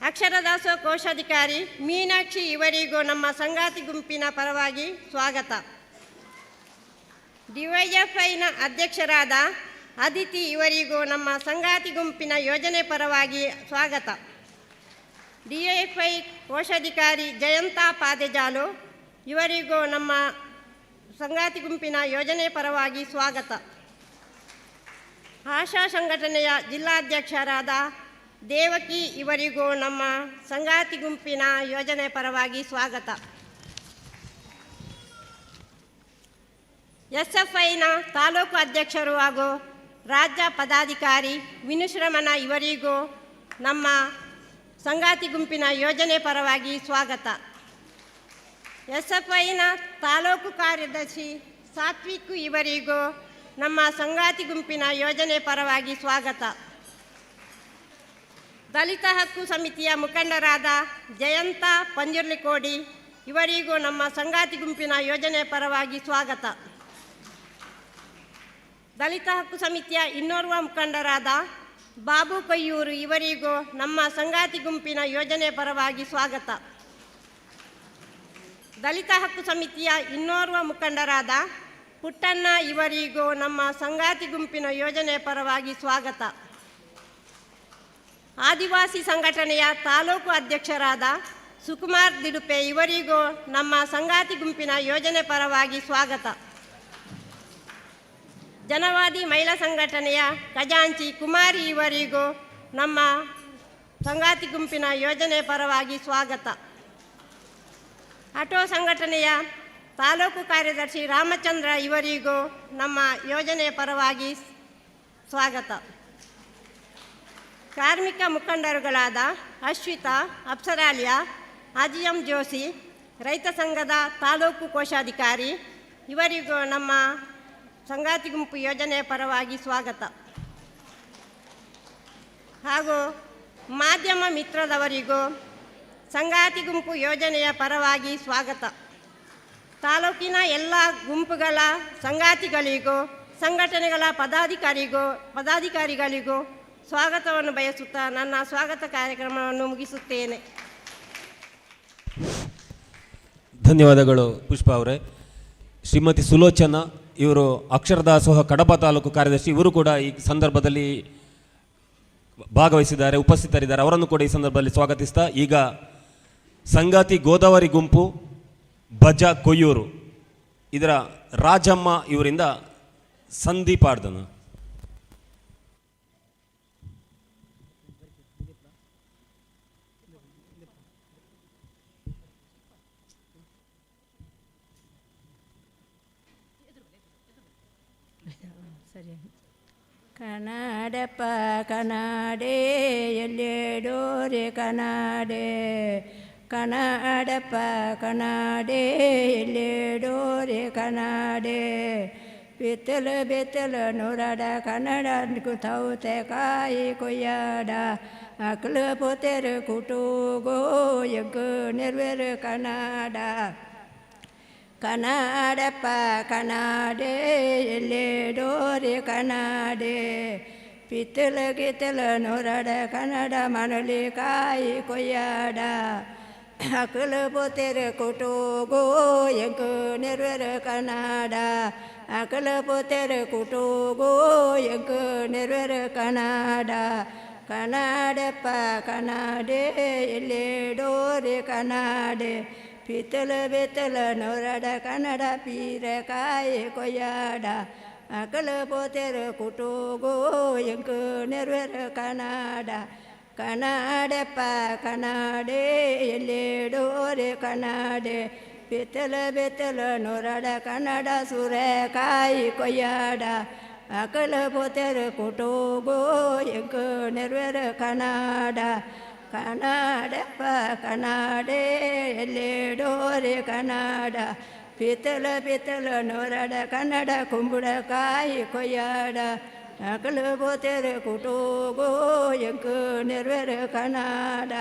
ಅಕ್ಷರ ದಾಸೋಹ ಕೋಶಾಧಿಕಾರಿ ಮೀನಾಕ್ಷಿ ಇವರಿಗೂ ನಮ್ಮ ಸಂಗಾತಿ ಗುಂಪಿನ ಪರವಾಗಿ ಸ್ವಾಗತ. ಡಿವೈಎಫ್ಐನ ಅಧ್ಯಕ್ಷರಾದ ಅದಿತಿ ಇವರಿಗೂ ನಮ್ಮ ಸಂಗಾತಿ ಗುಂಪಿನ ಯೋಜನೆ ಪರವಾಗಿ ಸ್ವಾಗತ. ಡಿವೈಎಫ್ಐ ಕೋಶಾಧಿಕಾರಿ ಜಯಂತಾ ಪಾದೆಜಾಲು ಇವರಿಗೂ ನಮ್ಮ ಸಂಗಾತಿ ಗುಂಪಿನ ಯೋಜನೆ ಪರವಾಗಿ ಸ್ವಾಗತ. ಆಶಾ ಸಂಘಟನೆಯ ಜಿಲ್ಲಾಧ್ಯಕ್ಷರಾದ ದೇವಕಿ ಇವರಿಗೂ ನಮ್ಮ ಸಂಗಾತಿ ಗುಂಪಿನ ಯೋಜನೆ ಪರವಾಗಿ ಸ್ವಾಗತ. ಎಸ್ಎಫ್ಐನ ತಾಲೂಕು ಅಧ್ಯಕ್ಷರು ಹಾಗೂ ರಾಜ್ಯ ಪದಾಧಿಕಾರಿ ವಿನುಶ್ರಮಣ ಇವರಿಗೂ ನಮ್ಮ ಸಂಗಾತಿ ಗುಂಪಿನ ಯೋಜನೆ ಪರವಾಗಿ ಸ್ವಾಗತ. ಎಸ್ಎಫ್ಐನ ತಾಲೂಕು ಕಾರ್ಯದರ್ಶಿ ಸಾತ್ವಿಕ್ ಇವರಿಗೂ ನಮ್ಮ ಸಂಗಾತಿ ಗುಂಪಿನ ಯೋಜನೆ ಪರವಾಗಿ ಸ್ವಾಗತ. ದಲಿತ ಹಕ್ಕು ಸಮಿತಿಯ ಮುಖಂಡರಾದ ಜಯಂತ ಪಂಜುರ್ಲಿಕೋಡಿ ಇವರಿಗೂ ನಮ್ಮ ಸಂಗಾತಿ ಗುಂಪಿನ ಯೋಜನೆ ಪರವಾಗಿ ಸ್ವಾಗತ. ದಲಿತ ಹಕ್ಕು ಸಮಿತಿಯ ಇನ್ನೋರ್ವ ಮುಖಂಡರಾದ ಬಾಬು ಕೊಯ್ಯೂರು ಇವರಿಗೂ ನಮ್ಮ ಸಂಗಾತಿ ಗುಂಪಿನ ಯೋಜನೆ ಪರವಾಗಿ ಸ್ವಾಗತ. ದಲಿತ ಹಕ್ಕು ಸಮಿತಿಯ ಇನ್ನೋರ್ವ ಮುಖಂಡರಾದ ಪುಟ್ಟಣ್ಣ ಇವರಿಗೂ ನಮ್ಮ ಸಂಗಾತಿ ಗುಂಪಿನ ಯೋಜನೆ ಪರವಾಗಿ ಸ್ವಾಗತ. ಆದಿವಾಸಿ ಸಂಘಟನೆಯ ತಾಲೂಕು ಅಧ್ಯಕ್ಷರಾದ ಸುಕುಮಾರ್ ದಿಡುಪೆ ಇವರಿಗೂ ನಮ್ಮ ಸಂಗಾತಿ ಗುಂಪಿನ ಯೋಜನೆ ಪರವಾಗಿ ಸ್ವಾಗತ. ಜನವಾದಿ ಮಹಿಳಾ ಸಂಘಟನೆಯ ಖಜಾಂಚಿ ಕುಮಾರಿ ಇವರಿಗೂ ನಮ್ಮ ಸಂಗಾತಿ ಗುಂಪಿನ ಯೋಜನೆ ಪರವಾಗಿ ಸ್ವಾಗತ. ಆಟೋ ಸಂಘಟನೆಯ ತಾಲೂಕು ಕಾರ್ಯದರ್ಶಿ ರಾಮಚಂದ್ರ ಇವರಿಗೂ ನಮ್ಮ ಯೋಜನೆಯ ಪರವಾಗಿ ಸ್ವಾಗತ. ಕಾರ್ಮಿಕ ಮುಖಂಡರುಗಳಾದ ಅಶ್ವಿತಾ, ಅಪ್ಸರಾಲಿಯಾ, ಅಜಿಯಂ ಜೋಶಿ, ರೈತ ಸಂಘದ ತಾಲೂಕು ಕೋಶಾಧಿಕಾರಿ ಇವರಿಗೂ ನಮ್ಮ ಸಂಗಾತಿ ಗುಂಪು ಯೋಜನೆಯ ಪರವಾಗಿ ಸ್ವಾಗತ. ಹಾಗೂ ಮಾಧ್ಯಮ ಮಿತ್ರದವರಿಗೂ ಸಂಗಾತಿ ಗುಂಪು ಯೋಜನೆಯ ಪರವಾಗಿ ಸ್ವಾಗತ. ತಾಲೂಕಿನ ಎಲ್ಲ ಗುಂಪುಗಳ ಸಂಗಾತಿಗಳಿಗೂ ಸಂಘಟನೆಗಳ ಪದಾಧಿಕಾರಿಗಳಿಗೂ ಸ್ವಾಗತವನ್ನು ಬಯಸುತ್ತಾ ನನ್ನ ಸ್ವಾಗತ ಕಾರ್ಯಕ್ರಮವನ್ನು ಮುಗಿಸುತ್ತೇನೆ. ಧನ್ಯವಾದಗಳು ಪುಷ್ಪ ಅವರೇ. ಶ್ರೀಮತಿ ಸುಲೋಚನಾ ಇವರು ಅಕ್ಷರದಾಸೋಹ ಕಡಪ ತಾಲೂಕು ಕಾರ್ಯದರ್ಶಿ, ಇವರು ಕೂಡ ಈ ಸಂದರ್ಭದಲ್ಲಿ ಭಾಗವಹಿಸಿದ್ದಾರೆ, ಉಪಸ್ಥಿತರಿದ್ದಾರೆ. ಅವರನ್ನು ಕೂಡ ಈ ಸಂದರ್ಭದಲ್ಲಿ ಸ್ವಾಗತಿಸ್ತಾ ಈಗ ಸಂಗಾತಿ ಗೋದಾವರಿ ಗುಂಪು ಬಜ ಕೊಯ್ಯೂರು ಇದರ ರಾಜಮ್ಮ ಇವರಿಂದ ಸಂದೀಪಾರ್ಧನ. ಕನ್ನಡಪ್ಪ ಕನ್ನಡೆ ಎಲ್ಲೆಡೋರೆ ಕನ್ನಡೆ, ಕನ್ನಡಪ್ಪ ಕನ್ನಡೆ ಎಲ್ಲೆಡೋರೆ ಕನ್ನಡೆ, ಬಿತ್ತಲು ಬಿತ್ತಲು ನೂರಾಡ ಕನ್ನಡ ತೌತೆ ಕಾಯಿ ಕೊಯ್ಯಾಡ, ಅಕ್ಲು ಪೋತೆರು ಕುಟುಗೋ ಎಗ್ಗು ನೆರವೇರು ಕನ್ನಡ. ಕನ್ನಡಪ್ಪ ಕನ್ನಡೆ ಎಲ್ಲೆಡೋರೆ ಕನ್ನಡೆ, ಪಿತ್ತಲು ಗಿತ್ತಲು ನೂರಾಡ ಕನ್ನಡ ಮನಲಿ ಕಾಯಿ ಕೊಯ್ಯಾಡ, ಅಕ್ಕಲು ಪೋತೆರು ಕುಟುಗೋ ಎಗ್ಗು ನೆರವೇರು ಕನ್ನಡ, ಅಕ್ಕಲು ಪೋತೆರು ಕುಟುಗೋ ಎಗ್ಗು ನೆರವೇರು ಕನ್ನಡ. ಕನ್ನಡಪ್ಪ ಕನ್ನಡೆ ಎಲ್ಲೆಡೋರೆ ಕನ್ನಡೆ, ಪಿತ್ತಲು ಬಿತ್ತಲು ನೂರಾಡ ಕನ್ನಡ ಪೀರಕಾಯಿ ಕೊಯ್ಯಾಡ, ಅಕ್ಕಲು ಪೋತೆರು ಕುಟುಗೋ ಎಗ್ಗು ನೆರವೇರು ಕನ್ನಡ. ಕನ್ನಡಪ್ಪ ಕನ್ನಡೆ ಎಲ್ಲೆಡೋರೆ ಕನ್ನಡೆ, ಬಿತ್ತಲು ಬಿತ್ತಲು ನೂರಾಡ ಕನ್ನಡ ಸೂರೆಕಾಯಿ ಕೊಯ್ಯಾಡ, ಅಕ್ಕಲು ಪೋತೆರು ಕುಟುಗೋ ಎಗ್ಗು ನೆರವೇರು ಕನ್ನಡ. ಕನ್ನಡಪ್ಪ ಕನ್ನಡೆ ಎಲ್ಲೆಡೋರೆ ಕನ್ನಡ, ಪಿತ್ತಲು ಬಿತ್ತಲು ನೂರಾಡ ಕನ್ನಡ ಕುಂಬಳಕಾಯಿ ಕೊಯ್ಯಾಡ, ಅಕ್ಕಲು ಪೋತೆರು ಕುಟುಗೋ ಎಗ್ಗು ನೆರವೇರು ಕನ್ನಡ.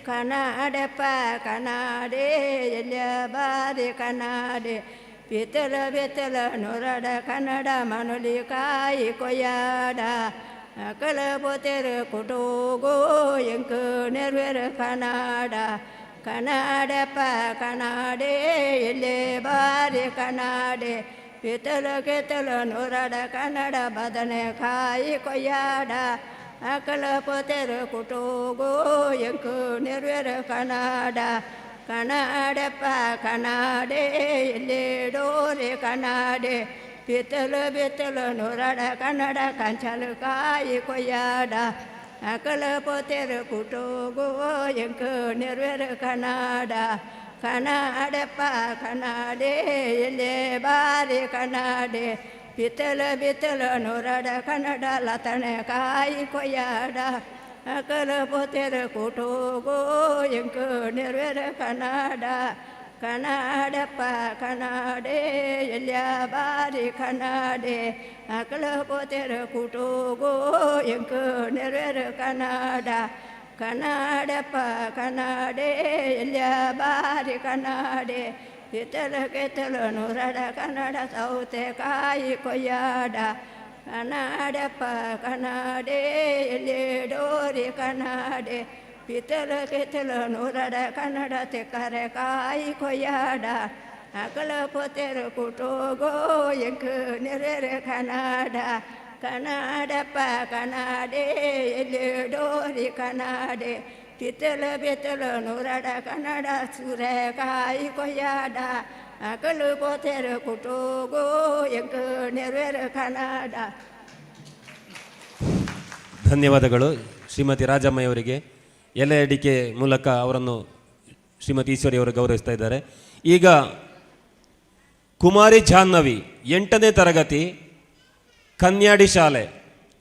ಕನ್ನಡಪ್ಪ ಕನ್ನಡೆ ಎಲ್ಲಿಯ ಬಾರಿ ಕನ್ನಡೆ, ಪಿತ್ತಲು ಬಿತ್ತಲು ನೂರಾಡ ಕನ್ನಡ ಮನುಲಿ ಕಾಯಿ ಕೊಯ್ಯಾಡ, ಅಕ್ಕಲು ಪೋತೆರು ಕುಟುಗೋ ಎಗ್ಗು ನೆರವೇರು ಕನ್ನಡ. ಕನ್ನಡಪ್ಪ ಕನ್ನಡೆ ಎಲ್ಲೇ ಬಾರಿ ಕನ್ನಡೆ, ಪಿತ್ತಲು ಗಿತ್ತಲು ನೂರಾಡ ಕನ್ನಡ ಬದನೆಕಾಯಿ ಕೊಯ್ಯಾಡ, ಅಕ್ಕಲು ಪೋತೆರು ಕುಟುಗೋ ಎಗ್ಗು ನೆರವೇರು ಕನ್ನಡ. ಕನ್ನಡಪ್ಪ ಕನ್ನಡೆ ಎಲ್ಲೆಡೋರೆ ಕನ್ನಡೆ, ಪಿತ್ತಲು ಬಿತ್ತಲು ನೂರಾಡ ಕನ್ನಡ ಕಂಚಲು ಕಾಯಿ ಕೊಯ್ಯಾಡ, ಅಕ್ಕಲು ಪೋತೆರು ಕುಟುಗೋ ಎಗ್ಗು ನೆರವೇರು ಕನ್ನಡ. ಕನ್ನಡಪ್ಪ ಕನ್ನಡೆ ಎಲ್ಲೇ ಬಾರಿ ಕನ್ನಡೆ, ಪಿತ್ತಲು ಬಿತ್ತಲು ನೂರಾಡ ಕನ್ನಡ ಲತಣೆ ಕಾಯಿ ಕೊಯ್ಯಾಡ, ಅಕ್ಕಲು ಪೋತೆರು ಕುಟುಗೋ ಎಗ್ಗು ನೆರವೇರು ಕನ್ನಡ. ಕನ್ನಡಪ್ಪ ಕನ್ನಡೆ ಎಲ್ಲಿಯ ಬಾರಿ ಕನ್ನಡೆ, ಅಕ್ಕಲು ಪೋತೆರು ಕುಟುಗೋ ಎಗ್ಗು ನೆರವೇರು ಕನ್ನಡ. ಕನ್ನಡಪ್ಪ ಕನ್ನಡೆ ಎಲ್ಲಿಯ ಬಾರಿ ಕನ್ನಡೆ, ಪಿತ್ತಲು ಗಿತ್ತಲು ನೂರಾಡ ಕನ್ನಡ ಸೌತೆಕಾಯಿ ಕೊಯ್ಯಾಡ, ಕನ್ನಡಪ್ಪ ಕನ್ನಡೆ ಎಲ್ಲೆಡೋರೆ ಕನ್ನಡೆ, ಪಿತ್ತಲು ಗಿತ್ತಲು ನೂರಾಡ ಕನ್ನಡ ತೆಕ್ಕರೆಕಾಯಿ ಕೊಯ್ಯಾಡ, ಅಕ್ಕಲು ಪೋತೆರು ಕುಟುಗೋ ಎಗ್ಗು ನೆರವೇರು ಕನ್ನಡ. ಕನ್ನಡಪ್ಪ ಕನ್ನಡೆ ಎಲ್ಲೆಡೋರೆ ಕನ್ನಡೆ, ಪಿತ್ತಲು ಬಿತ್ತಲು ನೂರಾಡ ಕನ್ನಡ ಸೂರೆಕಾಯಿ ಕೊಯ್ಯಾಡ, ಅಕ್ಕಲು ಪೋತೆರು ಕುಟುಗೋ ಎಗ್ಗು ನೆರವೇರು ಕನ್ನಡ. ಧನ್ಯವಾದಗಳು ಶ್ರೀಮತಿ ರಾಜಮ್ಮಯವರಿಗೆ. ಎಲೆ ಅಡಿಕೆ ಮೂಲಕ ಅವರನ್ನು ಶ್ರೀಮತಿ ಈಶ್ವರಿ ಅವರು ಗೌರವಿಸ್ತಾ ಇದ್ದಾರೆ. ಈಗ ಕುಮಾರಿ ಜಾಹ್ನವಿ 8ನೇ ತರಗತಿ ಕನ್ಯಾಡಿ ಶಾಲೆ,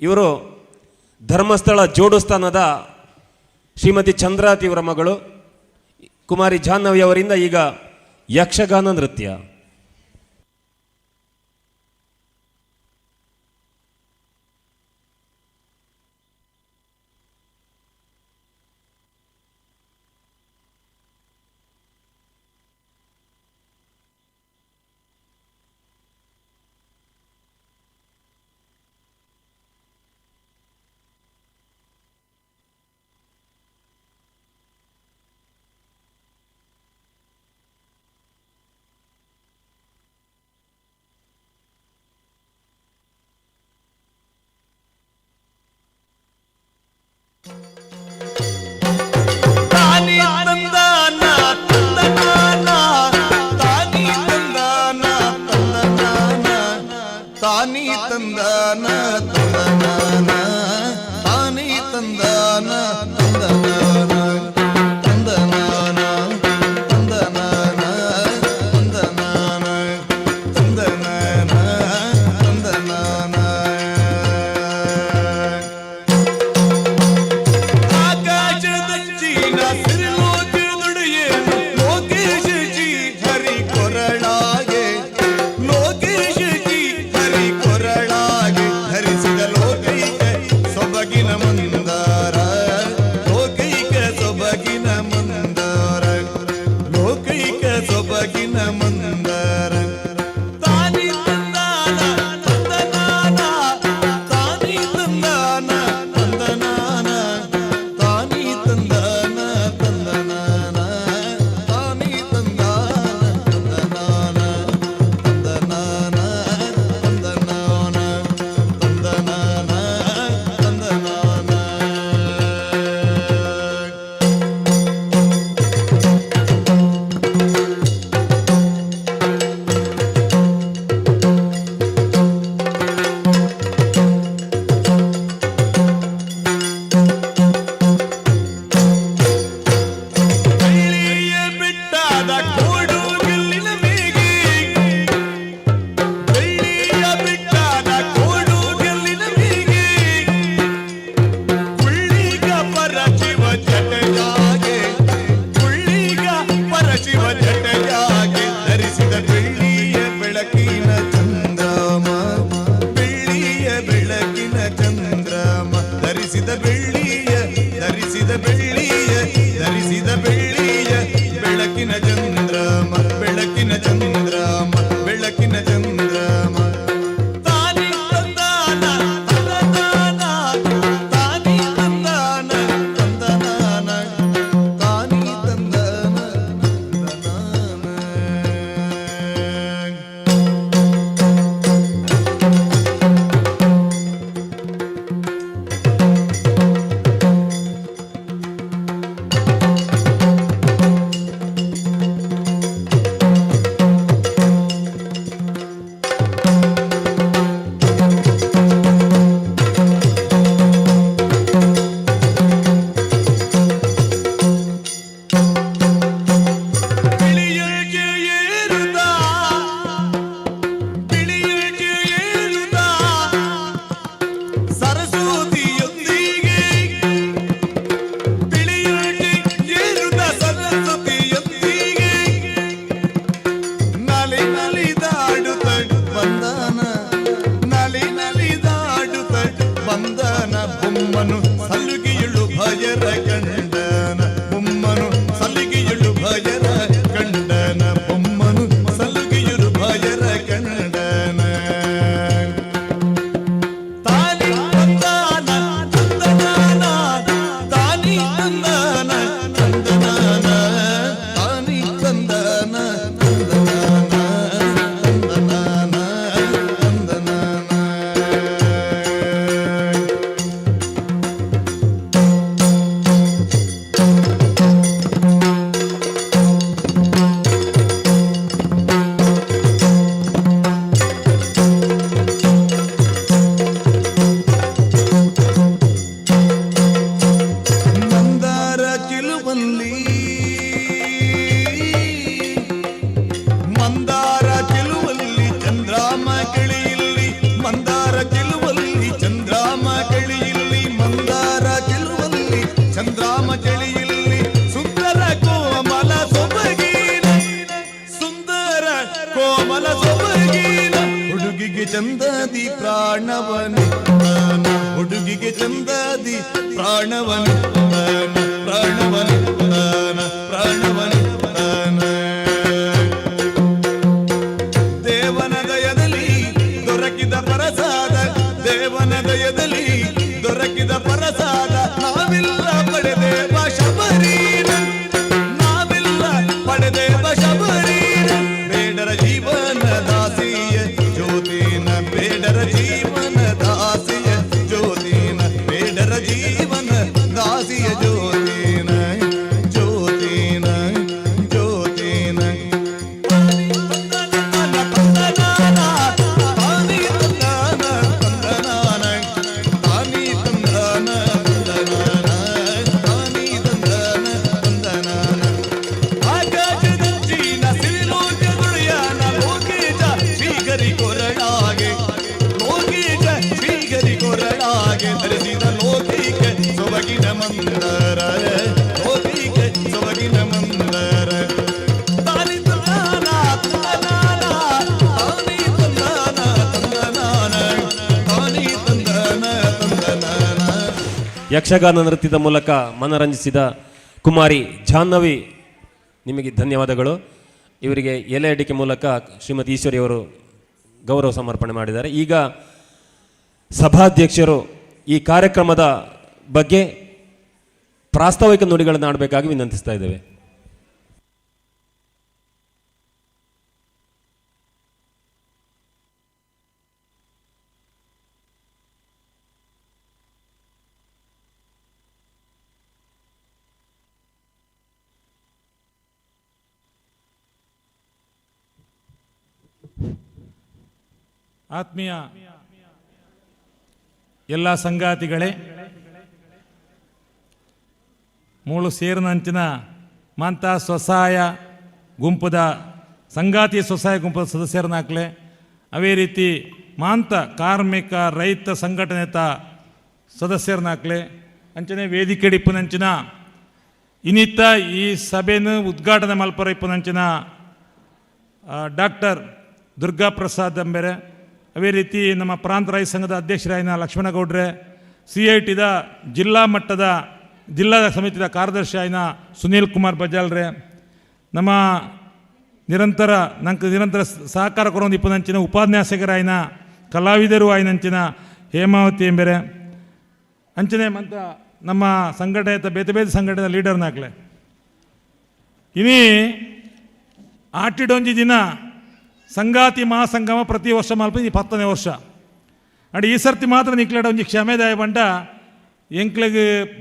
ಇವರು ಧರ್ಮಸ್ಥಳ ಜೋಡುಸ್ಥಾನದ ಶ್ರೀಮತಿ ಚಂದ್ರಾತಿ ಇವರ ಮಗಳು. ಕುಮಾರಿ ಜಾಹ್ನವಿ ಅವರಿಂದ ಈಗ ಯಕ್ಷಗಾನ ನೃತ್ಯ. ತಂದಾನ ತಂದನಾನ ತಾನಿ ತಂದಾನ ತಂದನಾನ ತಂದನಾನ ತಂದನಾನ ತಂದನಾನ ತಂದನಾನ ತಂದನಾನ ಆಕಾಶದಂಚಿನ ಸಿರಿಲೋಕದೊಡೆಯೇ ಲೋಕೇಶ ಜಿ ಹರಿ ಕೊರಳಾಗೆ ಲೋಕೇಶ ಜಿ ಹರಿ ಕೊರಳಾಗೆ ಧರಿಸಿದ ಲೋಕೈಕ ಸೊಬಗಿನ ಮಂದಾರ ಲೋಕೈಕ ಸೊಬಗಿನ ಮಂದಾರ ಲೋಕೈಕ ಸೊಬಗಿನ ಮಂದಾರ ತಾನಿ ತಂದಾನ ತಂದನಾನ ತಾನಿ ತಂದಾನ ತಂದನಾನ ತಾನಿ ತಂದಾನ ತಂದನಾನ ತಾನಿ ತಂದಾನ ತಂದನಾನ ತಂದನಾನ ತಂದನಾನ ತಂದನಾನ ತಂದನಾನ ಬೆಳ್ಳಿಯ ಬಿಟ್ಟಾದ ಕೋಡು ಗೆಲ್ಲಿನ ಮೇಗೆ ಬೆಳ್ಳಿಯ ಬಿಟ್ಟಾದ ಕೋಡು ಗೆಲ್ಲಿನ ಮೇಗೆ ಕುಳ್ಳಿಗ ಪರಶಿವ ಜಟೆಯಾಗೆ ಕುಳ್ಳಿಗ ಪರಶಿವ ಜಟೆಯಾಗೆ ಧರಿಸಿದ ಬೆಳ್ಳಿಯ ಬೆಳಕಿನ ಚಂದ್ರಮ ಬೆಳ್ಳಿಯ ಬೆಳಕಿನ ಚಂದ್ರಮ ಧರಿಸಿದ ಬೆಳ್ಳಿಯ ಧರಿಸಿದ ಬೆಳ್ಳಿಯ ಧರಿಸಿದ ಬೆಳ್ಳಿಯ ಬೆಳಕಿನ ಚಂದ್ರಮ ಬೆಳಕಿನ ಚಂದ್ರಮ ಬೆಳಕಿನ ಚಂದ್ರಮ ತಾನಿ ತಂದಾನ ತಂದನಾನ ತಾನಿ ತಂದಾನ ತಂದನಾನ ತಾನಿ ತಂದಾನ ತಂದನಾನ ಬಿಳಿಯಗೆ ಏರುದ ಬಿಳಿಯಗೆ ಏರುದ ಸರಸ್ವತಿಯೊಂದಿಗೆ ಬಿಳಿಯಗೆ ಏರುದ ಸರಸ್ವತಿಯೊಂದಿಗೆ ನಲಿ ನಲಿದಾಡುತ್ತ ಬಂದನ ನಲಿ ನಲಿದಾಡುತ್ತ ಬಂದನ ಬೊಮ್ಮನು ಸಲುಗಿಯುಳು ಭಯರ ಕಂಡನ ಬೊಮ್ಮನು ಸಲುಗಿಯುಳು ಭಯರ ಕಂಡನ ಬೊಮ್ಮನು ಸಲುಗಿಯುಳು ಭಯರ ಕಂಡನ ತಾನಿ ತಂದಾನ ತಂದನಾನ ತಾನಿ ತಂದಾನ ತಂದನಾನ ತಾನಿ ತಂದಾನ ತಂದನಾನ ತಂದನಾನ ತಂದನಾನ ಮಂದಾರ ಚಿಲುವಲ್ಲಿ ಮಂದಾರ ಚಿಲುವಲ್ಲಿ ಚಂದ್ರಾಮ ಕೆಳೆಯಲ್ಲಿ ಮಂದಾರ ಚಿಲುವಲ್ಲಿ ಚಂದ್ರಾಮ ಕೆಳೆಯಲ್ಲಿ ಮಂದಾರ ಚಿಲುವಲ್ಲಿ ಚಂದ್ರಾಮ ಕೆಳೆಯಲ್ಲಿ ಸುಂದರ ಕೋಮಲ ಸೊಬಗಿನ ಸುಂದರ ಕೋಮಲ ಸೊಬಗಿನ ಹುಡುಗಿಗೆ ಚಂದದಿ ಪ್ರಾಣವನು ಹುಡುಗಿಗೆ ಚಂದದಿ ಪ್ರಾಣವನು ಪ್ರಾಣವನು ಪ್ರಾಣವನು ದೇವನ ದಯದಲ್ಲಿ ದೊರಕಿದ ಪರಸಾದ ದೇವನ ದಯದಲ್ಲಿ ದೊರಕಿದ ಪರಸಾದ ನಾವಿಲ್ಲ ಪಡೆದೇವ ಶಬರೀನ ನಾವಿಲ್ಲ ಪಡೆದೇವ ಶಬರೀನ ಬೇಡರ ಜೀವನ ದಾಸಿಯ ಜ್ಯೋತಿನ ಬೇಡರ ಜೀವನ ದಾಸಿಯ ಜ್ಯೋತಿನ ಬೇಡರ ಜೀವನ ದಾಸಿಯ ಜ್ಯೋತಿನ ಜ್ಯೋತಿನ ಜ್ಯೋತಿನ ತಾನಿ ತಂದಾನ ಹಾಗೆ ಧರಿಸಿದ ಲೋಕಿಗೆ ಸೊಬಗಿನ ಮಂದರ ಲೋಕಿಗೆ ಸೊಬಗಿನ ಮಂದರ ತಾನಿ ತಂದಾನ ತಂದನಾನ ತಾನಿ ತಂದಾನ ತಂದನಾನ ತಾನಿ ತಂದಾನ ತಂದನಾನ. ಯಕ್ಷಗಾನ ನೃತ್ಯದ ಮೂಲಕ ಮನರಂಜಿಸಿದ ಕುಮಾರಿ ಜಾಹ್ನವಿ ನಿಮಗೆ ಧನ್ಯವಾದಗಳು. ಇವರಿಗೆ ಎಲೆ ಅಡಿಕೆ ಮೂಲಕ ಶ್ರೀಮತಿ ಈಶ್ವರಿ ಅವರು ಗೌರವ ಸಮರ್ಪಣೆ ಮಾಡಿದ್ದಾರೆ. ಈಗ ಸಭಾಧ್ಯಕ್ಷರು ಈ ಕಾರ್ಯಕ್ರಮದ ಬಗ್ಗೆ ಪ್ರಾಸ್ತಾವಿಕ ನುಡಿಗಳನ್ನು ಆಡಬೇಕಾಗಿ ವಿನಂತಿಸ್ತಾ ಇದ್ದೇವೆ. ಆತ್ಮೀಯ ಎಲ್ಲ ಸಂಗಾತಿಗಳೇ, ಮೂಳು ಸೇರಿನಂಚಿನ ಮಾಂತ ಸ್ವಸಹಾಯ ಗುಂಪುದ ಸಂಗಾತಿ ಸ್ವಸಹಾಯ ಗುಂಪದ ಸದಸ್ಯರನ್ನಾಗಲೇ ಅವೇ ರೀತಿ ಮಾಂತ ಕಾರ್ಮಿಕ ರೈತ ಸಂಘಟನೆತ ಸದಸ್ಯರನ್ನಾಗಲೇ ಅಂಚನೆ ವೇದಿಕೆ ಇಪ್ಪನಂಚಿನ ಇನ್ನಿತ್ತ ಈ ಸಭೆಯನ್ನು ಉದ್ಘಾಟನೆ ಮಲ್ಪರ ಇಪ್ಪನಂಚಿನ ಡಾಕ್ಟರ್ ದುರ್ಗಾ ಪ್ರಸಾದ್ ಅಂಬೇರೆ, ಅವೇ ರೀತಿ ನಮ್ಮ ಪ್ರಾಂತ ರೈತ ಸಂಘದ ಅಧ್ಯಕ್ಷರಾಯಿನ ಲಕ್ಷ್ಮಣಗೌಡ್ರೆ, CITದ ಜಿಲ್ಲಾ ಮಟ್ಟದ ಜಿಲ್ಲಾ ಸಮಿತಿಯ ಕಾರ್ಯದರ್ಶಿ ಆಯ್ನ ಸುನೀಲ್ ಕುಮಾರ್ ಬಜಾಲ್ರೆ, ನಮ್ಮ ನಿರಂತರ ಸಹಕಾರ ಕೊರೊಂದು ಇಪ್ಪದಂಚಿನ ಉಪನ್ಯಾಸಕರಾಯಿನ ಕಲಾವಿದರು ಆಯ್ನಂಚಿನ ಹೇಮಾವತಿ ಎಂಬೆರೆ ಅಂಚನೆ ಮಂತ ನಮ್ಮ ಸಂಘಟನೆಯ ಬೇತೆ ಬೇತೆ ಸಂಘಟನೆಯ ಲೀಡರ್ನಾಗಲೇ ಇನಿ ಆಟಿಡೊಂಜಿ ದಿನ ಸಂಗಾತಿ ಮಹಾಸಂಗಮ ಪ್ರತಿ ವರ್ಷ ಮಲ್ಪ ಈ 10ನೇ ವರ್ಷ ಅಡಿ ಈ ಸರ್ತಿ ಮಾತ್ರ ನಿಕ್ಲಾಡ ಒಂಜಿ ಕ್ಷಮೆದಾಯ ಬಂಡ ಎಂಕ್ಲೆಗ್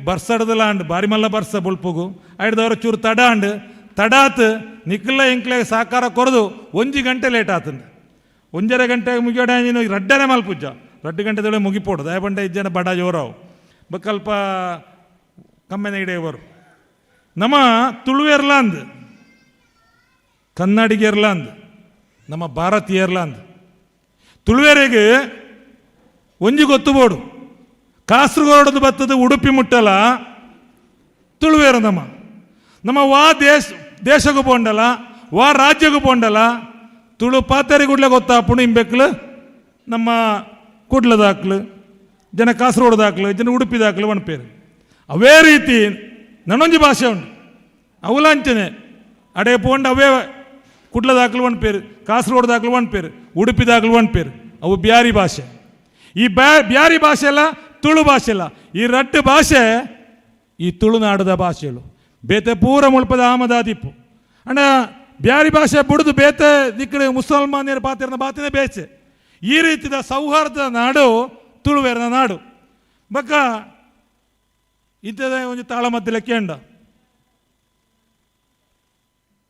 ಬರ್ಸಡ್ದಲ್ಲ ಅಂಡ್ ಬಾರಿ ಮಲ್ಲ ಬರ್ಸ ಬುಲ್ಪುಗು ಐಡ್ದವ್ರ ಚೂರು ತಡಾತ್ ನಿಕ್ಲ ಎಂಕ್ಲೆಗ್ ಸಾಕಾರ ಕೊರದು 1 ಗಂಟೆ ಲೇಟ್ ಆತಂದು 1.5 ಗಂಟೆಗೆ ಮುಗಿಯೋಡ ನೀನು ರಡ್ಡನೆ ಮಲ್ಪುಜ್ಜ 2 ಗಂಟೆದೊಳಗೆ ಮುಗಿಪೋಡು ದಯ ಬಂಡ ಇಜ್ಜನ ಬಡ ಜೋರಾವು ಬಕ್ಕಲ್ಪ ಕಮ್ಮೆನ ಇಡೆಯವರು ನಮ್ಮ ತುಳುವೆರ್ಲಾಂದ್ ಕನ್ನಡಿಗೆರ್ಲಾಂದ್ ನಮ್ಮ ಭಾರತೀಯರ್ಲಾಂದ್ ತುಳುವೆರೆಗೆ ಒಂಜಿ ಗೊತ್ತು ಬೋಡು ಕಾಸರಗೋಡು ಬತ್ತದ ಉಡುಪಿ ಮುಟ್ಟಲ ತುಳುವೇರು ನಮ್ಮ ವಾ ದೇಶಗೂ ಪೋಂಡಲ ವಾ ರಾಜ್ಯಗೂ ಪೋಂಡಲ ತುಳು ಪಾತರಿ ಗುಡ್ಲೆ ಗೊತ್ತಾಪುಣು ಇಂಬೆಕ್ಲು ನಮ್ಮ ಕುಡ್ಲದಾಕ್ಲು ಜನ ಕಾಸರಗೋಡ್ದಾಕ್ಲು ಜನ ಉಡುಪಿದಾಕ್ಲು ಒಣಪೇರು ಅವೇ ರೀತಿ ನನ್ನೊಂಜಿ ಭಾಷೆ ಉಂಟು ಅವಲಾಂಚನೆ ಅಡೆ ಪೋಂಡ ಅವೇ ಕುಡ್ಲದಾಕ್ಲು ಒಣಪೇರು ಕಾಸರಗೋಡ್ದಾಕ್ಲು ಒಣಪೇರು ಉಡುಪಿದಾಕ್ಲು ಒಣಪೇರು ಅವು ಬ್ಯಾರಿ ಭಾಷೆ. ಈ ಬ್ಯಾರಿ ಭಾಷೆ ಅಲ್ಲ ತುಳು ಭಾಷೆ ಅಲ್ಲ, ಈ ರಟ್ಟು ಭಾಷೆ ಈ ತುಳುನಾಡದ ಭಾಷೆಗಳು ಬೇತೆ ಪೂರ ಮುಳ್ಪದ ಆಮದಾದಿಪ್ಪು ಅಣ್ಣ ಬ್ಯಾರಿ ಭಾಷೆ ಬಿಡುದು ಬೇತೆ ದಿಕ್ಕಡೆ ಮುಸಲ್ಮಾನಿಯರ ಪಾತಿರನ ಬಾತಿನ ಬೇಸೆ ಈ ರೀತಿಯ ಸೌಹಾರ್ದದ ನಾಡು ತುಳುವೇರನ ನಾಡು ಬಕ್ಕ ಇಂಥದ ಒಂದು ತಾಳ ಮಧ್ಯೆ ಕೇಂಡ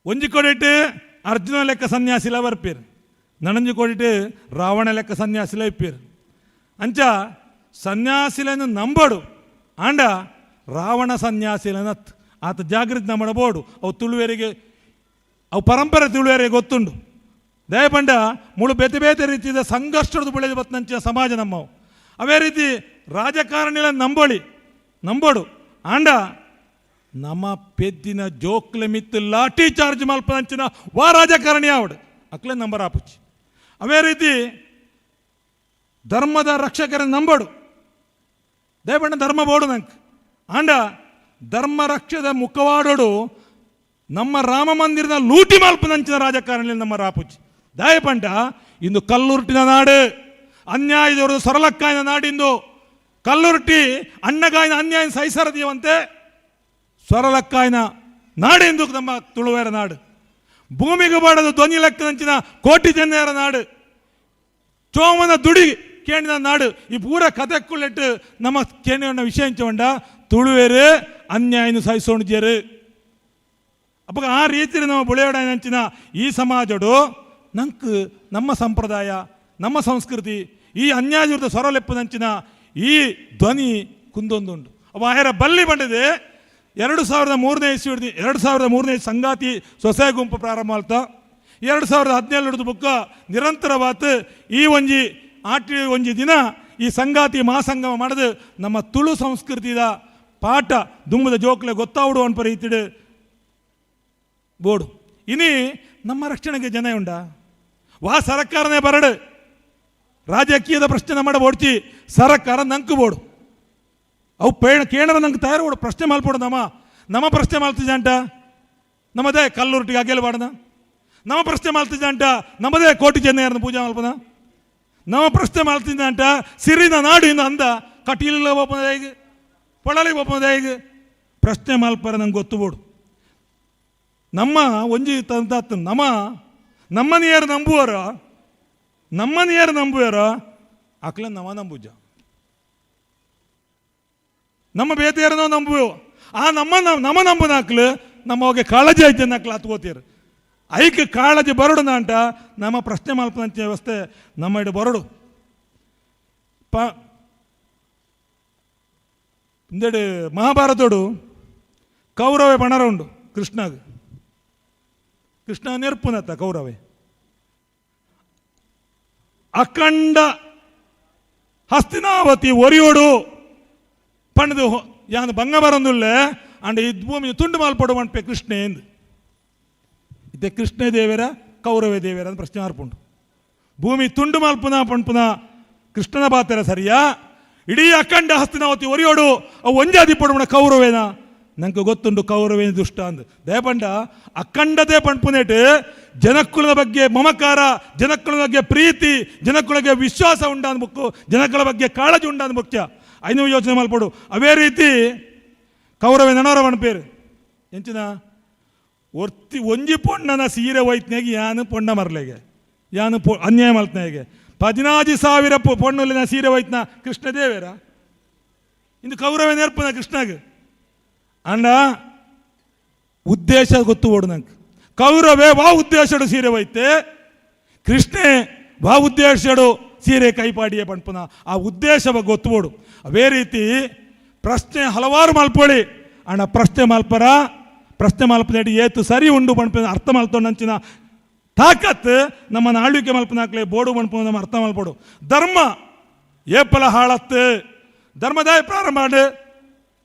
ಒಂಜಿ ಕೊಡಿಟ್ಟು ಅರ್ಜುನ ಲೆಕ್ಕ ಸನ್ಯಾಸಿಲ ಬರ್ಪೇರು ನನಂಜಿ ಕೊಡಿಟ್ಟು ರಾವಣ ಲೆಕ್ಕ ಸನ್ಯಾಸಿಲ ಇಪ್ಪೇರು ಅಂಚ ಸನ್ಯಾಸಿಲನ್ನು ನಂಬಡು ಆಂಡ ರಾವಣ ಸನ್ಯಾಸಿಲನತ್ ಆತ ಜಾಗೃತಿ ನಮ್ಮಡ ಬೋಡು ಅವು ತುಳುವೇರಿಗೆ ಅವು ಪರಂಪರೆ ತುಳುವೇರಿಗೆ ಗೊತ್ತುಂಡು ದಯಪಂಡ ಮುಳು ಬೇತೆ ಬೇತೆ ರೀತಿಯ ಸಂಘರ್ಷದ ಬೆಳೆದು ಬತ್ತಂಚಿನ ಸಮಾಜ ನಮ್ಮವು ಅವೇ ರೀತಿ ರಾಜಕಾರಣಿಲ ನಂಬೋಡು ಆಂಡ ನಮ್ಮ ಪೆದ್ದಿನ ಜೋಕ್ಲೆ ಮಿತ್ತು ಲಾಠಿ ಚಾರ್ಜ್ ಮಲ್ಪದಂಚಿನ ವಾ ರಾಜಕಾರಣಿ ಆವಡು ಅಕ್ಲೆ ನಂಬರ್ ಆಪುಚ್ಚಿ ಅವೇ ರೀತಿ ಧರ್ಮದ ರಕ್ಷಕರ ನಂಬೋಡು ದಯಪಂಡ ಧರ್ಮ ಬೋಡು ನಂಗೆ ಆಂಡ ಧರ್ಮ ರಕ್ಷದ ಮುಖವಾಡೋಡು ನಮ್ಮ ರಾಮ ಮಂದಿರದ ಲೂಟಿ ಮಲ್ಪದಂಚಿನ ರಾಜಕಾರಣಿ ನಮ್ಮ ರಾಪುಚ್ಚಿ ದಯಪಂಡ ಇಂದು ಕಲ್ಲುರುಟಿನ ನಾಡು ಅನ್ಯಾಯದವರು ಸೊರಲಕ್ಕಾಯಿನ ನಾಡಿಂದು ಕಲ್ಲುರುಟಿ ಅಣ್ಣಗಾಯಿನ ಅನ್ಯಾಯ ಸೈಸರದಿಯವಂತೆ ಸೊರಲಕ್ಕಾಯಿನ ನಾಡೆಂದು ನಮ್ಮ ತುಳುವೇರ ನಾಡು ಭೂಮಿಗೆ ಬಾಡದು ಧ್ವನಿ ಲೆಕ್ಕದಂಚಿನ ಕೋಟಿ ಜನರ ನಾಡು ಚೋಮನ ದುಡಿ ಕೇಣಿನ ನಾಡು ಈ ಪೂರ ಕಥೆಕ್ಕುಳ್ಳೆಟ್ಟು ನಮ್ಮ ಕೇಣಿಯ ವಿಷಯ ಹಂಚಕೊಂಡ ತುಳುವೇರು ಅನ್ಯಾಯನು ಸಹಿಸೋಣಿದ್ಯರು ಅಪ್ಪ ಆ ರೀತಿ ನಮ್ಮ ಬುಳೆಯೋಡಂಚಿನ ಈ ಸಮಾಜಡು ನಂಗೆ ನಮ್ಮ ಸಂಪ್ರದಾಯ ನಮ್ಮ ಸಂಸ್ಕೃತಿ ಈ ಅನ್ಯಾಯದ ಸೊರಲೆಪ್ಪದಂಚಿನ ಈ ಧ್ವನಿ ಕುಂದೊಂದುಂಡು ಅವ ಆಯರ ಬಲ್ಲಿ ಬಂದಿದೆ 2003ನೇ ಇಸ್ವಿ 2003ನೇ ಸಂಗಾತಿ ಸ್ವಸಹಾಯ ಗುಂಪು ಪ್ರಾರಂಭ ಆಲ್ತಾ 2017 ಬುಕ್ಕ ನಿರಂತರವಾದ ಈ ಒಂಜಿ ಒಂಜಿ ದಿನ ಈ ಸಂಗಾತಿ ಮಹಾಸಂಗಮ ಮಾಡಿದು ನಮ್ಮ ತುಳು ಸಂಸ್ಕೃತಿದ ಪಾಠ ದುಂಬದ ಜೋಕ್ಲೆ ಗೊತ್ತಾವಡು ಅನ್ಪ ರೀತಿಡು ಬೋಡು. ಇನಿ ನಮ್ಮ ರಕ್ಷಣೆಗೆ ಜನ ಉಂಡ ವಾ ಸರ್ಕಾರನೇ ಬರಡು ರಾಜಕೀಯದ ಪ್ರಶ್ನೆ ಮಾಡ ಓಡ್ತಿ ಸರ್ಕಾರ ನಂಕು ಬೋಡು ಅವು ಕೇಣರ ನಂಗೆ ತಯಾರು ಬೋಡು ಪ್ರಶ್ನೆ ಮಾಲ್ಪೋಡು ನಮ್ಮ ಪ್ರಶ್ನೆ ಮಾಲ್ತಿದ್ದ ಅಂಟ ನಮ್ಮದೇ ಕಲ್ಲುರುಟಿಗೆ ಅಗೆಲ್ ಬಾಡದ ನಮ್ಮ ಪ್ರಶ್ನೆ ಮಾಲ್ತಿದ್ದ ಅಂಟ ನಮ್ಮದೇ ಕೋಟಿ ಚೆನ್ನೈಯರನ್ನು ಪೂಜೆ ಮಾಲ್ಪದ ನಮ್ಮ ಪ್ರಶ್ನೆ ಮಾಲ್ತಿದ್ದ ಅಂಟ ಸಿರಿನ ನಾಡಿನ ಅಂದ ಕಟೀಲ ಒಪ್ಪದ ಹೇಗೆ ಪೊಳಲಿ ಒಪ್ಪದ ಹೇಗೆ ಪ್ರಶ್ನೆ ಮಾಲ್ಪರ ನಂಗೆ ಗೊತ್ತು ಬೋಡು. ನಮ್ಮ ಒಂಜಿ ತಂತ ನಮ್ಮನೆಯರು ನಂಬುವರ ಅಕ್ಲ ನಂಬುಜ ನಮ್ಮ ಬೇತೆಯರನೋ ನಂಬುವು ಆ ನಮ್ಮ ನಂಬುನಾಕ್ಲು ನಮ್ಮ ಹೋಗಿ ಕಾಳಜಿ ಐತೆ ನಕ್ಲು ಹತ್ಕೋತೀರು ಐಕ್ ಕಾಳಜಿ ಬರಡು ಅಂಟ ನಮ್ಮ ಪ್ರಶ್ನೆ ಮಾಲ್ಪನಂತ ವ್ಯವಸ್ಥೆ ನಮ್ಮ ಇಡು ಬರಡು ಇಂದೆಡು ಮಹಾಭಾರತೋಡು ಕೌರವೆ ಪಣರ ಉಂಡು ಕೃಷ್ಣ ನೆರ್ಪುನತ್ತ ಕೌರವೆ ಅಖಂಡ ಹಸ್ತಿನಾವತಿ ಒರಿಯೋಡು ಪಣದು ಯಾನು ಭಂಗ ಬರಂದುಲ್ಲೆ ಅಂಡ್ ಇದು ಭೂಮಿ ತುಂಡು ಮಾಲ್ಪಡು ಮನ್ಪೆ ಕೃಷ್ಣ ಎಂದು ಇತ್ತೆ ಕೃಷ್ಣ ದೇವರ ಕೌರವೆ ದೇವರ ಅಂತ ಪ್ರಶ್ನೆ ಮಾರ್ಪುಂಡು. ಭೂಮಿ ತುಂಡು ಮಾಲ್ಪುನ ಪಣ್ಪುನ ಕೃಷ್ಣನ ಬಾತೆರ ಸರಿಯಾ ಇಡೀ ಅಖಂಡ ಹಸ್ತಿನಾವತಿ ಒರಿಯೋಡು ಅವು ಒಂಜಾದಿ ಪಡುವಣ ಕೌರವೇನ ನಂಗೆ ಗೊತ್ತುಂಡು ಕೌರವೇನ ದುಷ್ಟ ಅಂದು ದಯಪಂಡ ಅಖಂಡತೆ ಪಣ್ಪುನೇಟು ಜನಕ್ಕುಳದ ಬಗ್ಗೆ ಮಮಕಾರ, ಜನಕ್ಕುಳ ಬಗ್ಗೆ ಪ್ರೀತಿ, ಜನಕ್ಕುಳಗೆ ವಿಶ್ವಾಸ ಉಂಡಾದ ಮುಕ್ಕು, ಜನಗಳ ಬಗ್ಗೆ ಕಾಳಜಿ ಉಂಡಾದ ಮುಖ್ಯ ಐನೂ ಯೋಚನೆ ಮಾಲ್ಪಡು. ಅವೇ ರೀತಿ ಕೌರವೆ ನನವರ ಪೇರು ಎಂಚಿನ ಒರ್ತಿ ಒಂಜಿ ಪೊಣ್ಣನ ಸೀರೆ ಒಯ್ತನೆಗೆ ಯಾನು ಪೊಣ್ಣ ಮರಲೆಗೆ ಯಾನು ಅನ್ಯಾಯ ಮಲ್ತನೆಗೆ 14,000 ಪೊಣ್ಣುಲಿನ ಸೀರೆ ಒಯ್ತನ ಕೃಷ್ಣದೇವೇರ ಇಂದು ಕೌರವೆ ನೆರ್ಪನ ಕೃಷ್ಣಗೆ ಅಂಡ ಉದ್ದೇಶ ಗೊತ್ತು ಓಡು ನಂಗೆ ಕೌರವೆ ವಾ ಉದ್ದೇಶಡು ಸೀರೆ ಒಯ್ತೆ ಕೃಷ್ಣೆ ವಾ ಉದ್ದೇಶಡು ಸೀರೆ ಕೈಪಾಡಿಯೇ ಪಣ್ಪುನ ಆ ಉದ್ದೇಶ ಗೊತ್ತು ಓಡು. ಅವೇ ರೀತಿ ಪ್ರಶ್ನೆ ಹಲವಾರು ಮಲ್ಪೊಳಿ ಅಣ್ಣ ಪ್ರಶ್ನೆ ಮಾಲ್ಪನೇಡಿ ಏತು ಸರಿ ಉಂಡು ಪಣ್ಪ ಅರ್ಥ ಮಲ್ತೊಂಡಂಚಿನ ತಾಕತ್ ನಮ್ಮ ಆಳ್ವಿಕೆ ಮಲ್ಪನಾಕ್ಲೆ ಬೋಡು ಪಣ್ಪ ನಮ್ಮ ಅರ್ಥ ಮಲ್ಪಡು. ಧರ್ಮ ಏಪಲ ಹಾಳತ್ತು ಧರ್ಮದಾಯ ಪ್ರಾರಂಭ ಮಾಡು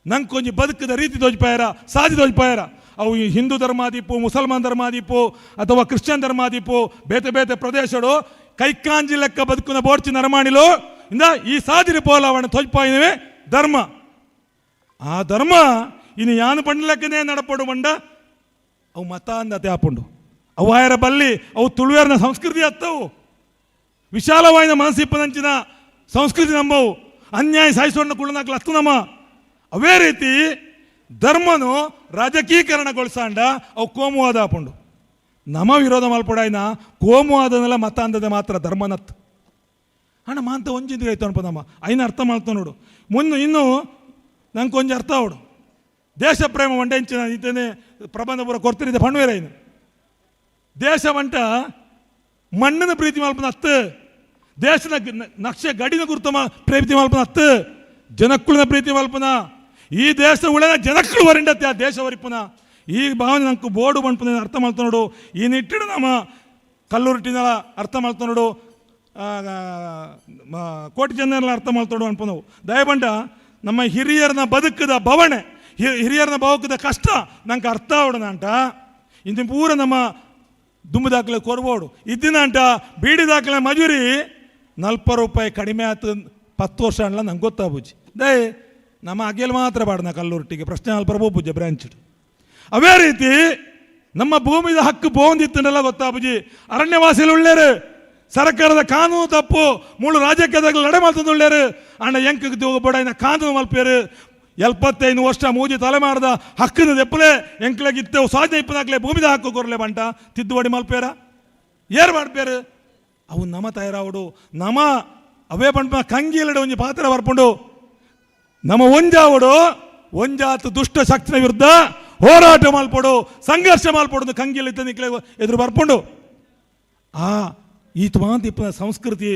ನಂಗೆ ಕೊಂಚ ಬದುಕದ ರೀತಿ ದೋಜ್ಪಾಯರ ಸಾಧಿ ದೋಜ್ಪಾಯರ ಅವು ಈ ಹಿಂದೂ ಧರ್ಮಾದೀಪು, ಮುಸಲ್ಮಾನ್ ಧರ್ಮಾದೀಪು ಅಥವಾ ಕ್ರಿಶ್ಚಿಯನ್ ಧರ್ಮಾದೀಪು ಬೇತೆ ಪ್ರದೇಶಡು ಕೈಕಾಂಜಿ ಲೆಕ್ಕ ಬದುಕಿನ ಬೋಡ್ಚಿ ನರಮಾಣಿಲು ಇಂದ ಈ ಸಾಧಿರಿ ಪೋಲಾವಣ ತೊಜ್ಪಾಯಿನವೇ ಧರ್ಮ. ಆ ಧರ್ಮ ಇನ್ನು ಯಾನು ಪಂಡ್ಲಕ್ಕನೇ ನಡಪಡು ಮಂಡ ಅವು ಮತ ಅಂದತೆ ಆಪುಂಡು ಅವು ಆಯರ ಬಲ್ಲಿ ಅವು ತುಳುವೇರ್ನ ಸಂಸ್ಕೃತಿ ಹತ್ತವು ವಿಶಾಲವಾಯಿನ ಮನಸ್ಸಿಪ್ಪನಂಚಿನ ಸಂಸ್ಕೃತಿ ನಂಬವು ಅನ್ಯಾಯ ಸಾಯಿಸೋಣ ಕುಳ್ಳನಾಕ್ಲ ಹತ್ತು ನಮ್ಮ. ಅವೇ ರೀತಿ ಧರ್ಮನು ರಾಜಕೀಕರಣಗೊಳಿಸಾಂಡ ಅವು ಕೋಮುವಾದ ಆಪುಂಡು ನಮ ವಿರೋಧ ಮಲ್ಪಡಾಯ್ನ ಕೋಮುವಾದನೆಲ್ಲ ಮತ ಅಂದದೆ ಮಾತ್ರ ಧರ್ಮನತ್ ಅಣ್ಣ ಮಾಂತ ಒಂಜಿಂದ ಆಯ್ತು ಅನ್ಪ ನಮ್ಮ ಐನ ಅರ್ಥ ಮಾಡ್ತಾ ನೋಡು ಇನ್ನು ನಂಗೆ ಕೊಂಚ ಅರ್ಥ ಅವಡು ದೇಶ ಪ್ರೇಮ ಮಂಡೆಂಚಿನ ಇದ್ದೇನೆ ಪ್ರಬಂಧ ಪೂರ ಕೊಡ್ತಿರಿದ್ದೆ ಪಣ್ವೇರ ಇನ್ನು ದೇಶ ಮಂಟ ಮಣ್ಣಿನ ಪ್ರೀತಿ ಮಲ್ಪನ ಹತ್ತು ದೇಶದ ನಕ್ಷೆ ಗಡಿನ ಗುರುತ ಪ್ರೀತಿ ಮಲ್ಪನ ಹತ್ತು ಜನಕ್ಕುಳಿನ ಪ್ರೀತಿ ಮಲ್ಪನ ಈ ದೇಶ ಉಳಿದ ಜನಕ್ಕಳು ವರಿಂಡತ್ತೆ ಆ ದೇಶ ವರಿಪುನ ಈ ಭಾವನೆ ನಂಗೆ ಬೋರ್ಡು ಬಂಡ್ಪನ ಅರ್ಥ ಮಾಡ್ತಾ ನೋಡು ಈ ನಿಟ್ಟಿಡು ನಮ್ಮ ಕಲ್ಲುರುಟಿನ ಅರ್ಥ ಮಾಡ್ತಾ ನೋಡು ಕೋಟಿ ಜನರೆಲ್ಲ ಅರ್ಥ ಮಾಡ್ತಾಡು ಅನ್ಪ ನಾವು ದಯಬಂಡ ನಮ್ಮ ಹಿರಿಯರನ್ನ ಬದುಕದ ಬವಣೆ ಹಿರಿಯರನ್ನ ಬದುಕದ ಕಷ್ಟ ನಂಗೆ ಅರ್ಥ ಅವಡನ ಅಂಟ ಇಂದಿನ ಪೂರ ನಮ್ಮ ದುಂಬು ದಾಖಲೆ ಕೊರ್ಬೋಡು ಇದ್ದಿನ ಅಂಟ ಬೀಡಿ ದಾಖಲೆ ಮಜೂರಿ 40 ರೂಪಾಯಿ ಕಡಿಮೆ ಆಯ್ತು 10 ವರ್ಷ ಅಲ್ಲ ನಂಗೆ ಗೊತ್ತಾಬುಜಿ ದಯ ನಮ್ಮ ಅಗೆಲ್ ಮಾತ್ರ ಬಾಡ್ನ ಕಲ್ಲುರುಟಿಗೆ ಪ್ರಶ್ನೆ ಅಲ್ಪರ ಪೂಜೆ ಬ್ರಾಂಚ್. ಅವೇ ರೀತಿ ನಮ್ಮ ಭೂಮಿದ ಹಕ್ಕು ಬೋಂದಿತ್ತನೆಲ್ಲ ಗೊತ್ತಾಬುಜಿ ಅರಣ್ಯವಾಸಿಗಳು ಉಳ್ಳೇರು ಸರ್ಕಾರದ ಕಾನೂನು ತಪ್ಪು ಮೂಳು ರಾಜಕೀಯದಾಗ ಲಡೆ ಮಾಡ್ತಂದುಳ್ಳೇರು ಅಣ್ಣ ಎಂಕಕ್ಕೆ ಹೋಗಬೇಡ ಇನ್ನ ಕಾನೂನು ಮಲ್ಪೇರು 75 ವರ್ಷ ಮೂಜಿ ತಲೆಮಾರದ ಹಕ್ಕಿನ ದೆಪ್ಪಲೆ ಎಂಕ್ಲಾಗಿತ್ತೇವು ಸಾಧನೆ ಇಪ್ಪದಾಕ್ಲೆ ಭೂಮಿದ ಹಕ್ಕು ಕೊರಲೆ ಬಂಟ ತಿದ್ದುಪಡಿ ಮಲ್ಪೇರ ಏರ್ ಮಾಡ್ಪೇರು ಅವು ನಮ ತಯಾರಾವಡು ನಮ ಅವೇ ಬಂಟ ಕಂಗಿಲಡೆ ಒಂಜಿ ಪಾತ್ರ ಬರ್ಪುಂಡು ನಮ್ಮ ಒಂಜಾತು ದುಷ್ಟ ಶಕ್ತಿನ ವಿರುದ್ಧ ಹೋರಾಟ ಮಲ್ಪಡು ಸಂಘರ್ಷ ಮಲ್ಪಡು ಕಂಗಿಲ ನಿಕ್ಲೆ ಎದುರು ಬರ್ಪುಂಡು ಈತ ಮಾಂತಿಪ್ಪ ಸಂಸ್ಕೃತಿ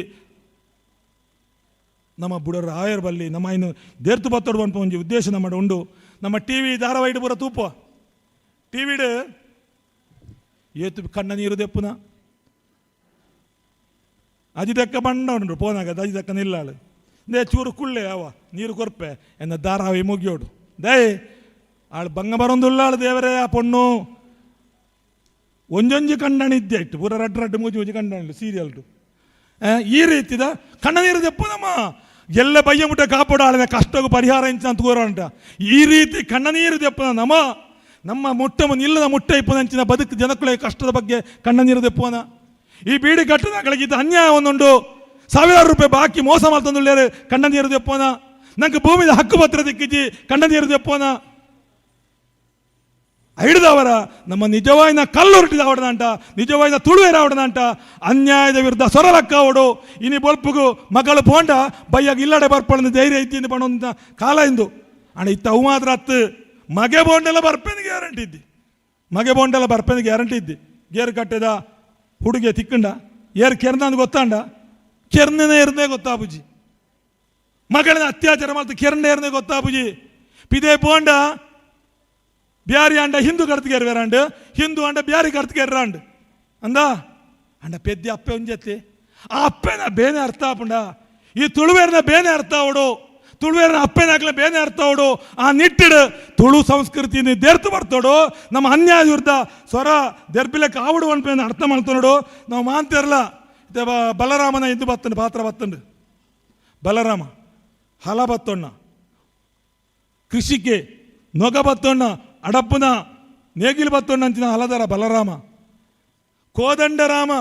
ನಮ್ಮ ಬುಡರ ಆಯರ್ ಬಲ್ಲಿ ನಮ್ಮ ಇನ್ನು ದೇರ್ತು ಬತ್ತೋಡು ಬಂಪ ಒಂಜಿ ಉದ್ದೇಶ ನಮ್ಮ ಉಂಡು ನಮ್ಮ ಟಿವಿ ಧಾರಾವಾಹಿಡು ಪೂರ ತೂಪ ಟಿವಿಡು ಏತು ಕಣ್ಣ ನೀರು ದೆಪ್ಪುನ ಅಜಿದಕ್ಕ ಬಂಡ ಉಂಡ್ರು ಪೋನಾಗ ಅಜಿದಕ್ಕ ನಿಲ್ಲಾಳು ದೇ ಚೂರು ಕುಳ್ಳೆ ಅವ ನೀರು ಕೊರ್ಪೆ ಎನ್ನ ಧಾರಾವಿ ಮುಗಿಯೋಡು ದಯೆ ಆಳು ಬಂಗ ಬರೊಂದುಲ್ಲ ಆಳು ದೇವರೇ ಆ ಪೊಣ್ಣು ಒಂಜೊಂಜಿ ಕಂಡಣಿದ್ದೆ ಇಟ್ಟು ಪೂರ ರಡ್ಡು ರಡ್ಡು ಮುಜಿ ಕಂಡಣಿಲ್ಲ ಸೀರಿಯಲ್ಡು ಈ ರೀತಿದ ಕಣ್ಣ ನೀರು ತೆಪ್ಪುದಮ್ಮ ಎಲ್ಲ ಬಯ್ಯ ಮುಟ್ಟ ಕಾಪಾಡು ಆಳಿನ ಕಷ್ಟಗೂ ಪರಿಹಾರ ಇಂಚ ಅಂತ ಕೋರಂಟ ಈ ರೀತಿ ಕಣ್ಣ ನೀರು ತೆಪ್ಪುದ ನಮ್ಮ ಮುಟ್ಟ ಇಲ್ಲದ ಮುಟ್ಟ ಇಪ್ಪದಂಚಿನ ಬದುಕು ಜನಕ್ಕಳ ಕಷ್ಟದ ಬಗ್ಗೆ ಕಣ್ಣ ನೀರು ತೆಪ್ಪುವನ ಈ ಬೀಡಿ ಕಟ್ಟದಾಗಳಿಗಿದ್ದ ಅನ್ಯಾಯ ಒಂದೊಂದು ಸಾವಿರಾರು ರೂಪಾಯಿ ಬಾಕಿ ಮೋಸ ಮಾಡ್ತಂದು ಕಣ್ಣ ನೀರು ತೆಪ್ಪೋನ ನಂಗೆ ಭೂಮಿದ ಹಕ್ಕು ಪತ್ರ ದಿಕ್ಕಿಜಿ ಕಣ್ಣ ನೀರು ತೆಪ್ಪೋನ ಹಿಡಿದವರ ನಮ್ಮ ನಿಜವಾಯಿನ ಕಲ್ಲುರುಟಿದ ಅವಡದಂಟ ನಿಜವಾಯಿನ ತುಳುವೇರ ಅವಡದಂಟ ಅನ್ಯಾಯದ ವಿರುದ್ಧ ಸೊರಲಕ್ಕ ಅವಡು ಇನಿ ಬೊಲ್ಪುಗು ಮಗಳು ಪೋಂಡ ಬಯ್ಯಾಗ ಇಲ್ಲಡೆ ಬರ್ಪಳ ಧೈರ್ಯ ಐತಿ ಪಣೋಂತ ಕಾಲ ಇಂದು ಅಣ್ಣ ಇತ್ತ ಅವು ಮಾತ್ರ ಹತ್ತು ಮಗೆ ಬೋಂಡೆಲ್ಲ ಬರ್ಪೇನು ಗ್ಯಾರಂಟಿ ಇದ್ದಿ ಮಗೆ ಬೋಂಡೆಲ್ಲ ಬರ್ಪೇನು ಗ್ಯಾರಂಟಿ ಇದ್ದಿ ಗೇರು ಕಟ್ಟೆದ ಹುಡುಗೆ ತಿಕ್ಕಂಡ ಏರು ಕೆರ್ನಂದು ಗೊತ್ತಾಂಡ ಕೆರ್ನೇ ಇರದೇ ಗೊತ್ತಾಬುಜಿ ಮಗಳನ್ನ ಅತ್ಯಾಚಾರ ಮಾಡ್ತು ಕೆರ್ನೆ ಇರದೇ ಗೊತ್ತಾಬುಜಿ ಪಿದೇ ಬೋಂಡ ಬ್ಯಾರಿ ಅಂಡ ಹಿಂದೂ ಕಡ್ತಿಗೆರ್ವೇರಂಡು ಹಿಂದೂ ಅಂಡ ಬ್ಯಾರಿ ಕಡ್ತಿಗೆರ್ರಾಂಡು ಅಂದ ಅಂಡ ಪೆದ್ದಿ ಅಪ್ಪೆ ಒಂಜತ್ತಿ ಆ ಅಪ್ಪೆನ ಬೇನೆ ಅರ್ಥ ಆಪುಂಡ ಈ ತುಳುವೇರ್ನ ಬೇನೆ ಅರ್ಥ ಅವಡು ತುಳುವೇರ್ನ ಅಪ್ಪೆನಾಗ್ಲ ಬೇನೆ ಅರ್ಥ ಅವಡು ಆ ನಿಟ್ಟಿಡು ತುಳು ಸಂಸ್ಕೃತಿನ ದೇರ್ತು ಬರ್ತೋಡು ನಮ್ಮ ಅನ್ಯಾಯ ವಿರುದ್ಧ ಸ್ವರ ದೆರ್ಬಿಲಕ್ಕೆ ಆವಡು ಅನ್ಪೇನ ಅರ್ಥ ಮಾಡ್ತೋಡು ನಾವು ಮಾಂತಿರಲ್ಲ ಬಲರಾಮನ ಇದು ಬತ್ತಂಡು ಪಾತ್ರ ಬತ್ತಂಡು ಬಲರಾಮ ಹಲ ಬತ್ತೊಣ್ಣ ಕೃಷಿಗೆ ನೊಗ ಬತ್ತೊಣ್ಣ ಅಡಪ್ಪನ ನೇಗಿಲು ಬತ್ತೊಣ್ಣ ಅಂಚಿನ ಹಲದರ ಬಲರಾಮ ಕೋದಂಡ ರಾಮ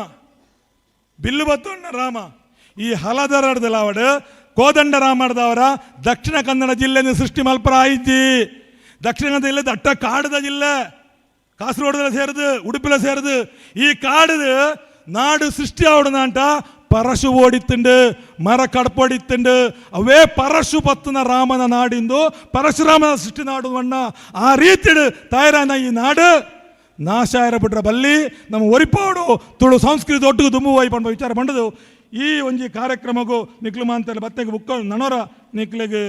ಬಿಲ್ಲು ಬತ್ತೊಣ್ಣ ರಾಮ ಈ ಹಲದರಡ್ದಲ್ಲ ಅವಡು ಕೋದಂಡ ರಾಮಡ್ದವರ ದಕ್ಷಿಣ ಕನ್ನಡ ಜಿಲ್ಲೆನ ಸೃಷ್ಟಿ ಮಲ್ಪರ ಆಯ್ತಿ ದಕ್ಷಿಣ ಕನ್ನಡ ಜಿಲ್ಲೆ ದಟ್ಟ ಕಾಡದ ಜಿಲ್ಲೆ ಕಾಸರಗೋಡದಲ್ಲಿ ಸೇರಿದು ಉಡುಪಿಲ ಸೇರಿದು ಈ ಕಾಡದು ನಾಡು ಸೃಷ್ಟಿ ಆವಡನಂಟ ಪರಶು ಓಡಿತ್ತುಂಡು ಮರ ಕಡ್ಪೊಡಿತ್ತುಂಡು ಅವೇ ಪರಶು ಪತ್ತನ ರಾಮನ ನಾಡಿಂದು ಪರಶುರಾಮನ ಸೃಷ್ಟಿ ನಾಡು ಅಣ್ಣ ಆ ರೀತಿ ತಾಯಿರಾನ ಈ ನಾಡು ನಾಶ ಇರಬಿಟ್ರ ಬಲ್ಲಿ ನಮ್ಮ ಒರಿಪಾಡು ತುಳು ಸಂಸ್ಕೃತಿ ಒಟ್ಟಿಗೆ ದುಂಬುವಾಯಿ ಪಂಡ ವಿಚಾರ ಪಂಡದು ಈ ಒಂಜಿ ಕಾರ್ಯಕ್ರಮಗೂ ನಿಕ್ಲು ಮಾಂತಲ್ಲ ಬತ್ತೆಗೆ ಬುಕ್ಕ ನನೋರ ನಿಕ್ಲಿಗೆ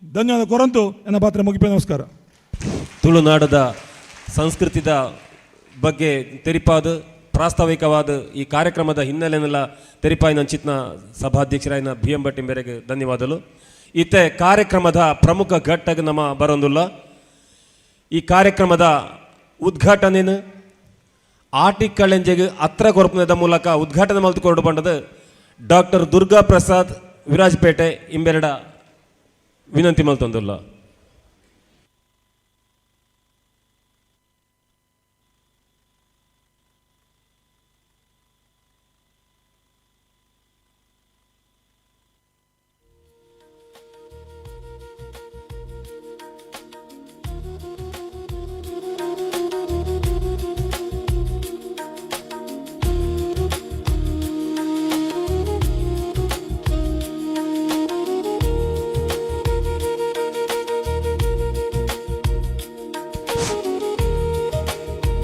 ಧನ್ಯವಾದ ಕೊರಂತು ಎನ್ನ ಪಾತ್ರ ಮುಗಿಪೆ ನಮಸ್ಕಾರ. ತುಳುನಾಡದ ಸಂಸ್ಕೃತಿದ ಬಗ್ಗೆ ತೆರಿಪಾದ ಪ್ರಾಸ್ತಾವಿಕವಾದ ಈ ಕಾರ್ಯಕ್ರಮದ ಹಿನ್ನೆಲೆನೆಲ್ಲ ತೆರಿಪಾಯಿನ ಚಿತ್ನ ಸಭಾಧ್ಯಕ್ಷರಾಯಿನ ಬಿ ಎಂ ಭಟ್ ಬೇರೆಗೆ ಧನ್ಯವಾದಗಳು. ಇತ್ತೆ ಕಾರ್ಯಕ್ರಮದ ಪ್ರಮುಖ ಘಟ್ಟಕ್ಕೆ ನಮ್ಮ ಬರೋದಿಲ್ಲ. ಈ ಕಾರ್ಯಕ್ರಮದ ಉದ್ಘಾಟನೆಯನ್ನು ಆಟಿಕಳೆಂಜೆಗೆ ಹತ್ರ ಕೊರಪನದ ಮೂಲಕ ಉದ್ಘಾಟನೆ ಮಲ್ತುಕೊಂಡು ಬಂದದ್ದು ಡಾಕ್ಟರ್ ದುರ್ಗಾ ಪ್ರಸಾದ್ ವಿರಾಜಪೇಟೆ ಇಂಬೆರಡ ವಿನಂತಿ ಮಲ್ತೊಂದುಲ್ಲ.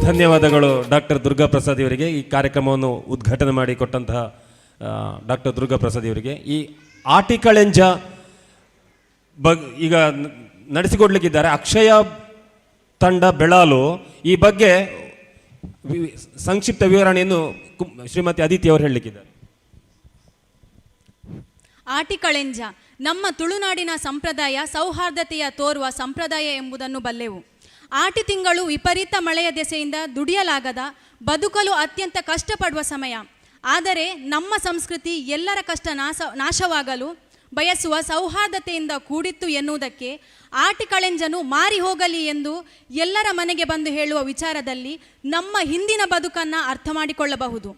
ಧನ್ಯವಾದಗಳು ಡಾಕ್ಟರ್ ದುರ್ಗಾ ಪ್ರಸಾದ್ ಇವರಿಗೆ. ಈ ಕಾರ್ಯಕ್ರಮವನ್ನು ಉದ್ಘಾಟನೆ ಮಾಡಿಕೊಟ್ಟಂತಹ ಡಾಕ್ಟರ್ ದುರ್ಗಾ ಪ್ರಸಾದ್ ಇವರಿಗೆ. ಈ ಆಟಿಕಳೆಂಜ ಈಗ ನಡೆಸಿಕೊಡ್ಲಿಕ್ಕಿದ್ದಾರೆ ಅಕ್ಷಯ ತಂಡ ಬೆಳಾಲು. ಈ ಬಗ್ಗೆ ಸಂಕ್ಷಿಪ್ತ ವಿವರಣೆಯನ್ನು ಶ್ರೀಮತಿ ಅದಿತಿ ಅವರು ಹೇಳಲಿಕ್ಕಿದ್ದಾರೆ. ಆಟಿಕಳೆಂಜ ನಮ್ಮ ತುಳುನಾಡಿನ ಸಂಪ್ರದಾಯ ಸೌಹಾರ್ದತೆಯ ತೋರುವ ಸಂಪ್ರದಾಯ ಎಂಬುದನ್ನು ಬಲ್ಲೆವು. ಆಟಿ ತಿಂಗಳು ವಿಪರೀತ ಮಳೆಯ ದೆಸೆಯಿಂದ ದುಡಿಯಲಾಗದ ಬದುಕಲು ಅತ್ಯಂತ ಕಷ್ಟಪಡುವ ಸಮಯ. ಆದರೆ ನಮ್ಮ ಸಂಸ್ಕೃತಿ ಎಲ್ಲರ ಕಷ್ಟ ನಾಶವಾಗಲು ಬಯಸುವ ಸೌಹಾರ್ದತೆಯಿಂದ ಕೂಡಿತ್ತು ಎನ್ನುವುದಕ್ಕೆ ಆಟಿಕಳೆಂಜನು ಮಾರಿ ಹೋಗಲಿ ಎಂದು ಎಲ್ಲರ ಮನೆಗೆ ಬಂದು ಹೇಳುವ ವಿಚಾರದಲ್ಲಿ ನಮ್ಮ ಹಿಂದಿನ ಬದುಕನ್ನು ಅರ್ಥ ಮಾಡಿಕೊಳ್ಳಬಹುದು.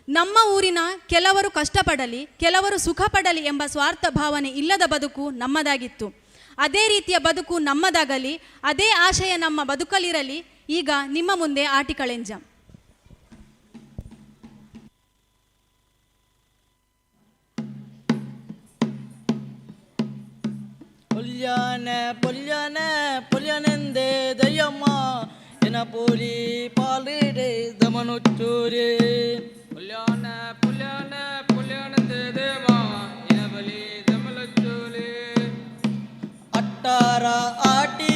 ನಮ್ಮ ಊರಿನ ಕೆಲವರು ಕಷ್ಟಪಡಲಿ ಕೆಲವರು ಸುಖ ಪಡಲಿ ಎಂಬ ಸ್ವಾರ್ಥ ಭಾವನೆ ಇಲ್ಲದ ಬದುಕು ನಮ್ಮದಾಗಿತ್ತು. ಅದೇ ರೀತಿಯ ಬದುಕು ನಮ್ಮದಾಗಲಿ, ಅದೇ ಆಶಯ ನಮ್ಮ ಬದುಕಲಿರಲಿ. ಈಗ ನಿಮ್ಮ ಮುಂದೆ ಆಟಿಕಳೆಂಜ. ಪೊಲ್ಯಾನೆ ಪೊಲ್ಯಾನೆ ಪೊಲ್ಯಾನೆಂದೇ ದಯ್ಯಮ್ಮ ಎನ ಪೋಲಿ ಪಾಲಿಡೆ ದಮನುಚ್ಚೂರಿ ಪುಲ್ಯಾನ ಪುಲ್ಯಾನ ಪುಲ್ಯಾನಂದೇ ದೇವ ಎನ ಬಲಿ ದಮಲಚ್ಚೂಲಿ ಅಟ್ಟಾರ ಆಟಿ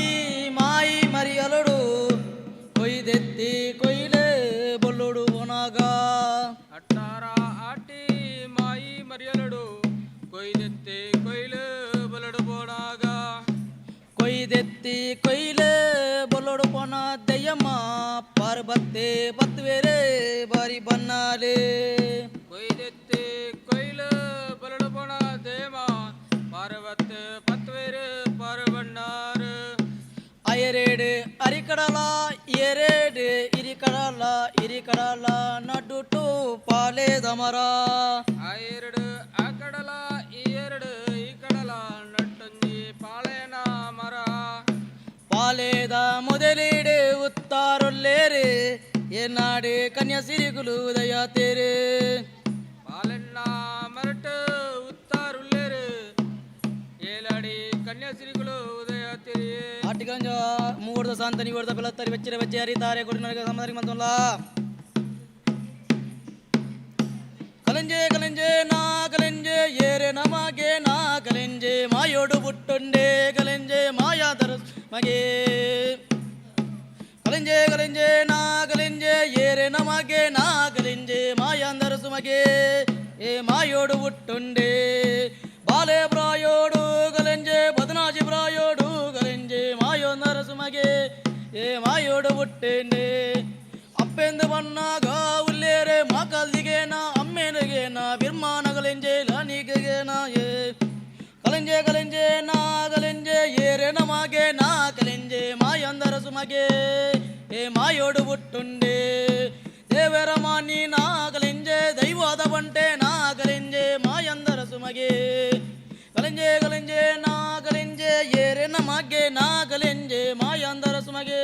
ಮಾಯಿ ಮರಿಯಲುಡು ಕೊಯ್ದೆತ್ತಿ ಕೊಯ್ಲೆ ಬೊಲ್ಲುಡು ಒಣಗ ಅಟ್ಟಾರ ಆಟಿ ಮಾಯಿ ಮರಿಯಲಡು ಕೊಯ್ದೆತ್ತಿ ಕೊಯ್ಲು ಕೊಯ್ದೆತ್ತಿ ಕೊಯ್ಲೆ ಬೊಲ್ಲೊಡು ಪೊನ ದೆಯ್ಯಮ್ಮ ಪಾರ್ಬತ್ತೆ ಪತ್ವೇರೆ ಬಾರಿ ಬನ್ನಾಲೆ ಕೊಯ್ದೆತ್ತಿ ಕೊಯ್ಲು ಬರಡು ಪೊಣ ದೇಮ ಪಾರ್ವತ್ತೆ ಪತ್ವೇರು ಪಾರ್ವಣ್ಣಾರು ಅಯರೇಡು ಅರಿಕಡಲ ಎರೇಡು ಇರಿಕಡಲ ನಡುಟು ಪಾಲೆ ದಮರ ಆ ಎರಡು ಆ ಕಡಲ ಈ ಎರಡು ಈ ಕಡಲ ನಟ್ಟೊಂಜಿ ಪಾಳೆನ ಮರ ಪಾಲೇದ ಮೊದಲೇಡೆ ಉತ್ತಾರೊಲ್ಲೇರೆ ಏನಾಡೆ ಕನ್ಯಾಸಿರಿಗುಲು ಉದಯ ತೇರೆ ಪಾಲೆಣ್ಣ ಮರಟು ಉತ್ತಾರುಲ್ಲೇರು ಏಲಾಡಿ ಕನ್ಯಾಸಿರಿಗಳು ಉದಯ ತಿರಿಯೇ ಆಟಿಗಂಜ ಮೂರ್ದ ಸಾಂತನಿ ವರ್ದ ಬೆಳತ್ತರಿ ಬೆಚ್ಚಿರ ಬೆಚ್ಚೆ ಹರಿತಾರೆ ಕೊಡಿ ನನಗೆ ಸಮಾಧಾನ ಮಂತಲ್ಲ ಕಲೆಂಜೆ ನಾ ಕಲೆಂಜೆ ಏರೆ ನಮಗೆ ನಾ ಕಲೆಂಜೆ ಮಾಯೋಡು ಬುಟ್ಟುಂಡೆ ಕಲೆಂಜೆ ಮಾಯಾದರ ಮಗೆ ಕಲೆಂಜೆ ನಾ ಕಲೆಂಜೆ ಏರೆ ನಮಗೆ ನಾ ಕಲೆಂಜೆ ಮಾಯಾಂದರ ಸುಮಗೆ ಏ ಮಾಯೋಡು ಬುಟ್ಟುಂಡೆ ಬಾಲೆ ಬ್ರಾಯೋಡು ಗಲೆಂಜೆ ಬದನಾಜಿ ಬ್ರಾಯೋಡು ಗಲೆಂಜೆ ಮಾಯೋಂದರ ಸುಮಗೆ ಏ ಮಾಯೋಡು ಬುಟ್ಟೆಂಡೆ ಅಪ್ಪೆಂದು ಬಣ್ಣಾಗ ಉಲ್ಲೇರೆ ಮಕ್ಕಳಿಗೇನ ಅಮ್ಮೆನಿಗೇನ ಬಿರ್ಮಾನಗಲೆಂಜೆ ಲಾನಿಗೆಗೇನ ಏ ಕಲೆಂಜೆ ನಾ ಗಲೆಂಜೆ ಏರೆ ನಮಗೆ ನಾ ಕಲೆಂಜೆ ಮಾಯಂದರ ಸುಮಗೆ ಏ ಮಾಯೋಡು ಬುಟ್ಟುಂಡೆ ದೇವರ ಮಾನಿ ನಾ ಗಲೆಂಜೆ ದೈವದ ಬಂಟೆ ನಾ ಗಲೆಂಜೆ ಮಾಯಂದರ ಸುಮಗೆ ಗಲೆಂಜೆ ನಾ ಗಲೆಂಜೆ ಏರೆ ನಮಗೆ ನಾ ಗಲೆಂಜೆ ಮಾಯಂದರ ಸುಮಗೆ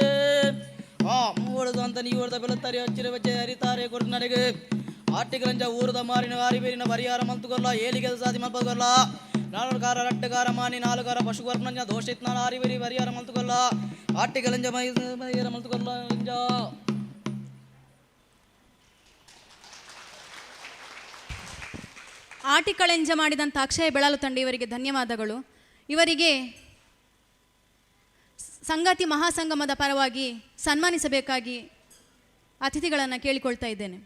ಮೂವಳದು ಅಂತ ನೀವರ್ದ ಬೆಳತ್ತಾರೆ ಹಚ್ಚಿರ ಬಚ್ಚೆ ಹರಿತಾರೆ ಕೊಟ್ಟು ನನಗೆ ಆಟಿಗರಂಜ ಊರದ ಮಾರಿನ ಆರಿಬೇರಿನ ಪರಿಹಾರ ಮಂತುಗೊಲ್ಲ ಏಲಿಗೆ ಸಾಧಿ ಮಲ್ಪಗೊಲ್ಲ ನಾಲ್ಕಾರ ರಟ್ಟಗಾರ ಮಾನಿ ನಾಲ್ಕಾರ ಪಶುವರ್ಣಂಜ ದೋಷ ಇತ್ನಾಲ ಆರಿಬೇರಿ ಪರಿಹಾರ ಮಂತುಗೊಲ್ಲ ಆಟಿಗರಂಜ ಪರಿಹಾರ ಮಂತುಗೊಲ್ಲ ಇಂಜ ಆಟಿಕಳೆಂಜ ಮಾಡಿದಂಥ ಅಕ್ಷಯ ಬೆಳಲು ತಂಡ ಇವರಿಗೆ ಧನ್ಯವಾದಗಳು. ಇವರಿಗೆ ಸಂಗಾತಿ ಮಹಾಸಂಗಮದ ಪರವಾಗಿ ಸನ್ಮಾನಿಸಬೇಕಾಗಿ ಅತಿಥಿಗಳನ್ನು ಕೇಳಿಕೊಳ್ತಾ ಇದ್ದೇನೆ.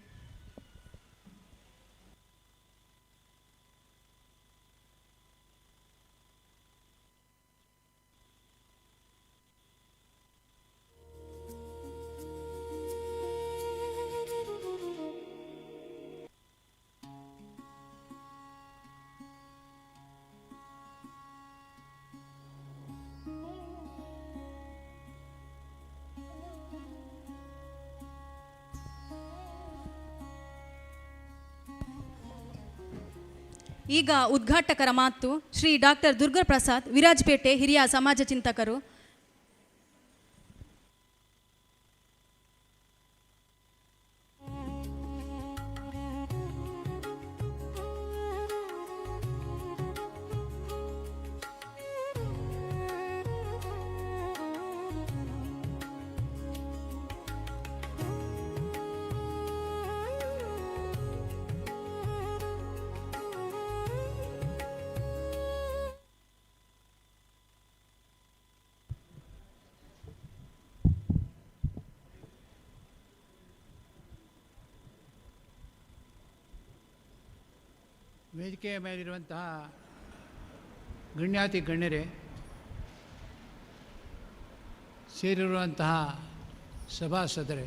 ಈಗ ಉದ್ಘಾಟಕರ ಮಾತು ಶ್ರೀ ಡಾಕ್ಟರ್ ದುರ್ಗಾಪ್ರಸಾದ್ ವಿರಾಜಪೇಟೆ ಹಿರಿಯ ಸಮಾಜ ಚಿಂತಕರು. ವೇದಿಕೆಯ ಮೇಲಿರುವಂತಹ ಗಣ್ಯಾತಿ ಗಣ್ಯರೇ, ಸೇರಿರುವಂತಹ ಸಭಾಸದರೇ,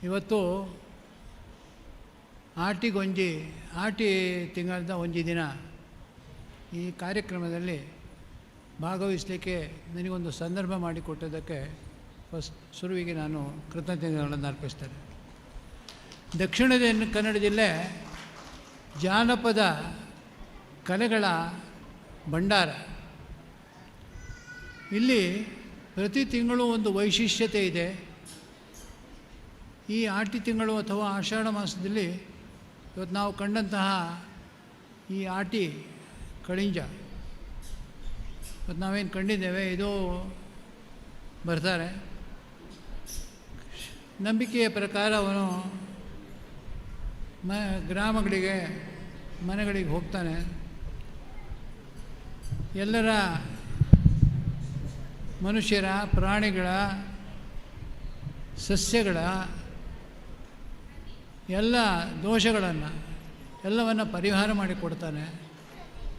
ಇವತ್ತು ಆಟಿ ತಿಂಗಳದ ಒಂಜಿ ದಿನ ಈ ಕಾರ್ಯಕ್ರಮದಲ್ಲಿ ಭಾಗವಹಿಸಲಿಕ್ಕೆ ನನಗೊಂದು ಸಂದರ್ಭ ಮಾಡಿಕೊಟ್ಟದಕ್ಕೆ ಶುರುವಿಗೆ ನಾನು ಕೃತಜ್ಞತೆಗಳನ್ನು ಅರ್ಪಿಸ್ತೇನೆ. ದಕ್ಷಿಣ ಕನ್ನಡ ಜಿಲ್ಲೆ ಜಾನಪದ ಕಲೆಗಳ ಭಂಡಾರ. ಇಲ್ಲಿ ಪ್ರತಿ ತಿಂಗಳು ಒಂದು ವೈಶಿಷ್ಟ್ಯತೆ ಇದೆ. ಈ ಆಟಿ ತಿಂಗಳು ಅಥವಾ ಆಷಾಢ ಮಾಸದಲ್ಲಿ ಇವತ್ತು ನಾವು ಕಂಡಂತಹ ಈ ಆಟಿ ಕಳಿಂಜ ಇವತ್ತು ನಾವೇನು ಕಂಡಿದ್ದೇವೆ, ಇದು ಬರ್ತಾರೆ. ನಂಬಿಕೆಯ ಪ್ರಕಾರ ಅವನು ಗ್ರಾಮಗಳಿಗೆ ಮನೆಗಳಿಗೆ ಹೋಗ್ತಾನೆ. ಎಲ್ಲರ ಮನುಷ್ಯರ, ಪ್ರಾಣಿಗಳ, ಸಸ್ಯಗಳ ಎಲ್ಲ ದೋಷಗಳನ್ನು ಎಲ್ಲವನ್ನು ಪರಿಹಾರ ಮಾಡಿಕೊಡ್ತಾನೆ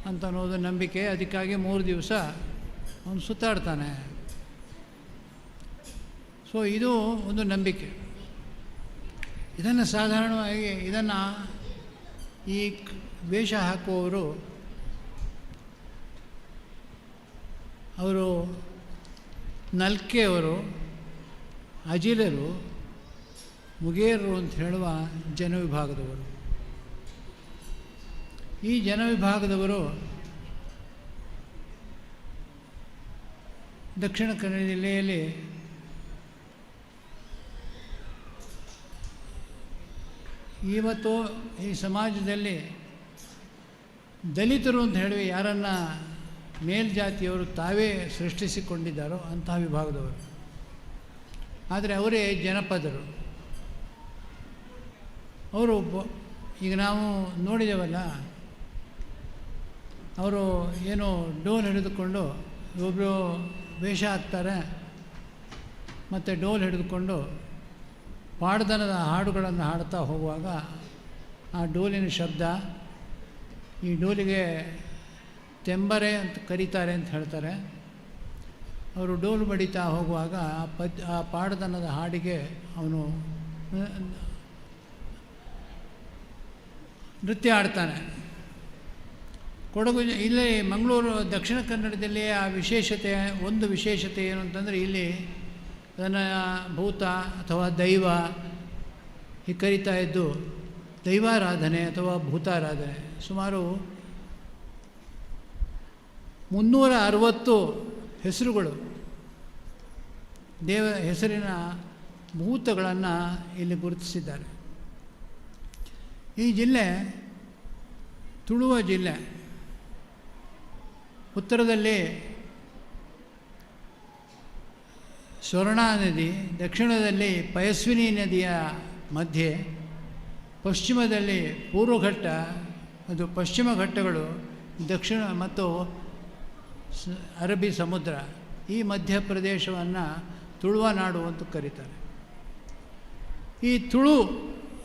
ಅಂತ ಅನ್ನೋದು ನಂಬಿಕೆ. ಅದಕ್ಕಾಗಿ 3 ದಿವಸ ಅವನು ಸುತ್ತಾಡ್ತಾನೆ. ಸೊ ಇದು ಒಂದು ನಂಬಿಕೆ. ಇದನ್ನು ಸಾಧಾರಣವಾಗಿ ಈ ವೇಷ ಹಾಕುವವರು ಅವರು ನಲ್ಕೆಯವರು, ಅಜಿಲರು, ಮುಗೇರರು ಅಂತ ಹೇಳುವ ಜನವಿಭಾಗದವರು. ಈ ಜನವಿಭಾಗದವರು ದಕ್ಷಿಣ ಕನ್ನಡ ಜಿಲ್ಲೆಯಲ್ಲಿ ಇವತ್ತು ಈ ಸಮಾಜದಲ್ಲಿ ದಲಿತರು ಅಂತ ಹೇಳಿ ಯಾರನ್ನು ಮೇಲ್ಜಾತಿಯವರು ತಾವೇ ಸೃಷ್ಟಿಸಿಕೊಂಡಿದ್ದಾರೋ ಅಂತಹ ವಿಭಾಗದವರು. ಆದರೆ ಅವರೇ ಜನಪದರು. ಅವರು ಈಗ ನಾವು ನೋಡಿದ್ದೇವಲ್ಲ, ಅವರು ಏನೋ ಡೋಲ್ ಹಿಡಿದುಕೊಂಡು ಒಬ್ಬರು ವೇಷ ಹಾಕ್ತಾರೆ ಮತ್ತು ಡೋಲ್ ಹಿಡಿದುಕೊಂಡು ಪಾಡ್ದನದ ಹಾಡುಗಳನ್ನು ಹಾಡ್ತಾ ಹೋಗುವಾಗ ಆ ಡೋಲಿನ ಶಬ್ದ, ಈ ಡೋಲಿಗೆ ತೆಂಬರೆ ಅಂತ ಕರೀತಾರೆ ಅಂತ ಹೇಳ್ತಾರೆ. ಅವರು ಡೋಲು ಬಡಿತಾ ಹೋಗುವಾಗ ಆ ಪಾಡ್ದನದ ಹಾಡಿಗೆ ಅವನು ನೃತ್ಯ ಆಡ್ತಾನೆ. ಕೊಡಗು ಇಲ್ಲಿ ಮಂಗಳೂರು ದಕ್ಷಿಣ ಕನ್ನಡ ಜಿಲ್ಲೆಯ ಒಂದು ವಿಶೇಷತೆ ಏನು ಅಂತಂದರೆ, ಇಲ್ಲಿ ಅದನ್ನು ಭೂತ ಅಥವಾ ದೈವ ಹೀಗೆ ಕರೀತಾ ಇದ್ದು ದೈವಾರಾಧನೆ ಅಥವಾ ಭೂತಾರಾಧನೆ. ಸುಮಾರು 360 ಹೆಸರುಗಳು, ಹೆಸರಿನ ಭೂತಗಳನ್ನು ಇಲ್ಲಿ ಗುರುತಿಸಿದ್ದಾರೆ. ಈ ಜಿಲ್ಲೆ ತುಳುವ ಜಿಲ್ಲೆ. ಉತ್ತರದಲ್ಲಿ ಸ್ವರ್ಣಾ ನದಿ, ದಕ್ಷಿಣದಲ್ಲಿ ಪಯಸ್ವಿನಿ ನದಿಯ ಮಧ್ಯೆ, ಪಶ್ಚಿಮದಲ್ಲಿ ಪೂರ್ವಘಟ್ಟ, ಅದು ಪಶ್ಚಿಮ ಘಟ್ಟಗಳು, ದಕ್ಷಿಣ ಮತ್ತು ಅರಬ್ಬಿ ಸಮುದ್ರ. ಈ ಮಧ್ಯಪ್ರದೇಶವನ್ನು ತುಳುವ ನಾಡು ಅಂತ ಕರೀತಾರೆ. ಈ ತುಳು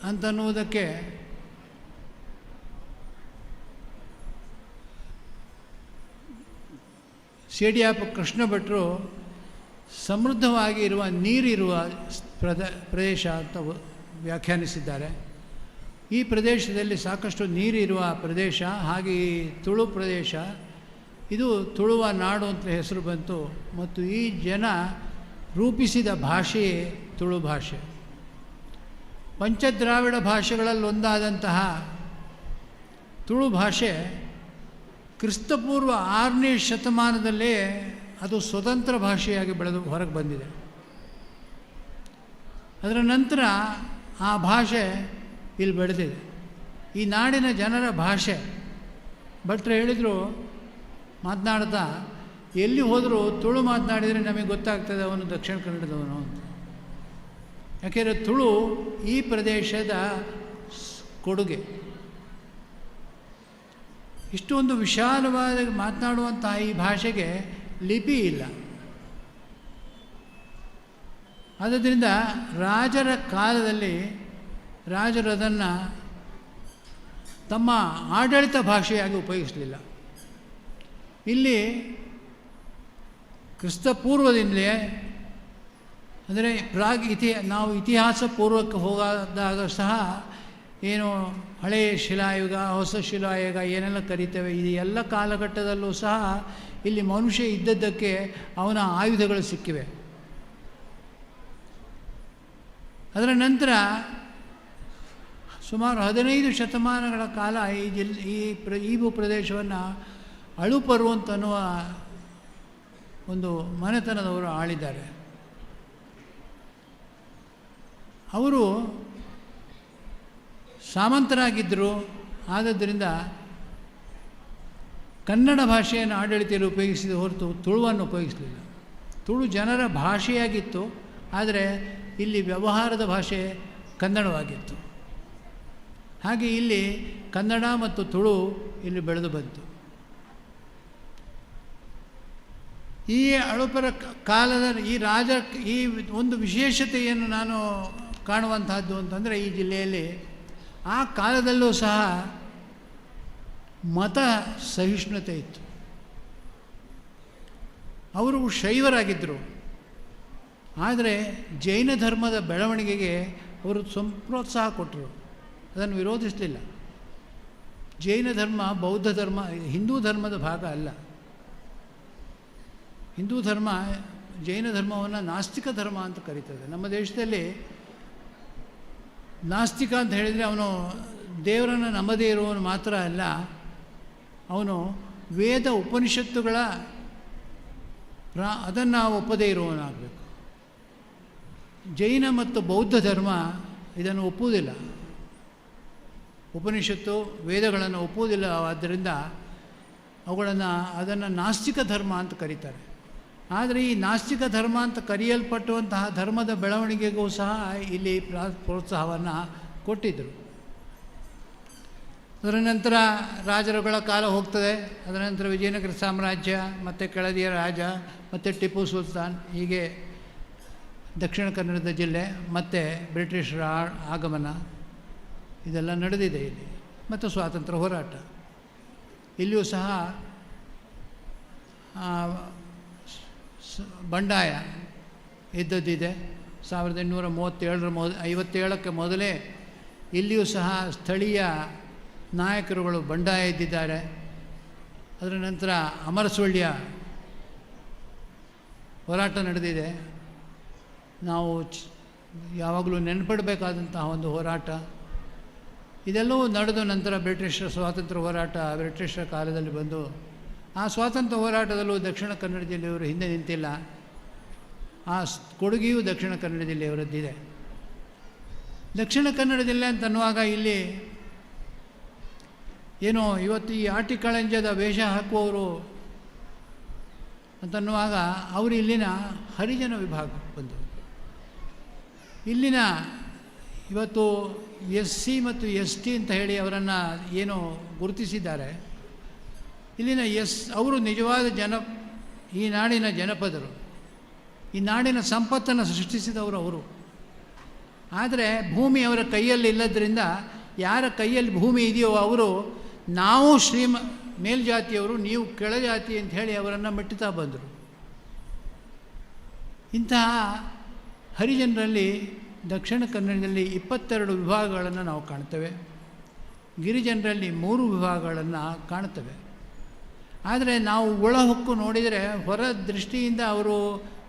ಅಂತನ್ನುವುದಕ್ಕೆ ಸೇಡಿಯಾಪ ಕೃಷ್ಣ ಭಟ್ರು ಸಮೃದ್ಧವಾಗಿ ಇರುವ ನೀರಿರುವ ಪ್ರದೇಶ ಅಂತ ವ್ಯಾಖ್ಯಾನಿಸಿದ್ದಾರೆ. ಈ ಪ್ರದೇಶದಲ್ಲಿ ಸಾಕಷ್ಟು ನೀರಿರುವ ಪ್ರದೇಶ. ಹಾಗೆ ಈ ತುಳು ಪ್ರದೇಶ, ಇದು ತುಳುವ ನಾಡು ಅಂತ ಹೆಸರು ಬಂತು. ಮತ್ತು ಈ ಜನ ರೂಪಿಸಿದ ಭಾಷೆಯೇ ತುಳು ಭಾಷೆ. ಪಂಚದ್ರಾವಿಡ ಭಾಷೆಗಳಲ್ಲೊಂದಾದಂತಹ ತುಳು ಭಾಷೆ ಕ್ರಿಸ್ತಪೂರ್ವ 6ನೇ ಶತಮಾನದಲ್ಲೇ ಅದು ಸ್ವತಂತ್ರ ಭಾಷೆಯಾಗಿ ಬೆಳೆದು ಹೊರಗೆ ಬಂದಿದೆ. ಅದರ ನಂತರ ಆ ಭಾಷೆ ಇಲ್ಲಿ ಬೆಳೆದಿದೆ. ಈ ನಾಡಿನ ಜನರ ಭಾಷೆ. ಭಟ್ರು ಹೇಳಿದರು ಮಾತನಾಡ್ತಾ, ಎಲ್ಲಿ ಹೋದರೂ ತುಳು ಮಾತನಾಡಿದರೆ ನಮಗೆ ಗೊತ್ತಾಗ್ತದೆ ಅವನು ದಕ್ಷಿಣ ಕನ್ನಡದವನು ಅಂತ. ಯಾಕೆಂದರೆ ತುಳು ಈ ಪ್ರದೇಶದ ಕೊಡುಗೆ. ಇಷ್ಟೊಂದು ವಿಶಾಲವಾದ ಮಾತನಾಡುವಂತಹ ಈ ಭಾಷೆಗೆ ಲಿಪಿ ಇಲ್ಲ. ಆದ್ದರಿಂದ ರಾಜರ ಕಾಲದಲ್ಲಿ ರಾಜರು ಅದನ್ನು ತಮ್ಮ ಆಡಳಿತ ಭಾಷೆಯಾಗಿ ಉಪಯೋಗಿಸಲಿಲ್ಲ. ಇಲ್ಲಿ ಕ್ರಿಸ್ತಪೂರ್ವದಿಂದಲೇ, ಅಂದರೆ ನಾವು ಇತಿಹಾಸ ಪೂರ್ವಕ್ಕೆ ಹೋದಾಗ ಸಹ ಏನು ಹಳೆಯ ಶಿಲಾಯುಗ, ಹೊಸ ಶಿಲಾಯುಗ ಏನೆಲ್ಲ ಕರೀತೇವೆ, ಈ ಎಲ್ಲ ಕಾಲಘಟ್ಟದಲ್ಲೂ ಸಹ ಇಲ್ಲಿ ಮನುಷ್ಯ ಇದ್ದದ್ದಕ್ಕೆ ಅವನ ಆಯುಧಗಳು ಸಿಕ್ಕಿವೆ. ಅದರ ನಂತರ ಸುಮಾರು 15 ಶತಮಾನಗಳ ಕಾಲ ಈ ಭೂಪ್ರದೇಶವನ್ನು ಅಳುಪರು ಅಂತನ್ನುವ ಒಂದು ಮನೆತನದವರು ಆಳಿದ್ದಾರೆ. ಅವರು ಸಾಮಂತರಾಗಿದ್ದರು. ಆದ್ದರಿಂದ ಕನ್ನಡ ಭಾಷೆಯನ್ನು ಆಡಳಿತದಲ್ಲಿ ಉಪಯೋಗಿಸಿದ ಹೊರತು ತುಳುವನ್ನು ಉಪಯೋಗಿಸಲಿಲ್ಲ. ತುಳು ಜನರ ಭಾಷೆಯಾಗಿತ್ತು, ಆದರೆ ಇಲ್ಲಿ ವ್ಯವಹಾರದ ಭಾಷೆ ಕನ್ನಡವಾಗಿತ್ತು. ಹಾಗೆ ಇಲ್ಲಿ ಕನ್ನಡ ಮತ್ತು ತುಳು ಇಲ್ಲಿ ಬೆಳೆದು ಬಂತು. ಈ ಅಳುಪರ ಕಾಲದ ಈ ಒಂದು ವಿಶೇಷತೆಯನ್ನು ನಾನು ಕಾಣುವಂತಹದ್ದು ಅಂತಂದರೆ, ಈ ಜಿಲ್ಲೆಯಲ್ಲಿ ಆ ಕಾಲದಲ್ಲೂ ಸಹ ಮತ ಸಹಿಷ್ಣುತೆ ಇತ್ತು. ಅವರು ಶೈವರಾಗಿದ್ದರು. ಆದರೆ ಜೈನ ಧರ್ಮದ ಬೆಳವಣಿಗೆಗೆ ಅವರು ಪ್ರೋತ್ಸಾಹ ಕೊಟ್ಟರು, ಅದನ್ನು ವಿರೋಧಿಸಲಿಲ್ಲ. ಜೈನ ಧರ್ಮ ಬೌದ್ಧ ಧರ್ಮ ಹಿಂದೂ ಧರ್ಮದ ಭಾಗ ಅಲ್ಲ. ಹಿಂದೂ ಧರ್ಮ ಜೈನ ಧರ್ಮವನ್ನು ನಾಸ್ತಿಕ ಧರ್ಮ ಅಂತ ಕರೀತದೆ. ನಮ್ಮ ದೇಶದಲ್ಲಿ ನಾಸ್ತಿಕ ಅಂತ ಹೇಳಿದರೆ ಅವನು ದೇವರನ್ನು ನಂಬದೇ ಇರುವವನು ಮಾತ್ರ ಅಲ್ಲ, ಅವನು ವೇದ ಉಪನಿಷತ್ತುಗಳ ಅದನ್ನು ಒಪ್ಪದೇ ಇರುವವನಾಗಬೇಕು. ಜೈನ ಮತ್ತು ಬೌದ್ಧ ಧರ್ಮ ಇದನ್ನು ಒಪ್ಪುವುದಿಲ್ಲ, ಉಪನಿಷತ್ತು ವೇದಗಳನ್ನು ಒಪ್ಪುವುದಿಲ್ಲ. ಆದ್ದರಿಂದ ಅದನ್ನು ನಾಸ್ತಿಕ ಧರ್ಮ ಅಂತ ಕರೀತಾರೆ. ಆದರೆ ಈ ನಾಸ್ತಿಕ ಧರ್ಮ ಅಂತ ಕರೆಯಲ್ಪಟ್ಟುವಂತಹ ಧರ್ಮದ ಬೆಳವಣಿಗೆಗೂ ಸಹ ಇಲ್ಲಿ ಪ್ರೋತ್ಸಾಹವನ್ನು ಕೊಟ್ಟಿದ್ದರು. ಅದರ ನಂತರ ರಾಜರುಗಳ ಕಾಲ ಹೋಗ್ತದೆ. ಅದರ ನಂತರ ವಿಜಯನಗರ ಸಾಮ್ರಾಜ್ಯ, ಮತ್ತು ಕೆಳದಿಯ ರಾಜ, ಮತ್ತು ಟಿಪ್ಪು ಸುಲ್ತಾನ್, ಹೀಗೆ ದಕ್ಷಿಣ ಕನ್ನಡದ ಜಿಲ್ಲೆ ಮತ್ತು ಬ್ರಿಟಿಷರ ಆಗಮನ ಇದೆಲ್ಲ ನಡೆದಿದೆ ಇಲ್ಲಿ. ಮತ್ತು ಸ್ವಾತಂತ್ರ್ಯ ಹೋರಾಟ ಇಲ್ಲಿಯೂ ಸಹ ಬಂಡಾಯ ಇದ್ದದ್ದಿದೆ. 1857ಕ್ಕೆ ಮೊದಲೇ ಇಲ್ಲಿಯೂ ಸಹ ಸ್ಥಳೀಯ ನಾಯಕರುಗಳು ಬಂಡಾಯ ಇದ್ದಿದ್ದಾರೆ. ಅದರ ನಂತರ ಅಮರಸುಳ್ಯ ಹೋರಾಟ ನಡೆದಿದೆ. ನಾವು ಯಾವಾಗಲೂ ನೆನಪಿಡಬೇಕಾದಂತಹ ಒಂದು ಹೋರಾಟ. ಇದೆಲ್ಲವೂ ನಡೆದ ನಂತರ ಬ್ರಿಟಿಷರ ಸ್ವಾತಂತ್ರ್ಯ ಹೋರಾಟ ಬ್ರಿಟಿಷರ ಕಾಲದಲ್ಲಿ ಬಂದು, ಆ ಸ್ವಾತಂತ್ರ್ಯ ಹೋರಾಟದಲ್ಲೂ ದಕ್ಷಿಣ ಕನ್ನಡ ಜಿಲ್ಲೆಯವರು ಹಿಂದೆ ನಿಂತಿಲ್ಲ. ಆ ಕೊಡುಗೆಯೂ ದಕ್ಷಿಣ ಕನ್ನಡ ಜಿಲ್ಲೆಯವರದ್ದಿದೆ. ದಕ್ಷಿಣ ಕನ್ನಡ ಜಿಲ್ಲೆ ಅಂತನ್ನುವಾಗ ಇಲ್ಲಿ ಏನೋ ಇವತ್ತು ಈ ಆಟಿಕಳಂಜದ ವೇಷ ಹಾಕುವವರು ಅಂತನ್ನುವಾಗ ಅವರು ಇಲ್ಲಿನ ಹರಿಜನ ವಿಭಾಗ ಬಂದರು. ಇಲ್ಲಿನ ಇವತ್ತು SC ಮತ್ತು ST ಅಂತ ಹೇಳಿ ಅವರನ್ನು ಏನು ಗುರುತಿಸಿದ್ದಾರೆ. ಇಲ್ಲಿನ ಅವರು ನಿಜವಾದ ಈ ನಾಡಿನ ಜನಪದರು, ಈ ನಾಡಿನ ಸಂಪತ್ತನ್ನು ಸೃಷ್ಟಿಸಿದವರು ಅವರು. ಆದರೆ ಭೂಮಿ ಅವರ ಕೈಯಲ್ಲಿ ಇಲ್ಲದ್ರಿಂದ ಯಾರ ಕೈಯಲ್ಲಿ ಭೂಮಿ ಇದೆಯೋ ಅವರು ನಾವು ಮೇಲ್ಜಾತಿಯವರು, ನೀವು ಕೆಳಜಾತಿ ಅಂತ ಹೇಳಿ ಅವರನ್ನು ಮೆಟ್ಟುತ್ತಾ ಬಂದರು. ಇಂತಹ ಹರಿಜನರಲ್ಲಿ ದಕ್ಷಿಣ ಕನ್ನಡದಲ್ಲಿ 22 ವಿಭಾಗಗಳನ್ನು ನಾವು ಕಾಣ್ತೇವೆ. ಗಿರಿಜನರಲ್ಲಿ 3 ವಿಭಾಗಗಳನ್ನು ಕಾಣ್ತೇವೆ. ಆದರೆ ನಾವು ಒಳಹೊಕ್ಕು ನೋಡಿದರೆ ಹೊರ ದೃಷ್ಟಿಯಿಂದ ಅವರು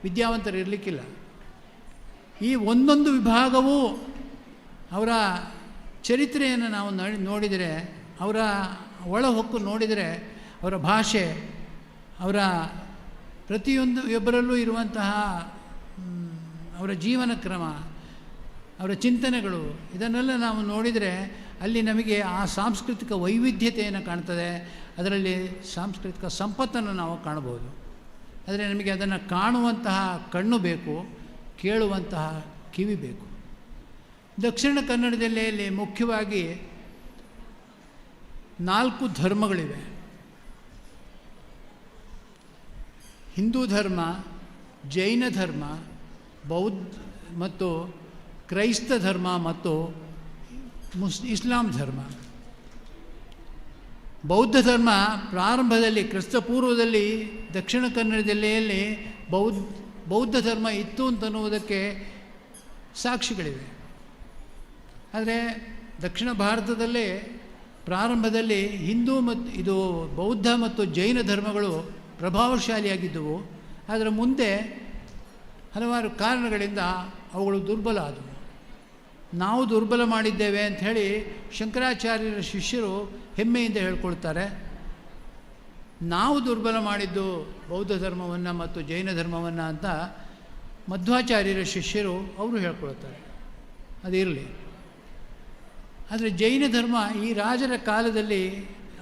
ವಿದ್ಯಾವಂತರಿರಲಿಕ್ಕಿಲ್ಲ. ಈ ಒಂದೊಂದು ವಿಭಾಗವೂ ಅವರ ಚರಿತ್ರೆಯನ್ನು ನಾವು ನೋಡಿದರೆ, ಅವರ ಒಳಹೊಕ್ಕು ನೋಡಿದರೆ, ಅವರ ಭಾಷೆ, ಅವರ ಪ್ರತಿಯೊಂದು ಒಬ್ಬರಲ್ಲೂ ಇರುವಂತಹ ಅವರ ಜೀವನ ಕ್ರಮ, ಅವರ ಚಿಂತನೆಗಳು, ಇದನ್ನೆಲ್ಲ ನಾವು ನೋಡಿದರೆ ಅಲ್ಲಿ ನಮಗೆ ಆ ಸಾಂಸ್ಕೃತಿಕ ವೈವಿಧ್ಯತೆಯನ್ನು ಕಾಣ್ತದೆ. ಅದರಲ್ಲಿ ಸಾಂಸ್ಕೃತಿಕ ಸಂಪತ್ತನ್ನು ನಾವು ಕಾಣಬಹುದು. ಆದರೆ ನಮಗೆ ಅದನ್ನು ಕಾಣುವಂತಹ ಕಣ್ಣು ಬೇಕು, ಕೇಳುವಂತಹ ಕಿವಿ ಬೇಕು. ದಕ್ಷಿಣ ಕನ್ನಡ ಜಿಲ್ಲೆಯಲ್ಲಿ ಮುಖ್ಯವಾಗಿ 4 ಧರ್ಮಗಳಿವೆ. ಹಿಂದೂ ಧರ್ಮ, ಜೈನ ಧರ್ಮ, ಬೌದ್ಧ ಮತ್ತು ಕ್ರೈಸ್ತ ಧರ್ಮ ಮತ್ತು ಇಸ್ಲಾಂ ಧರ್ಮ. ಬೌದ್ಧ ಧರ್ಮ ಪ್ರಾರಂಭದಲ್ಲಿ ಕ್ರಿಸ್ತಪೂರ್ವದಲ್ಲಿ ದಕ್ಷಿಣ ಕನ್ನಡ ಜಿಲ್ಲೆಯಲ್ಲಿ ಬೌದ್ಧ ಧರ್ಮ ಇತ್ತು ಅಂತನ್ನುವುದಕ್ಕೆ ಸಾಕ್ಷಿಗಳಿವೆ. ಆದರೆ ದಕ್ಷಿಣ ಭಾರತದಲ್ಲೇ ಪ್ರಾರಂಭದಲ್ಲಿ ಹಿಂದೂ ಮತ್ತು ಬೌದ್ಧ ಮತ್ತು ಜೈನ ಧರ್ಮಗಳು ಪ್ರಭಾವಶಾಲಿಯಾಗಿದ್ದವು. ಅದರ ಮುಂದೆ ಹಲವಾರು ಕಾರಣಗಳಿಂದ ಅವುಗಳು ದುರ್ಬಲ ಆದವು. ನಾವು ದುರ್ಬಲ ಮಾಡಿದ್ದೇವೆ ಅಂಥೇಳಿ ಶಂಕರಾಚಾರ್ಯರ ಶಿಷ್ಯರು ಹೆಮ್ಮೆಯಿಂದ ಹೇಳ್ಕೊಳ್ತಾರೆ. ನಾವು ದುರ್ಬಲ ಮಾಡಿದ್ದು ಬೌದ್ಧ ಧರ್ಮವನ್ನು ಮತ್ತು ಜೈನ ಧರ್ಮವನ್ನು ಅಂತ ಮಧ್ವಾಚಾರ್ಯರ ಶಿಷ್ಯರು ಅವರು ಹೇಳ್ಕೊಳ್ತಾರೆ. ಅದಿರಲಿ. ಆದರೆ ಜೈನ ಧರ್ಮ ಈ ರಾಜರ ಕಾಲದಲ್ಲಿ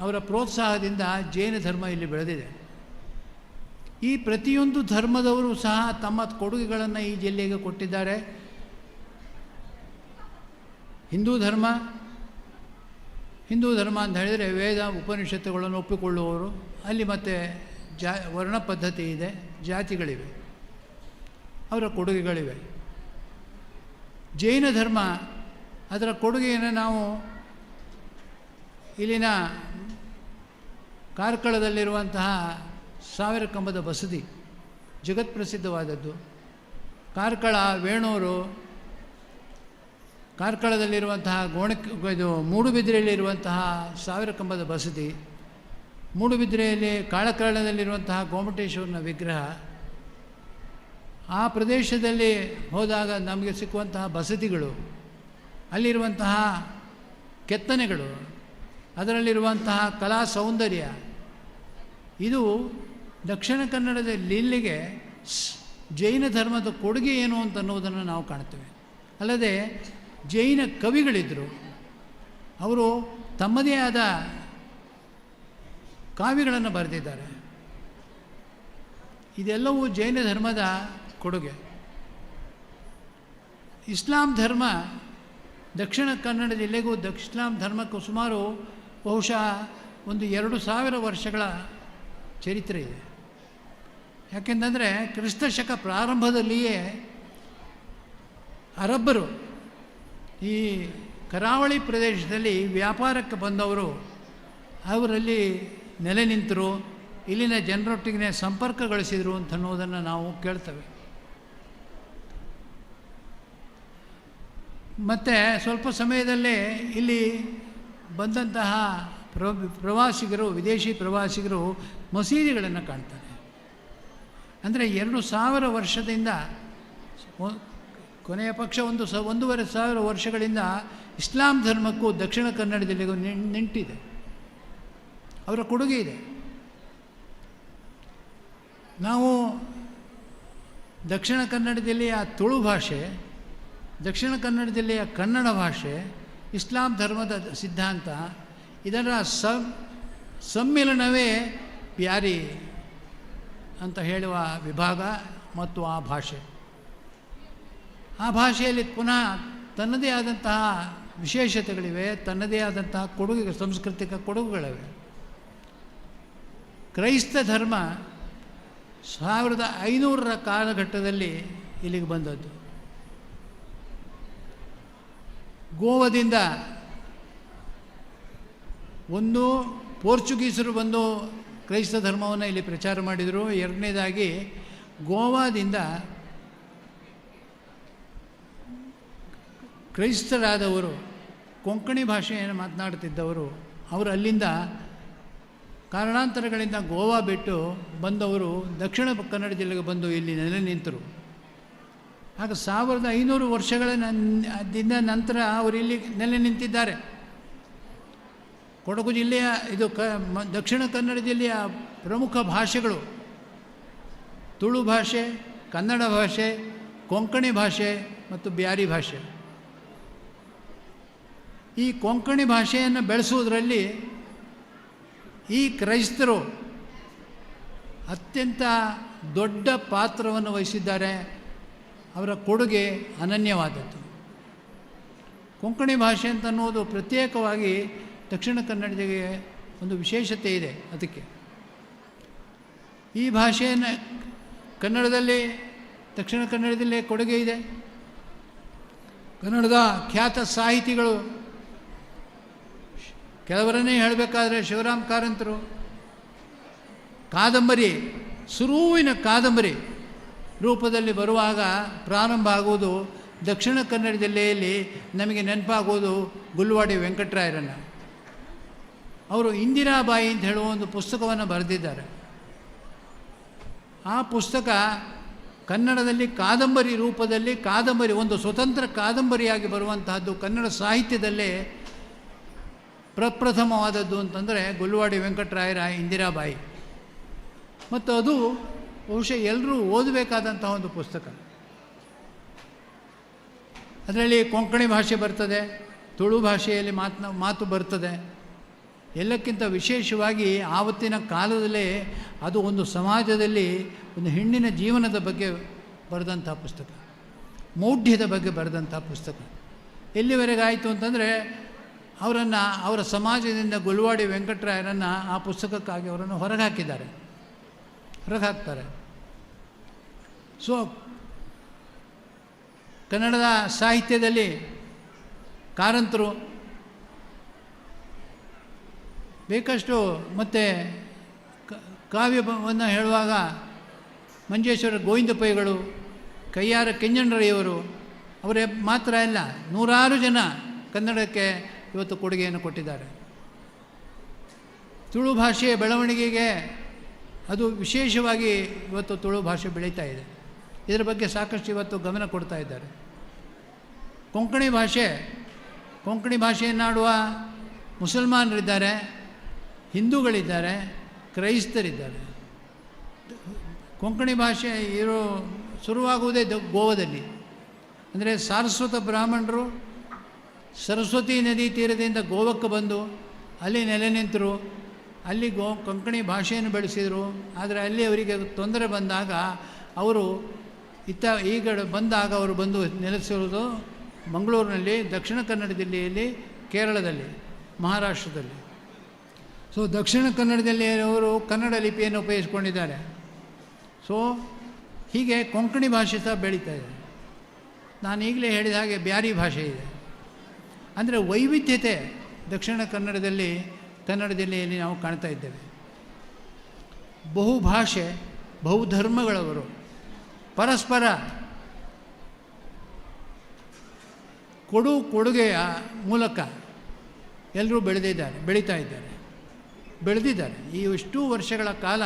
ಅವರ ಪ್ರೋತ್ಸಾಹದಿಂದ ಜೈನ ಧರ್ಮ ಇಲ್ಲಿ ಬೆಳೆದಿದೆ. ಈ ಪ್ರತಿಯೊಂದು ಧರ್ಮದವರು ಸಹ ತಮ್ಮ ಕೊಡುಗೆಗಳನ್ನು ಈ ಜಿಲ್ಲೆಗೆ ಕೊಟ್ಟಿದ್ದಾರೆ. ಹಿಂದೂ ಧರ್ಮ ಅಂತ ಹೇಳಿದರೆ ವೇದ ಉಪನಿಷತ್ತುಗಳನ್ನು ಒಪ್ಪಿಕೊಳ್ಳುವವರು. ಅಲ್ಲಿ ಮತ್ತು ವರ್ಣ ಪದ್ಧತಿ ಇದೆ, ಜಾತಿಗಳಿವೆ, ಅವರ ಕೊಡುಗೆಗಳಿವೆ. ಜೈನ ಧರ್ಮ ಅದರ ಕೊಡುಗೆಯನ್ನು ನಾವು ಇಲ್ಲಿನ ಕಾರ್ಕಳದಲ್ಲಿರುವಂತಹ 1000 ಕಂಬದ ಬಸದಿ ಜಗತ್ಪ್ರಸಿದ್ಧವಾದದ್ದು. ಕಾರ್ಕಳ, ವೇಣೂರು, ಕಾರ್ಕಳದಲ್ಲಿರುವಂತಹ ಇದು ಮೂಡುಬಿದಿರೆಯಲ್ಲಿರುವಂತಹ 1000 ಕಂಬದ ಬಸದಿ, ಮೂಡುಬಿದಿರೆಯಲ್ಲಿ ಕಾಳಕರ್ಣದಲ್ಲಿರುವಂತಹ ಗೋಮಟೇಶ್ವರನ ವಿಗ್ರಹ, ಆ ಪ್ರದೇಶದಲ್ಲಿ ಹೋದಾಗ ನಮಗೆ ಸಿಕ್ಕುವಂತಹ ಬಸದಿಗಳು, ಅಲ್ಲಿರುವಂತಹ ಕೆತ್ತನೆಗಳು, ಅದರಲ್ಲಿರುವಂತಹ ಕಲಾ ಸೌಂದರ್ಯ, ಇದು ದಕ್ಷಿಣ ಕನ್ನಡದಲ್ಲಿ ಇಲ್ಲಿಗೆ ಜೈನ ಧರ್ಮದ ಕೊಡುಗೆ ಏನು ಅಂತ ಅನ್ನೋದನ್ನು ನಾವು ಕಾಣ್ತೇವೆ. ಅಲ್ಲದೆ ಜೈನ ಕವಿಗಳಿದ್ದರು, ಅವರು ತಮ್ಮದೇ ಆದ ಕಾವ್ಯಗಳನ್ನು ಬರೆದಿದ್ದಾರೆ. ಇದೆಲ್ಲವೂ ಜೈನ ಧರ್ಮದ ಕೊಡುಗೆ. ಇಸ್ಲಾಂ ಧರ್ಮ ದಕ್ಷಿಣ ಕನ್ನಡ ಜಿಲ್ಲೆಗೂ ಇಸ್ಲಾಂ ಧರ್ಮಕ್ಕೂ ಸುಮಾರು ಬಹುಶಃ ಒಂದು 2000 ವರ್ಷಗಳ ಚರಿತ್ರೆ ಇದೆ. ಯಾಕೆಂದರೆ ಕ್ರಿಸ್ತ ಶಕ ಪ್ರಾರಂಭದಲ್ಲಿಯೇ ಅರಬ್ಬರು ಈ ಕರಾವಳಿ ಪ್ರದೇಶದಲ್ಲಿ ವ್ಯಾಪಾರಕ್ಕೆ ಬಂದವರು ಅವರಲ್ಲಿ ನೆಲೆ ನಿಂತರು, ಇಲ್ಲಿನ ಜನರೊಟ್ಟಿಗೆ ಸಂಪರ್ಕ ಗಳಿಸಿದರು ಅಂತ ಅನ್ನೋದನ್ನು ನಾವು ಕೇಳ್ತೇವೆ. ಮತ್ತು ಸ್ವಲ್ಪ ಸಮಯದಲ್ಲೇ ಇಲ್ಲಿ ಬಂದಂತಹ ಪ್ರವಾಸಿಗರು, ವಿದೇಶಿ ಪ್ರವಾಸಿಗರು ಮಸೀದಿಗಳನ್ನು ಕಾಣ್ತಾರೆ. ಅಂದರೆ 2000 ವರ್ಷದಿಂದ, ಕೊನೆಯ ಪಕ್ಷ 1,500 ವರ್ಷಗಳಿಂದ ಇಸ್ಲಾಂ ಧರ್ಮಕ್ಕೂ ದಕ್ಷಿಣ ಕನ್ನಡ ಜಿಲ್ಲೆಗೂ ನಿಂಟಿದೆ, ಅವರ ಕೊಡುಗೆ ಇದೆ. ನಾವು ದಕ್ಷಿಣ ಕನ್ನಡ ಜಿಲ್ಲೆಯ ತುಳು ಭಾಷೆ, ದಕ್ಷಿಣ ಕನ್ನಡ ಜಿಲ್ಲೆಯ ಕನ್ನಡ ಭಾಷೆ, ಇಸ್ಲಾಂ ಧರ್ಮದ ಸಿದ್ಧಾಂತ, ಇದರ ಸಮ್ಮಿಲನವೇ ಬ್ಯಾರಿ ಅಂತ ಹೇಳುವ ವಿಭಾಗ ಮತ್ತು ಆ ಭಾಷೆ. ಆ ಭಾಷೆಯಲ್ಲಿ ಪುನಃ ತನ್ನದೇ ಆದಂತಹ ವಿಶೇಷತೆಗಳಿವೆ, ತನ್ನದೇ ಆದಂತಹ ಕೊಡುಗೆ, ಸಾಂಸ್ಕೃತಿಕ ಕೊಡುಗುಗಳಿವೆ. ಕ್ರೈಸ್ತ ಧರ್ಮ 1500ರ ಕಾಲಘಟ್ಟದಲ್ಲಿ ಇಲ್ಲಿಗೆ ಬಂದದ್ದು. ಗೋವಾದಿಂದ ಒಂದು ಪೋರ್ಚುಗೀಸರು ಬಂದು ಕ್ರೈಸ್ತ ಧರ್ಮವನ್ನು ಇಲ್ಲಿ ಪ್ರಚಾರ ಮಾಡಿದರು. ಎರಡನೇದಾಗಿ ಗೋವಾದಿಂದ ಕ್ರೈಸ್ತರಾದವರು, ಕೊಂಕಣಿ ಭಾಷೆಯನ್ನು ಮಾತನಾಡ್ತಿದ್ದವರು, ಅವರು ಅಲ್ಲಿಂದ ಕಾರಣಾಂತರಗಳಿಂದ ಗೋವಾ ಬಿಟ್ಟು ಬಂದವರು ದಕ್ಷಿಣ ಕನ್ನಡ ಜಿಲ್ಲೆಗೆ ಬಂದು ಇಲ್ಲಿ ನೆಲೆ ನಿಂತರು. ಆಗ 1500 ವರ್ಷಗಳ ನಂತರ ಅವರು ಇಲ್ಲಿ ನೆಲೆ ನಿಂತಿದ್ದಾರೆ. ಕೊಡಗು ಜಿಲ್ಲೆಯ ದಕ್ಷಿಣ ಕನ್ನಡ ಜಿಲ್ಲೆಯ ಪ್ರಮುಖ ಭಾಷೆಗಳು ತುಳು ಭಾಷೆ, ಕನ್ನಡ ಭಾಷೆ, ಕೊಂಕಣಿ ಭಾಷೆ ಮತ್ತು ಬ್ಯಾರಿ ಭಾಷೆ. ಈ ಕೊಂಕಣಿ ಭಾಷೆಯನ್ನು ಬೆಳೆಸುವುದರಲ್ಲಿ ಈ ಕ್ರೈಸ್ತರು ಅತ್ಯಂತ ದೊಡ್ಡ ಪಾತ್ರವನ್ನು ವಹಿಸಿದ್ದಾರೆ. ಅವರ ಕೊಡುಗೆ ಅನನ್ಯವಾದದ್ದು. ಕೊಂಕಣಿ ಭಾಷೆ ಅಂತ ಅನ್ನೋದು ಪ್ರತ್ಯೇಕವಾಗಿ ದಕ್ಷಿಣ ಕನ್ನಡಕ್ಕೆ ಒಂದು ವಿಶೇಷತೆ ಇದೆ. ಅದಕ್ಕೆ ಈ ಭಾಷೆಯನ್ನು ಕನ್ನಡದಲ್ಲಿ, ದಕ್ಷಿಣ ಕನ್ನಡದಲ್ಲೇ ಕೊಡುಗೆ ಇದೆ. ಕನ್ನಡದ ಖ್ಯಾತ ಸಾಹಿತಿಗಳು ಕೆಲವರನ್ನೇ ಹೇಳಬೇಕಾದ್ರೆ ಶಿವರಾಮ್ ಕಾರಂತರು ಕಾದಂಬರಿ, ಸುರುವಿನ ಕಾದಂಬರಿ ರೂಪದಲ್ಲಿ ಬರುವಾಗ ಪ್ರಾರಂಭ ಆಗುವುದು ದಕ್ಷಿಣ ಕನ್ನಡ ಜಿಲ್ಲೆಯಲ್ಲಿ ನಮಗೆ ನೆನಪಾಗುವುದು ಗುಲ್ವಾಡಿ ವೆಂಕಟರಾಯರನ್ನು. ಅವರು ಇಂದಿರಾಬಾಯಿ ಅಂತ ಹೇಳುವ ಒಂದು ಪುಸ್ತಕವನ್ನು ಬರೆದಿದ್ದಾರೆ. ಆ ಪುಸ್ತಕ ಕನ್ನಡದಲ್ಲಿ ಕಾದಂಬರಿ ರೂಪದಲ್ಲಿ, ಕಾದಂಬರಿ ಒಂದು ಸ್ವತಂತ್ರ ಕಾದಂಬರಿಯಾಗಿ ಬರುವಂತಹದ್ದು ಕನ್ನಡ ಸಾಹಿತ್ಯದಲ್ಲೇ ಪ್ರಪ್ರಥಮವಾದದ್ದು ಅಂತಂದರೆ ಗುಲ್ವಾಡಿ ವೆಂಕಟರಾಯರ ಇಂದಿರಾಬಾಯಿ. ಮತ್ತು ಅದು ಬಹುಶಃ ಎಲ್ಲರೂ ಓದಬೇಕಾದಂತಹ ಒಂದು ಪುಸ್ತಕ. ಅದರಲ್ಲಿ ಕೊಂಕಣಿ ಭಾಷೆ ಬರ್ತದೆ, ತುಳು ಭಾಷೆಯಲ್ಲಿ ಮಾತು ಬರ್ತದೆ. ಎಲ್ಲಕ್ಕಿಂತ ವಿಶೇಷವಾಗಿ ಆವತ್ತಿನ ಕಾಲದಲ್ಲೇ ಅದು ಒಂದು ಸಮಾಜದಲ್ಲಿ ಒಂದು ಹೆಣ್ಣಿನ ಜೀವನದ ಬಗ್ಗೆ ಬರೆದಂಥ ಪುಸ್ತಕ, ಮೌಢ್ಯದ ಬಗ್ಗೆ ಬರೆದಂಥ ಪುಸ್ತಕ. ಎಲ್ಲಿವರೆಗೆ ಆಯಿತು ಅಂತಂದರೆ ಅವರನ್ನು, ಅವರ ಸಮಾಜದಿಂದ ಗುಲ್ವಾಡಿ ವೆಂಕಟರಾಯರನ್ನು ಆ ಪುಸ್ತಕಕ್ಕಾಗಿ ಅವರನ್ನು ಹೊರಗೆ ಹಾಕ್ತಾರೆ. ಸೊ ಕನ್ನಡದ ಸಾಹಿತ್ಯದಲ್ಲಿ ಕಾರಂತರು ಬೇಕಷ್ಟು, ಮತ್ತು ಕಾವ್ಯವನ್ನು ಹೇಳುವಾಗ ಮಂಜೇಶ್ವರ ಗೋವಿಂದ ಪೈಗಳು, ಕೈಯಾರ ಕೆಂಜಣ್ಣರಯ್ಯವರು ಅವರೇ ಮಾತ್ರ ಅಲ್ಲ, ನೂರಾರು ಜನ ಕನ್ನಡಕ್ಕೆ ಇವತ್ತು ಕೊಡುಗೆಯನ್ನು ಕೊಟ್ಟಿದ್ದಾರೆ. ತುಳು ಭಾಷೆಯ ಬೆಳವಣಿಗೆಗೆ ಅದು ವಿಶೇಷವಾಗಿ ಇವತ್ತು ತುಳು ಭಾಷೆ ಬೆಳೀತಾ ಇದೆ. ಇದರ ಬಗ್ಗೆ ಸಾಕಷ್ಟು ಇವತ್ತು ಗಮನ ಕೊಡ್ತಾ ಇದ್ದಾರೆ. ಕೊಂಕಣಿ ಭಾಷೆಯನ್ನಾಡುವ ಮುಸಲ್ಮಾನರಿದ್ದಾರೆ, ಹಿಂದೂಗಳಿದ್ದಾರೆ, ಕ್ರೈಸ್ತರಿದ್ದಾರೆ. ಕೊಂಕಣಿ ಭಾಷೆ ಶುರುವಾಗುವುದೇ ಗೋವಾದಲ್ಲಿ. ಅಂದರೆ ಸಾರಸ್ವತ ಬ್ರಾಹ್ಮಣರು ಸರಸ್ವತಿ ನದಿ ತೀರದಿಂದ ಗೋವಕ್ಕೆ ಬಂದು ಅಲ್ಲಿ ನೆಲೆ ನಿಂತರು, ಅಲ್ಲಿ ಕೊಂಕಣಿ ಭಾಷೆಯನ್ನು ಬೆಳೆಸಿದರು. ಆದರೆ ಅಲ್ಲಿ ಅವರಿಗೆ ತೊಂದರೆ ಬಂದಾಗ ಅವರು ಈಗ ಬಂದಾಗ ಅವರು ಬಂದು ನೆಲೆಸಿರುವುದು ಮಂಗಳೂರಿನಲ್ಲಿ, ದಕ್ಷಿಣ ಕನ್ನಡ ಜಿಲ್ಲೆಯಲ್ಲಿ, ಕೇರಳದಲ್ಲಿ, ಮಹಾರಾಷ್ಟ್ರದಲ್ಲಿ. ಸೊ ದಕ್ಷಿಣ ಕನ್ನಡದಲ್ಲಿ ಅವರು ಕನ್ನಡ ಲಿಪಿಯನ್ನು ಉಪಯೋಗಿಸ್ಕೊಂಡಿದ್ದಾರೆ. ಸೊ ಹೀಗೆ ಕೊಂಕಣಿ ಭಾಷೆ ಸಹ ಬೆಳೀತಾ ಇದೆ. ನಾನು ಈಗಲೇ ಹೇಳಿದ ಹಾಗೆ ಬ್ಯಾರಿ ಭಾಷೆ ಇದೆ. ಅಂದರೆ ವೈವಿಧ್ಯತೆ ದಕ್ಷಿಣ ಕನ್ನಡ ಜಿಲ್ಲೆಯಲ್ಲಿ ನಾವು ಕಾಣ್ತಾ ಇದ್ದೇವೆ. ಬಹುಭಾಷೆ, ಬಹುಧರ್ಮಗಳವರು ಪರಸ್ಪರ ಕೊಡುಗೆಯ ಮೂಲಕ ಎಲ್ಲರೂ ಬೆಳೆದಿದ್ದಾರೆ. ಈ ಇಷ್ಟೂ ವರ್ಷಗಳ ಕಾಲ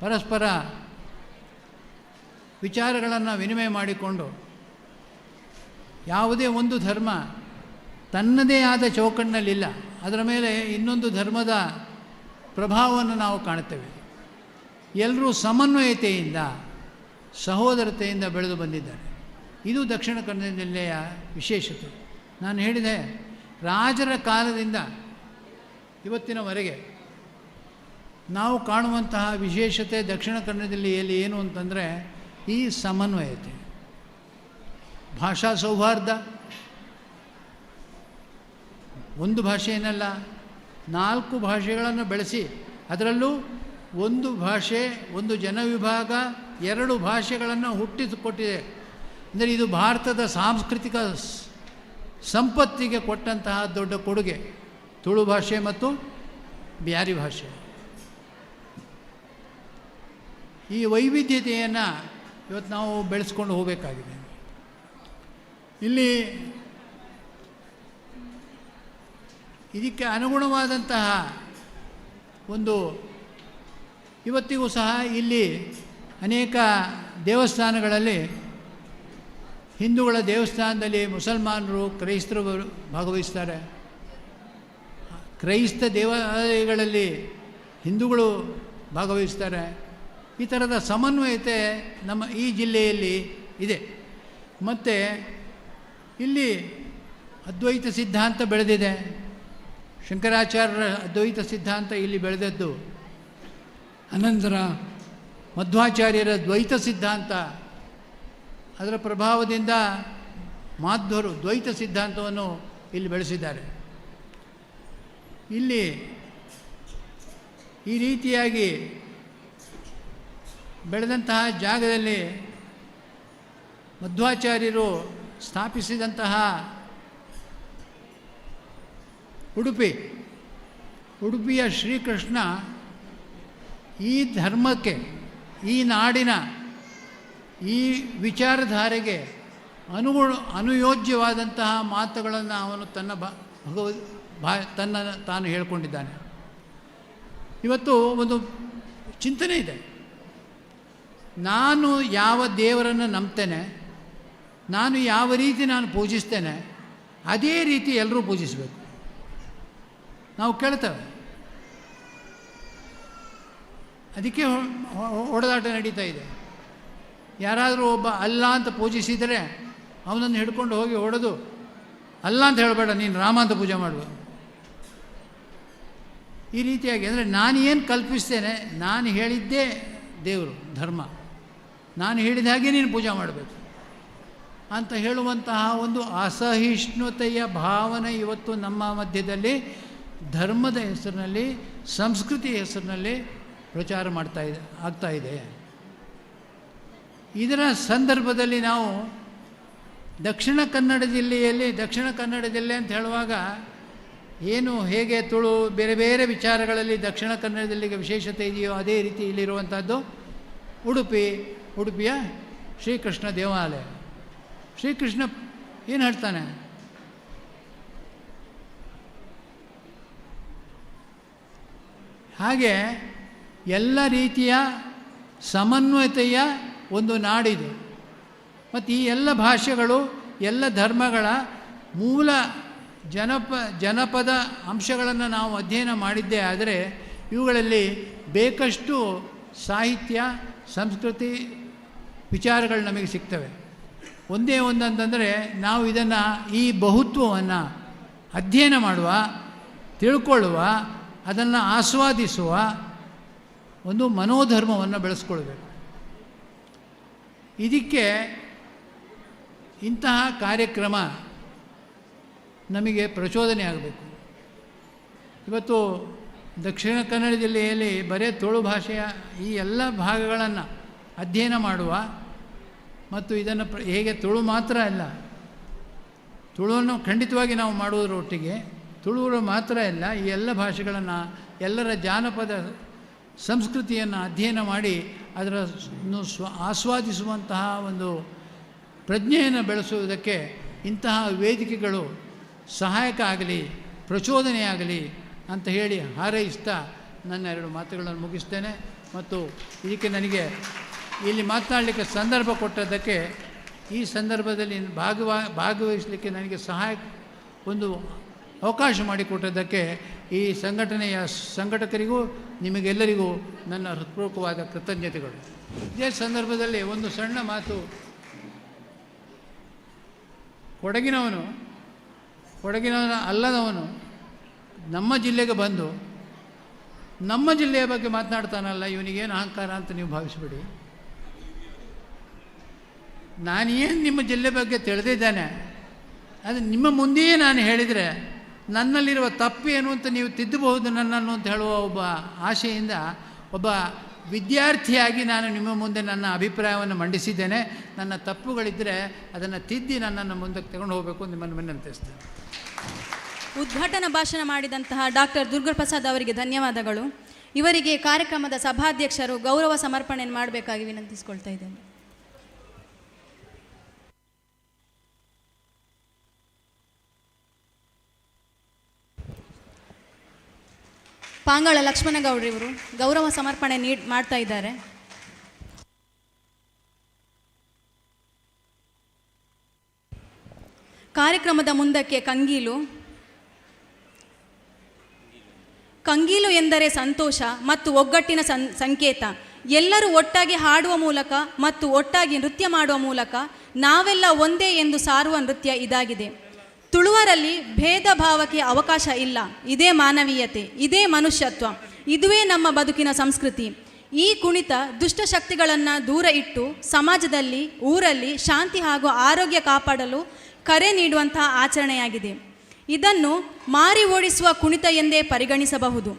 ಪರಸ್ಪರ ವಿಚಾರಗಳನ್ನು ವಿನಿಮಯ ಮಾಡಿಕೊಂಡು ಯಾವುದೇ ಒಂದು ಧರ್ಮ ತನ್ನದೇ ಆದ ಚೌಕಟ್ಟಿನಲ್ಲಿಲ್ಲ, ಅದರ ಮೇಲೆ ಇನ್ನೊಂದು ಧರ್ಮದ ಪ್ರಭಾವವನ್ನು ನಾವು ಕಾಣುತ್ತೇವೆ. ಎಲ್ಲರೂ ಸಮನ್ವಯತೆಯಿಂದ, ಸಹೋದರತೆಯಿಂದ ಬೆಳೆದು ಬಂದಿದ್ದಾರೆ. ಇದು ದಕ್ಷಿಣ ಕನ್ನಡ ಜಿಲ್ಲೆಯ ವಿಶೇಷತೆ. ನಾನು ಹೇಳಿದೆ, ರಾಜರ ಕಾಲದಿಂದ ಇವತ್ತಿನವರೆಗೆ ನಾವು ಕಾಣುವಂತಹ ವಿಶೇಷತೆ ದಕ್ಷಿಣ ಕನ್ನಡ ಜಿಲ್ಲೆಯಲ್ಲಿ ಏನು ಅಂತಂದರೆ ಈ ಸಮನ್ವಯತೆ, ಭಾಷಾ ಸೌಹಾರ್ದ. ಒಂದು ಭಾಷೆಯನ್ನಲ್ಲ, 4 ಭಾಷೆಗಳನ್ನು ಬೆಳೆಸಿ ಅದರಲ್ಲೂ ಒಂದು ಭಾಷೆ, ಒಂದು ಜನವಿಭಾಗ, 2 ಭಾಷೆಗಳನ್ನು ಹುಟ್ಟಿಸಿಕೊಟ್ಟಿದೆ. ಅಂದರೆ ಇದು ಭಾರತದ ಸಾಂಸ್ಕೃತಿಕ ಸಂಪತ್ತಿಗೆ ಕೊಟ್ಟಂತಹ ದೊಡ್ಡ ಕೊಡುಗೆ ತುಳು ಭಾಷೆ ಮತ್ತು ಬ್ಯಾರಿ ಭಾಷೆ. ಈ ವೈವಿಧ್ಯತೆಯನ್ನು ಇವತ್ತು ನಾವು ಬೆಳೆಸ್ಕೊಂಡು ಹೋಗಬೇಕಾಗಿದೆ. ಇಲ್ಲಿ ಇದಕ್ಕೆ ಅನುಗುಣವಾದಂತಹ ಒಂದು ಇವತ್ತಿಗೂ ಸಹ ಇಲ್ಲಿ ಅನೇಕ ದೇವಸ್ಥಾನಗಳಲ್ಲಿ, ಹಿಂದೂಗಳ ದೇವಸ್ಥಾನದಲ್ಲಿ ಮುಸಲ್ಮಾನರು, ಕ್ರೈಸ್ತರು ಭಾಗವಹಿಸ್ತಾರೆ. ಕ್ರೈಸ್ತ ದೇವಾಲಯಗಳಲ್ಲಿ ಹಿಂದೂಗಳು ಭಾಗವಹಿಸ್ತಾರೆ. ಈ ಥರದ ಸಮನ್ವಯತೆ ನಮ್ಮ ಈ ಜಿಲ್ಲೆಯಲ್ಲಿ ಇದೆ. ಮತ್ತು ಇಲ್ಲಿ ಅದ್ವೈತ ಸಿದ್ಧಾಂತ ಬೆಳೆದಿದೆ. ಶಂಕರಾಚಾರ್ಯರ ಅದ್ವೈತ ಸಿದ್ಧಾಂತ ಇಲ್ಲಿ ಬೆಳೆದದ್ದು. ಅನಂತರ ಮಧ್ವಾಚಾರ್ಯರ ದ್ವೈತ ಸಿದ್ಧಾಂತ, ಅದರ ಪ್ರಭಾವದಿಂದ ಮಾಧ್ವರು ದ್ವೈತ ಸಿದ್ಧಾಂತವನ್ನು ಇಲ್ಲಿ ಬೆಳೆಸಿದ್ದಾರೆ. ಇಲ್ಲಿ ಈ ರೀತಿಯಾಗಿ ಬೆಳೆದಂತಹ ಜಾಗದಲ್ಲಿ ಮಧ್ವಾಚಾರ್ಯರು ಸ್ಥಾಪಿಸಿದಂತಹ ಉಡುಪಿಯ ಶ್ರೀಕೃಷ್ಣ ಈ ಧರ್ಮಕ್ಕೆ, ಈ ನಾಡಿನ ಈ ವಿಚಾರಧಾರೆಗೆ ಅನುಯೋಜ್ಯವಾದಂತಹ ಮಾತುಗಳನ್ನು ಅವನು ತಾನು ಹೇಳಿಕೊಂಡಿದ್ದಾನೆ. ಇವತ್ತು ಒಂದು ಚಿಂತನೆ ಇದೆ, ನಾನು ಯಾವ ದೇವರನ್ನು ನಂಬ್ತೇನೆ, ನಾನು ಯಾವ ರೀತಿ ನಾನು ಪೂಜಿಸ್ತೇನೆ, ಅದೇ ರೀತಿ ಎಲ್ಲರೂ ಪೂಜಿಸಬೇಕು. ನಾವು ಕೇಳ್ತೇವೆ, ಅದಕ್ಕೆ ಹೊಡೆದಾಟ ನಡೀತಾ ಇದೆ. ಯಾರಾದರೂ ಒಬ್ಬ ಅಲ್ಲ ಅಂತ ಪೂಜಿಸಿದರೆ ಅವನನ್ನು ಹಿಡ್ಕೊಂಡು ಹೋಗಿ ಹೊಡೆದು, ಅಲ್ಲ ಅಂತ ಹೇಳಬೇಡ, ನೀನು ರಾಮ ಅಂತ ಪೂಜೆ ಮಾಡುವ. ಈ ರೀತಿಯಾಗಿ, ಅಂದರೆ ನಾನು ಏನು ಕಲ್ಪಿಸ್ತೇನೆ, ನಾನು ಹೇಳಿದ್ದೇ ದೇವರು, ಧರ್ಮ, ನಾನು ಹೇಳಿದ ಹಾಗೆ ನೀನು ಪೂಜೆ ಮಾಡಬೇಕು ಅಂತ ಹೇಳುವಂತಹ ಒಂದು ಅಸಹಿಷ್ಣುತೆಯ ಭಾವನೆ ಇವತ್ತು ನಮ್ಮ ಮಧ್ಯದಲ್ಲಿ ಧರ್ಮದ ಹೆಸರಿನಲ್ಲಿ, ಸಂಸ್ಕೃತಿಯ ಹೆಸರಿನಲ್ಲಿ ಪ್ರಚಾರ ಆಗ್ತಾ ಇದೆ. ಇದರ ಸಂದರ್ಭದಲ್ಲಿ ನಾವು ದಕ್ಷಿಣ ಕನ್ನಡ ಜಿಲ್ಲೆ ಅಂತ ಹೇಳುವಾಗ ಏನು ಹೇಗೆ ತುಳು ಬೇರೆ ಬೇರೆ ವಿಚಾರಗಳಲ್ಲಿ ದಕ್ಷಿಣ ಕನ್ನಡ ಜಿಲ್ಲೆಗೆ ವಿಶೇಷತೆ ಇದೆಯೋ ಅದೇ ರೀತಿ ಇಲ್ಲಿರುವಂಥದ್ದು ಉಡುಪಿ, ಉಡುಪಿಯ ಶ್ರೀಕೃಷ್ಣ ದೇವಾಲಯ. ಶ್ರೀಕೃಷ್ಣ ಏನು ಹೇಳ್ತಾನೆ? ಹಾಗೆ ಎಲ್ಲ ರೀತಿಯ ಸಮನ್ವಯತೆಯ ಒಂದು ನಾಡಿದು. ಮತ್ತು ಈ ಎಲ್ಲ ಭಾಷೆಗಳು, ಎಲ್ಲ ಧರ್ಮಗಳ ಮೂಲ ಜನಪದ ಅಂಶಗಳನ್ನು ನಾವು ಅಧ್ಯಯನ ಮಾಡಿದ್ದೇ ಆದರೆ ಇವುಗಳಲ್ಲಿ ಬೇಕಷ್ಟು ಸಾಹಿತ್ಯ, ಸಂಸ್ಕೃತಿ ವಿಚಾರಗಳು ನಮಗೆ ಸಿಗ್ತವೆ. ಒಂದೇ ಒಂದಂತಂದರೆ ನಾವು ಇದನ್ನು, ಈ ಬಹುತ್ವವನ್ನು ಅಧ್ಯಯನ ಮಾಡುವ, ತಿಳ್ಕೊಳ್ಳುವ, ಅದನ್ನು ಆಸ್ವಾದಿಸುವ ಒಂದು ಮನೋಧರ್ಮವನ್ನು ಬೆಳೆಸ್ಕೊಳ್ಬೇಕು. ಇದಕ್ಕೆ ಇಂತಹ ಕಾರ್ಯಕ್ರಮ ನಮಗೆ ಪ್ರಚೋದನೆ ಆಗಬೇಕು. ಇವತ್ತು ದಕ್ಷಿಣ ಕನ್ನಡ ಜಿಲ್ಲೆಯಲ್ಲಿ ಬರೀ ತುಳು ಭಾಷೆಯ ಈ ಎಲ್ಲ ಭಾಗಗಳನ್ನು ಅಧ್ಯಯನ ಮಾಡುವ ಮತ್ತು ಇದನ್ನು ಹೇಗೆ ತುಳು ಮಾತ್ರ ಅಲ್ಲ, ತುಳುವನ್ನು ಖಂಡಿತವಾಗಿ ನಾವು ಮಾಡುವುದರೊಟ್ಟಿಗೆ ತುಳುವರು ಮಾತ್ರ ಅಲ್ಲ, ಈ ಎಲ್ಲ ಭಾಷೆಗಳನ್ನು, ಎಲ್ಲರ ಜಾನಪದ ಸಂಸ್ಕೃತಿಯನ್ನು ಅಧ್ಯಯನ ಮಾಡಿ ಅದನ್ನು ಆಸ್ವಾದಿಸುವಂತಹ ಒಂದು ಪ್ರಜ್ಞೆಯನ್ನು ಬೆಳೆಸುವುದಕ್ಕೆ ಇಂತಹ ವೇದಿಕೆಗಳು ಸಹಾಯಕ ಆಗಲಿ, ಪ್ರಚೋದನೆಯಾಗಲಿ ಅಂತ ಹೇಳಿ ಹಾರೈಸ್ತಾ ನನ್ನ 2 ಮಾತುಗಳನ್ನು ಮುಗಿಸ್ತೇನೆ. ಮತ್ತು ಇದಕ್ಕೆ ನನಗೆ ಇಲ್ಲಿ ಮಾತನಾಡಲಿಕ್ಕೆ ಸಂದರ್ಭ ಕೊಟ್ಟದ್ದಕ್ಕೆ, ಈ ಸಂದರ್ಭದಲ್ಲಿ ಭಾಗವಹಿಸಲಿಕ್ಕೆ ನನಗೆ ಒಂದು ಅವಕಾಶ ಮಾಡಿಕೊಟ್ಟದ್ದಕ್ಕೆ ಈ ಸಂಘಟನೆಯ ಸಂಘಟಕರಿಗೂ ನಿಮಗೆಲ್ಲರಿಗೂ ನನ್ನ ಹೃತ್ಪೂರ್ವಕವಾದ ಕೃತಜ್ಞತೆಗಳು. ಇದೇ ಸಂದರ್ಭದಲ್ಲಿ ಒಂದು ಸಣ್ಣ ಮಾತು. ಕೊಡಗಿನವನು ಅಲ್ಲದವನು ನಮ್ಮ ಜಿಲ್ಲೆಗೆ ಬಂದು ನಮ್ಮ ಜಿಲ್ಲೆಯ ಬಗ್ಗೆ ಮಾತನಾಡ್ತಾನಲ್ಲ, ಇವನಿಗೇನು ಅಹಂಕಾರ ಅಂತ ನೀವು ಭಾವಿಸಬೇಡಿ. ನಾನೇನು ನಿಮ್ಮ ಜಿಲ್ಲೆ ಬಗ್ಗೆ ತಿಳಿದಿದ್ದಾನೆ, ಅದು ನಿಮ್ಮ ಮುಂದೆಯೇ ನಾನು ಹೇಳಿದರೆ ನನ್ನಲ್ಲಿರುವ ತಪ್ಪೇನು ಅಂತ ನೀವು ತಿದ್ದಬಹುದು ನನ್ನನ್ನು ಅಂತ ಹೇಳುವ ಒಬ್ಬ ಆಶೆಯಿಂದ ಒಬ್ಬ ವಿದ್ಯಾರ್ಥಿಯಾಗಿ ನಾನು ನಿಮ್ಮ ಮುಂದೆ ನನ್ನ ಅಭಿಪ್ರಾಯವನ್ನು ಮಂಡಿಸಿದ್ದೇನೆ. ನನ್ನ ತಪ್ಪುಗಳಿದ್ದರೆ ಅದನ್ನು ತಿದ್ದಿ ನನ್ನನ್ನು ಮುಂದಕ್ಕೆ ತಗೊಂಡು ಹೋಗಬೇಕು ನಿಮ್ಮನ್ನು ವಿನಂತಿಸ್ತೇನೆ. ಉದ್ಘಾಟನಾ ಭಾಷಣ ಮಾಡಿದಂತಹ ಡಾಕ್ಟರ್ ದುರ್ಗಾಪ್ರಸಾದ್ ಅವರಿಗೆ ಧನ್ಯವಾದಗಳು. ಇವರಿಗೆ ಕಾರ್ಯಕ್ರಮದ ಸಭಾಧ್ಯಕ್ಷರು ಗೌರವ ಸಮರ್ಪಣೆಯನ್ನು ಮಾಡಬೇಕಾಗಿ ವಿನಂತಿಸಿಕೊಳ್ತಾ ಇದ್ದೇನೆ. ಪಾಂಗಾಳ ಲಕ್ಷ್ಮಣಗೌಡ್ರಿವರು ಗೌರವ ಸಮರ್ಪಣೆ ಮಾಡ್ತಾ ಇದ್ದಾರೆ. ಕಾರ್ಯಕ್ರಮದ ಮುಂದಕ್ಕೆ ಕಂಗೀಲು ಎಂದರೆ ಸಂತೋಷ ಮತ್ತು ಒಗ್ಗಟ್ಟಿನ ಸಂಕೇತ. ಎಲ್ಲರೂ ಒಟ್ಟಾಗಿ ಹಾಡುವ ಮೂಲಕ ಮತ್ತು ಒಟ್ಟಾಗಿ ನೃತ್ಯ ಮಾಡುವ ಮೂಲಕ ನಾವೆಲ್ಲ ಒಂದೇ ಎಂದು ಸಾರುವ ನೃತ್ಯ ಇದಾಗಿದೆ. ತುಳುವರಲ್ಲಿ ಭೇದ ಭಾವಕ್ಕೆ ಅವಕಾಶ ಇಲ್ಲ. ಇದೇ ಮಾನವೀಯತೆ, ಇದೇ ಮನುಷ್ಯತ್ವ, ಇದುವೇ ನಮ್ಮ ಬದುಕಿನ ಸಂಸ್ಕೃತಿ. ಈ ಕುಣಿತ ದುಷ್ಟಶಕ್ತಿಗಳನ್ನು ದೂರ ಇಟ್ಟು ಸಮಾಜದಲ್ಲಿ, ಊರಲ್ಲಿ ಶಾಂತಿ ಹಾಗೂ ಆರೋಗ್ಯ ಕಾಪಾಡಲು ಕರೆ ನೀಡುವಂತಹ ಆಚರಣೆಯಾಗಿದೆ. ಇದನ್ನು ಮಾರಿ ಓಡಿಸುವ ಕುಣಿತ ಎಂದೇ ಪರಿಗಣಿಸಬಹುದು.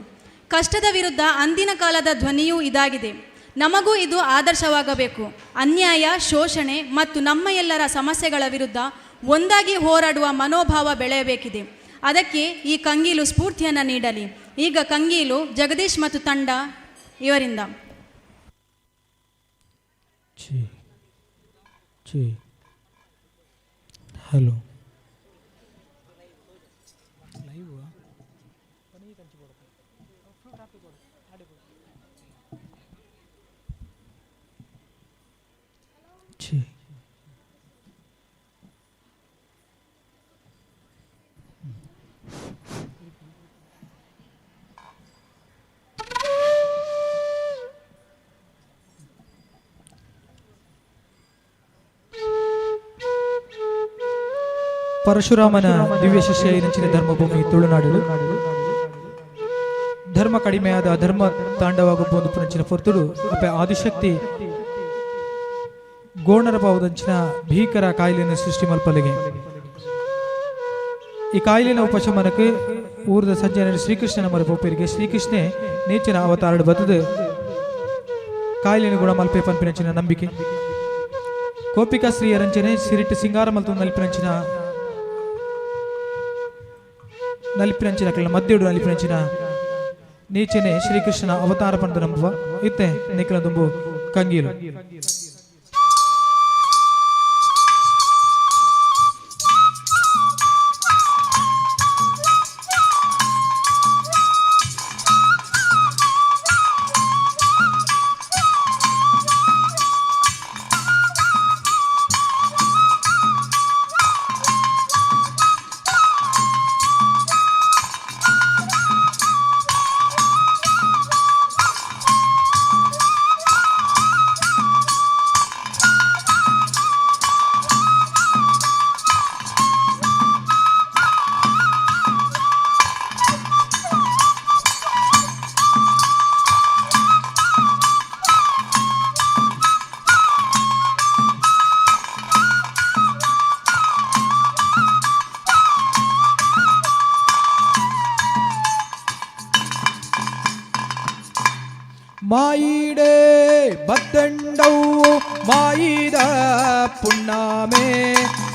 ಕಷ್ಟದ ವಿರುದ್ಧ ಅಂದಿನ ಕಾಲದ ಧ್ವನಿಯೂ ಇದಾಗಿದೆ. ನಮಗೂ ಇದು ಆದರ್ಶವಾಗಬೇಕು. ಅನ್ಯಾಯ, ಶೋಷಣೆ ಮತ್ತು ನಮ್ಮ ಎಲ್ಲರ ಸಮಸ್ಯೆಗಳ ವಿರುದ್ಧ ಒಂದಾಗಿ ಹೋರಾಡುವ ಮನೋಭಾವ ಬೆಳೆಯಬೇಕಿದೆ. ಅದಕ್ಕೆ ಈ ಕಂಗೀಲು ಸ್ಫೂರ್ತಿಯನ್ನು ನೀಡಲಿ. ಈಗ ಕಂಗೀಲು ಜಗದೀಶ್ ಮತ್ತು ತಂಡ ಇವರಿಂದ. ಹಲೋ, ಪರಶುರಾಮನ ದಿವ್ಯ ಶಿಷ್ಯ ಎನಿಂಚಿನ ಧರ್ಮಭೂಮಿ ತುಳುನಾಡು ಧರ್ಮ ಕಡಿಮೆಯಾದ ಅಧರ್ಮ ತಾಂಡವಾಗಬಹುದು ಪುನಂಚಿನ ಪೊರ್ತುಡು ಅಪ ಆದಿಶಕ್ತಿ ಗೋಣರ ಪಾವದಂಚಿನ ಭೀಕರ ಕಾಯಿಲೆಯನ್ನು ಸೃಷ್ಟಿ ಮಲ್ಪಲೆಗೆ ಈ ಕಾಯಿಲೆನ ಉಪಶಮನಕ್ಕೆ ಊರದ ಸಜ್ಜನ ಶ್ರೀಕೃಷ್ಣನ ಮರಪೋಪರಿಗೆ ಶ್ರೀಕೃಷ್ಣೆ ನೇಚಿನ ಅವತಾರಡು ಬತ್ತದು ಕಾಯಿಲೆನ ಗುಣ ಮಲ್ಪೆ ಪಂಪಿನಂಚಿನ ನಂಬಿಕೆ ಕೋಪಿಕಾ ಶ್ರೀಯರಂಚನೆ ಸಿರಿಟ್ಟು ಸಿಂಗಾರ ಮಲ್ತು ನಲ್ಪಿನಂಚಿನ ಕಲ್ಲ ಮಧ್ಯಡು ನಲಿಪಿನಂಚಿನ ನೀಚನೆ ಶ್ರೀಕೃಷ್ಣನ ಅವತಾರ ಪಂದು ನಂಬುವ ಇತ್ತೆ ನಿಖಲ ತುಂಬು ಕಂಗೀಲು. ಮಾಯಿಡೆ ಬತ್ತಂಡವು ಮಾಯಿದ ಪುಣ್ಣಾಮೆ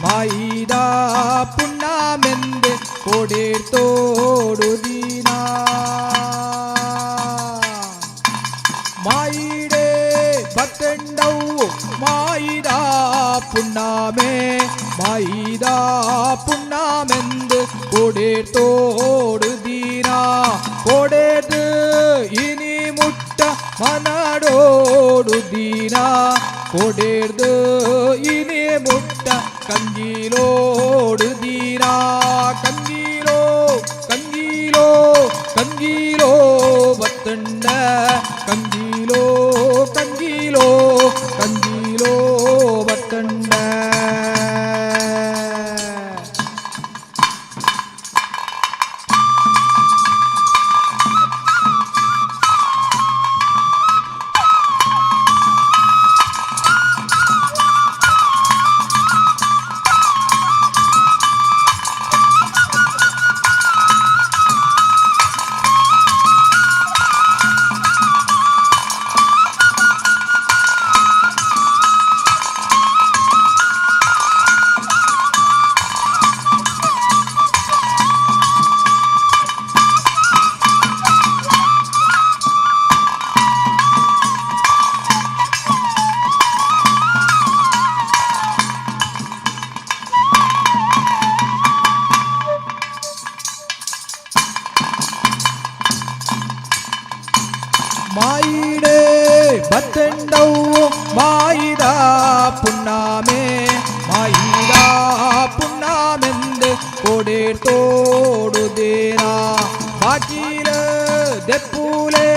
ಮಾಯಿದ ಪುಣ್ಣಾಮೆಂದೆ ಕೊಡೇರ್ ತೋಡು ದೀನ ಮಾಯಿಡೆ ಬತ್ತಂಡವು ಮಾಯಿದ ಪುಣ್ಣಾಮೆ ಮಾಯಿದ ಪುಣ್ಣಾಮೆಂದು ಕೊಡೇರ್ ತೋಡು ದೀನ ಕೊಡೇದು ಇನಿ ಮುಟ್ಟ ಮನಡೋಡು ದೀನ ಕೊಡೇರ್ದು ಇನಿ ಮುಟ್ಟ ಕಂಗೀಲೋಡು ದೀನ ಕಂಗೀಲೋ ಕಂಗೀಲೋ ಕಂಗೀಲೋ ಬತ್ತಂಡ ಕಂಗೀಲೋ ಕಂಗೀಲೋ ಕಂಗೀಲೋ ಬತ್ತಂಡ ಮಾಯಿಡೆ ಬತ್ತಂಡವು ಮಾಯಿದ ಪುಣ್ಣಾಮೆ ಮಾಯಿದ ಪುಣ್ಣಾಮೆಂದು ಕೊಡೇರ್ ತೋಡುದೇನ ಬಾಕೀಲ ದೆಪ್ಪೂಲೆ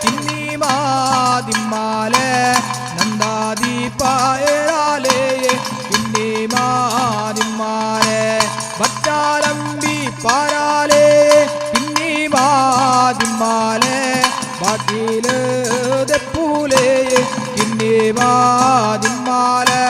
ಕಿನ್ನಿ ಮಾದಿಮ್ಮಾಲೆ ನಂದಾದೀಪ ಏಳಾಲೆ ಕಿನ್ನಿ ಮಾದಿಮ್ಮಾಲೆ ಬಚ್ಚಾರಂಬಿ ಪಾರಾಲೆ ಕಿನ್ನಿ ಮಾದಿಮ್ಮಾಲೆ ಬಾಕೀಲ ದೆಪ್ಪೂಲೆ ಕಿನ್ನಿ ಮಾದಿಮ್ಮಾಲೆ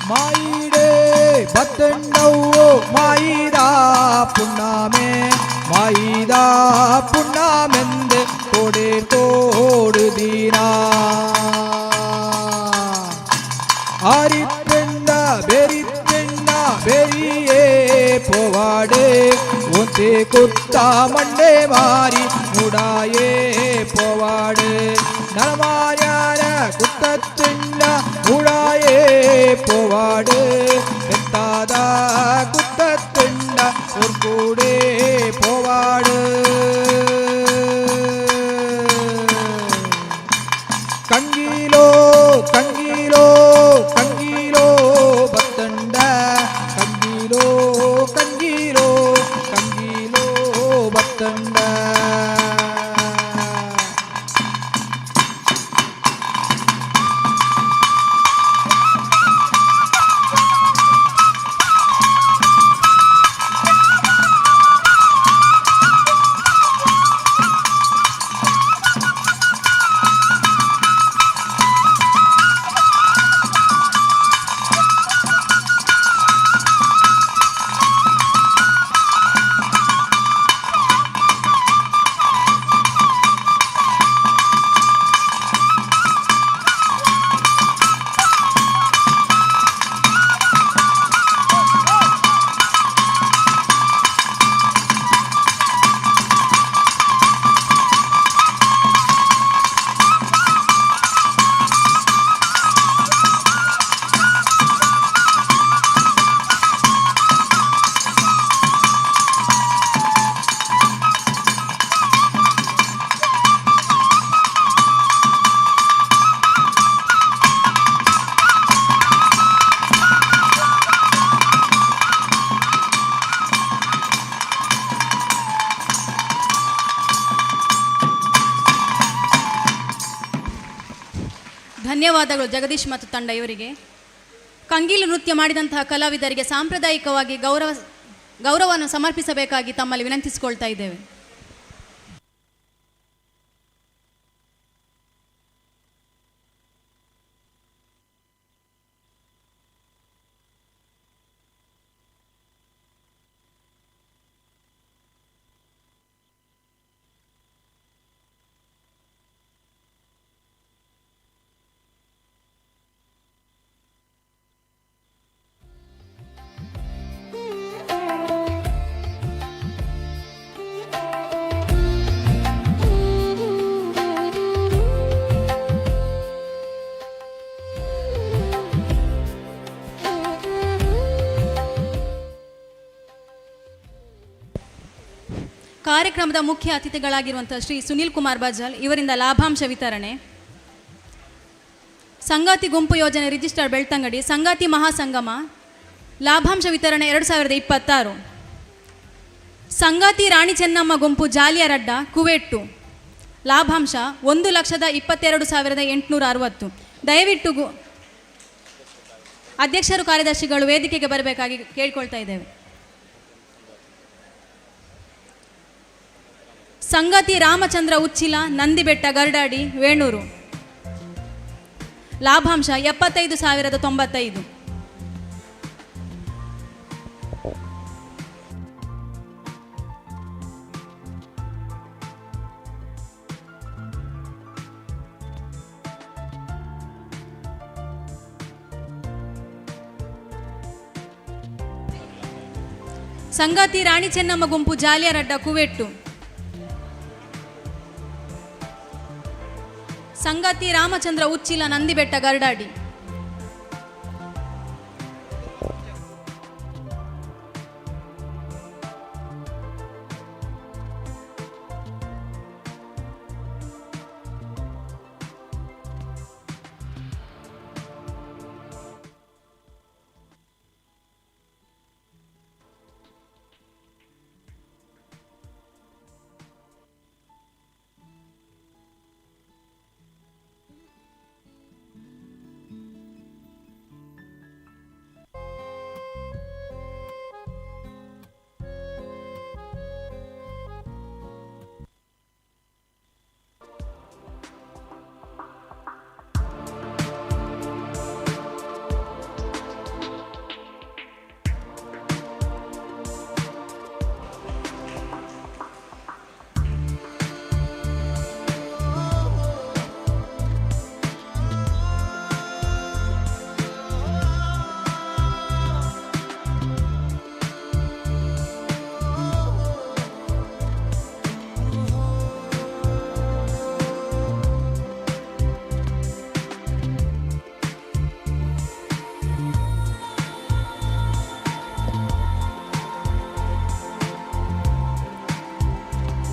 ಮಾಯಿಡೆ ಬತ್ತಂಡವು ಮಾಯಿದ ಪುಣ್ಣಾಮೆ ಮಾಯಿದ ಪುಣ್ಣಾಮೆಂದು ಕೊಡೇರ್ ತೋಡು ದೀನ ಆರಿತ್ತೆಂಡ ಬೆರಿತ್ತೆಂಡ ಬೆರಿಯೇ ಪೋವಾಡೆ ಒಂತೆ ಕುತ್ತ ಮಂಡೆ ಮಾರಿ ಮುಡಾಯೇ ಪೋವಾಡೆ ನರಮಾಯಾನ ಕುತ್ತತ್ತೆಂಡ ಮುಡಾಯೇ ಪೋವಾಡೆ ಎತ್ತಾದ ಕುತ್ತತ್ತೆಂಡ ಒರ್ಗೂಡೆ ಪೋವಾಡು ಕಂಗೀಲೋ ಕಂಗೀಲೋ ಕಂಗೀಲೋ ಬತ್ತಂಡ ಕಂಗೀಲೋ ಕಂಗೀಲೋ ಕಂಗೀಲೋ ಬತ್ತಂಡ ಧನ್ಯವಾದಗಳು ಜಗದೀಶ್ ಮತ್ತು ತಂಡ ಇವರಿಗೆ. ಕಂಗೀಲು ನೃತ್ಯ ಮಾಡಿದಂತಹ ಕಲಾವಿದರಿಗೆ ಸಾಂಪ್ರದಾಯಿಕವಾಗಿ ಗೌರವವನ್ನು ಸಮರ್ಪಿಸಬೇಕಾಗಿ ತಮ್ಮಲ್ಲಿ ವಿನಂತಿಸಿಕೊಳ್ತಾ ಇದ್ದೇವೆ. ಕಾರ್ಯಕ್ರಮದ ಮುಖ್ಯ ಅತಿಥಿಗಳಾಗಿರುವಂಥ ಶ್ರೀ ಸುನೀಲ್ ಕುಮಾರ್ ಬಜಾಲ್ ಇವರಿಂದ ಲಾಭಾಂಶ ವಿತರಣೆ. ಸಂಗಾತಿ ಗುಂಪು ಯೋಜನೆ ರಿಜಿಸ್ಟರ್ ಬೆಳ್ತಂಗಡಿ ಸಂಗಾತಿ ಮಹಾಸಂಗಮ ಲಾಭಾಂಶ ವಿತರಣೆ 2026. ಸಂಗಾತಿ ರಾಣಿ ಚೆನ್ನಮ್ಮ ಗುಂಪು ಜಾಲಿಯರಡ್ಡ ಕುವೆಟ್ಟು ಲಾಭಾಂಶ 1,22,860. ದಯವಿಟ್ಟು ಅಧ್ಯಕ್ಷರು ಕಾರ್ಯದರ್ಶಿಗಳು ವೇದಿಕೆಗೆ ಬರಬೇಕಾಗಿ ಕೇಳ್ಕೊಳ್ತಾ ಇದ್ದೇವೆ. ಸಂಗಾತಿ ರಾಮಚಂದ್ರ ಉಚ್ಚಿಲ ನಂದಿಬೆಟ್ಟ ಗರ್ಡಾಡಿ ವೇಣೂರು ಲಾಭಾಂಶ 75,095. ಸಂಗಾತಿ ರಾಣಿ ಚೆನ್ನಮ್ಮ ಗುಂಪು ಜಾಲಿಯರಡ್ಡ ಕುವೆಟ್ಟು ಸಂಗಾತಿ ರಾಮಚಂದ್ರ ಉಚ್ಚಿಲ ನಂದಿಬೆಟ್ಟ ಗರ್ಡಾಡಿ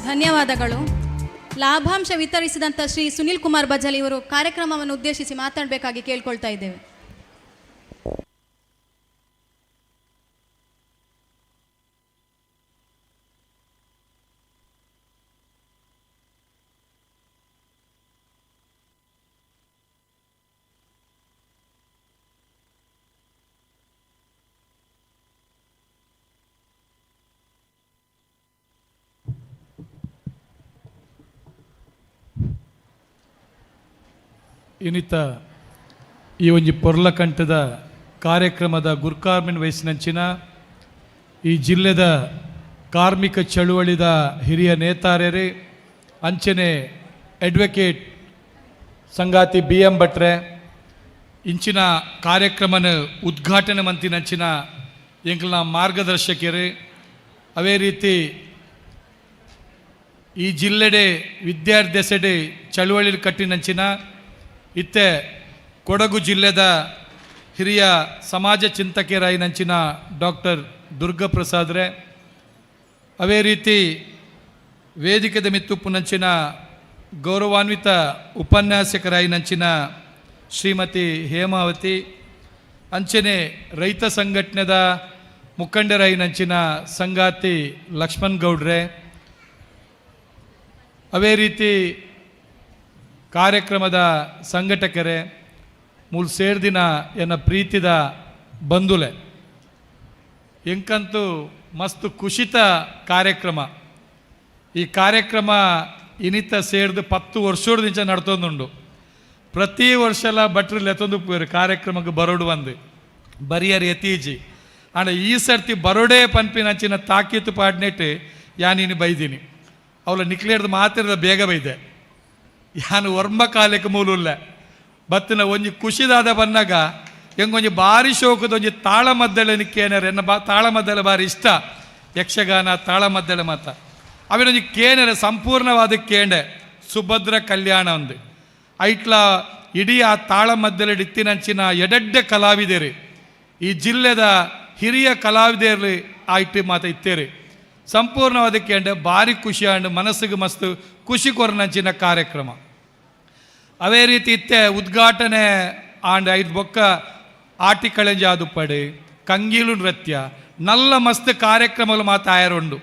ಧನ್ಯವಾದಗಳು. ಲಾಭಾಂಶ ವಿತರಿಸಿದಂಥ ಶ್ರೀ ಸುನೀಲ್ ಕುಮಾರ್ ಬಜಾಲ್ ಇವರು ಕಾರ್ಯಕ್ರಮವನ್ನು ಉದ್ದೇಶಿಸಿ ಮಾತನಾಡಬೇಕಾಗಿ ಕೇಳ್ಕೊಳ್ತಾ ಇದ್ದೇವೆ. ಇನ್ನಿತ ಈ ಒಂಜಿ ಪೊರ್ಲಕಂಠದ ಕಾರ್ಯಕ್ರಮದ ಗುರ್ಕಾರ್ಮಿನ್ ವಯಸ್ಸಿನಂಚಿನ ಈ ಜಿಲ್ಲೆದ ಕಾರ್ಮಿಕ ಚಳುವಳಿದ ಹಿರಿಯ ನೇತಾರರೇ ಅಂಚನೆ ಅಡ್ವೊಕೇಟ್ ಸಂಗಾತಿ BM ಭಟ್ರೆ ಇಂಚಿನ ಕಾರ್ಯಕ್ರಮನ ಉದ್ಘಾಟನೆ ಮಂತಿನಂಚಿನ ಎಂಕಲ್ನ ಮಾರ್ಗದರ್ಶಕರೇ ಅವೇ ರೀತಿ ಈ ಜಿಲ್ಲೆಡೆ ವಿದ್ಯಾರ್ಥಿಸೆಡೆ ಚಳುವಳಿ ಕಟ್ಟಿನಂಚಿನ ಇತ್ತೆ ಕೊಡಗು ಜಿಲ್ಲೆದ ಹಿರಿಯ ಸಮಾಜ ಚಿಂತಕರಾಯಿನಂಚಿನ ಡಾಕ್ಟರ್ ದುರ್ಗಪ್ರಸಾದ್ರೆ ಅವೇ ರೀತಿ ವೇದಿಕೆದ ಮಿತ್ತುಪ್ಪುನಂಚಿನ ಗೌರವಾನ್ವಿತ ಉಪನ್ಯಾಸಕರಾಯಿನಂಚಿನ ಶ್ರೀಮತಿ ಹೇಮಾವತಿ ಅಂಚನೆ ರೈತ ಸಂಘಟನೆದ ಮುಖಂಡರಾಯಿನಂಚಿನ ಸಂಗಾತಿ ಲಕ್ಷ್ಮಣ್ ಗೌಡ್ರೆ ಅವೇ ರೀತಿ ಕಾರ್ಯಕ್ರಮದ ಸಂಘಟಕರೇ, ಮೂಲ್ ಸೇರ್ದಿನ ಎನ್ನ ಪ್ರೀತಿದ ಬಂಧುಲೆ, ಎಂಕಂತೂ ಮಸ್ತ್ ಖುಷಿತ ಕಾರ್ಯಕ್ರಮ. ಈ ಕಾರ್ಯಕ್ರಮ ಇನಿತ ಸೇರಿದು 10 ವರ್ಷದಿಂದ ನಡ್ತೊಂದುಂಡು. ಪ್ರತಿ ವರ್ಷಲ ಭಟ್ರು ಲೆತ್ತೊಂದು ಪೋರು ಕಾರ್ಯಕ್ರಮಕ್ಕೆ ಬರೋಡು ಒಂದು ಬರಿಯರ್ ಎತ್ತೀಜಿ ಆಂಡ ಈ ಸರ್ತಿ ಬರೋಡೇ ಪನ್ಪಿನಂಚಿನ ತಾಕೀತು ಪಾಡ್ನೆಟ್ಟು ಯಾನಿನಿ ಬೈದೀನಿ. ಅವಳ ನಿಕ್ಲೇರ್ದು ಮಾತಿರದ ಬೇಗ ಬೈದೆ. ಯಾನು ವರ್ಮ ಕಾಲಕ್ಕೆ ಮೂಲುಲ್ಲ ಬತ್ತಿನ ಒಂಜಿ ಖುಷಿದಾದ ಬನ್ನಾಗ ಹೆಂಗೊಂಜಿ ಭಾರಿ ಶೋಕದ ಒಂಜಿ ತಾಳಮದ್ದಳೆ ಕೇನರೆ ಎನ್ನ ತಾಳಮದ್ದಳೆ ಭಾರಿ ಇಷ್ಟ. ಯಕ್ಷಗಾನ ತಾಳಮದ್ದಳೆ ಮಾತ ಅವಿನೊಂಜಿ ಕೇನರೆ ಸಂಪೂರ್ಣವಾದ ಕೇಂಡೆ ಸುಭದ್ರ ಕಲ್ಯಾಣ ಒಂದು ಐಟ್ಲ ಇಡೀ ಆ ತಾಳಮದ್ದಳೆ ಇತ್ತಿನಂಚಿನ ಎಡೆಡ್ಡೆ ಕಲಾವಿದೇರಿ ಈ ಜಿಲ್ಲೆದ ಹಿರಿಯ ಕಲಾವಿದೇರ್ಲಿ ಆಯ್ತು ಮಾತ ಇತ್ತೇರಿ ಸಂಪೂರ್ಣವಾದ ಕೇಂಡೆ ಭಾರಿ ಖುಷಿ ಆಂಡು ಮನಸ್ಸಿಗೆ ಮಸ್ತ್ ಖುಷಿ ಕೊರನಂಚಿನ ಕಾರ್ಯಕ್ರಮ. ಅವೇ ರೀತಿ ಇತ್ತೆ ಉದ್ಘಾಟನೆ ಆಂಡ್ ಐದು ಬೊಕ್ಕ ಆಟಿ ಕಳೆಂಜ ಅದು ಪಡೆ ಕಂಗೀಲು ನೃತ್ಯ ನಲ್ಲ ಮಸ್ತ್ ಕಾರ್ಯಕ್ರಮಗಳು ಮಾತ ಆಯರುಂಡು.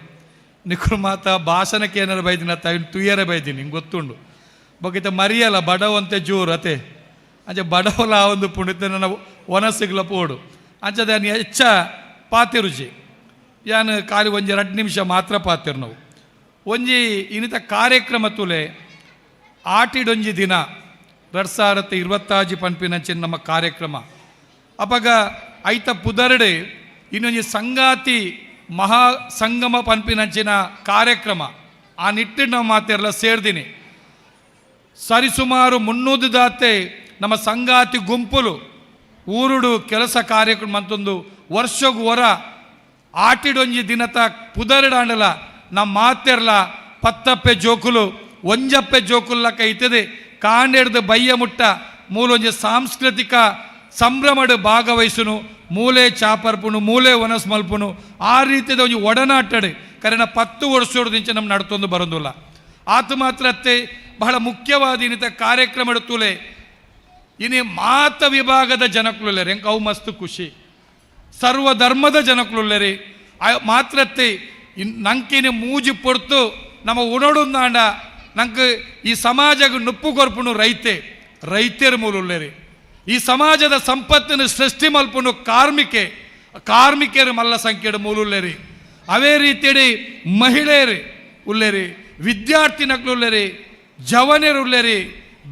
ನಿಕ್ರು ಮಾತ ಭಾಷಣಕ್ಕೆ ಏನಾರು ಬೈದಿನ ತುಯ್ಯರ ಬೈದಿನಿ ಹಿಂಗೆ ಗೊತ್ತುಂಡು. ಬೊಕ್ಕಿತ ಮರಿಯಲ್ಲ ಬಡವಂತೆ ಜೋರು ಅತೆ ಅಂಚೆ ಬಡವಲ ಆ ಒಂದು ಪುಣಿತನ ಒನಸಿಗ್ಲ ಪೋಡು ಅಂಚದ ಹೆಚ್ಚ ಪಾತಿರುಜಿ ಯಾನು ಖಾಲಿ ಒಂಜಿ 2 ನಿಮಿಷ ಮಾತ್ರ ಪಾತಿರು ನಾವು ಒಂಜಿ ಇನ್ನಿತ ಕಾರ್ಯಕ್ರಮ ತುಲೆ ಆಟಿಡೊಂಜಿ ದಿನ 2026 ಪನ್ಪಿನಂಚಿನ ನಮ್ಮ ಕಾರ್ಯಕ್ರಮ ಅಪಗ ಐತ ಪುದರ್ಡೆ ಇನ್ನೊಂಜಿ ಸಂಗಾತಿ ಮಹಾ ಸಂಗಮ ಪನ್ಪಿನಂಚಿನ ಕಾರ್ಯಕ್ರಮ ಆ ನಿಟ್ಟಿನ ನಾವು ಮಾತೆಲ್ಲ ಸೇರ್ದಿನಿ. ಸರಿಸುಮಾರು 300 ದಾತೆ ನಮ್ಮ ಸಂಗಾತಿ ಗುಂಪುಲು ಊರುಡು ಕೆಲಸ ಕಾರ್ಯಕ್ರಮ ಅಂತೊಂದು ವರ್ಷಗೂ ಹೊರ ಆಟಿಡೊಂಜಿ ದಿನತ ಪುದರ್ಡಾಂಡಲ ನಮ್ಮ ಮಾತೆರ್ಲ ಪತ್ತಪ್ಪೆ ಜೋಕುಲು ಒಂಜಪ್ಪೆ ಜೋಕುಲ್ಲಕ್ಕ ಇತ್ತದೆ ಕಾಂಡೆಡ್ದು ಬಯ್ಯ ಮುಟ್ಟ ಮೂಲೊಂಜಿ ಸಾಂಸ್ಕೃತಿಕ ಸಂಭ್ರಮಡು ಭಾಗವಹಿಸುನು ಮೂಲೆ ಚಾಪರ್ಪುನು ಮೂಲೆ ಒನಸ್ ಮಲ್ಪುನು ಆ ರೀತಿಯ ಒಂಜಿ ಒಡನಾಟಡು ಕರೆನ 10 ವರ್ಷದಿಂದ ನಮ್ಮ ನಡ್ತೊಂದು ಬರೋದಿಲ್ಲ. ಆತ ಮಾತ್ರ ಅತ್ತೆ ಬಹಳ ಮುಖ್ಯವಾದ ಇನ್ನಿತ ಕಾರ್ಯಕ್ರಮ ತುಲೆ ಇನಿ ಮಾತ ವಿಭಾಗದ ಜನಕ್ಲುಲ್ಲೆರಿ ಎಂಕ ಅವು ಮಸ್ತ್ ಖುಷಿ ಸರ್ವ ಧರ್ಮದ ಜನಕ್ಲುಲ್ಲೆರಿ ಮಾತ್ರತ್ತೆ ನಂಕಿನ ಮೂಜಿ ಪೊರ್ತು ನಮ್ಮ ಉಣಡುಂದಾಂಡ ನಂಗೆ ಈ ಸಮಾಜಕ್ಕೆ ನುಪ್ಪು ಕೊರ್ಪುನು ರೈತರು ಮೂಲುಲ್ಲೆರಿ ಈ ಸಮಾಜದ ಸಂಪತ್ತನ್ನು ಸೃಷ್ಟಿ ಮಲ್ಪುನು ಕಾರ್ಮಿಕರು ಮಲ್ಲ ಸಂಖ್ಯೆಡು ಮೂಲುಲ್ಲೆರಿ ಅವೇ ರೀತಿಯಡಿ ಮಹಿಳೆಯರು ಉಲ್ಲೆರಿ ವಿದ್ಯಾರ್ಥಿ ನಕ್ಲುಲ್ಲೆರಿ ಜವನರುಲ್ಲೆರಿ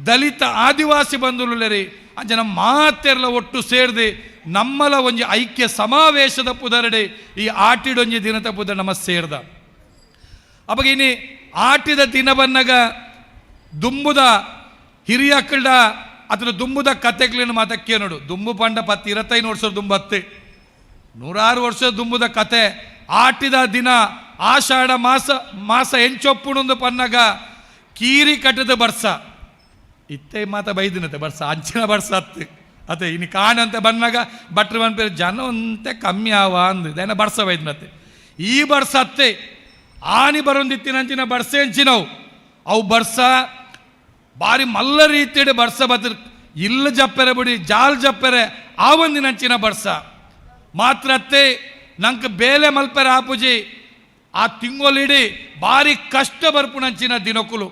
ದಲಿತ ಆದಿವಾಸಿ ಬಂಧುಲುಲ್ಲೆರಿ ಅಂಜನ ಮಾತೆರ್ಲ ಒಟ್ಟು ಸೇರಿದು ನಮ್ಮಲ ಒಂಜಿ ಐಕ್ಯ ಸಮಾವೇಶದ ಪುದರಡೆ ಈ ಆಟಿಡೊಂಜಿ ದಿನದ ಪುದರ್ ನಮ್ಮ ಸೇರ್ದ ಅವಾಗ ಇನಿ ಆಟಿದ ದಿನ ಬನ್ನಗ ದುಂಬುದ ಹಿರಿಯಕ್ಕಳ ಅದರ ದುಂಬುದ ಕತೆಗಳನ್ನು ಮಾತಕ್ಕೆ ನೋಡು ದುಂಬು ಪಂಡ 25 ವರ್ಷದ ದುಂಬತ್ತೆ 100 ವರ್ಷದ ದುಂಬುದ ಕತೆ ಆಟಿದ ದಿನ ಆಷಾಢ ಮಾಸ ಎಂಚೊಪ್ಪುಣೊಂದು ಪನ್ನಗ ಕೀರಿ ಕಟ್ಟದ ಬರ್ಸ ಇತ್ತೆ ಮಾತ ಬೈದಿನತೆ ಬರ್ಸ ಅಂಚಿನ ಬರ್ಸ ಅತ್ತೆ ಇನ್ನು ಕಾಣಂತೆ ಬನ್ನಾಗ ಭಟ್ರು ಬಂದ ಜನ ಅಂತೆ ಕಮ್ಮಿ ಆವ ಅಂದೇನ ಬರ್ಸ ಬೈದಿನತ್ತೆ ಈ ಬರ್ಸ ಅತ್ತೆ ಆನಿ ಬರೊಂದಿತ್ತಿನಂಚಿನ ಬರ್ಸೆ ಹೆಂಚಿನವು ಅವು ಬರ್ಸ ಭಾರಿ ಮಲ್ಲ ರೀತಿಯ ಬರ್ಸ ಬದ್ರ ಇಲ್ಲ ಜಪ್ಪೆರೆ ಬಿಡಿ ಜಾಲ್ ಜಪ್ಪೆರೆ ಆ ಒಂದಿನಂಚಿನ ಬರ್ಸ ಮಾತ್ರ ಅತ್ತೆ ನಂಗೆ ಬೇಲೆ ಮಲ್ಪೆರೆ ಆಪುಜಿ ಆ ತಿಂಗೊಲಿಡಿ ಭಾರಿ ಕಷ್ಟ ಬರ್ಪುಣಂಚಿನ ದಿನಕುಲು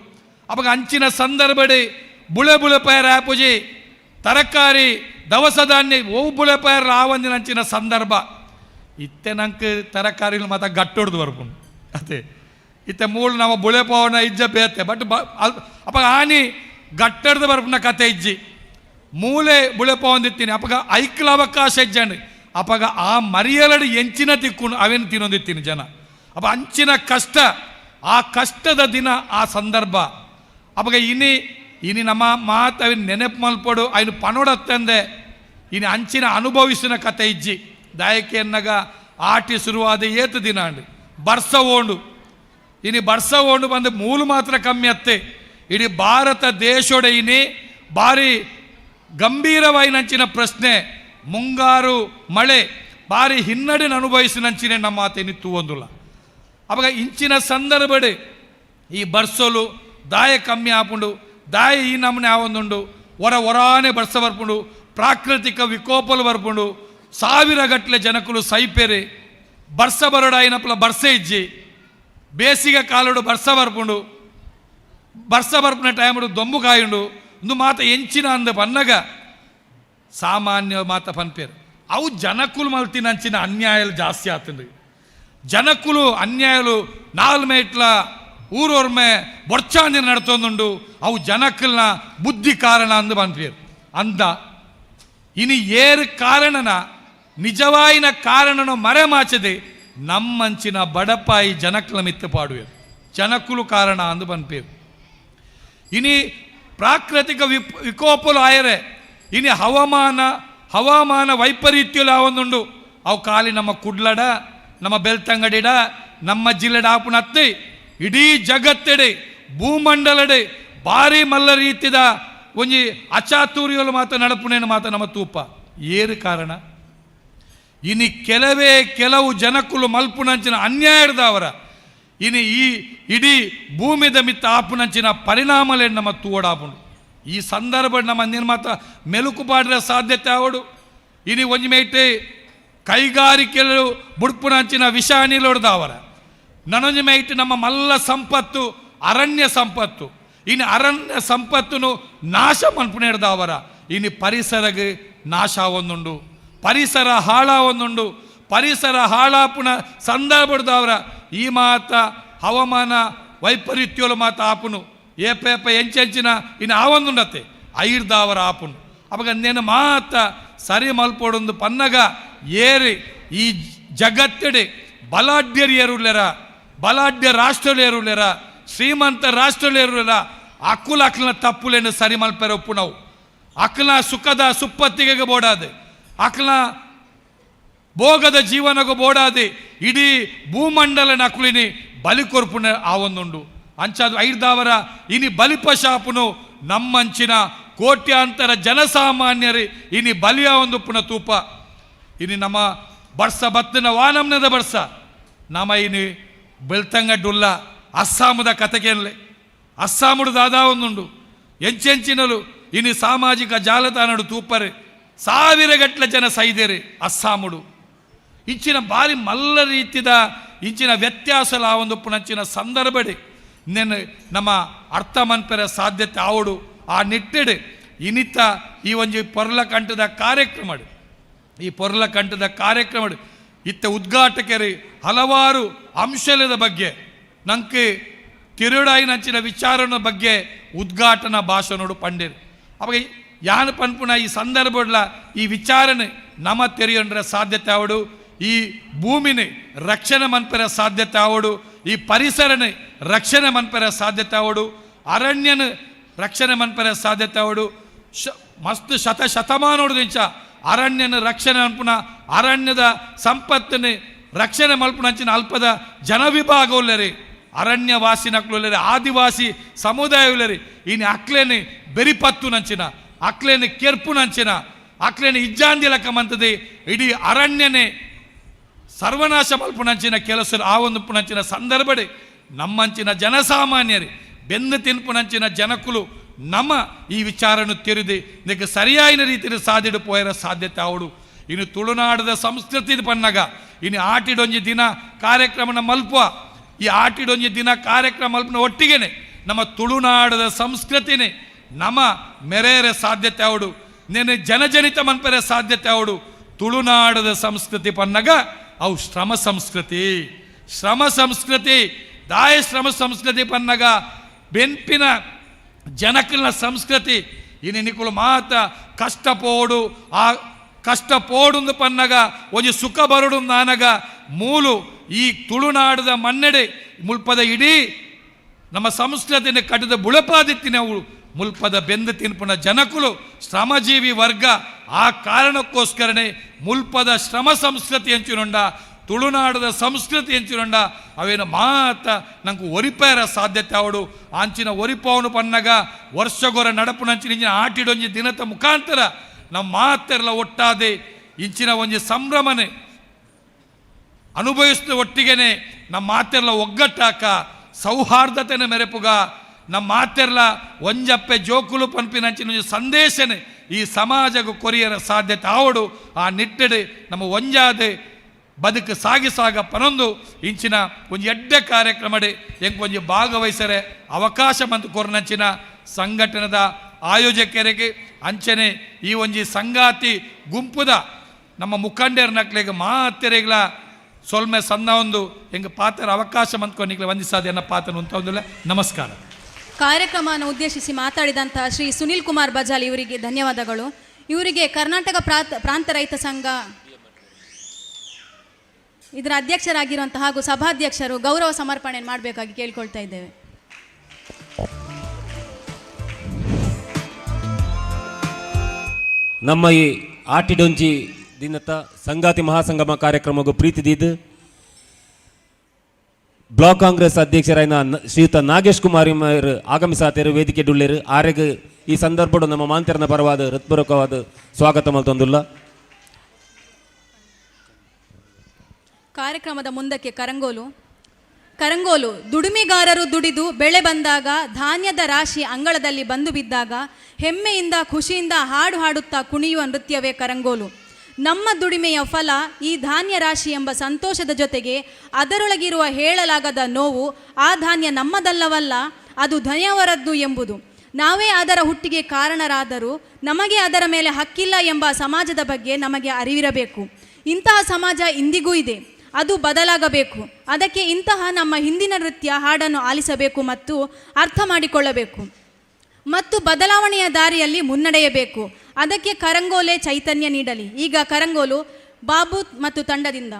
ಅವಾಗ ಅಂಚಿನ ಸಂದರ್ಭಡಿ ಬುಳೆ ಪೈರ ಆಪುಜಿ ತರಕಾರಿ ದವಸ ಧಾನ್ಯ ಬುಳೆ ಪೈರ ಆ ಒಂದಿನಂಚಿನ ಸಂದರ್ಭ ಇತ್ತೆ ನಂಗೆ ತರಕಾರಿಗಳು ಮಾತ್ರ ಗಟ್ಟೊಡ್ದು ಬರ್ಪುಂಡು ಅದೇ ಇತ್ತೆ ಮೂಳು ನಾವು ಬುಳೆ ಪವನ ಇಜ್ಜ ಬೇತೆ ಬಟ್ ಅಪ್ಪಾಗ ಆನಿ ಗಟ್ಟಡ್ದು ಬರ್ಪುನ ಕತೆ ಇಜ್ಜಿ ಮೂಲೆ ಬುಳೆ ಪವಂದಿತ್ತೀನಿ ಅಪ್ಪಾಗ ಐಕ್ಲ ಅವಕಾಶ ಇಜ್ಜಂಡು ಅಪ್ಪಾಗ ಆ ಮರಿಯಲಡು ಎಂಚಿನ ತಿಕ್ಕೊಂಡು ಅವೇನು ತಿನ್ನೊಂದಿತ್ತೀನಿ ಜನ ಅಪ್ಪ ಅಂಚಿನ ಕಷ್ಟ ಆ ಕಷ್ಟದ ದಿನ ಆ ಸಂದರ್ಭ ಅಪ್ಪಾಗ ಇನಿ ನಮ್ಮ ಮಾತು ಅವಿನ ನೆನಪು ಮಲ್ಪಡು ಅವನು ಪನೋಡತ್ತಂದೆ ಇನ್ನು ಅಂಚಿನ ಅನುಭವಿಸಿನ ಕತೆ ಇಜ್ಜಿ ದಾಯಕ್ಕೆ ಎನ್ನಗ ಆಟಿ ಶುರುವಾದ ಏತು ದಿನ ಅಂಡು ಬರ್ಸ ಓಂಡು ಇನಿ ಬರ್ಸ ಓಂಡು ಬಂದು ಮೂಲು ಮಾತ್ರ ಕಮ್ಮಿ ಅತ್ತೆ ಇಡೀ ಭಾರತ ದೇಶೋಡೆ ಇನಿ ಭಾರಿ ಗಂಭೀರವಾಯಿನಂಚಿನ ಪ್ರಶ್ನೆ ಮುಂಗಾರು ಮಳೆ ಭಾರಿ ಹಿನ್ನಡೆನ ಅನುಭವಿಸಿನಂಚಿನ ನಮ್ಮ ಮಾತೇನಿತ್ತು ಒಂದಿಲ್ಲ ಅವಾಗ ಇಂಚಿನ ಸಂದರ್ಭಡೆ ಈ ಬರ್ಸೋಲು ದಾಯ ಕಮ್ಮಿ ಆಪುಂಡು ದಾಯ ಈ ನಮ್ಮನೆ ಆವೊಂದುಂಡು ಹೊರಾನೆ ಬರ್ಸ ಬರ್ಪುಂಡು ಪ್ರಾಕೃತಿಕ ವಿಕೋಪಲು ಬರ್ಪುಂಡು 1000 ಗಟ್ಟಲೆ ಜನಕುಲು ಸೈಪೇರಿ ಬರ್ಸ ಬರೋಡ ಏನಪ್ಪಲ ಬರ್ಸೆ ಇಜ್ಜಿ ಬೇಸಿಗೆ ಕಾಲಡು ಬರ್ಸ ಬರ್ಪುಂಡು ಬರ್ಸ ಬರ್ಪನ ಟೈಮಡು ದೊಂಬು ಕಾಯುಂಡು ಒಂದು ಮಾತ ಎಂಚಿನ ಅಂದ ಪನ್ನಗ ಸಾಮಾನ್ಯ ಮಾತ ಪನ್ಪೇರು ಅವು ಜನಕ್ಕುಲು ಮಲ್ತಿನ ಅಂಚಿನ ಅನ್ಯಾಯಲು ಜಾಸ್ತಿ ಆತಂಡ್ರಿ. ಜನಕ್ಕುಲು ಅನ್ಯಾಯಲು ನಾಲ್ಮೇಟ್ಲ ಊರೊರ್ಮೆ ಬೊಡ್ಚಾಂದಿನ ನಡ್ತೊಂದುಂಡು ಅವು ಜನಕ್ಕಲ್ನ ಬುದ್ಧಿ ಕಾರಣ ಅಂದು ಪನ್ಪೇರು ಅಂದ ಇನಿ ಏರು ಕಾರಣನ ನಿಜವಾಯಿನ ಕಾರಣನ ಮರೆಮಾಚದೆ ನಮ್ಮಂಚಿನ ಬಡಪಾಯಿ ಜನಕ್ಕಲ ಮಿತ್ತು ಪಾಡುವೆ ಜನಕ್ಕುಲು ಕಾರಣ ಅಂದು ಪನ್ಪೇರು. ಇನಿ ಪ್ರಾಕೃತಿಕ ವಿಕೋಪಲು ಆಯರೆ ಇನಿ ಹವಾಮಾನ ವೈಪರೀತ್ಯಲು ಆವೊಂದುಂಡು ಅವು ಖಾಲಿ ನಮ್ಮ ಕುಡ್ಲಡ ನಮ್ಮ ಬೆಳ್ತಂಗಡಿಡ ನಮ್ಮ ಜಿಲ್ಲೆಡ ಆಪುನ ಹತ್ತಿ ಇಡೀ ಜಗತ್ತೆಡೆ ಭೂಮಂಡಲಡೆ ಭಾರಿ ಮಲ್ಲ ರೀತಿದ ಒಂಜಿ ಅಚಾತುರ್ಯಲು ಮಾತ ನಡಪುನೇನು ಮಾತ ನಮ್ಮ ತೂಪ ಏರು ಕಾರಣ ಇನಿ ಕೆಲವು ಜನಕ್ಕುಲು ಮಲ್ಪುನಂಚಿನ ಅನ್ಯಾಯದವರ ಇನಿ ಈ ಇಡೀ ಭೂಮಿದ ಮಿತ್ತ ಆಪುನಂಚಿನ ಪರಿಣಾಮಲೇ ನಮ್ಮ ತೂವಡಾಪುಂಡು. ಈ ಸಂದರ್ಭ ನಮ್ಮ ನಿರ್ಮಾತ ಮೆಲುಕು ಪಾಡಿನ ಸಾಧ್ಯತೆ ಆವಡು ಇನಿ ಒಂಜಿ ಮೇಟೆ ಕೈಗಾರಿಕೆಗಳು ಬುಡ್ಪುನಂಚಿನ ವಿಷಾನಿಲೊಡ್ದವರ ನನೊಂಜಿ ಮೇಟೆ ನಮ್ಮ ಮಲ್ಲ ಸಂಪತ್ತು ಅರಣ್ಯ ಸಂಪತ್ತು ಇನ್ನು ಅರಣ್ಯ ಸಂಪತ್ತುನು ನಾಶ ಮನ್ಪುನೇಡ್ದವರ ಇನ್ನು ಪರಿಸರಗೆ ನಾಶ ಆವೊಂದುಂಡು ಪರಿಸರ ಹಾಳಾವೊಂದುಂಡು ಪರಿಸರ ಹಾಳಾಪುನ ಸಂದರ್ಭದವರ ಈ ಮಾತ ಹವಾಮಾನ ವೈಪರೀತ್ಯಲು ಮಾತ ಆಪುನು ಏಪೇಪ ಎಂಚೆಂಚಿನ ಇನ್ನು ಆವೊಂದುಂಡತೆ ಐರ್ದಾವರ ಆಪುನು ಅವಾಗ ನೇನು ಮಾತ ಸರಿ ಮಲ್ಪೊಡೊಂದು ಪನ್ನಗ ಏರಿ ಈ ಜಗತ್ತೆಡೆ ಬಲಾಢ್ಯರು ಬಲಾಢ್ಯ ರಾಷ್ಟ್ರಲೇರುಲೆರ ಶ್ರೀಮಂತ ರಾಷ್ಟ್ರಲೇರುಲೆರ ಅಕ್ಕುಲ ತಪ್ಪುಲೇನು ಸರಿ ಮಲ್ಪೆರ ಒಪ್ಪು ನಾವು ಅಕ್ಕಲ ಸುಖದ ಸುಪ್ಪತ್ತಿಗೆ ಬೋಡಾದೆ ಅಕ್ಕಲ ಭೋಗದ ಜೀವನಗೂ ಬೋಡಾದೆ ಇಡೀ ಭೂಮಂಡಲನ ಅಕ್ಕುಲಿನಿ ಬಲಿಕೊರ್ಪುನ ಆವೊಂದುಂಡು ಅಂಚಾದು ಐದಾವರ ಇನಿ ಬಲಿಪ ಶಾಪುನು ನಮ್ಮಂಚಿನ ಕೋಟ್ಯಾಂತರ ಜನಸಾಮಾನ್ಯರು ಇನಿ ಬಲಿಯ ಒಂದು ಪುನ ತೂಪ ಇನಿ ನಮ್ಮ ಬರ್ಸ ಬತ್ತಿನ ವಾನಮ್ನದ ಬರ್ಸ ನಮ್ಮ ಇನಿ ಬೆಳ್ತಂಗಡ್ಡುಲ್ಲ ಅಸ್ಸಾಮದ ಕತೆಗೆನ್ಲೆ ಅಸ್ಸಾಮುಡು ದಾದಾ ಒಂದುಂಡು ಎಂಚೆಂಚಿನಲು ಇನಿ ಸಾಮಾಜಿಕ ಜಾಲತಾಣಡು ತೂಪರೆ ಸಾವಿರಗಟ್ಟಲೆ ಜನ ಸೈದೇರಿ ಅಸ್ಸಾಮುಡು ಇಂಚಿನ ಭಾರಿ ಮಲ್ಲ ರೀತಿದ ಇಂಚಿನ ವ್ಯತ್ಯಾಸಲ ಆ ಒಂದು ಪುನಂಚಿನ ಸಂದರ್ಭಡೆ ಇನ್ನೇನು ನಮ್ಮ ಅರ್ಥ ಮನ್ಪೆರ ಸಾಧ್ಯತೆ ಆವಡು ಆ ನಿಟ್ಟೆಡೆ ಇನಿತ ಈ ಒಂಜಿ ಪೊರ್ಲ ಕಂಠದ ಕಾರ್ಯಕ್ರಮಡು ಈ ಪೊರ್ಲ ಕಂಠದ ಕಾರ್ಯಕ್ರಮಡು ಇತ್ತ ಉದ್ಘಾಟಕರು ಹಲವಾರು ಅಂಶದ ಬಗ್ಗೆ ನಂಗೆ ತಿರುಡಾಯಿನಂಚಿನ ವಿಚಾರನ ಬಗ್ಗೆ ಉದ್ಘಾಟನಾ ಭಾಷಣೋಡು ಪಂಡೇರು ಅವಾಗ ಯಾನು ಪನ್ಪುನ ಈ ಸಂದರ್ಭಡ್ಲ ಈ ವಿಚಾರನೆ ನಮ್ಮ ತೆರೆಯೊಂಡ್ರ ಸಾಧ್ಯತೆ ಆವಡು ಈ ಭೂಮಿನೇ ರಕ್ಷಣೆ ಮನ್ಪೆರ ಸಾಧ್ಯತೆ ಆವಡು ಈ ಪರಿಸರನೆ ರಕ್ಷಣೆ ಮನ್ಪೆರ ಸಾಧ್ಯತೆ ಆವಡು ಅರಣ್ಯನ ರಕ್ಷಣೆ ಮನ್ಪೆರ ಸಾಧ್ಯತೆ ಆವಡು ಮಸ್ತ್ ಶತಮಾನೋಡ್ದಿಂಚ ಅರಣ್ಯನ ರಕ್ಷಣೆ ಮನ್ಪುನ ಅರಣ್ಯದ ಸಂಪತ್ತನ್ನು ರಕ್ಷಣೆ ಮಲ್ಪುನಂಚಿನ ಅಲ್ಪದ ಜನವಿಭಾಗವುಳ್ಳರಿ ಅರಣ್ಯವಾಸಿನಕ್ಲುಳ್ಳರಿ ಆದಿವಾಸಿ ಸಮುದಾಯವುಳ್ಳರಿ ಇನ್ನು ಅಕ್ಲೇನೆ ಬೆರಿಪತ್ತು ನಂಚಿನ ಅಕ್ಲೇನೆ ಕೆರ್ಪು ನಂಚಿನ ಅಕ್ಲೇನೆ ಇಜ್ಜಾಂದಿ ಲೆಕ್ಕಮಂತದೆ ಇಡೀ ಅರಣ್ಯನೇ ಸರ್ವನಾಶ ಮಲ್ಪುನಂಚಿನ ಕೆಲಸ ಆ ಒಂದು ಪುನಂಚಿನ ಸಂದರ್ಭಡೆ ನಮ್ಮಂಚಿನ ಜನಸಾಮಾನ್ಯರು ಬೆಂದು ತಿನ್ಪುನಂಚಿನ ಜನಕುಲು ನಮ್ಮ ಈ ವಿಚಾರನು ತೆರೆದು ಇದಕ್ಕೆ ಸರಿಯಾದ ರೀತಿಯಲ್ಲಿ ಸಾಧಿಡು ಪೋಯರ ಸಾಧ್ಯತೆ ಆವಡು ಇನ್ನು ತುಳುನಾಡದ ಸಂಸ್ಕೃತಿ ಪನ್ನಗ ಇನ್ನು ಆಟಿಡೊಂಜಿ ದಿನ ಕಾರ್ಯಕ್ರಮನ ಮಲ್ಪುವ ಈ ಆಟಿಡೊಂಜಿ ದಿನ ಕಾರ್ಯಕ್ರಮ ಮಲ್ಪನ ಒಟ್ಟಿಗೆನೆ ನಮ್ಮ ತುಳುನಾಡದ ಸಂಸ್ಕೃತಿನೇ ನಮ್ಮ ಮೆರೆಯರ ಸಾಧ್ಯತೆ ಆವಡು ನೇನೆ ಜನಜನಿತ ಮನ್ಪೆರ ಸಾಧ್ಯತೆ ಆವಡು ತುಳುನಾಡದ ಸಂಸ್ಕೃತಿ ಪನ್ನಗ ಅವು ಶ್ರಮ ಸಂಸ್ಕೃತಿ ದಾಯ ಶ್ರಮ ಸಂಸ್ಕೃತಿ ಪನ್ನಗ ಬೆನ್ಪಿನ ಜನಕಲ್ನ ಸಂಸ್ಕೃತಿ ಇನ್ನು ನಿಕುಲು ಮಾತ ಕಷ್ಟಪೋಡು ಆ ಕಷ್ಟಪೋಡು ಪನ್ನಗ ಒಂಜಿ ಸುಖ ಬರುಡು ನಾನಗ ಮೂಲು ಈ ತುಳುನಾಡದ ಮಣ್ಣೆಡೆ ಮುಲ್ಪದ ಇಡೀ ನಮ್ಮ ಸಂಸ್ಕೃತಿನ ಕಟ್ಟಿದ ಬುಳಪಾದಿತ್ತಿನವು ಮುಲ್ಪದ ಬೆಂದು ತಿನ್ಪುನ ಜನಕುಲು ಶ್ರಮಜೀವಿ ವರ್ಗ ಆ ಕಾರಣಕ್ಕೋಸ್ಕರನೇ ಮುಲ್ಪದ ಶ್ರಮ ಸಂಸ್ಕೃತಿ ಎಂಚಿನೊಂಡ ತುಳುನಾಡದ ಸಂಸ್ಕೃತಿ ಎಂಚಿನೊಂಡ ಅವೇನು ಮಾತ ನಂಗೆ ಒರಿಪೇರ ಸಾಧ್ಯತೆ ಆವಡು ಆಂಚಿನ ಒರಿಪವನು ಪನ್ನಗ ವರ್ಷಗೊರ ನಡಪುನಂಚಿನ ಇಂಚಿನ ಆಟಿಡೊಂಜಿ ದಿನದ ಮುಖಾಂತರ ನಮ್ಮ ಮಾತೆಲ್ಲ ಒಟ್ಟಾದೆ ಇಂಚಿನ ಒಂಜಿ ಸಂಭ್ರಮನೆ ಅನುಭವಿಸಿದ ಒಟ್ಟಿಗೆನೆ ನಮ್ಮ ಮಾತೆಲ್ಲ ಒಗ್ಗಟ್ಟಾಕ ಸೌಹಾರ್ದತೆನ ಮೆರೆಪುಗ ನಮ್ಮ ಮಾತೆರ್ಲ ಒಂಜಪ್ಪೆ ಜೋಕುಲು ಪನ್ಪಿನಂಚಿನ ಸಂದೇಶನೆ ಈ ಸಮಾಜಗೂ ಕೊರಿಯರ ಸಾಧ್ಯತೆ ಆವಡು ಆ ನಿಟ್ಟೆಡೆ ನಮ್ಮ ಒಂಜಾದೆ ಬದುಕು ಸಾಗ ಪನೊಂದು ಇಂಚಿನ ಒಂಜಿ ಎಡ್ಡೆ ಕಾರ್ಯಕ್ರಮಡೆ ಎಂಕೊಂಜಿ ಭಾಗವಹಿಸರೆ ಅವಕಾಶ ಮಂತು ಕೊರ್ನಂಚಿನ ಸಂಘಟನೆದ ಆಯೋಜಕರಿಗೆ ಅಂಚನೆ ಈ ಒಂಜಿ ಸಂಗಾತಿ ಗುಂಪುದ ನಮ್ಮ ಮುಖಂಡರ ನಕ್ಲೆಗೆ ಮಾತೆರೆಗಳ ಸೊಲ್ಮೆ ಸಣ್ಣ ಒಂದು ಹೆಂಗೆ ಪಾತ್ರ ಅವಕಾಶ ಮಂತ್ಕೊಂಡಿಗ್ಲೆ ವಂದಿಸಾದೆ ಅನ್ನೋ ಪಾತ್ರ ಉಂಟೊಂದಿಲ್ಲ. ನಮಸ್ಕಾರ. ಕಾರ್ಯಕ್ರಮವನ್ನು ಉದ್ದೇಶಿಸಿ ಮಾತಾಡಿದಂತಹ ಶ್ರೀ ಸುನಿಲ್ ಕುಮಾರ್ ಬಜಾಲ್ ಇವರಿಗೆ ಧನ್ಯವಾದಗಳು. ಇವರಿಗೆ ಕರ್ನಾಟಕ ಪ್ರಾಂತ ರೈತ ಸಂಘ ಇದರ ಅಧ್ಯಕ್ಷರಾಗಿರುವಂತಹ ಹಾಗೂ ಸಭಾಧ್ಯಕ್ಷರು ಗೌರವ ಸಮರ್ಪಣೆ ಮಾಡಬೇಕಾಗಿ ಕೇಳ್ಕೊಳ್ತಾ ಇದ್ದೇವೆ. ನಮ್ಮ ಈ ಆಟಿಡೊಂಜಿ ದಿನದ ಸಂಗಾತಿ ಮಹಾಸಂಗಮ ಕಾರ್ಯಕ್ರಮಕ್ಕೂ ಪ್ರೀತಿದಿದ್ದು ಬ್ಲಾಕ್ ಕಾಂಗ್ರೆಸ್ ಅಧ್ಯಕ್ಷರಾಯಿನ ಶ್ರೀಯುತ ನಾಗೇಶ್ ಕುಮಾರ್ ಆಗಮಿಸಾತೇರು ವೇದಿಕೆ ಡುಳ್ಳೇರು ಆರೆಗೆ ಈ ಸಂದರ್ಭಡು ನಮ್ಮ ಮಾಂತರನ ಪರವಾದ ಹೃತ್ಪೂರ್ವಕವಾದ ಸ್ವಾಗತ ಮಲ್ತೊಂದುಲ್ಲ. ಕಾರ್ಯಕ್ರಮದ ಮುಂದಕ್ಕೆ ಕರಂಗೋಲು ದುಡಿಮೆಗಾರರು ದುಡಿದು ಬೆಳೆ ಬಂದಾಗ ಧಾನ್ಯದ ರಾಶಿ ಅಂಗಳದಲ್ಲಿ ಬಂದು ಬಿದ್ದಾಗ ಹೆಮ್ಮೆಯಿಂದ ಖುಷಿಯಿಂದ ಹಾಡು ಹಾಡುತ್ತಾ ಕುಣಿಯುವ ನೃತ್ಯವೇ ಕರಂಗೋಲು. ನಮ್ಮ ದುಡಿಮೆಯ ಫಲ ಈ ಧಾನ್ಯ ರಾಶಿ ಎಂಬ ಸಂತೋಷದ ಜೊತೆಗೆ ಅದರೊಳಗಿರುವ ಹೇಳಲಾಗದ ನೋವು, ಆ ಧಾನ್ಯ ನಮ್ಮದಲ್ಲವಲ್ಲ, ಅದು ಧನ್ಯವರದ್ದು ಎಂಬುದು. ನಾವೇ ಅದರ ಹುಟ್ಟಿಗೆ ಕಾರಣರಾದರೂ ನಮಗೆ ಅದರ ಮೇಲೆ ಹಕ್ಕಿಲ್ಲ ಎಂಬ ಸಮಾಜದ ಬಗ್ಗೆ ನಮಗೆ ಅರಿವಿರಬೇಕು. ಇಂತಹ ಸಮಾಜ ಇಂದಿಗೂ ಇದೆ, ಅದು ಬದಲಾಗಬೇಕು. ಅದಕ್ಕೆ ಇಂತಹ ನಮ್ಮ ಹಿಂದಿನ ನೃತ್ಯ ಹಾಡನ್ನು ಆಲಿಸಬೇಕು ಮತ್ತು ಅರ್ಥ ಮಾಡಿಕೊಳ್ಳಬೇಕು ಮತ್ತು ಬದಲಾವಣೆಯ ದಾರಿಯಲ್ಲಿ ಮುನ್ನಡೆಯಬೇಕು. ಅದಕ್ಕೆ ಕರಂಗೋಲೆ ಚೈತನ್ಯ ನೀಡಲಿ. ಈಗ ಕರಂಗೋಲು ಬಾಬು ಮತ್ತು ತಂಡದಿಂದ.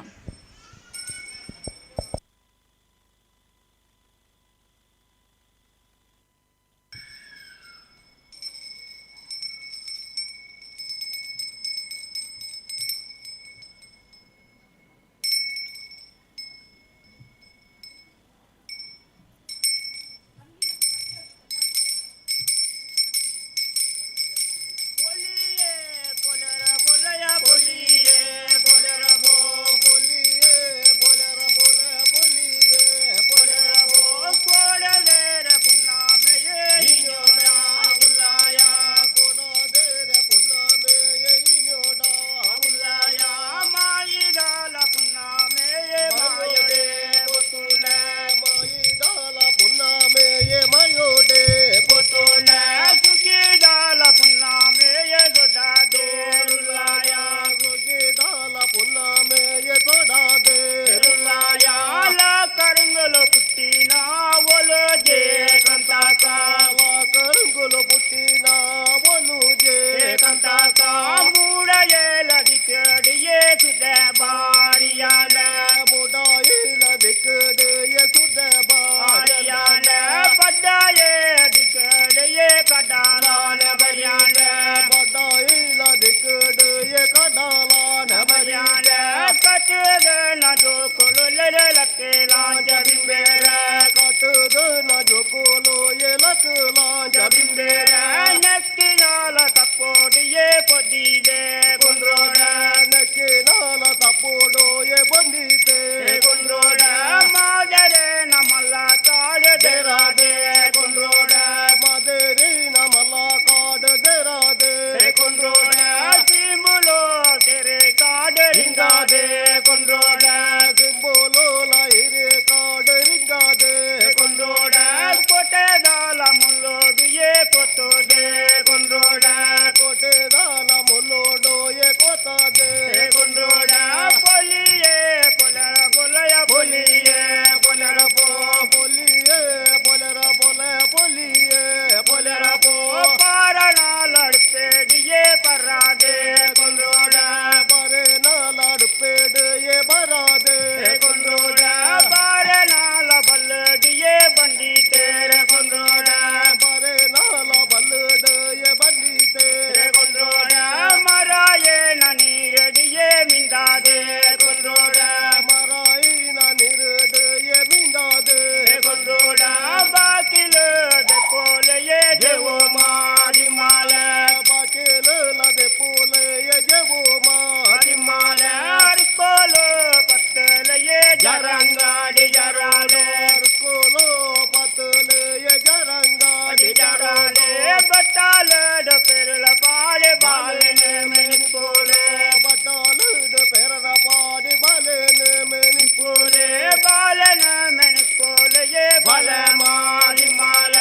ಬಲ ಮಾರಿ ಮಾಲ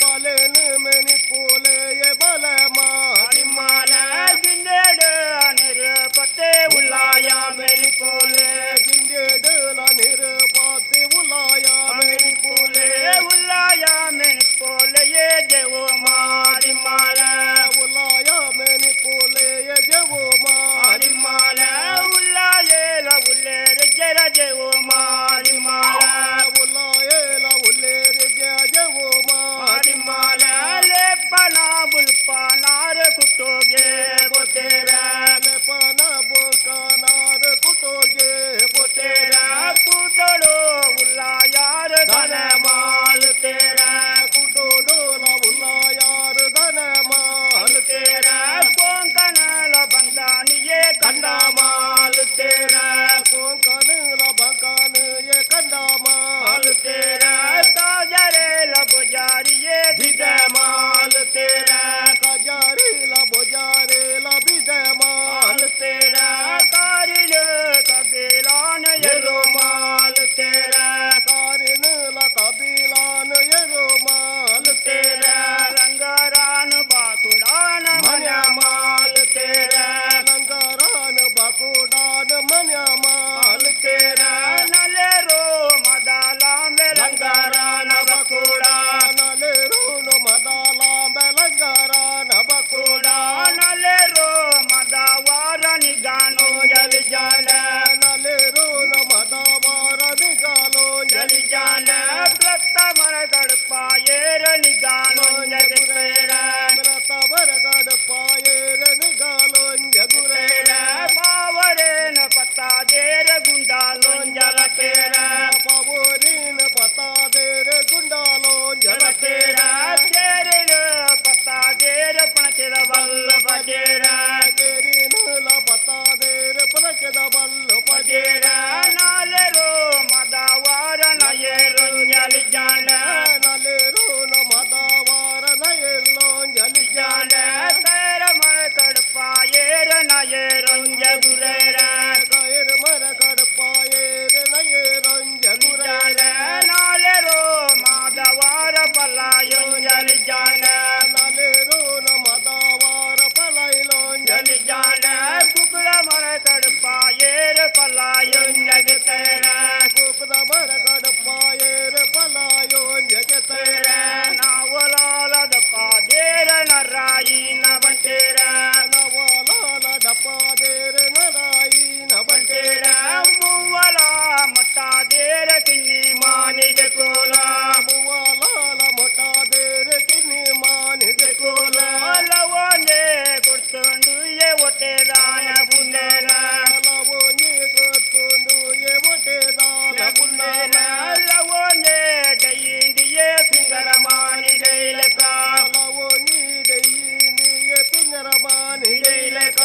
ಬಲೆನ ಮೆನಿ ಪೋಲೆ ಬಲ ಮಾರಿ ಮಾಲ ಗಿಂಡೇಡು ನಿರುಪತೆ ಉಲ್ಲಾಯ ಮೆಲಿ ಪೋಲೆ ಗಿಂಡೇಡು ನಿರುಪತೆ ಉಲ್ಲಾಯ ಮೆಲಿ ಪೋಲೆ ಉಲ್ಲಾಯ ಮೆಲಿ ಪೋಲೆ ದೇವೋ ಮಾರಿ ಮಾಲ ಉಲ್ಲಾಯ ಮೆನಿ ಪೋಲೆ ದೇವೋ ಮಾರಿ ಮಾಲ ಉಲ್ಲಾಯೇಲ ಉಲ್ಲೇರೆ ಜರ ದೇವೋ ಮಾರಿ ಮಾಲ ಉಲ್ಲಾಯೇಲ ಉಲ್ಲೇರೆ ಜಯವೋ ಮಾರಿ ಮಾಲ ಲೇಪನ ಬುಲ್ಪನಾರ ಕುಟೋಗೆ ಬೊತೆರ ಲೇಪನ ಬುಲ್ಕನಾರ ಕುಟೋಗೆ ಬೊತೆರ ಕುಟೋಡೋ ಉಲ್ಲಾಯಾರ ಧನ ಮಾಲ್ ತೇರ ಕುಟೋಡೋಲ ಉಲ್ಲಾಯಾರ ಧನ ಮಾಲ್ ತೇರ ಕೊಂಕನಲ ಬಂದಾನಿಯೇ ಕಂಡ ಮಾಲ್ ತೇರ ಕೊಂಕನಲ ಬಂದಾನಿಯೇ ಕಂಡ ಮಾಲ್ ತೇರ ಕಾಜರೇಲ ಬಜಾರಿಯೇ ಬಿದ ಮಾಲ್ ತೇರ ಕಾಜರೇಲ ಬಜಾರೇಲ ಬಿದ ಮಾಲ್ ತೇರ ಕಾರಿಲ ಕಬೇಲಾನ ಯರೋ ಮಾಲ್ ತೇರ ಕಾರಿನಲ ಕಬೇಲಾನ ಯರೋ ಮಾಲ್ ತೇರ ರಂಗಾರಾನ ಬಾಕುಡಾನ ಮನ ಮಾಲ್ ತೇರ ರಂಗಾರಾನ ಬಾಕುಡಾನ ಮನ ಮಾಲ್ ತೇರ ನಲೆರೋ ಮದಾಲಾಂಬೆ ರಂಗಾರಾನ ಬಕುಡ ನಲೆರೋ ಮದಾಲಾಂಬೆ ರಂಗಾರಾನ ಬಕುಡ ನಲೆರೋ ಮದವಾರ ನಿಗಾನೋ ಜಲಿ ಜಾಲ ನಲೆರೋ ಮದವಾರ ನಿಗಾನೋ ಜಲಿ ಜಾಲ ಪ್ರತ್ತ ಮರ ಗಡಪಾಯೇರ ನಿಗಾನೋ ಜಗತೇರ ಪ್ರತ್ತ ಮರ ಗಡಪಾಯೇರ ನಿಗಾನೋ ಜಗುರೇರ ಪಾವರೇನ ಪತ್ತಾದೇರ ಗುಂಡಾಲೋ ಜಲತೇರ ಪಾವರೇನ ಪತ್ತಾದೇರ ಗುಂಡಾಲೋ ಜಲತೇರ ತೇರಿನ ಪತ್ತಾದೇರ ಪಣಚದ ಬಲ್ಲ ಪಜೇರ ತೇರಿನ ಪತ್ತಾದೇರ ಪಣಚದ ಬಲ್ಲ ಪಜೇರ ನಾಲೆರೋ ಮದವಾರ ನಯೇರೋ ಜಲಿ ಜಾಲ ನಲೆರೋ ಮದವಾರ ನಯೇರೋ ಜಲಿ ಜಾಲ ತೇರ ಮರ ಕಡಪಾಯೇರ ನಯೇರೋ ಜಗುರೇರ ತೇರ ಮರ ಕಡಪಾಯೇರ ನಯೇರೋ ಜಗುರೇರ ನಾಲೆರೋ ಮಾದವಾರ ಪಲಾಯೋ ಜಲಿ ಜಾಲ ನಾಲೆರೋ ಮದವಾರ ಪಲಾಯೋ ಜಲಿ ಜಾಲ ಕುಕುಳ ಮರ ಕಡಪಾಯೇರ ಪಲಾಯೋ ಜಗತೇರ ಕುಕುಳ ಮರ ಕಡಪಾಯೇರ ಪಲಾಯೋ ಜಗತೇರ ನಾವಲಾಲದ ಪಾದೇರ ನರಾಯಿನ ಬಂಟೇರ ನವಲಾಲ ಡಪಾದೇರ ನರಾಯಿನ ಬಂಟೇರ ಮೂವಲ ಮಟ್ಟಾದೇರ ಕಿನ್ನಿ ಮಾನಿದ ಕೋಲ ಮೂವಲಾಲ ಮೊಟ್ಟಾದೇರ ಕಿನ್ನಿ ಮಾನಿದ ಕೋಲ ಲವೋನೆ ಕೊಡ್ತೊಂಡು ಒಟ್ಟೆದಾನ ಬುಂದೇನ ಲವೋನೆ ಕೊಡ್ತೊಂಡು ಒಟ್ಟೆದಾನ ಬುಂದೇನ ಲವೋನೆ ಡೈಂದಿಯೇ ಪಿಂಗರ ಮಾನಿದೈಲಕ ಲವೋನಿ ಡೈಂದಿಯೇ ಪಿಂಗರ ಮಾನಿದೈಲಕ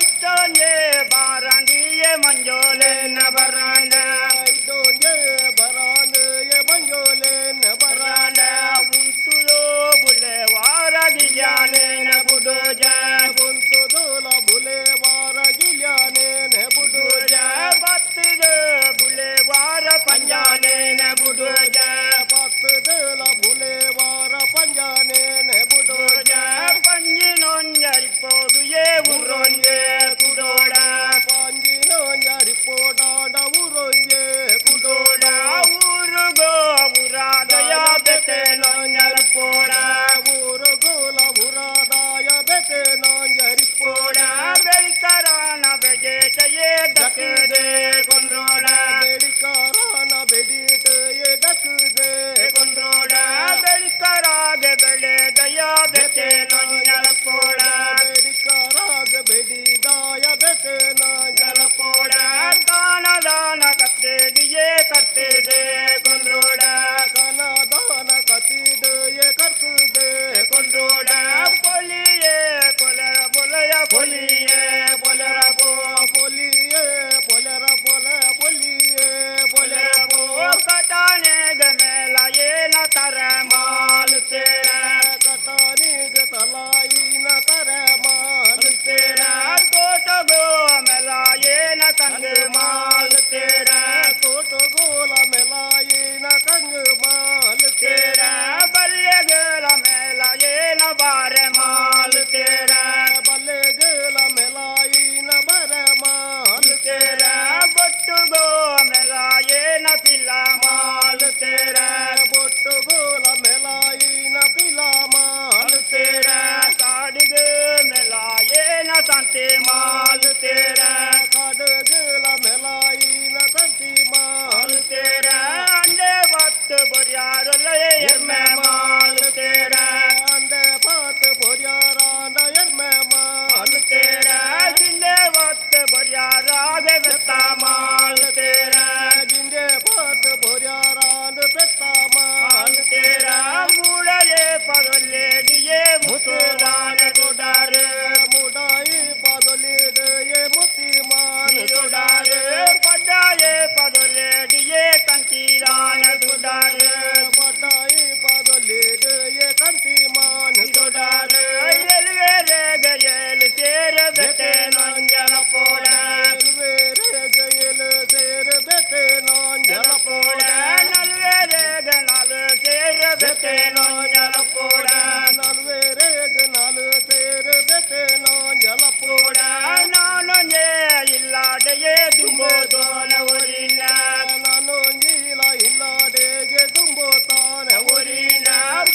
ಇಟ್ಟೋನೆ ಬಾರಂಡಿಯೇ ಮಂಜೋಲೆನ ಬರಾಂಡ ಇಟ್ಟೋನೆ ಬರಾಂಡಿಯೇ ಮಂಜೋಲೆನ ಬರಾಂಡ ಉಂಟುಲೋ ಬುಲೆ ವಾರಗಿಯಾನೇನ ಬುಡೋಜ ಉಂಟುದೋಲ ಬುಲೆ ವಾರಗಿಯಾನೇನ ಬುಡೋಜ ಬತ್ತದ ಬುಲೆ ವಾರ ಪಂಜಾನೇನ ಬುಡೋಜ ಬತ್ತದಲ ಬುಲೆ ವಾರ ಪಂಜಾನೇನ ಬುಡೋಜ ಪಂಜಿನೊಂಜರಿಪೋದು ಏ ಉರ್ರೊಂಜೆ ಕುಡೋಡ ಪಂಜಿನೊಂಜರಿಪೋಡಾಡ ಉರೊಂಜೆ ಕುಡೋಡ ಊರುಗೋ ಉರಾದಯ ಬೆತೆ ನೊಂಜರಿಪೋಡ ಊರುಗೋಲ ಉರಾದಾಯ ಬೆತೆ ನೊಂಜರಿಪೋಡ ಬೆಳಿಕರಾನ ಬೆಜೆಟಯೇ ದಕ್ಕದೆ ಕೊಂಡ್ರೋಡ ಬೆಳಿಕರಾನ ಬೆಡಿಟ ಎಡಕದೆ ಕೊಂಡ್ರೋಡ ಬೆಳಿಕರಾಗ ಬೆಳೆ ದಯ ಬೆತೆ ನೊಂಜರಪೋಡ ಬೆಳಿಕರಾಗ ಬೆಡಿದಾಯ ಬೆತೆ ನೊಂಜರಪೋಡ ಕಾನದಾನ ಕತ್ತೆದಿಯೇ ಕತ್ತೆದೆ ಕೊಂಡ್ರೋಡ ಕನದಾನ ಕತ್ತಿದೆಯೇ ಕರ್ತದೆ ಕೊಂಡ್ರೋಡ ಪೊಲಿಯೇ ಪೊಲರ ಪೊಲಯ ಪೊಲಿಯೇ ಪೊಲರ ಪೋ ಪೊಲಿಯೇ ಪೊಲರ ಪೊಲ ಪೊಲಿಯೇ ಪೊಲರ ಪೋ ಕಟಾನೆಗ ಮೇಲ ಏನ ತರ ಮಾಲ್ ತೇರ ಕಟಾನಿಗ ತಲಾಯಿನ ತರ ಮಾಲ್ ತೇರ ತೋಟಗೋ ಮೇಲ ಏನ ಕಂಗ ಮಾಲ್ ತೇರ ತೋಟಗೋಲ ಮೆಲಾಯಿನ ಕಂಗ ಮಾಲ್ ಕಂತಿ ಮಾಲುತ್ತೇರ ಕಡಗಲ ಮೆಲಾಯಿನ ತಂತಿ ಮಾಲುತ್ತೇರ ಅಂಡೆ ಬತ್ತು ಬರಿಯಾರಲ್ಲ ಎಮ್ಮೆ ಮಾಲುತ್ತೇರ ಅಂದೆ ಪಾತು ಬೊರ್ಯಾರಾಂಡ ಎರ್ಮೆ ಮಾಲುತ್ತೇರ ಜಿಂದೆ ಬತ್ತು ಬರಿಯಾರಾಗ ಬೆತ್ತ ಮಾಲುತ್ತೇರ ಜಿಂದೆ ಪಾತು ಬೊರ್ಯಾರಾಂಡ ಬೆತ್ತ ಮಾಲುತ್ತೇರ ಮೂಡಲೇ ಪದಲ್ಲೇಡಿಯೇ ಮುಸುದಾನ ಗುಡಾರೆ ಮುಡಾಯಿ ಪಾದೊಲಿಡೆಯೇ ಮುತಿ ಗುಡಾರೆ ಪಡ್ಡಾಯೇ ಪದಲ್ಲೇಡಿಯೇ ಕಂತಿದಾನ ಗುಡಾರೆ ಪಡ್ಡಾಯಿ ಪಾದೊಲಿಡೆಯೇ ಕಂತಿ ಮಾನ ಗುಡಾರೆ ಎಲ್ವೇರೆಗ ಎಲ್ ಸೇರ ಬೆಟ್ಟೆ ನಂಜಲ ಪೋಡ ಎಲ್ವೇರೆಗ ಎಲ್ ಸೇರ ಬೆಟ್ಟೆ ನಂಜಲ ಪೋಡ ನಲ್ವೇರೆಗ ನಾಲು ಸೇರ ಬೆಟ್ಟೆ ನಂಜಲ ಪೋಡ ನಲ್ವೇರೆಗ ನಾಲು ಸೇರ ಬೆಟ್ಟೆ ನಂಜಲ ಪೋಡ ನಾನೊಂದೇ ಇಲ್ಲಾಡೆಯೇ ತುಂಬೋದೋನ ಊರಿನ ನಾನು ನೀಲ ಇಲ್ಲಾಡೆಗೆ ತುಂಬೋತಾನೆ ಊರಿನ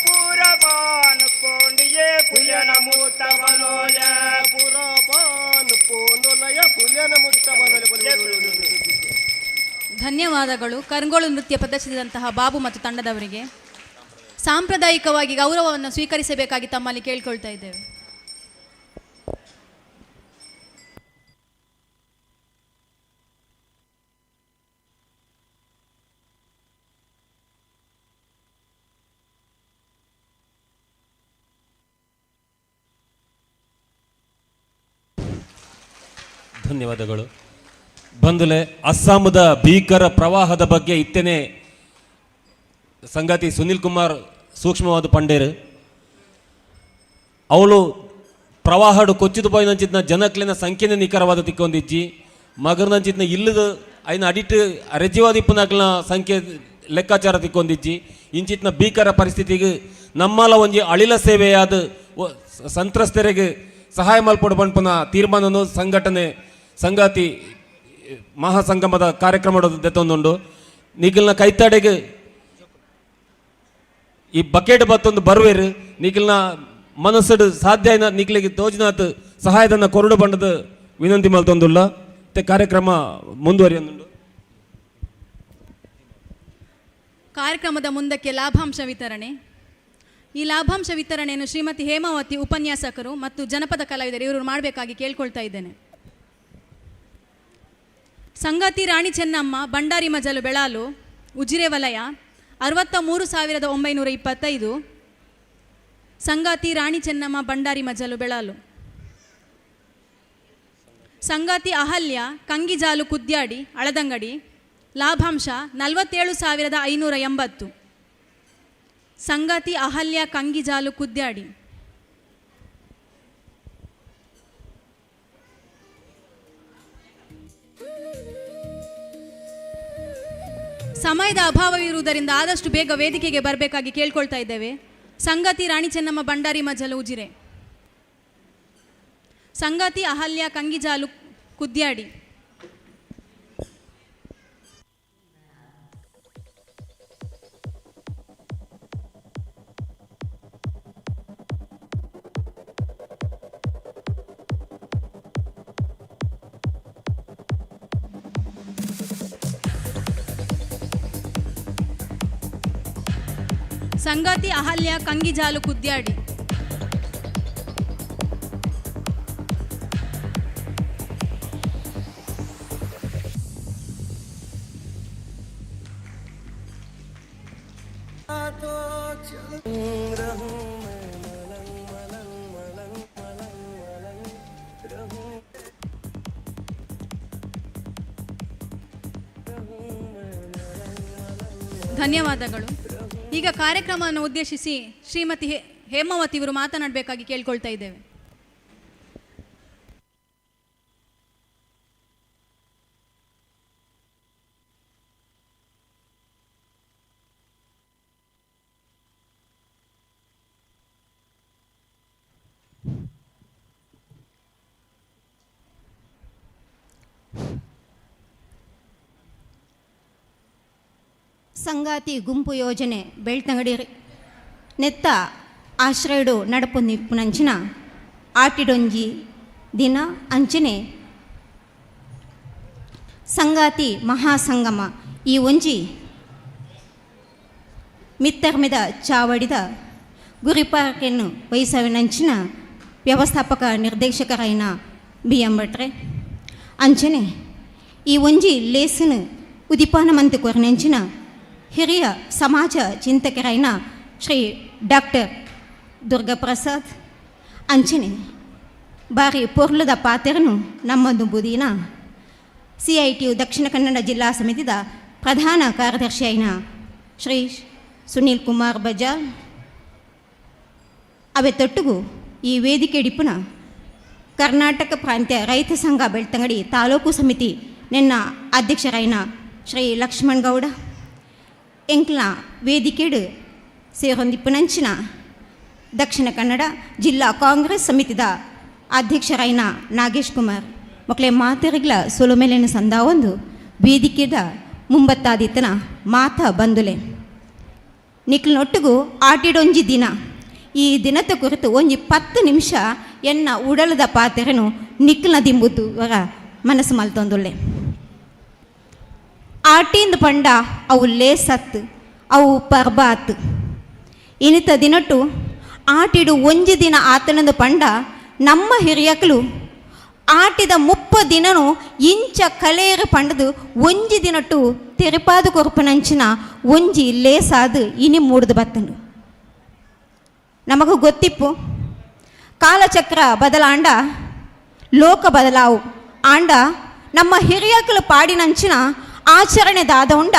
ಪೂರಬಾನು ಕೊಂಡಿಯೇ ಪುಯನ ಮೂತ ಬನೋಲ ಪುರಪಾನು ಪೋನೊಲಯ ಪುಲ್ಯನ ಮುಟ್ಟ ಧನ್ಯವಾದಗಳು. ಕರ್ಗೋಳು ನೃತ್ಯ ಪ್ರದರ್ಶಿಸಿದಂತಹ ಬಾಬು ಮತ್ತು ತಂಡದವರಿಗೆ ಸಾಂಪ್ರದಾಯಿಕವಾಗಿ ಗೌರವವನ್ನು ಸ್ವೀಕರಿಸಬೇಕಾಗಿ ತಮ್ಮಲ್ಲಿ ಕೇಳ್ಕೊಳ್ತಾ ಇದ್ದೇವೆ. ಧನ್ಯವಾದಗಳು. ಬಂಧುಲೆ, ಅಸ್ಸಾಮದ ಭೀಕರ ಪ್ರವಾಹದ ಬಗ್ಗೆ ಇತ್ತೇನೆ ಸಂಗಾತಿ ಸುನಿಲ್ ಕುಮಾರ್ ಸೂಕ್ಷ್ಮವಾದ ಪಂಡೇರು ಅವಳು ಪ್ರವಾಹಡು ಕೊಚ್ಚಿದು ಪೋಯಿನಂಚಿತ್ನ ಜನಕ್ಲಿನ ಸಂಖ್ಯೆನೇ ನಿಖರವಾದ ತಿಕ್ಕೊಂದಿಜ್ಜಿ ಮಗರ್ನಂಚಿತ್ನ ಇಲ್ಲದ ಐನ ಅಡಿಟ್ ರೆಜಿವಾದಿಪ್ಪನಾಕ್ಲಿನ ಸಂಖ್ಯೆ ಲೆಕ್ಕಾಚಾರ ತಿಕ್ಕೊಂದಿಜ್ಜಿ ಇಂಚಿತ್ನ ಭೀಕರ ಪರಿಸ್ಥಿತಿಗೆ ನಮ್ಮಲ ಒಂಜಿ ಅಳಿಲ ಸೇವೆಯಾದ ಸಂತ್ರಸ್ತರಿಗೆ ಸಹಾಯ ಮಲ್ಪಡು ಪಂಪನ ತೀರ್ಮಾನನು ಸಂಘಟನೆ ಸಂಗಾತಿ ಮಹಾಸಂಗಮದ ಕಾರ್ಯಕ್ರಮ ದೆತ್ತೊಂದುಂಡು ನಿಖಿಲ್ನ ಕೈತಾಡೆಗೆ ಈ ಬಕೆಟ್ ಬತ್ತೊಂದು ಬರುವೇರು ನಿಖಿಲ್ನ ಮನಸ್ಸಡು ಸಾಧ್ಯ ನಿಖಿಲಿಗೆ ತೋಜಿನಾತ್ ಸಹಾಯಧನ ಕೊರಡು ಬಂಡದ ವಿನಂತಿ ಮಲ್ತೊಂದುಲ್ಲ ಮತ್ತೆ ಕಾರ್ಯಕ್ರಮ ಮುಂದುವರಿಯೊಂದುಂಡು. ಕಾರ್ಯಕ್ರಮದ ಮುಂದಕ್ಕೆ ಲಾಭಾಂಶ ವಿತರಣೆ. ಈ ಲಾಭಾಂಶ ವಿತರಣೆಯನ್ನು ಶ್ರೀಮತಿ ಹೇಮಾವತಿ ಉಪನ್ಯಾಸಕರು ಮತ್ತು ಜನಪದ ಕಲಾವಿದರು ಇವರು ಮಾಡಬೇಕಾಗಿ ಕೇಳ್ಕೊಳ್ತಾ ಇದ್ದೇನೆ. ಸಂಗಾತಿ ರಾಣಿ ಚೆನ್ನಮ್ಮ ಬಂಡಾರಿ ಮಜಲು ಬೆಳಾಲು ಉಜಿರೆ ವಲಯ 63,925. ಸಂಗಾತಿ ರಾಣಿ ಚೆನ್ನಮ್ಮ ಬಂಡಾರಿ ಮಜಲು ಬೆಳಾಲು. ಸಂಗಾತಿ ಅಹಲ್ಯ ಕಂಗಿಜಾಲು ಕುದ್ಯಾಡಿ ಅಳದಂಗಡಿ ಲಾಭಾಂಶ 47,580. ಸಂಗಾತಿ ಅಹಲ್ಯ ಕಂಗಿಜಾಲು ಕುದ್ಯಾಡಿ. ಸಮಯದ ಅಭಾವವಿರುವುದರಿಂದ ಆದಷ್ಟು ಬೇಗ ವೇದಿಕೆಗೆ ಬರಬೇಕಾಗಿ ಕೇಳ್ಕೊಳ್ತಾ ಇದ್ದೇವೆ. ಸಂಗಾತಿ ರಾಣಿ ಚೆನ್ನಮ್ಮ ಬಂಡಾರಿ ಮಜಲು ಉಜಿರೆ, ಸಂಗಾತಿ ಅಹಲ್ಯ ಕಂಗಿಜಾಲು ಕುದ್ಯಾಡಿ. ಸಂಗಾತಿ ಅಹಲ್ಯ ಕಂಗಿಜಾಲು ಕುದ್ಯಾಡಿ. ಧನ್ಯವಾದಗಳು. ಈಗ ಕಾರ್ಯಕ್ರಮವನ್ನು ಉದ್ದೇಶಿಸಿ ಶ್ರೀಮತಿ ಹೇಮಾವತಿ ಇವರು ಮಾತನಾಡಬೇಕಾಗಿ ಕೇಳ್ಕೊಳ್ತಾ ಇದ್ದೇವೆ. ಸಂಗಾತಿ ಗುಂಪು ಯೋಜನೆ ಬೆಳ್ತಂಗಡಿ ನೆತ್ತ ಆಶ್ರಯಡು ನಡಪು ನಿಪ್ಪುನಂಚಿನ ಆಟಿಡೊಂಜಿ ದಿನ ಅಂಚನೆ ಸಂಗಾತಿ ಮಹಾಸಂಗಮ ಈ ಒಂಜಿ ಮಿತ್ತರ್ಮಿದ ಚಾವಡಿದ ಗುರಿಪಾರ್ಕೆನ್ನು ವಹಿಸವಿನಂಚಿನ ವ್ಯವಸ್ಥಾಪಕ ನಿರ್ದೇಶಕರೈನ BM ಭಟ್ರೆ ಅಂಚನೆ ಈ ಒಂಜಿ ಲೇಸನು ಉದಿಪಾನ ಮಂತ್ ಕೊರನೆಂಚಿನ ಹಿರಿಯ ಸಮಾಜ ಚಿಂತಕರೈನ ಶ್ರೀ ಡಾಕ್ಟರ್ ದುರ್ಗಾಪ್ರಸಾದ್ ಅಂಚನೆ ಬಾರಿ ಪೊರ್ಲದ ಪಾತ್ರನು ನಮ್ಮದು ಬುದಿನ CITU ದಕ್ಷಿಣ ಕನ್ನಡ ಜಿಲ್ಲಾ ಸಮಿತಿದ ಪ್ರಧಾನ ಕಾರ್ಯದರ್ಶಿಯಾಯಿನ ಶ್ರೀ ಸುನೀಲ್ ಕುಮಾರ್ ಬಜಾರ್ ಅವೇ ತೊಟ್ಟುಗು ಈ ವೇದಿಕೆ ಡಿಪ್ಪುನ ಕರ್ನಾಟಕ ಪ್ರಾಂತ್ಯ ರೈತ ಸಂಘ ಬೆಳ್ತಂಗಡಿ ತಾಲೂಕು ಸಮಿತಿ ನಿನ್ನ ಅಧ್ಯಕ್ಷರಾಯಿನ ಶ್ರೀ ಲಕ್ಷ್ಮಣ್ ಗೌಡ ಎಂಕ್ಲ ವೇದಿಕೆಡು ಸೇರೊಂದಿಪ್ಪುನಂಚಿನ ದಕ್ಷಿಣ ಕನ್ನಡ ಜಿಲ್ಲಾ ಕಾಂಗ್ರೆಸ್ ಸಮಿತಿದ ಅಧ್ಯಕ್ಷರಾಯಿನ ನಾಗೇಶ್ ಕುಮಾರ್ ಮಕ್ಕಳೇ ಮಾತೆರಿಗ್ಲ ಸೊಲುಮೆಲೆನ ಸಂದ ಒಂದು ವೇದಿಕೆದ ಮುಂಬತ್ತಾದಿತ್ತನ ಮಾತ ಬಂದುಲೆ ನಿಕ್ಲನೊಟ್ಟಿಗೂ ಆಟಿಡೊಂಜಿ ದಿನ ಈ ದಿನದ ಕುರಿತು ಒಂಜಿ 10 ನಿಮಿಷ ಎನ್ನ ಉಡಲದ ಪಾತೆರನು ನಿಕ್ಲನ ದಿಂಬುದು ವರ ಮನಸ್ಸು ಮಲ್ತೊಂದುಲ್ಲೆ ಆಟಿಂದ ಪಂಡ ಅವು ಲೇಸತ್ತು ಅವು ಪರ್ಬಾತ್ ಇನಿತ ದಿನಟ್ಟು ಆಟಿಡು ಒಂಜಿ ದಿನ ಆತನದ ಪಂಡ ನಮ್ಮ ಹಿರಿಯಕಲು ಆಟಿದ 30 ದಿನನು ಇಂಚ ಕಲೆಯರು ಪಂಡದು ಒಂಜಿ ದಿನಟ್ಟು ತೆರಪಾದು ಕೊರಪನಂಚಿನ ಒಂಜಿ ಲೇಸಾದು ಇನಿ ಮೂಡ್ದು ಬತ್ತನು ನಮಗೂ ಗೊತ್ತಿಪ್ಪು ಕಾಲಚಕ್ರ ಬದಲಾಂಡ ಲೋಕ ಬದಲಾವು ಆಂಡ ನಮ್ಮ ಹಿರಿಯಕಲು ಪಾಡಿನಂಚಿನ ಆಚರಣೆದಾದ ಉಂಡ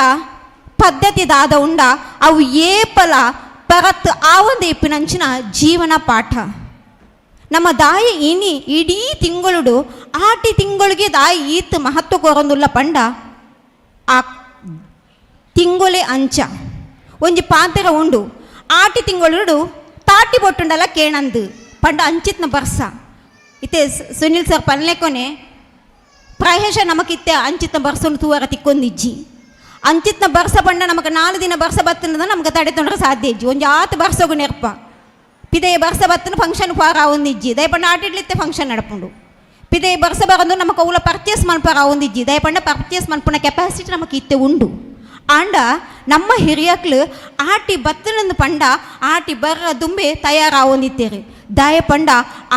ಪದ್ಧತಿದಾದ ಉಂಡ ಅವು ಏಪಲ ಪರತ್ ಆವಂದ ಇಪ್ಪಿನಂಚಿನ ಜೀವನ ಪಾಠ ನಮ್ಮ ದಾಯಿ ಇನಿ ಇಡೀ ತಿಂಗಳು ಆಟಿ ತಿಂಗಳಿಗೆ ದಾಯಿ ಈತ್ ಮಹತ್ವ ಕೊರೊಂದುಲ್ಲ ಪಂಡ ಆ ತಿಂಗೊಲೆ ಅಂಚ ಒಂಜಿ ಪಾತ್ರ ಉಂಡು ಆಟಿ ತಿಂಗಳು ತಾಟಿ ಬೊಟ್ಟುಂಡಲ್ಲ ಕೇಣಂದು ಪಂಡ ಅಂಚಿತ್ನ ಬರ್ಸ ಇತ್ತೆ ಸುನಿಲ್ ಸರ್ ಪಲ್ಲೆಕೊನೆ ಪ್ರಾಯಶ ನಮಕಿತ್ತೆ ಅಂಚಿತ್ನ ಬರ್ಸೊಂಡು ತೂವರ ತಿಕ್ಕೊಂದಿಜ್ಜಿ ಅಂಚಿತ್ನ ಬರ್ಸ ಪಂಡ ನಮಗೆ 4 ದಿನ ಬರ್ಸ ಬತ್ತನದ ನಮ್ಗೆ ತಡೆ ತೊಂದ್ರೆ ಸಾಧ್ಯ ಇಜ್ಜಿ ಒಂಜಿ 8 ಬರ್ಸೋಗು ನೆರ್ಪ ಪಿದೆಯ ಬರ್ಸ ಬತ್ತನ ಫಂಕ್ಷನ್ ಪಾರ ಒಂದಿಜ್ಜಿ ದಯಪಂಡ ಆಟಿಡ್ಲಿತ್ತೆ ಫಂಕ್ಷನ್ ನಡಪುಂಡು ಪಿದೆಯ ಬರ್ಸ ಬರಂದು ನಮಗೆ ಅವಳ ಪರ್ಚೇಸ್ ಮನ್ಪಾರ ಒಂದಿಜ್ಜಿ ದಯಪಂಡ ಪರ್ಚೇಸ್ ಮನ್ಪುನ ಕೆಪಾಸಿಟಿ ನಮಗೆ ಇತ್ತೆ ಉಂಡು ಆಂಡ ನಮ್ಮ ಹಿರಿಯಕ್ಲು ಆಟಿ ಬತ್ತನಂದು ಪಂಡ ಆಟಿ ಬರ್ರ ದುಂಬೆ ತಯಾರಾವೊಂದಿತ್ತೇರಿ ದಾಯ ಪಂಡ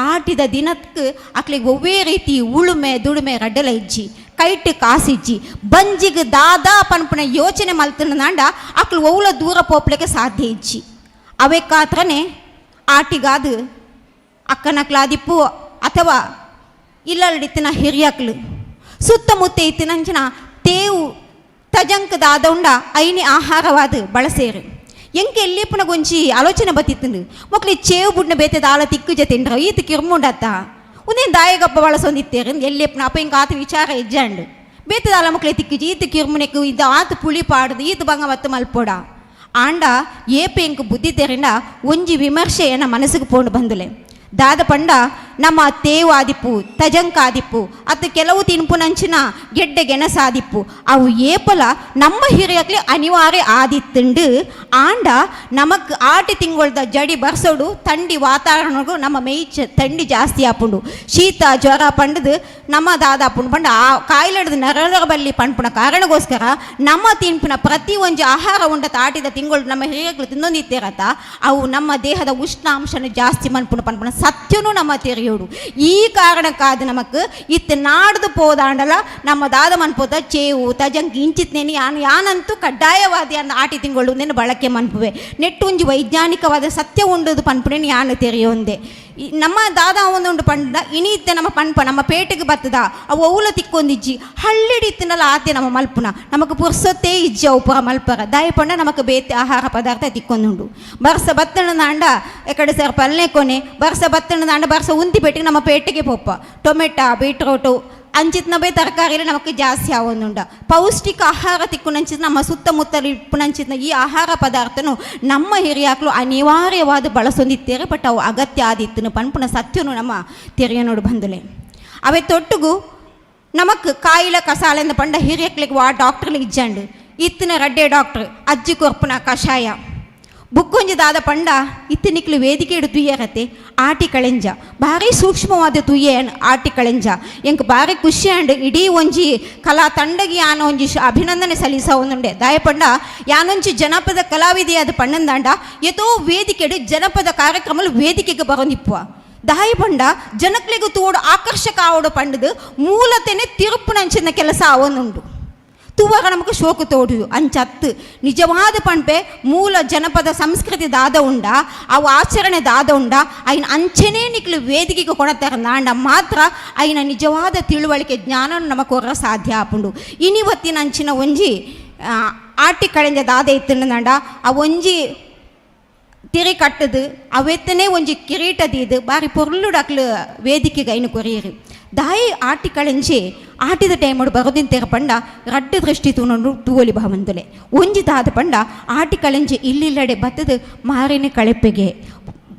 ಆಟಿದ ದಿನಕ್ಕೆ ಅಕ್ಲಿಗೆ ಒವ್ವೇ ರೀತಿ ಉಳುಮೆ ದುಳುಮೆ ರಡ್ಡಲ ಇಜ್ಜಿ ಕೈಟ್ ಕಾಸಿಜ್ಜಿ ಬಂಜಿಗೆ ದಾದಾ ಪನ್ಪುನ ಯೋಚನೆ ಮಲ್ತನಂಡ ಅಕ್ಲು ಒವ್ಲ ದೂರ ಪೋಪ್ಲಿಕ್ಕೆ ಸಾಧ್ಯ ಇಜ್ಜಿ ಅವೇ ಕಾತ್ರನೇ ಆಟಿಗಾದು ಅಕ್ಕನಕ್ಲಾದಿಪ್ಪು ಅಥವಾ ಇಲ್ಲಡಿತ್ತಿನ ಹಿರಿಯಕ್ಲು ಸುತ್ತಮುತ್ತ ಇತ್ತಿನಂಚಿನ ತೇವು ತಜಂಕದಾದ ಉಂಡ ಐನಿ ಆಹಾರವಾದ ಬಳಸೇರು ಎಂಕೆ ಎಲ್ಲಿಪ್ಪನ ಗೊಂಚಿ ಆಲೋಚನೆ ಬತ್ತಿತ್ತು ಮಕ್ಳು ಚೇವು ಬುಡ್ನ ಬೇತದ ಆಲ ತಿಕ್ಕುಜ ತಿಂಡ್ರ ಈತ ಕಿರ್ಮುಂಡತ್ತ ಒಂದೇನು ದಾಯಗಪ್ಪ ಬಳಸೊಂದಿತ್ತೇರು ಎಲ್ಲಿಪ್ಪನ ಅಪ್ಪ ಹಿಂಗೆ ಆತ ವಿಚಾರ ಇಜ್ಜಂಡು ಬೇತದ ಆಲ ಮಕ್ಳೆ ತಿಕ್ಕುಜಿ ಈತ ಕಿರ್ಮುನೆಕ್ಕು ಇದು ಆತ ಪುಳಿ ಪಾಡ್ದು ಈತ ಬಂಗ ಮತ್ತ ಮಲ್ಪೋಡ ಆಂಡ ಏಪೆ ಎಂಕು ಬುದ್ಧಿ ತೆರಿಂದ ಒಂಜಿ ವಿಮರ್ಶೆಯನ್ನ ಮನಸ್ಸಿಗೆ ಪೋಂಡು ಬಂದುಲೆ ದಾದ ಪಂಡ ನಮ್ಮ ತೇವು ಆದಿಪ್ಪು ತಜಂಕ ಆದಿಪ್ಪು ಅತ್ತ ಕೆಲವು ತಿನ್ಪುನಂಚಿನ ಗೆಡ್ಡೆ ಗೆಣಸಾದಿಪ್ಪು ಅವು ಏಪಲ ನಮ್ಮ ಹಿರಿಯಕ್ಲೆ ಅನಿವಾರ್ಯ ಆದಿತ್ತುಂಡು ಆಂಡ ನಮಕ್ ಆಟಿ ತಿಂಗೊಳ್ದ ಜಡಿ ಬರ್ಸೋಡು ತಂಡಿ ವಾತಾವರಣಗೂ ನಮ್ಮ ಮೇಯ್ಚ ತಂಡಿ ಜಾಸ್ತಿ ಆಪುಂಡು ಶೀತ ಜ್ವರ ಪಂಡದು ನಮ್ಮ ದಾದ ಆಪುಂಡು ಪಂಡ ಆ ಕಾಯಿಲೆಡ್ದು ನರರ ಬಲ್ಲಿ ಪಂಪುನ ಕಾರಣಗೋಸ್ಕರ ನಮ್ಮ ತಿನ್ಪುನ ಪ್ರತಿ ಒಂಜಿ ಆಹಾರ ಉಂಡತ ಆಟಿದ ತಿಂಗಳು ನಮ್ಮ ಹಿರಿಯಕ್ಲು ತಿನ್ನೊಂದಿತ್ತೇರತ್ತ ಅವು ನಮ್ಮ ದೇಹದ ಉಷ್ಣಾಂಶನ ಜಾಸ್ತಿ ಮನ್ಪುನ ಪನ್ಪುನ ಸತ್ಯನೂ ನಮ್ಮ ತೆರೆಯೋಡು ಈ ಕಾರಣಕ್ಕಾದ ನಮಕ್ ಇತ್ತು ನಾಡ್ದು ಪೋದಾಂಡಲ ನಮ್ಮ ದಾದ ಮನ್ಪೋದ ಚೇವು ತಜಂಕ್ ಇಂಚಿತ್ನೇನಿ ಯಾನಂತೂ ಕಡ್ಡಾಯವಾದ ಅನ್ನ ಆಟಿ ತಿಂಗಳು ನೆನ ಬಳಕೆ ಮನ್ಪುವೆ ನೆಟ್ಟುಂಜಿ ವೈಜ್ಞಾನಿಕವಾದ ಸತ್ಯ ಉಂಡದು ಪನ್ಪುನೇನು ಯಾನು ತೆರೆಯೊಂದೆ ನಮ್ಮ ದಾದ ಒಂದುಂಡು ಪಂಡ ಇನಿ ಇತ್ತೆ ನಮ್ಮ ಪನ್ಪ ನಮ್ಮ ಪೇಟೆಗೆ ಬತ್ತದ ಅವು ಅವಲ ತಿಕ್ಕೊಂದಿಜ್ಜಿ ಹಳ್ಳಿಡಿತ್ತಿನಲ್ಲ ಆತೆ ನಮ್ಮ ಮಲ್ಪುನ ನಮಗೆ ಪುರ್ಸೊತ್ತೇ ಇಜ್ಜಿ ಅವು ಪುರ ಮಲ್ಪರ ದಾಯ ಪಂಡ ನಮಗೆ ಬೇತೆ ಆಹಾರ ಪದಾರ್ಥ ತಿಕ್ಕೊಂದುಂಡು ಬರ್ಸ ಬತ್ತಣದ ಅಂಡ ಎಕಡೆ ಸರ್ ಪಲ್ಲೆ ಕೊನೆ ಬರ್ಸ ಬತ್ತಣದ ಅಂಡ ಬರ್ಸ ಉಂತಿ ಪೇಟೆಗೆ ನಮ್ಮ ಪೇಟೆಗೆ ಪೊಪ್ಪ ಟೊಮೆಟೊ ಬೀಟ್ರೋಟು ಅಂಚಿತ್ನ ಬೇ ತರಕಾರಿ ನಮಗೆ ಜಾಸ್ತಿ ಆವೊಂದುಂಡ ಪೌಷ್ಟಿಕ ಆಹಾರ ತಿಕ್ಕುನಂಚಿತ್ ನಮ್ಮ ಸುತ್ತಮುತ್ತಲು ಇಪ್ಪುನಂಚಿತ್ನ ಈ ಆಹಾರ ಪದಾರ್ಥನು ನಮ್ಮ ಹಿರಿಯಾಕ್ಲು ಅನಿವಾರ್ಯವಾದ ಬಳಸೊಂದಿತ್ತೇರೆ ಬಟ್ ಅವು ಅಗತ್ಯ ಆದಿತ್ತು ಪನ್ಪುನ ಸತ್ಯನು ನಮ್ಮ ತೆರೆಯನೋಡು ಬಂದಲೆ ಅವೇ ತೊಟ್ಟುಗು ನಮಕ್ ಕಾಯಿಲೆ ಕಸಾಲೆಂದ ಪಂಡ ಹಿರಿಯಕ್ಲಿಗೆ ವಾ ಡಾಕ್ಟರ್ಲಿಗೆ ಇಜ್ಜಂಡು ಇತ್ತಿನ ರಡ್ಡೆ ಡಾಕ್ಟ್ರ್ ಅಜ್ಜಿ ಕೊರ್ಪುನ ಕಷಾಯ ಬುಕ್ಕೊಂಜಿ ದಾದ ಪಂಡ ಇತ್ತಿನಿಕ್ಲು ವೇದಿಕೆ ಇಡು ತುಯ್ಯರತೆ ಆಟಿ ಕಳೆಂಜ ಭಾರಿ ಸೂಕ್ಷ್ಮವಾದ ತುಯ್ಯ ಆಟಿ ಕಳೆಂಜ ಎಂಕ್ ಭಾರಿ ಖುಷಿ ಅಂಡ್ ಇಡೀ ಒಂಜಿ ಕಲಾ ತಂಡಗಿ ಯಾನ ಒಂಜಿ ಅಭಿನಂದನೆ ಸಲ್ಲಿಸ ಒಂದುಂಡೆ ದಾಯಪಂಡ ಯಾನೊಂಜಿ ಜನಪದ ಕಲಾವಿದೆ ಅದು ಪಣ್ಣಂದಾಂಡ ಎತೋ ವೇದಿಕೆ ಜನಪದ ಕಾರ್ಯಕ್ರಮಲು ವೇದಿಕೆಗೆ ಬರೋಂದಿಪ್ಪುವ ದಾಯಪಂಡ ಜನಕ್ಲಿಗೂ ತೋಡು ಆಕರ್ಷಕ ಆವಡು ಪಂಡದು ಮೂಲತೆನೆ ತಿರುಪು ನಂಚಿನ ಕೆಲಸ ಅವನುಂಡು ತೂವಾಗ ನಮಗೆ ಶೋಕು ತೋಡು ಅಂಚತ್ತು ನಿಜವಾದ ಪಂಪೆ ಮೂಲ ಜನಪದ ಸಂಸ್ಕೃತಿ ದಾದ ಉಂಡ ಅವು ಆಚರಣೆ ದಾದ ಉಂಡ ಅಯ್ನ ಅಂಚೆನೇ ನಿಕ್ಲು ವೇದಿಕೆಗೆ ಕೊಡತಾರ ನಾಂಡ ಮಾತ್ರ ಅಯ್ನ ನಿಜವಾದ ತಿಳುವಳಿಕೆ ಜ್ಞಾನ ನಮಗೆ ಕೊರ ಸಾಧ್ಯ ಆಪುಂಡು ಇನಿವತ್ತಿನ ಅಂಚಿನ ಒಂಜಿ ಆಟಿ ಕಳೆಂಜ ದಾದ ಇತ್ತಂಡ ಆ ಒಂಜಿ ತಿರಿ ಕಟ್ಟದು ಅವೆತ್ತನೇ ಒಂಜಿ ಕಿರೀಟದಿದು ಬಾರಿ ಪೊರ್ಲುಡಕ್ಲು ವೇದಿಕೆಗೆ ಐನು ಕೊರಿಯರು ದಾಯಿ ಆಟಿ ಕಳೆಂಜಿ ಆಟಿದ ಟೈಮಡು ಬರೋದಿಂತೆರ ಪಂಡ ರಡ್ಡ ದೃಷ್ಟಿ ತೂನೊಂಡು ತೂವಲಿ ಭಾವಂದುಲೆ ಒಂಜಿ ದಾದ ಪಂಡ ಆಟಿ ಕಳೆಂಜಿ ಇಲ್ಲಿಲ್ಲಡೆ ಬತ್ತದು ಮಾರಿನ ಕಳೆಪೆಗೆ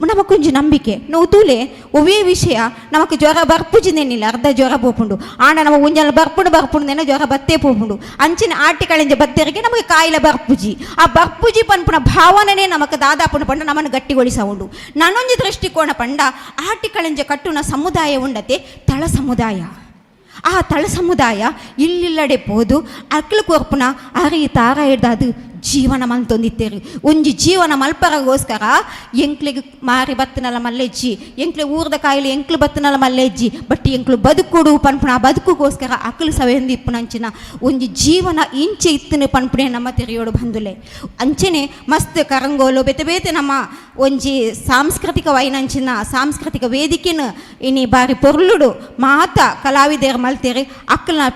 ನಮಕೊಂಜಿ ನಂಬಿಕೆ ನಾವು ತೂಲೆ ಒವೇ ವಿಷಯ ನಮಕ್ ಜ್ವರ ಬರ್ಪುಜಿನೇನಿಲ್ಲ ಅರ್ಧ ಜ್ವರ ಪೋಪುಂಡು ಆಂಡ ನಮ್ಮ ಒಂಜಲ ಬರ್ಪುಂಡು ಜ್ವರ ಬತ್ತೇ ಪೋಪುಂಡು ಅಂಚಿನ ಆಟಿ ಕಳೆಂಜ ಬತ್ತೇರಿಗೆ ನಮಗೆ ಕಾಯಿಲೆ ಬರ್ಪುಜಿ ಆ ಬರ್ಪುಜಿ ಪನ್ಪುನ ಭಾವನೆನೇ ನಮಕ್ ದಾದಾಪುಣ ಪಂಡ ನಮ್ಮನ್ನು ಗಟ್ಟಿಗೊಳಿಸ ಉಂಡು ನಾನೊಂಜಿ ದೃಷ್ಟಿಕೋನ ಪಂಡ ಆಟಿ ಕಳೆಂಜ ಕಟ್ಟುನ ಸಮುದಾಯ ಉಂಡತೆ ತಳ ಸಮುದಾಯ ಆ ತಳ ಸಮುದಾಯ ಇಲ್ಲಿಲ್ಲಡೆ ಪೋದು ಅಕ್ಲು ಕೊರ್ಪುನ ಅರಿ ತಾರ ಹಿಡ್ದು ಜೀವನ ಮಲ್ತೊಂದಿತ್ತೇರಿ ಒಂಜಿ ಜೀವನ ಮಲ್ಪರಗೋಸ್ಕರ ಎಂಕ್ಲಿಗೆ ಮಾರಿ ಬತ್ತನಲ್ಲ ಮಲ್ಲೆಜ್ಜಿ ಎಂಕ್ಲೆ ಊರ್ದ ಕಾಯಿಲೆ ಎಂಕ್ಲು ಬತ್ತನಲ್ಲ ಮಲ್ಲೆಜ್ಜಿ ಬಟ್ ಎಂಕ್ಲು ಬದುಕುಡು ಪನ್ಪುಣ ಆ ಬದುಕುಗೋಸ್ಕರ ಅಕ್ಲು ಸವೆಂದು ಇಪ್ಪುನಂಚಿನ ಒಂಜಿ ಜೀವನ ಇಂಚೆ ಇತ್ತನ ಪನ್ಪುಣೆ ನಮ್ಮ ತೆರೆಯೋಡು ಬಂದುಲೆ ಅಂಚೆನೆ ಮಸ್ತ್ ಕರಂಗೋಲು ಬೇತೆ ಬೇತೆ ನಮ್ಮ ಒಂಜಿ ಸಾಂಸ್ಕೃತಿಕ ವೈನಂಚಿನ ಸಾಂಸ್ಕೃತಿಕ ವೇದಿಕೆನ ಇನಿ ಬಾರಿ ಪೊರ್ಲುಡು ಮಾತ ಕಲಾವಿದೆಯರು ಮಲ್ತೇರಿ ಅಕ್ಕಲ್ನ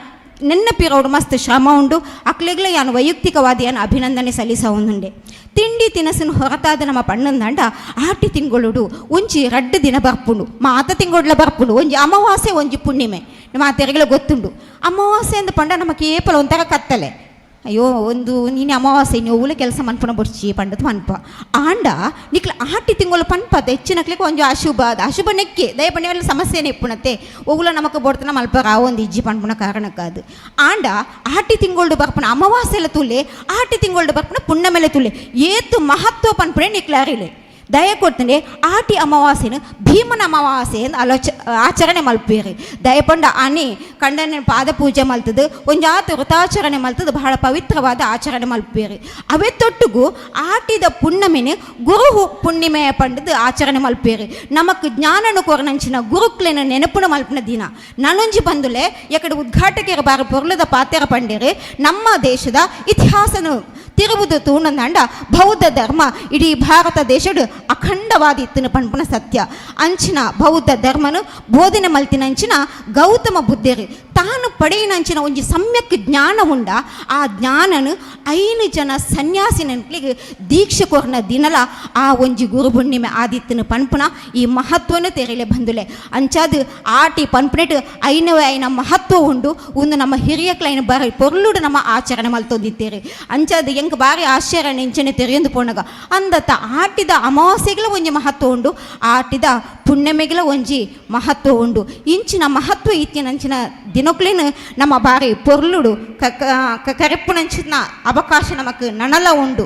ನೆನ್ನಪಿರೋಡು ಮಸ್ತ್ ಶ್ರಮ ಉಂಡು ಅಕ್ಲೆಗ್ಲ ಯಾನು ವೈಯಕ್ತಿಕವಾದ ಯಾನು ಅಭಿನಂದನೆ ಸಲ್ಲಿಸ ಒಂದುಂಡೆ ತಿಂಡಿ ತಿನಸನ್ನು ಹೊರತಾದ ನಮ್ಮ ಪಣ್ಣಂದಂಡ ಆಟಿ ತಿಂಗಳು ಒಂಜಿ ರಡ್ಡು ದಿನ ಬರ್ಪುಂಡು ಮಾತ ತಿಂಗೊಡ್ಲ ಬರ್ಪುಂಡು ಒಂಜಿ ಅಮಾವಾಸ್ಯೆ ಒಂಜಿ ಪುಣ್ಣಿಮೆ ಮಾತೆರೆಗಳ ಗೊತ್ತುಂಡು ಅಮಾವಾಸ್ಯೆ ಅಂದ ಪಂಡ ನಮಗೆ ಏಪಲ ಒಂಥರ ಕತ್ತಲೆ ಅಯ್ಯೋ ಒಂದು ನೀನು ಅಮಾವಾಸ್ಯೆ ನೀವು ಊಳೆ ಕೆಲಸ ಮನ್ಪುನ ಬಡ್ಚಿ ಪಂಡದ ಮನ್ಪ ಆಂಡ ನಿಕ್ಲ ಆಟಿ ತಿಂಗಳು ಪನ್ಪದ ಹೆಚ್ಚಿನಕ್ಲಿಕ್ಕೆ ಒಂದು ಅಶುಭ ನೆಕ್ಕೆ ದಯಪಣ್ಣ ಸಮಸ್ಯೆನೇ ಇಪ್ಪುಣತ್ತೆ ಒಗುಲ ನಮಕ್ ಬೋಡ್ತನ ಮಲ್ಪ ರಾವೊಂದು ಇಜ್ಜಿ ಪನ್ಪುನ ಕಾರಣಕ್ಕಾದು ಆಂಡ ಆಟಿ ತಿಂಗಳು ಬರ್ಪುನ ಅಮಾವಾಸ್ಯೆಲ್ಲ ತುಲೆ ಆಟಿ ತಿಂಗಳು ಬರ್ಪುನ ಪುಣ್ಯ ಮೇಲೆ ತುಲೆ ಏತು ಮಹತ್ವ ಪನ್ಪುಣೆ ನಿಕ್ಲ ಅರಿಲೆ ದಯ ಕೊಡ್ತಂಡೆ ಆಟಿ ಅಮಾವಾಸ್ಯೆನ ಭೀಮನ ಅಮಾವಾಸ್ಯೆ ಅಂತ ಆಚರಣೆ ಮಲ್ಪೇರಿ ದಯಪಂಡ ಆನೆ ಕಂಡನ ಪಾದ ಪೂಜೆ ಮಲ್ತದು ಒಂಜಾತ ವೃತಾಚರಣೆ ಮಲ್ತದು ಬಹಳ ಪವಿತ್ರವಾದ ಆಚರಣೆ ಮಲ್ಪೇರಿ ಅವೇ ತೊಟ್ಟಿಗೂ ಆಟಿದ ಪುಣ್ಯಮೆನೆ ಗುರು ಪುಣ್ಣಿಮೆಯ ಪಂಡದು ಆಚರಣೆ ಮಲ್ಪೇರಿ ನಮಕ್ ಜ್ಞಾನನು ಕೊರನಂಚಿನ ಗುರುಕ್ಲೆನ ನೆನಪುನ ಮಲ್ಪನ ದಿನ ನಾನೊಂಜಿ ಬಂದುಲೆ ಯಾಕಡೆ ಉದ್ಘಾಟಕರ ಬಾರ ಪೊರ್ಲದ ಪಾತೆರ ಪಂಡೇರಿ ನಮ್ಮ ದೇಶದ ಇತಿಹಾಸನು ತಿರುವುದು ತೂಣಂದ ಬೌದ್ಧ ಧರ್ಮ ಇಡೀ ಭಾರತ ದೇಶಡು ಅಖಂಡವಾದ ಇತ್ತಿನ ಪನ್ಪುನ ಸತ್ಯ ಅಂಚಿನ ಬೌದ್ಧ ಧರ್ಮನು ಬೋಧನೆ ಮಲ್ತಿನಂಚಿನ ಗೌತಮ ಬುದ್ಧರು ತಾನು ಪಡೆಯಿನಂಚಿನ ಒಂಜಿ ಸಮ್ಯಕ್ ಜ್ಞಾನ ಉಂಡ ಆ ಜ್ಞಾನನು 5 ಜನ ಸನ್ಯಾಸಿನಂಟ್ಲಿಗೆ ದೀಕ್ಷೆ ಕೊರ್ನ ದಿನಲ ಆ ಒಂಜಿ ಗುರು ಪುಣ್ಣಿಮೆ ಆದಿತ್ತಿನ ಪನ್ಪುನ ಈ ಮಹತ್ವನು ತೆರೆಲೆ ಬಂದುಲೆ ಅಂಚಾದ ಆಟಿ ಪನ್ಪುನೆಟ್ ಐನ ಮಹತ್ವ ಉಂಡು ಒಂದು ನಮ್ಮ ಹಿರಿಯಕ್ಲೈನ ಬರ ಪೊರ್ಲುಡು ನಮ್ಮ ಆಚರಣೆ ಮಲ್ತೊಂದಿತ್ತೇರಿ ಅಂಚಾದ ಎಂಕ್ ಬಾರಿ ಆಶ್ಚರ್ಯ ನೆಂಚನೆ ತೆರೆಯೊಂದು ಪೋಣಗ ಅಂದತ್ತ ಆಟಿದ ಅಮಾವಾಸ್ಯೆಗಳ ಒಂಜಿ ಮಹತ್ವ ಉಂಡು ಆಟಿದ ಪುಣ್ಯಮೆಗಳ ಒಂಜಿ ಮಹತ್ವ ಉಂಡು ಇಂಚಿನ ಮಹತ್ವ ಇತ್ತಿನಂಚಿನ ದಿನಕ್ಲೇನು ನಮ್ಮ ಬಾರಿ ಪೊರ್ಲುಡು ಕರೆಪ್ಪುನಂಚಿನ ಅವಕಾಶ ನಮಕ್ ನನಲ ಉಂಡು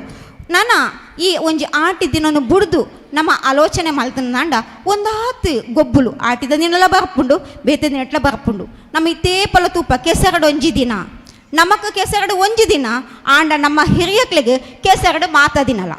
ನನ್ನ ಈ ಒಂಜಿ ಆಟಿ ದಿನನು ಬುಡ್ದು ನಮ್ಮ ಆಲೋಚನೆ ಮಲ್ತಂದಾಂಡ ಒಂದಾತು ಗೊಬ್ಬುಲು ಆಟಿದ ದಿನಲ ಬರ್ಪುಂಡು ಬೇತೆ ದಿನಟ್ಲ ಬರ್ಪುಂಡು ನಮ್ಮ ಇತ್ತೇ ಪಲ ತೂಪ ಕೆಸರಡು ಒಂಜಿ ದಿನ ನಮಕ್ ಕೆಸರಡು ಒಂಜಿ ದಿನ ಆಂಡ ನಮ್ಮ ಹಿರಿಯಕ್ಲಿಗೆ ಕೆಸರಡು ಮಾತ ದಿನಲ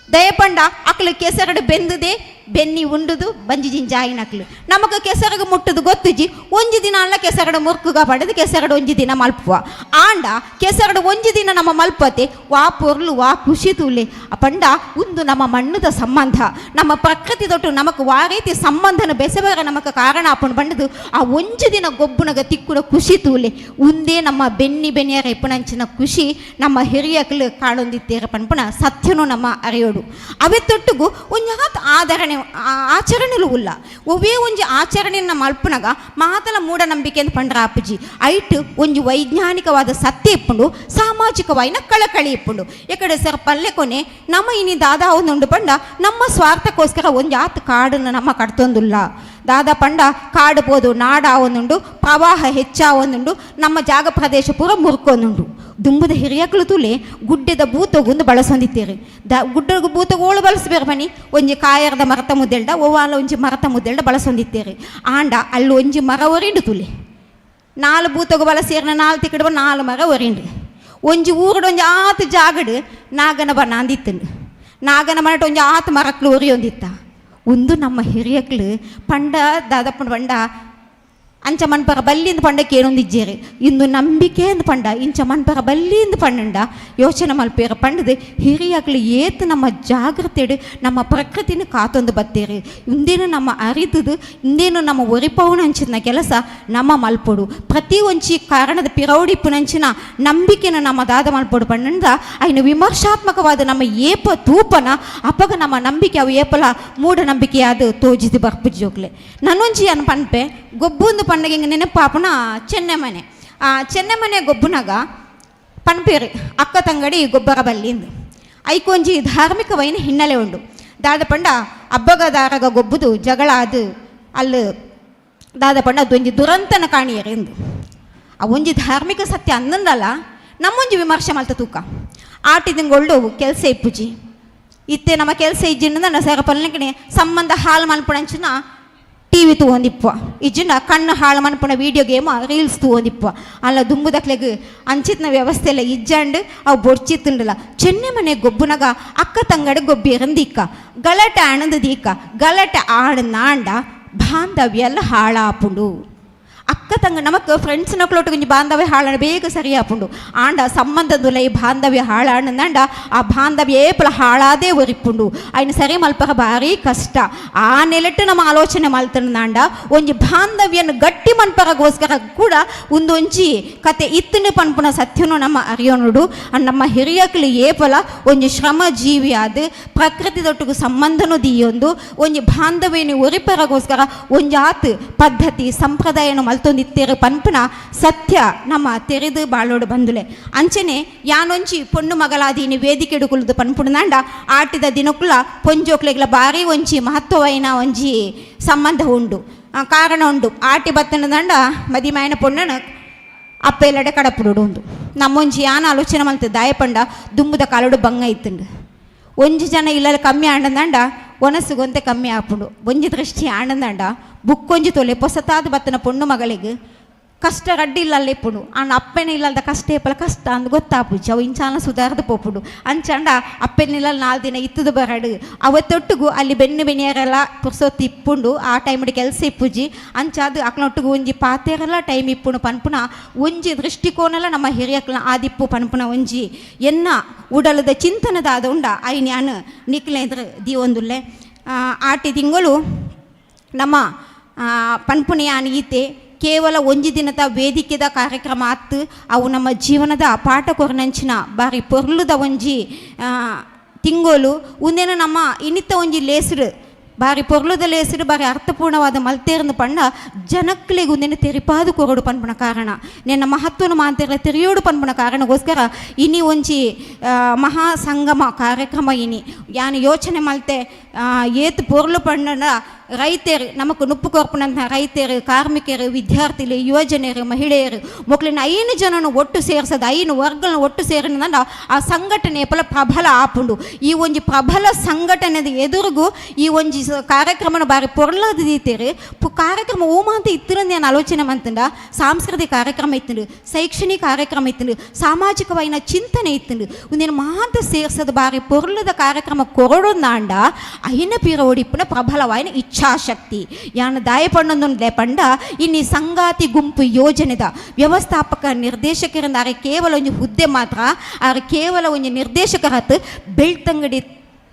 ದಯಪಂಡ ಅಕ್ಲು ಕೆಸರಡು ಬೆಂದದೆ ಬೆನ್ನಿ ಉಂಡುದು ಬಂಜಿ ಜಿಂಜಾಯಿನಕ್ಲು ನಮಗೆ ಕೆಸರಗ ಮುಟ್ಟದು ಗೊತ್ತುಜಿ ಒಂಜಿ ದಿನ ಅಲ್ಲ ಕೆಸರಡು ಮುರ್ಕುಗ ಪಡೆದು ಕೆಸರಡು ಒಂಜಿ ದಿನ ಮಲ್ಪುವ ಆಂಡ ಕೆಸರಡು ಒಂಜಿ ದಿನ ನಮ್ಮ ಮಲ್ಪತೆ ವಾ ಪೊರ್ಲು ವಾ ಖುಷಿ ತೂಲೆ ಪಂಡ ಒಂದು ನಮ್ಮ ಮಣ್ಣದ ಸಂಬಂಧ ನಮ್ಮ ಪ್ರಕೃತಿ ತೊಟ್ಟು ನಮಕ್ ವಾ ರೀತಿ ಸಂಬಂಧನ ಬೆಸೆಬರ ನಮಕ್ ಕಾರಣ ಆಪುಂಡು ಬಂಡದು ಆ ಒಂಜಿ ದಿನ ಗೊಬ್ಬುನಗ ತಿಕ್ಕುನ ಖುಷಿ ತೂಲೆ ಒಂದೇ ನಮ್ಮ ಬೆನ್ನಿಯರ ಎಪ್ಪುನಂಚಿನ ಖುಷಿ ನಮ್ಮ ಹಿರಿಯಕ್ಲು ಕಾಣೊಂದಿತ್ತೇರ ಪನ್ಪುನ ಸತ್ಯನು ನಮ್ಮ ಅರಿಯೋಡು ಅವೇ ತೊಟ್ಟಿಗೂ ಒಂಜಾತ್ ಆಧರಣೆ ಆಚರಣೆಲು ಉಲ್ಲ ಒವೇ ಒಂಜಿ ಆಚರಣೆನ ಮಲ್ಪುನಗ ಮಾತಲ ಮೂಢನಂಬಿಕೆ ಅಂತ ಪಂಡ್ರ ಅಪ್ಪಜಿ ಐಟ್ ಒಂಜಿ ವೈಜ್ಞಾನಿಕವಾದ ಸತ್ಯ ಇಪ್ಪುಂಡು ಸಾಮಾಜಿಕವಾಯಿನ ಕಳಕಳಿ ಇಪ್ಪುಂಡು ಎಕಡೆ ಸರ್ ಪಲ್ಲೆ ಕೊನೆ ನಮ್ಮ ಇನಿ ದಾದಾ ಒಂದುಂಡು ಪಂಡ ನಮ್ಮ ಸ್ವಾರ್ಥಕ್ಕೋಸ್ಕರ ಒಂಜಾತ್ ಕಾಡನ್ನು ನಮ್ಮ ಕಟ್ತೊಂದುಲ್ಲ ದಾದ ಪಂಡ ಕಾಡು ಪೋದು ನಾಡ ಒಂದುಂಡು ಪ್ರವಾಹ ಹೆಚ್ಚ ಒಂದುಂಡು ನಮ್ಮ ಜಾಗ ಪ್ರದೇಶ ಪೂರ ಮುರ್ಕೊಂದುಂಡು ದುಂಬುದ ಹಿರಿಯಕ್ಕಳು ತುಲೆ ಗುಡ್ಡೆದ ಬೂತಗೊಂದು ಬಳಸೊಂದಿತ್ತೇರಿ ಗುಡ್ಡದ ಬೂತಗೋಳು ಬಳಸಬೇರು ಬನ್ನಿ ಒಂಜಿ ಕಾಯರದ ಮರತ ಮುದ್ದೆಲ್ಡ ಒವ್ವಾಲ ಒಂಜಿ ಮರತ ಮುದ್ದೆಲ್ಡ ಬಳಸೊಂದಿತ್ತೇರಿ ಆಂಡ ಅಲ್ಲಿ ಒಂಜಿ ಮರ ಒರಿಂಡು ತುಲೆ 4 ಬೂತಗು ಬಳಸೇರಿನ 4 ತಿಕ್ಕಡ 4 ಮರ ಒರಿಂಡು ಒಂಜಿ ಊರುಡು ಒಂಜಿ ಆತು ಜಾಗಡು ನಾಗನ ಬಣ್ಣ ಅಂದಿತ್ತಂಡು ನಾಗನ ಮನಟ ಒಂಜಿ ಆತು ಮರಕ್ಲು ಒರಿಯೊಂದಿತ್ತ ಒಂದು ನಮ್ಮ ಹಿರಿಯಕ್ಳು ಪಂಡ ದಾದಪ್ಪನ ಪಂಡ ಅಂಚ ಮನ್ಪರ ಬಲ್ಲಿಂದ ಪಂಡಕ್ಕೆ ಏನೊಂದಿಜ್ಜೇರಿ ಇಂದು ನಂಬಿಕೆ ಅಂದು ಪಂಡ ಇಂಚ ಮನ್ಪರ ಬಲ್ಲಿಂದ ಪಂಡ ಯೋಚನೆ ಮಲ್ಪೇರ ಪಂಡದು ಹಿರಿಯಕ್ಳು ಏತು ನಮ್ಮ ಜಾಗ್ರತೆಡು ನಮ್ಮ ಪ್ರಕೃತಿನ ಕಾತೊಂದು ಬತ್ತೇರಿ ಇಂದೇನು ನಮ್ಮ ಅರಿತದು ಇಂದೇನು ನಮ್ಮ ಒರಿಪವನ ಅಂಚಿನ ಕೆಲಸ ನಮ್ಮ ಮಲ್ಪೊಡು ಪ್ರತಿ ಒಂಚಿ ಕಾರಣದ ಪಿರೌಡಿಪ್ಪುನಂಚಿನ ನಂಬಿಕೆನ ನಮ್ಮ ದಾದ ಮಲ್ಪೊಡು ಪಂಡ ಅಯ್ನ ವಿಮರ್ಶಾತ್ಮಕವಾದ ನಮ್ಮ ಏಪ ತೂಪನ ಅಪಗ ನಮ್ಮ ನಂಬಿಕೆ ಅವು ಏಪಲ ಮೂಢನಂಬಿಕೆಯಾದ ತೋಜಿದು ಬರ್ಪುಜ್ಜೋಗ್ಲೆ ನನ್ನೊಂಜಿ ಅನ್ ಪನ್ಪೆ ಗೊಬ್ಬೊಂದು ಪಂಡಗೆ ಹಿಂಗೆ ನೆನಪಾಪನ ಚೆನ್ನೆಮನೆ ಆ ಚೆನ್ನೆಮನೆ ಗೊಬ್ಬನಾಗ ಪನ್ಪೇರಿ ಅಕ್ಕ ತಂಗಡಿ ಗೊಬ್ಬರ ಬಲ್ಲಿಂದು ಐಕೊಂಜಿ ಧಾರ್ಮಿಕವೈನ ಹಿನ್ನೆಲೆ ಉಂಡು ದಾದ ಪಂಡ ಹಬ್ಬಗ ದಾರಗ ಗೊಬ್ಬುದು ಜಗಳ ಅದು ಅಲ್ಲಿ ದಾದ ಪಂಡ ಅದೊಂಜಿ ದುರಂತನ ಕಾಣಿಯರೆಂದು ಆ ಒಂಜಿ ಧಾರ್ಮಿಕ ಸತ್ಯ ಅನ್ನಂದಲ್ಲ ನಮ್ಮೊಂಜಿ ವಿಮರ್ಶೆ ಮಲ್ತ ತೂಕ ಆಟಿದಿಂಗೊಳ್ಳು ಕೆಲಸ ಇಪ್ಪುಜಿ ಇತ್ತೆ ನಮ್ಮ ಕೆಲಸ ಇಜ್ಜಿಂದ ಸರ ಪಲ್ಲೆಂಕಣೆ ಸಂಬಂಧ ಹಾಳು ಮಲ್ಪುಣಂಚಿನ ಟಿವಿ ತಗೊಂಡಿಪ್ಪ ಇಜ್ಜಿಂಡ ಕಣ್ಣು ಹಾಳು ಮನ್ಪುಣ ವೀಡಿಯೋ ಗೇಮ್ ರೀಲ್ಸ್ ತಗೊಂಡಿಪ್ಪ ಅಲ್ಲ ದುಂಬುದಕ್ಲೆಗ್ ಅಂಚಿತ್ನ ವ್ಯವಸ್ಥೆ ಎಲ್ಲ ಇಜ್ಜಂಡು ಅವು ಬೊಡ್ಚಿತ್ತುಂಡಲ್ಲ ಚೆನ್ನೆ ಮನೆ ಗೊಬ್ಬುನಾಗ ಅಕ್ಕ ತಂಗಡ ಗೊಬ್ಬಿರಂದಿಕ್ಕ ಗಲಾಟೆ ಆಣಂದದೀಕ ಗಲಾಟೆ ಆಡನಾಂಡ ಬಾಂಧವ್ಯ ಎಲ್ಲ ಹಾಳಾಪುಂಡು ಅಕ್ಕ ತಂಗ ನಮಕ್ ಫ್ರೆಂಡ್ಸ್ ನಕ್ಲೊಟ್ಟು ಕೊಂಚ ಬಾಂಧವ್ಯ ಹಾಳಾಣ ಬೇಗ ಸರಿ ಆಪುಂಡು ಆಂಡ ಸಂಬಂಧದುಲ್ಲ ಈ ಬಾಂಧವ್ಯ ಹಾಳಾಣಂದ ಆ ಬಾಂಧವ್ಯ ಏಪಲ ಹಾಳಾದೇ ಒರಿಪುಂಡು ಅಯ್ನ ಸರಿ ಮಲ್ಪರ ಭಾರಿ ಕಷ್ಟ ಆ ನೆಲೆಟ್ಟು ನಮ್ಮ ಆಲೋಚನೆ ಮಲ್ತಂಡ ಒಂಜಿ ಬಾಂಧವ್ಯನ ಗಟ್ಟಿ ಮನ್ಪರಗೋಸ್ಕರ ಕೂಡ ಒಂದೊಂಜಿ ಕತೆ ಇತ್ತಿನ ಪನ್ಪುನ ಸತ್ಯನು ನಮ್ಮ ಅರಿಯೋನುಡು ನಮ್ಮ ಹಿರಿಯಕ್ಲು ಏಪಲ ಒಂಜಿ ಶ್ರಮ ಜೀವಿ ಆದ ಪ್ರಕೃತಿದೊಟ್ಟಿಗೂ ಸಂಬಂಧನೂ ದಿಯೊಂದು ಒಂಜಿ ಬಾಂಧವ್ಯನ ಒರಿಪರಗೋಸ್ಕರ ಒಂಜಾತ್ ಪದ್ಧತಿ ಸಂಪ್ರದಾಯನ ಮಲ್ತೊಂದಿತ್ತೇರು ಪನ್ಪುನ ಸತ್ಯ ನಮ್ಮ ತೆರೆದು ಬಾಳೋಡು ಬಂದುಲೆ ಅಂಚನೆ ಯಾನೊಂಚಿ ಪೊಣ್ಣು ಮಗಲಾದೀನಿ ವೇದಿಕೆ ಡುಕುಲುದು ಪನ್ಪುಣಂಡ ಆಟಿದ ದಿನಕ್ಕುಲ ಪೊಂಜೋಕ್ಲೆಗ್ಲ ಬಾರಿ ಒಂಚಿ ಮಹತ್ವವೈನ ಒಂಜಿ ಸಂಬಂಧ ಉಂಡು ಕಾರಣ ಉಂಡು ಆಟಿ ಬತ್ತನದಂಡ ಮದಿಮಾಯನ ಪೊಣ್ಣನ ಅಪ್ಪೆಲ್ಲಡೆ ಕಡಪುಡು ಉಂಡು ನಮ್ಮೊಂಜಿ ಯಾನ ಆಲೋಚನೆ ಮಲ್ತ ದಾಯಪಂಡ ದುಂಬುದ ಕಾಲೋಡು ಬಂಗ ಇತ್ತುಂಡು ಒಂಜಿ ಜನ ಇಲ್ಲಲ್ಲಿ ಕಮ್ಮಿ ಆಂಡಂದಂಡ ಒನಸುಗೊಂತೆ ಕಮ್ಮಿ ಆಪುಂಡು ಒಂಜಿ ದೃಷ್ಟಿ ಆಂಡಂದಂಡ ಬುಕ್ಕೊಂಜಿ ತೊಲೆ ಪೊಸತಾದ ಬತ್ತನ ಪೊಣ್ಣು ಮಗಳಿಗೆ ಕಷ್ಟ ರಡ್ಡಿ ಇಲ್ಲಲ್ಲೇ ಇಪ್ಪುಡು ಆಂಡ ಅಪ್ಪೆನ ಇಲ್ಲದ ಕಷ್ಟ ಏಪಲ ಕಷ್ಟ ಅಂದ್ ಗೊತ್ತಾಪುಜಿ ಅವು ಇಂಚಾನ ಸುಧಾರದ ಪೋಪುಡು ಅಂಚಂಡ ಅಪ್ಪೆನಿಲ್ಲ 4 ದಿನ ಇತ್ತದು ಬರಡು ಅವತ್ತೊಟ್ಟಿಗೂ ಅಲ್ಲಿ ಬೆನ್ನಿಯರೆಲ್ಲ ಪುರ್ಸೊತ್ತು ಇಪ್ಪುಂಡು ಆ ಟೈಮಿಗೆ ಕೆಲಸ ಇಪ್ಪುಜಿ ಅಂಚಾದು ಅಕ್ನೊಟ್ಟಿಗೂ ಒಂಜಿ ಪಾತೆರೆಲ್ಲ ಟೈಮ್ ಇಪ್ಪುಣು ಪನ್ಪುನ ಒಂಜಿ ದೃಷ್ಟಿಕೋನೆಲ್ಲ ನಮ್ಮ ಹಿರಿಯಕ್ಲ ಆದಿಪ್ಪು ಪನ್ಪುನ ಒಂಜಿ ಎನ್ನ ಉಡಲದ ಚಿಂತನದಾದ ಉಂಡ ಐನ್ಯಾನು ನಿಕ್ಲೇಂದ್ರ ದೀವೊಂದುಲ್ಲೆ ಆಟಿ ತಿಂಗಳು ನಮ್ಮ ಪನ್ಪುನೆಯಾನ ಈತೆ ಕೇವಲ ಒಂಜಿ ದಿನದ ವೇದಿಕೆದ ಕಾರ್ಯಕ್ರಮ ಆತು ಅವು ನಮ್ಮ ಜೀವನದ ಪಾಠ ಕೊರನಂಚಿನ ಬಾರಿ ಪೊರ್ಲುದ ಒಂಜಿ ತಿಂಗೋಲು ಒಂದೇನು ನಮ್ಮ ಇನ್ನಿತ್ತ ಒಂಜಿ ಲೇಸರು ಬಾರಿ ಪೊರ್ಲುದ ಲೇಸರು ಬಾರಿ ಅರ್ಥಪೂರ್ಣವಾದ ಮಲ್ತೇರ್ನ ಪಂಡ ಜನಕ್ಲೆಗೆ ಒಂದೇನು ತೆರಿಪಾದು ಕೊರಡು ಪನ್ಪುಣ ಕಾರಣ ನಿನ್ನ ಮಹತ್ವನ ಮಾತೆಲ್ಲ ತೆರೆಯೋಡು ಪನ್ಪುಣ ಕಾರಣಗೋಸ್ಕರ ಇನಿ ಒಂಜಿ ಮಹಾ ಸಂಗಮ ಕಾರ್ಯಕ್ರಮ ಇನಿ ಯಾನು ಯೋಚನೆ ಮಲ್ತೆ ಏತು ಪೊರ್ಲು ಪಂಡ ರೈತರು ನಮಕ್ ನುಪ್ಪು ಕೊರ್ಪುನಂತಹ ರೈತರು ಕಾರ್ಮಿಕರು ವಿದ್ಯಾರ್ಥಿಗಳು ಯುವಜನರು ಮಹಿಳೆಯರು ಮಕ್ಕಳನ್ನ 5 ಜನನು ಒಟ್ಟು ಸೇರಿಸದ 5 ವರ್ಗಗಳನ್ನ ಒಟ್ಟು ಸೇರಿದ ಆ ಸಂಘಟನೆ ಪಲ ಪ್ರಬಲ ಆಪುಂಡು ಈ ಒಂಜಿ ಪ್ರಬಲ ಸಂಘಟನೆದ ಎದುರಿಗೂ ಈ ಒಂಜಿ ಕಾರ್ಯಕ್ರಮನ ಬಾರಿ ಪೊರ್ಲದೀತೇರು ಕಾರ್ಯಕ್ರಮ ಓಮ ಅಂತ ಇತ್ತಿರಂದು ನಾನು ಆಲೋಚನೆ ಮಂತಂಡ ಸಾಂಸ್ಕೃತಿಕ ಕಾರ್ಯಕ್ರಮ ಇತ್ತಂಡು ಶೈಕ್ಷಣಿಕ ಕಾರ್ಯಕ್ರಮ ಇತ್ತಂಡು ಸಾಮಾಜಿಕವಾಯಿನ ಚಿಂತನೆ ಇತ್ತಂಡು ಒಂದೇನು ಮಾತ ಸೇರಿಸದ ಬಾರಿ ಪೊರ್ಲದ ಕಾರ್ಯಕ್ರಮ ಕೊರಡೊಂದಾಂಡ ಅಯ್ಯನ ಪೀರ ಓಡಿಪ್ಪುನ ಪ್ರಬಲವಾಯಿನ ಇಚ್ಛಾಶಕ್ತಿ ಯಾನ ದಾಯಪಣ್ಣೊಂದು ಪಂಡ ಇನ್ನಿ ಸಂಗಾತಿ ಗುಂಪು ಯೋಜನೆದ ವ್ಯವಸ್ಥಾಪಕ ನಿರ್ದೇಶಕರಿಂದ ಆರೆ ಕೇವಲ ಒಂದು ಹುದ್ದೆ ಮಾತ್ರ ಆರೆ ಕೇವಲ ಒಂದು ನಿರ್ದೇಶಕರತ್ತು ಬೆಳ್ತಂಗಡಿ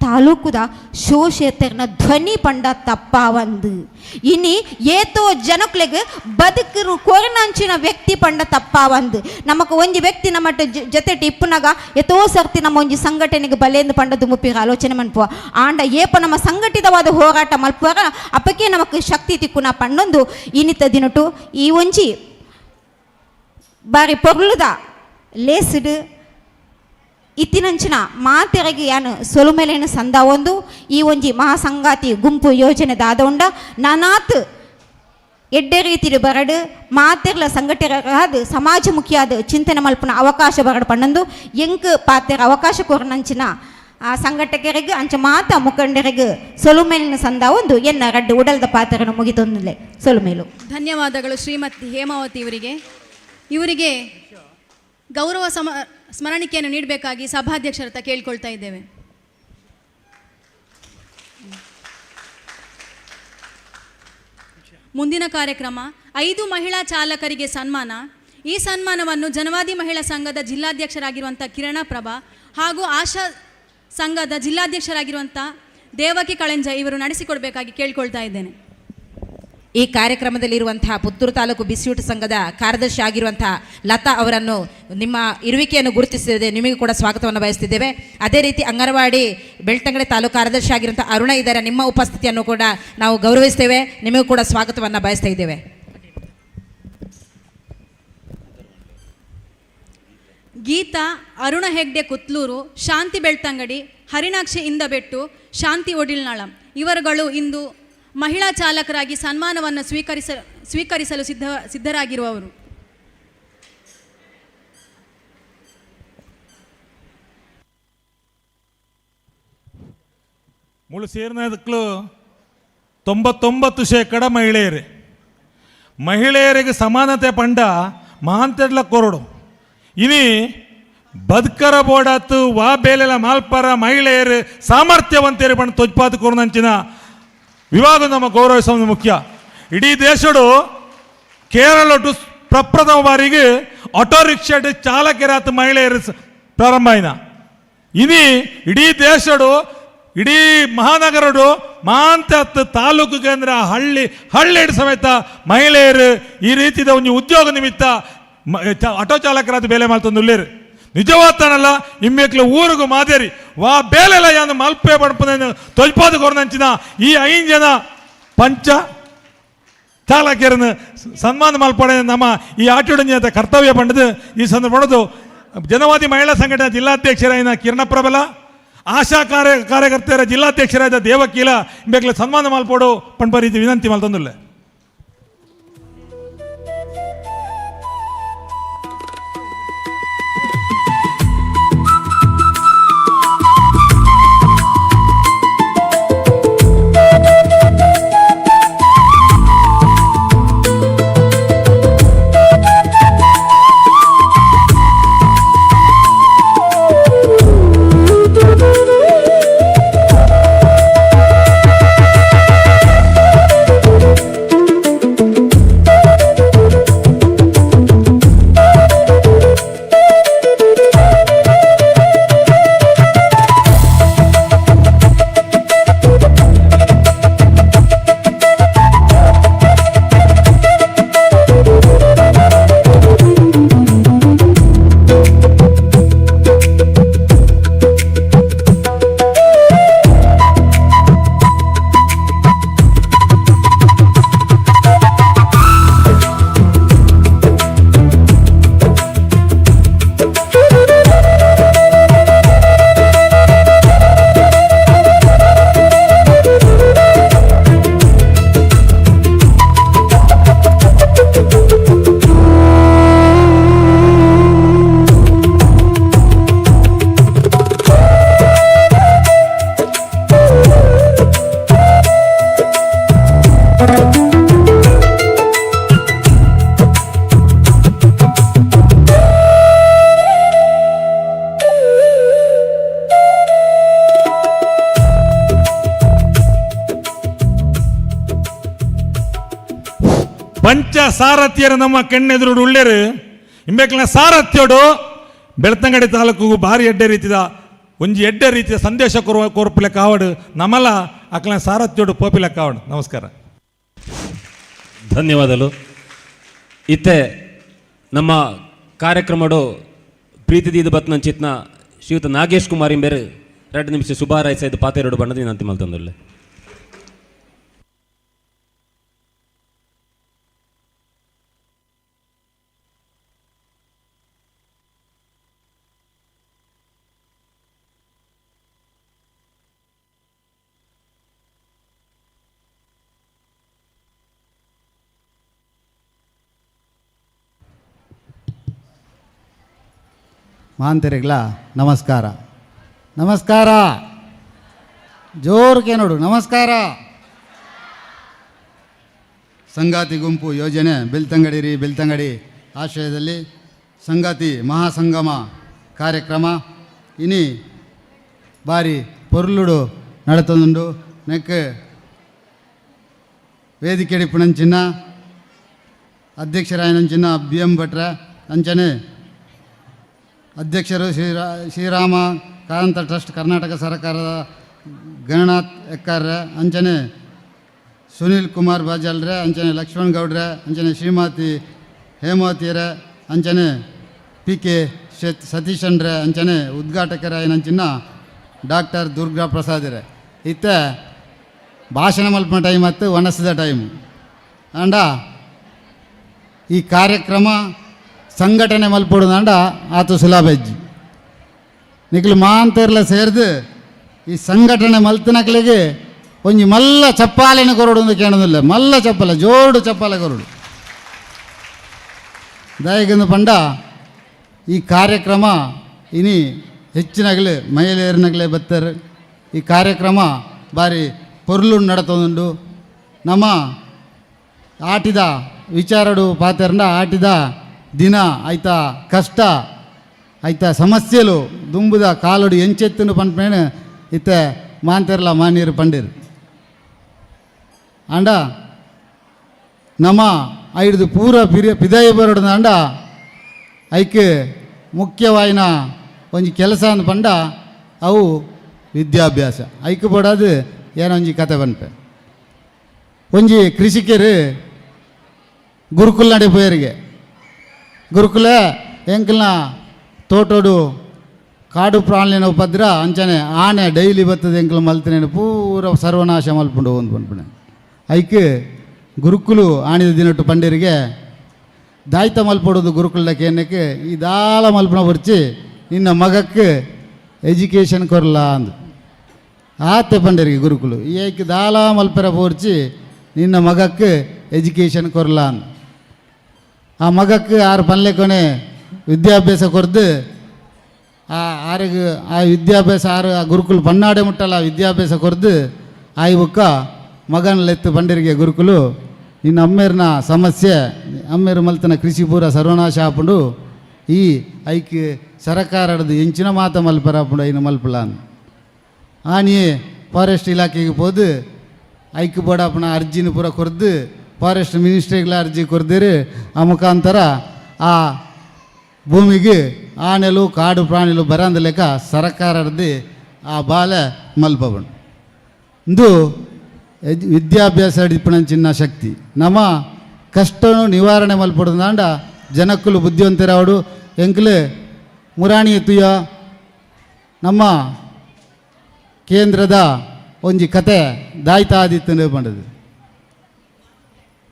ತಾಲೂಕುದ ಶೋಷೇತರನ ಧ್ವನಿ ಪಂಡ ತಪ್ಪಾವಂದು ಇನಿ ಏತೋ ಜನಕ್ಲೆಗ್ ಬದುಕರು ಕೊರನಂಚಿನ ವ್ಯಕ್ತಿ ಪಂಡ ತಪ್ಪಾವಂದು ನಮಕ್ ಒಂಜಿ ವ್ಯಕ್ತಿ ನಮ್ಮ ಜೊತೆ ಟಿಪ್ಪುನಾಗ ಎತೋ ಸರ್ತಿ ನಮ್ಮ ಒಂಜಿ ಸಂಘಟನೆಗೆ ಬಲೆಂದು ಪಂಡದು ಮುಪ್ಪಿರ ಆಲೋಚನೆ ಮನ್ಪುವ ಆಂಡ ಏಪ ನಮ್ಮ ಸಂಘಟಿತವಾದ ಹೋರಾಟ ಮಲ್ಪುವ ಅಪ್ಪಕ್ಕೆ ನಮಕ್ ಶಕ್ತಿ ತಿಕ್ಕುನ ಪಂಡೊಂದು ಇನ್ನಿತ ದಿನಟು ಈ ಒಂಜಿ ಬಾರಿ ಪೊರ್ಲುದ ಲೇಸುಡು ಇತ್ತಿನಂಚಿನ ಮಾತೆರೆಗೆ ಯಾನು ಸೊಲುಮೆಲೆನ ಸಂದ ಒಂದು ಈ ಒಂಜಿ ಮಹಾಸಂಗಾತಿ ಗುಂಪು ಯೋಜನೆ ದಾದ ಉಂಡ ನಾನಾತ್ ಎಡ್ಡೆ ರೀತಿಡು ಬರಡು ಮಾತೆರ್ಲ ಸಂಘಟಕರಾದ ಸಮಾಜಮುಖಿಯಾದ ಚಿಂತನೆ ಮಲ್ಪನ ಅವಕಾಶ ಬರಡು ಪಂಡಂದು ಎಂಕ್ ಪಾತೆರ ಅವಕಾಶ ಕೊರನಂಚಿನ ಆ ಸಂಘಟಕರಿಗೆ ಅಂಚ ಮಾತ ಮುಖಂಡರಿಗೆ ಸೊಲುಮೇಲಿನ ಸಂದ ಒಂದು ಎನ್ನ ರಡ್ಡು ಉಡಲ್ದ ಪಾತ್ರವನ್ನು ಮುಗಿತೊಂದಿಲ್ಲ ಸೊಲುಮೇಲು. ಧನ್ಯವಾದಗಳು ಶ್ರೀಮತಿ ಹೇಮಾವತಿ ಇವರಿಗೆ ಗೌರವ ಸ್ಮರಣಿಕೆಯನ್ನು ನೀಡಬೇಕಾಗಿ ಸಭಾಧ್ಯಕ್ಷರ ಹತ್ರ ಕೇಳ್ಕೊಳ್ತಾ ಇದ್ದೇವೆ. ಮುಂದಿನ ಕಾರ್ಯಕ್ರಮ 5 ಮಹಿಳಾ ಚಾಲಕರಿಗೆ ಸನ್ಮಾನ. ಈ ಸನ್ಮಾನವನ್ನು ಜನವಾದಿ ಮಹಿಳಾ ಸಂಘದ ಜಿಲ್ಲಾಧ್ಯಕ್ಷರಾಗಿರುವಂಥ ಕಿರಣ ಪ್ರಭಾ ಹಾಗೂ ಆಶಾ ಸಂಘದ ಜಿಲ್ಲಾಧ್ಯಕ್ಷರಾಗಿರುವಂಥ ದೇವಕಿ ಕಳೆಂಜ ಇವರು ನಡೆಸಿಕೊಡಬೇಕಾಗಿ ಕೇಳ್ಕೊಳ್ತಾ ಇದ್ದೇನೆ. ಈ ಕಾರ್ಯಕ್ರಮದಲ್ಲಿರುವಂತಹ ಪುತ್ತೂರು ತಾಲೂಕು ಬಿಸಿಯೂಟ ಸಂಘದ ಕಾರ್ಯದರ್ಶಿ ಆಗಿರುವಂತಹ ಲತಾ ಅವರನ್ನು ನಿಮ್ಮ ಇರುವಿಕೆಯನ್ನು ಗುರುತಿಸಿದೆ, ನಿಮಗೆ ಕೂಡ ಸ್ವಾಗತವನ್ನು ಬಯಸ್ತಿದ್ದೇವೆ. ಅದೇ ರೀತಿ ಅಂಗನವಾಡಿ ಬೆಳ್ತಂಗಡಿ ತಾಲೂಕು ಕಾರ್ಯದರ್ಶಿ ಆಗಿರುವಂಥ ಅರುಣ ಇದ್ದಾರೆ, ನಿಮ್ಮ ಉಪಸ್ಥಿತಿಯನ್ನು ಕೂಡ ನಾವು ಗೌರವಿಸ್ತೇವೆ, ನಿಮಗೂ ಕೂಡ ಸ್ವಾಗತವನ್ನು ಬಯಸ್ತಾ ಇದ್ದೇವೆ. ಗೀತಾ, ಅರುಣ ಹೆಗ್ಡೆ ಕುತ್ಲೂರು, ಶಾಂತಿ ಬೆಳ್ತಂಗಡಿ, ಹರಿಣಾಕ್ಷಿ ಇಂದಬೆಟ್ಟು, ಶಾಂತಿ ಒಡಿಲ್ನಾಳಂ ಇವರುಗಳು ಇಂದು ಮಹಿಳಾ ಚಾಲಕರಾಗಿ ಸನ್ಮಾನವನ್ನು ಸ್ವೀಕರಿಸಲು ಸಿದ್ಧರಾಗಿರುವವರು. ಮುಳು ಸೇರಿನದಕ್ಕೂ 99% ಮಹಿಳೆಯರಿಗೆ ಸಮಾನತೆ ಪಂಡ ಮಹಾಂತೆಡ್ಲ ಕೊರಡು ಇನಿ ಬದುಕರ ಬೋಡಾತು ವಾ ಬೇಲೆಲ ಮಾಲ್ಪರ ಮಹಿಳೆಯರು ಸಾಮರ್ಥ್ಯವಂತರು ಪಂಡ ತೊಜ್ಪಾತು ಕೊರನಂಚಿನ ವಿಭಾಗ ನಮ್ಮ ಗೌರವಿಸುವುದು ಮುಖ್ಯ. ಇಡೀ ದೇಶಡು ಕೇರಳಟು ಪ್ರಪ್ರಥಮ ಬಾರಿಗೆ ಆಟೋ ರಿಕ್ಷಾಡ್ ಚಾಲಕರಾತ ಮಹಿಳೆಯರು ಪ್ರಾರಂಭ ಆಯ್ನ. ಇನಿ ಇಡೀ ದೇಶಡು ಇಡೀ ಮಹಾನಗರಡು ಮಾಂತ ತಾಲೂಕು ಕೇಂದ್ರ ಹಳ್ಳಿ ಸಮೇತ ಮಹಿಳೆಯರು ಈ ರೀತಿಯ ಒಂದು ಉದ್ಯೋಗ ನಿಮಿತ್ತ ಆಟೋ ಚಾಲಕರಾದ ಬೇಲೆ ಮಾಲ್ತೊಂದುಲ್ಲೇರು ನಿಜವಾತನಲ್ಲ ಇಮ್ಮೇಕ್ಲು ಊರಿಗೂ ಮಾದೇರಿ ವಾ ಬೇಲೆಲ್ಲ ಯಾನು ಮಲ್ಪೆ ಬಡ್ಪನ ತೊಲ್ಪಾದ ಕೊರನಂಚಿನ ಈ 5 ಜನ ಪಂಚ ಚಾಲಕರನ್ನು ಸನ್ಮಾನ ಮಲ್ಪಡೆ ನಮ್ಮ ಈ ಆಟೋಡಂಜ ಕರ್ತವ್ಯ ಪಂಡದು ಈ ಸಂದರ್ಭ ಜನವಾದಿ ಮಹಿಳಾ ಸಂಘಟನೆ ಜಿಲ್ಲಾಧ್ಯಕ್ಷರಾದ ಕಿರಣ ಪ್ರಬಲ, ಆಶಾ ಕಾರ್ಯಕರ್ತರ ಜಿಲ್ಲಾಧ್ಯಕ್ಷರಾದ ದೇವಕೀಲ ಬೇಕಲ್ಲ ಸನ್ಮಾನ ಮಲ್ಪೋಡು ಪಂಪ ರೀತಿ ವಿನಂತಿ ಮಲ್ತಂದುಲ್ಲ. ಪಂಚ ಸಾರಥ್ಯರು ನಮ್ಮ ಕಣ್ಣೆದುರು ಉಳ್ಳೇರು ಇಂಬೇಕಲ್ನ ಸಾರಥ್ಯೋಡು ಬೆಳ್ತಂಗಡಿ ತಾಲೂಕು ಭಾರಿ ಎಡ್ಡೆ ರೀತಿದ ಒಂಜಿ ಎಡ್ಡೆ ರೀತಿಯ ಸಂದೇಶ ಕೋರ್ಪಲೆ ಕಾವಡು ನಮ್ಮಲ್ಲ ಅಕ್ಲ ಸಾರಥ್ಯೋಡು ಪೋಪಿಲ ಕಾವಡು. ನಮಸ್ಕಾರ, ಧನ್ಯವಾದಗಳು. ಇತ್ತೆ ನಮ್ಮ ಕಾರ್ಯಕ್ರಮಡು ಪ್ರೀತಿದೀದು ಬತ್ನಂಚಿತ್ನ ಶ್ರೀಯುತ ನಾಗೇಶ್ ಕುಮಾರ್ ಇಂಬೇರು 2 ನಿಮಿಷ ಶುಭ ಹಾರೈಸಿದ ಪಾತೆರಡು ಬಣ್ಣದ ವಿನಂತಿ ಮಲ್ತಂದುಲ್ಲೆ. ಮಾಂತರಿಗಳ ನಮಸ್ಕಾರ. ನಮಸ್ಕಾರ ಜೋರ್ಗೆ ನೋಡು. ನಮಸ್ಕಾರ. ಸಂಗಾತಿ ಗುಂಪು ಯೋಜನೆ ಬೆಳ್ತಂಗಡಿ ಆಶ್ರಯದಲ್ಲಿ ಸಂಗಾತಿ ಮಹಾಸಂಗಮ ಕಾರ್ಯಕ್ರಮ ಇನಿ ಬಾರಿ ಪೊರ್ಲುಡು ನಡತೊಂದುಂಡು. ನೆಕ್ ವೇದಿಕೆ ಇಪ್ಪುನಂಚಿನ ಅಧ್ಯಕ್ಷರಾಯನಂಚಿನ BM ಭಟ್ರ ಅಂಚನೆ ಅಧ್ಯಕ್ಷರು ಶ್ರೀರಾಮ ಕಾರಂತ ಟ್ರಸ್ಟ್ ಕರ್ನಾಟಕ ಸರ್ಕಾರದ ಗಣನಾಥ್ ಎಕ್ಕಾರ್ರೆ ಅಂಚನೆ ಸುನೀಲ್ ಕುಮಾರ್ ಬಾಜಾಲ್ರೆ ಅಂಚನೆ ಲಕ್ಷ್ಮಣ್ ಗೌಡ್ರೆ ಅಂಚನೆ ಶ್ರೀಮತಿ ಹೇಮಾವತಿಯರೆ ಅಂಚನೆ PK ಸತೀಶನ್ರೆ ಅಂಚನೆ ಉದ್ಘಾಟಕರಾಯನಂಚಿನ ಡಾಕ್ಟರ್ ದುರ್ಗಾ ಪ್ರಸಾದ್ರೆ ಇತ್ತೆ ಭಾಷಣ ಮಲ್ಪನ ಟೈಮ್ ಮತ್ತು ಒಣಸಿದ ಟೈಮು ಅಂಡ ಈ ಕಾರ್ಯಕ್ರಮ ಸಂಘಟನೆ ಮಲ್ಪಡುದು ಅಂಡ ಆತು ಸುಲಭಜ್ಜಿ ನಿಕ್ಲು ಮಾಂತರ್ಲ ಸೇರಿದು ಈ ಸಂಘಟನೆ ಮಲ್ತನಕ್ಲಿಗೆ ಒಂಜಿ ಮಲ್ಲ ಚಪ್ಪಾಲೆನ ಕೊರಡು ಅಂತ ಕೇಳೋದಿಲ್ಲ. ಮಲ್ಲ ಚಪ್ಪಲ ಜೋಡು ಚಪ್ಪಾಲೆ ಕೊರಡು ದಯಗಂದು ಪಂಡ ಈ ಕಾರ್ಯಕ್ರಮ ಇನಿ ಹೆಚ್ಚಿನಾಗಲೇ ಮಹಿಳೆಯರಿನಾಗಲೇ ಬತ್ತಾರೆ. ಈ ಕಾರ್ಯಕ್ರಮ ಬಾರಿ ಪೊರ್ಲು ನಡತೊಂದುಂಡು. ನಮ್ಮ ಆಟಿದ ವಿಚಾರಡು ಪಾತೆರ್ನ ಆಟಿದ ದಿನ ಆಯ್ತಾ ಕಷ್ಟ ಆಯ್ತಾ ಸಮಸ್ಯೆಲು ದುಂಬುದ ಕಾಲುಡು ಎಂಚೆತ್ತನು ಪಂಪೇಣ ಇತ್ತೆ ಮಾಂತೆರ್ಲ ಮಾನೀರು ಪಂಡಿರು ಅಂಡ ನಮ್ಮ ಐದು ಪೂರ ಪಿದಾಯಿ ಬರೋಡು ಅಂಡ ಐಕೆ ಮುಖ್ಯವಾಯಿನ ಒಂಜಿ ಕೆಲಸ ಅಂದ್ ಪಂಡ ಅವು ವಿದ್ಯಾಭ್ಯಾಸ ಐಕೆ ಪಡೋದು ಏನೋ ಒಂಜಿ ಕತೆ ಬಂಪೆ. ಒಂಜಿ ಕೃಷಿಕರು ಗುರುಕುಲ ನಡೆ ಪೋಯರಿಗೆ ಗುರುಕುಲ ಎಂಕಲ್ನ ತೋಟೋಡು ಕಾಡು ಪ್ರಾಣಿನ ಉಪದ್ರ ಅಂಚನೆ ಆನೆ ಡೈಲಿ ಬರ್ತದೆ ಎಂಕಲ್ ಮಲ್ತನೇನು ಪೂರ ಸರ್ವನಾಶ ಮಲ್ಪುಂಡು ಒಂದು ಪಂಪಣೆ ಐಕೆ ಗುರುಕುಲು ಆಣಿದ ದಿನಟ್ಟು ಪಂಡಿರಿಗೆ ದಾಯ್ತ ಮಲ್ಪಡೋದು ಗುರುಕುಲಕ್ಕೆ ಏನಕ್ಕೆ ಈ ದಾಳ ಮಲ್ಪನ ಬರ್ಚಿ ನಿನ್ನ ಮಗಕ್ಕೆ ಎಜುಕೇಷನ್ ಕೊರಲ್ಲ ಅಂದು ಆತೆ ಪಂಡರಿಗೆ ಗುರುಕುಲು ಈ ಐಕೆ ದಾಳ ಮಲ್ಪರ ಬೋರ್ಚಿ ನಿನ್ನ ಮಗಕ್ಕೆ ಎಜುಕೇಷನ್ ಕೊರಲ್ಲ ಅಂದು ಆ ಮಗಕ್ಕೆ ಆರು ಪಲ್ಲೆ ಕೊನೆ ವಿದ್ಯಾಭ್ಯಾಸ ಕೊರ್ದು ಆರಿಗೆ ಆ ವಿದ್ಯಾಭ್ಯಾಸ ಆರು ಆ ಗುರುಕುಲು ಪನ್ನಾಡೆ ಮುಟ್ಟಲ್ಲ ವಿದ್ಯಾಭ್ಯಾಸ ಕೊರ್ದು ಆಯ್ ಬುಕ್ಕ ಮಗನಲೆತ್ತು ಪಂಡರಿಗೆ ಗುರುಕುಲು ಇನ್ನು ಅಮ್ಮೇರ್ನ ಸಮಸ್ಯೆ ಅಮ್ಮೇರು ಮಲ್ತನ ಕೃಷಿ ಪೂರ ಸರ್ವನಾಶ ಆಪುಂಡು ಈ ಐಕ್ ಸರಕಾರದ್ದು ಎಂಚಿನ ಮಾತ ಮಲ್ಪರ ಆಪುಂಡು ಐನು ಮಲ್ಪಲ ಆನಿಯೇ ಫಾರೆಸ್ಟ್ ಇಲಾಖೆಗೆ ಹೋದು ಐಕ್ ಬೋಡಾಪನ ಅರ್ಜಿನ ಪೂರ ಕೊರ್ದು ಫಾರೆಸ್ಟ್ ಮಿನಿಸ್ಟ್ರಿಗಳ ಅರ್ಜಿ ಕೊರ್ದಿರು ಆ ಮುಖಾಂತರ ಆ ಭೂಮಿಗೆ ಆನೆಲು ಕಾಡು ಪ್ರಾಣಿಲು ಬರಂದ ಲೆಕ್ಕ ಸರಕಾರದ್ದು ಆ ಬಾಲೆ ಮಲ್ಪಬಂಡು ಇಂದು ವಿದ್ಯಾಭ್ಯಾಸ ಚಿನ್ನ ಶಕ್ತಿ ನಮ್ಮ ಕಷ್ಟನು ನಿವಾರಣೆ ಮಲ್ಪಡುದಾಂಡ ಜನಕ್ಕಲು ಬುದ್ಧಿವಂತರಾವಡು ಎಂಕಲು ಮುರಾಣಿ ಎತ್ತುಯ ನಮ್ಮ ಕೇಂದ್ರದ ಒಂಜಿ ಕತೆ ದಾಯ್ತಾ ಆದಿತ್ತು ಪಂಡದು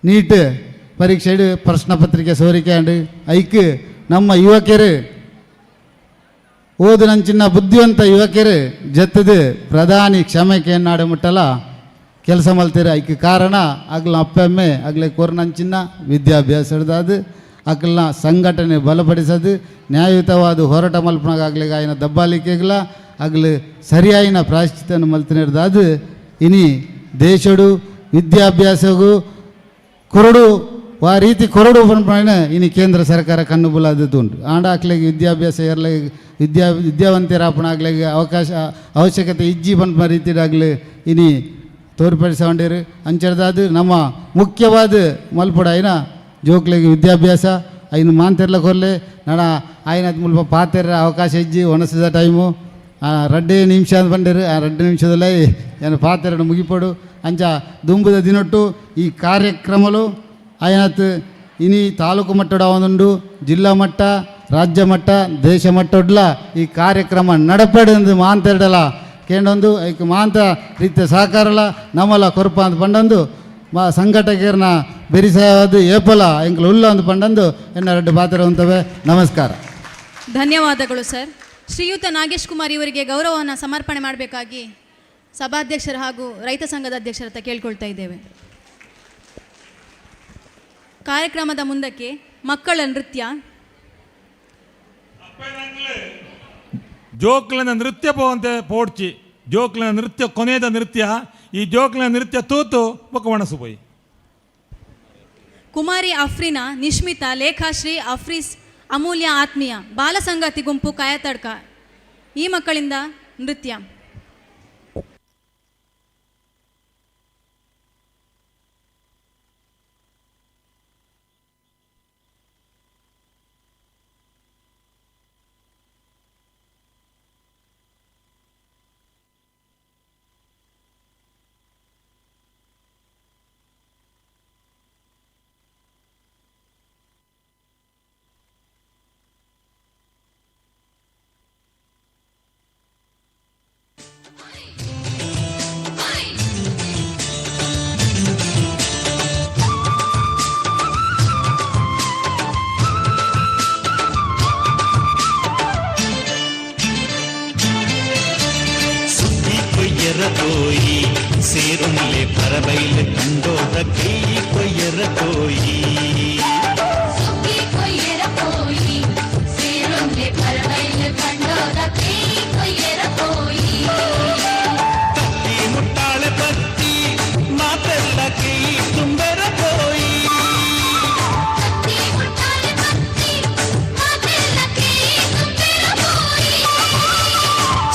ನೀಟ್ ಪರೀಕ್ಷೆ ಪ್ರಶ್ನೆ ಪತ್ರಿಕೆ ಸೋರಿಕೆ ಅಂಡು ಐಕ್ ನಮ್ಮ ಯುವಕರು ಓದಿನಂಚಿನ ಬುದ್ಧಿವಂತ ಯುವಕರು ಜತ್ತದು ಪ್ರಧಾನಿ ಕ್ಷಮೆಗೆ ನಾಡು ಮುಟ್ಟಲ ಕೆಲಸ ಮಲ್ತೀರ ಐಕ್ ಕಾರಣ ಆಗ್ಲ ಅಪ್ಪಮ್ಮೆ ಆಗ್ಲೇ ಕೊರ್ನಂಚಿನ ವಿದ್ಯಾಭ್ಯಾಸ ಹಿಡ್ದಾದು ಅಕ್ಲನ್ನ ಸಂಘಟನೆ ಬಲಪಡಿಸೋದು ನ್ಯಾಯಯುತವಾದ ಹೋರಾಟ ಮಲ್ಪನಾಗಲಿಗೆ ಆಯ್ನ ದಬ್ಬಾಲಿಕೆಗಳ ಆಗ್ಲಿ ಸರಿಯಾಯಿನ ಪ್ರಾಯಶ್ಚಿತ್ತನ್ನು ಮಲ್ತಿನಿಡ್ದಾದು ಇನಿ ದೇಶಡು ವಿದ್ಯಾಭ್ಯಾಸಗೂ ಕೊರಡು ಆ ರೀತಿ ಕೊರಡು ಪಂಪಣ ಇನಿ ಕೇಂದ್ರ ಸರ್ಕಾರ ಕಣ್ಣು ಬುಲಾದದ್ದು ಉಂಟು ಆಂಡ ಹಾಕ್ಲಿಗೆ ವಿದ್ಯಾಭ್ಯಾಸ ಇರಲಿ ವಿದ್ಯಾವಂತರಾಪಣಾಗ್ಲಿಗೆ ಅವಶ್ಯಕತೆ ಇಜ್ಜಿ ಪಂಪ ರೀತಿಯಾಗಲಿ ಇನಿ ತೋರ್ಪಡಿಸ್ಕೊಂಡಿರು ಅಂಚರ್ದಾದು ನಮ್ಮ ಮುಖ್ಯವಾದ ಮಲ್ಪಡ ಐನ ಜೋಕ್ಲಿಗೆ ವಿದ್ಯಾಭ್ಯಾಸ ಐನು ಮಾಂತೆರ್ಲ ಕೊರ್ಲೆ ನಡ ಆಯ್ನ ಮುಲ್ಪ ಪಾತೆರ ಅವಕಾಶ ಇಜ್ಜಿ ಒಣಸಿದ ಟೈಮು 2 ನಿಮಿಷ ಅಂತ ಬಂದಿರು ಆ 2 ನಿಮಿಷದಲ್ಲೇ ಏನು ಪಾತೆರಡು ಮುಗಿಪಡು ಅಂಚ ದುಂಬುದ ದಿನೊಟ್ಟು ಈ ಕಾರ್ಯಕ್ರಮಲು ಆಯ್ನತ್ ಇನಿ ತಾಲೂಕು ಮಟ್ಟದ ಒಂದುಂಡು ಜಿಲ್ಲಾ ಮಟ್ಟ ರಾಜ್ಯ ಮಟ್ಟ ದೇಶ ಮಟ್ಟಡ್ಲ ಈ ಕಾರ್ಯಕ್ರಮ ನಡಪಡೆಂದು ಮಾಂತೆರಡಲ ಕೇಂಡೊಂದು ಐಕ್ ಮಾಂತ ರೀತಿಯ ಸಹಕಾರಲ ನಮ್ಮಲ ಕೊರಪ ಅಂತ ಪಂಡಂದು ಸಂಘಟಕರನ್ನ ಬೆರಿಸಾಯವಾದ ಏಪಲ ಎಂಕ್ಲು ಉಲ್ಲ ಅಂತ ಪಂಡಂದು ಎನ್ನ 2 ಪಾತ್ರ ಅಂತವೆ. ನಮಸ್ಕಾರ, ಧನ್ಯವಾದಗಳು ಸರ್. ಶ್ರೀಯುತ ನಾಗೇಶ್ ಕುಮಾರ್ ಇವರಿಗೆ ಗೌರವವನ್ನು ಸಮರ್ಪಣೆ ಮಾಡಬೇಕಾಗಿ ಸಭಾಧ್ಯಕ್ಷರು ಹಾಗೂ ರೈತ ಸಂಘದ ಅಧ್ಯಕ್ಷರ ಹತ್ರ ಕೇಳ್ಕೊಳ್ತಾ ಇದ್ದೇವೆ. ಕಾರ್ಯಕ್ರಮದ ಮುಂದಕ್ಕೆ ಮಕ್ಕಳ ನೃತ್ಯ ಜೋಕ್ಲಿನ ನೃತ್ಯ ಪೋವಂತೆ ಪೋಡ್ಚಿ ಜೋಕ್ಲಿನ ನೃತ್ಯ ಕೊನೆಯದ ನೃತ್ಯ ಈ ಜೋಕ್ಲಿನ ನೃತ್ಯ ತೂತು ಬೊಕ್ಕ ಒಣಸು ಪೋಯಿ. ಕುಮಾರಿ ಅಫ್ರೀನಾ, ನಿಶ್ಮಿತಾ, ಲೇಖಾಶ್ರೀ, ಅಫ್ರೀಸ್, ಅಮೂಲ್ಯ, ಆತ್ಮೀಯ ಬಾಲ ಸಂಗಾತಿ ಗುಂಪು ಕಾಯತಡ್ಕ ಈ ಮಕ್ಕಳಿಂದ ನೃತ್ಯ. कोई सेरुले परबैल कंडोद कई कोयर कोई कोयर कोई सेरुले परबैल कंडोद कई कोयर कोई तत्ती मुट्टाले पत्ती मातेल्ल कई तुम्बेर कोई तत्ती मुट्टाले पत्ती मातेल्ल कई तुम्बेर कोई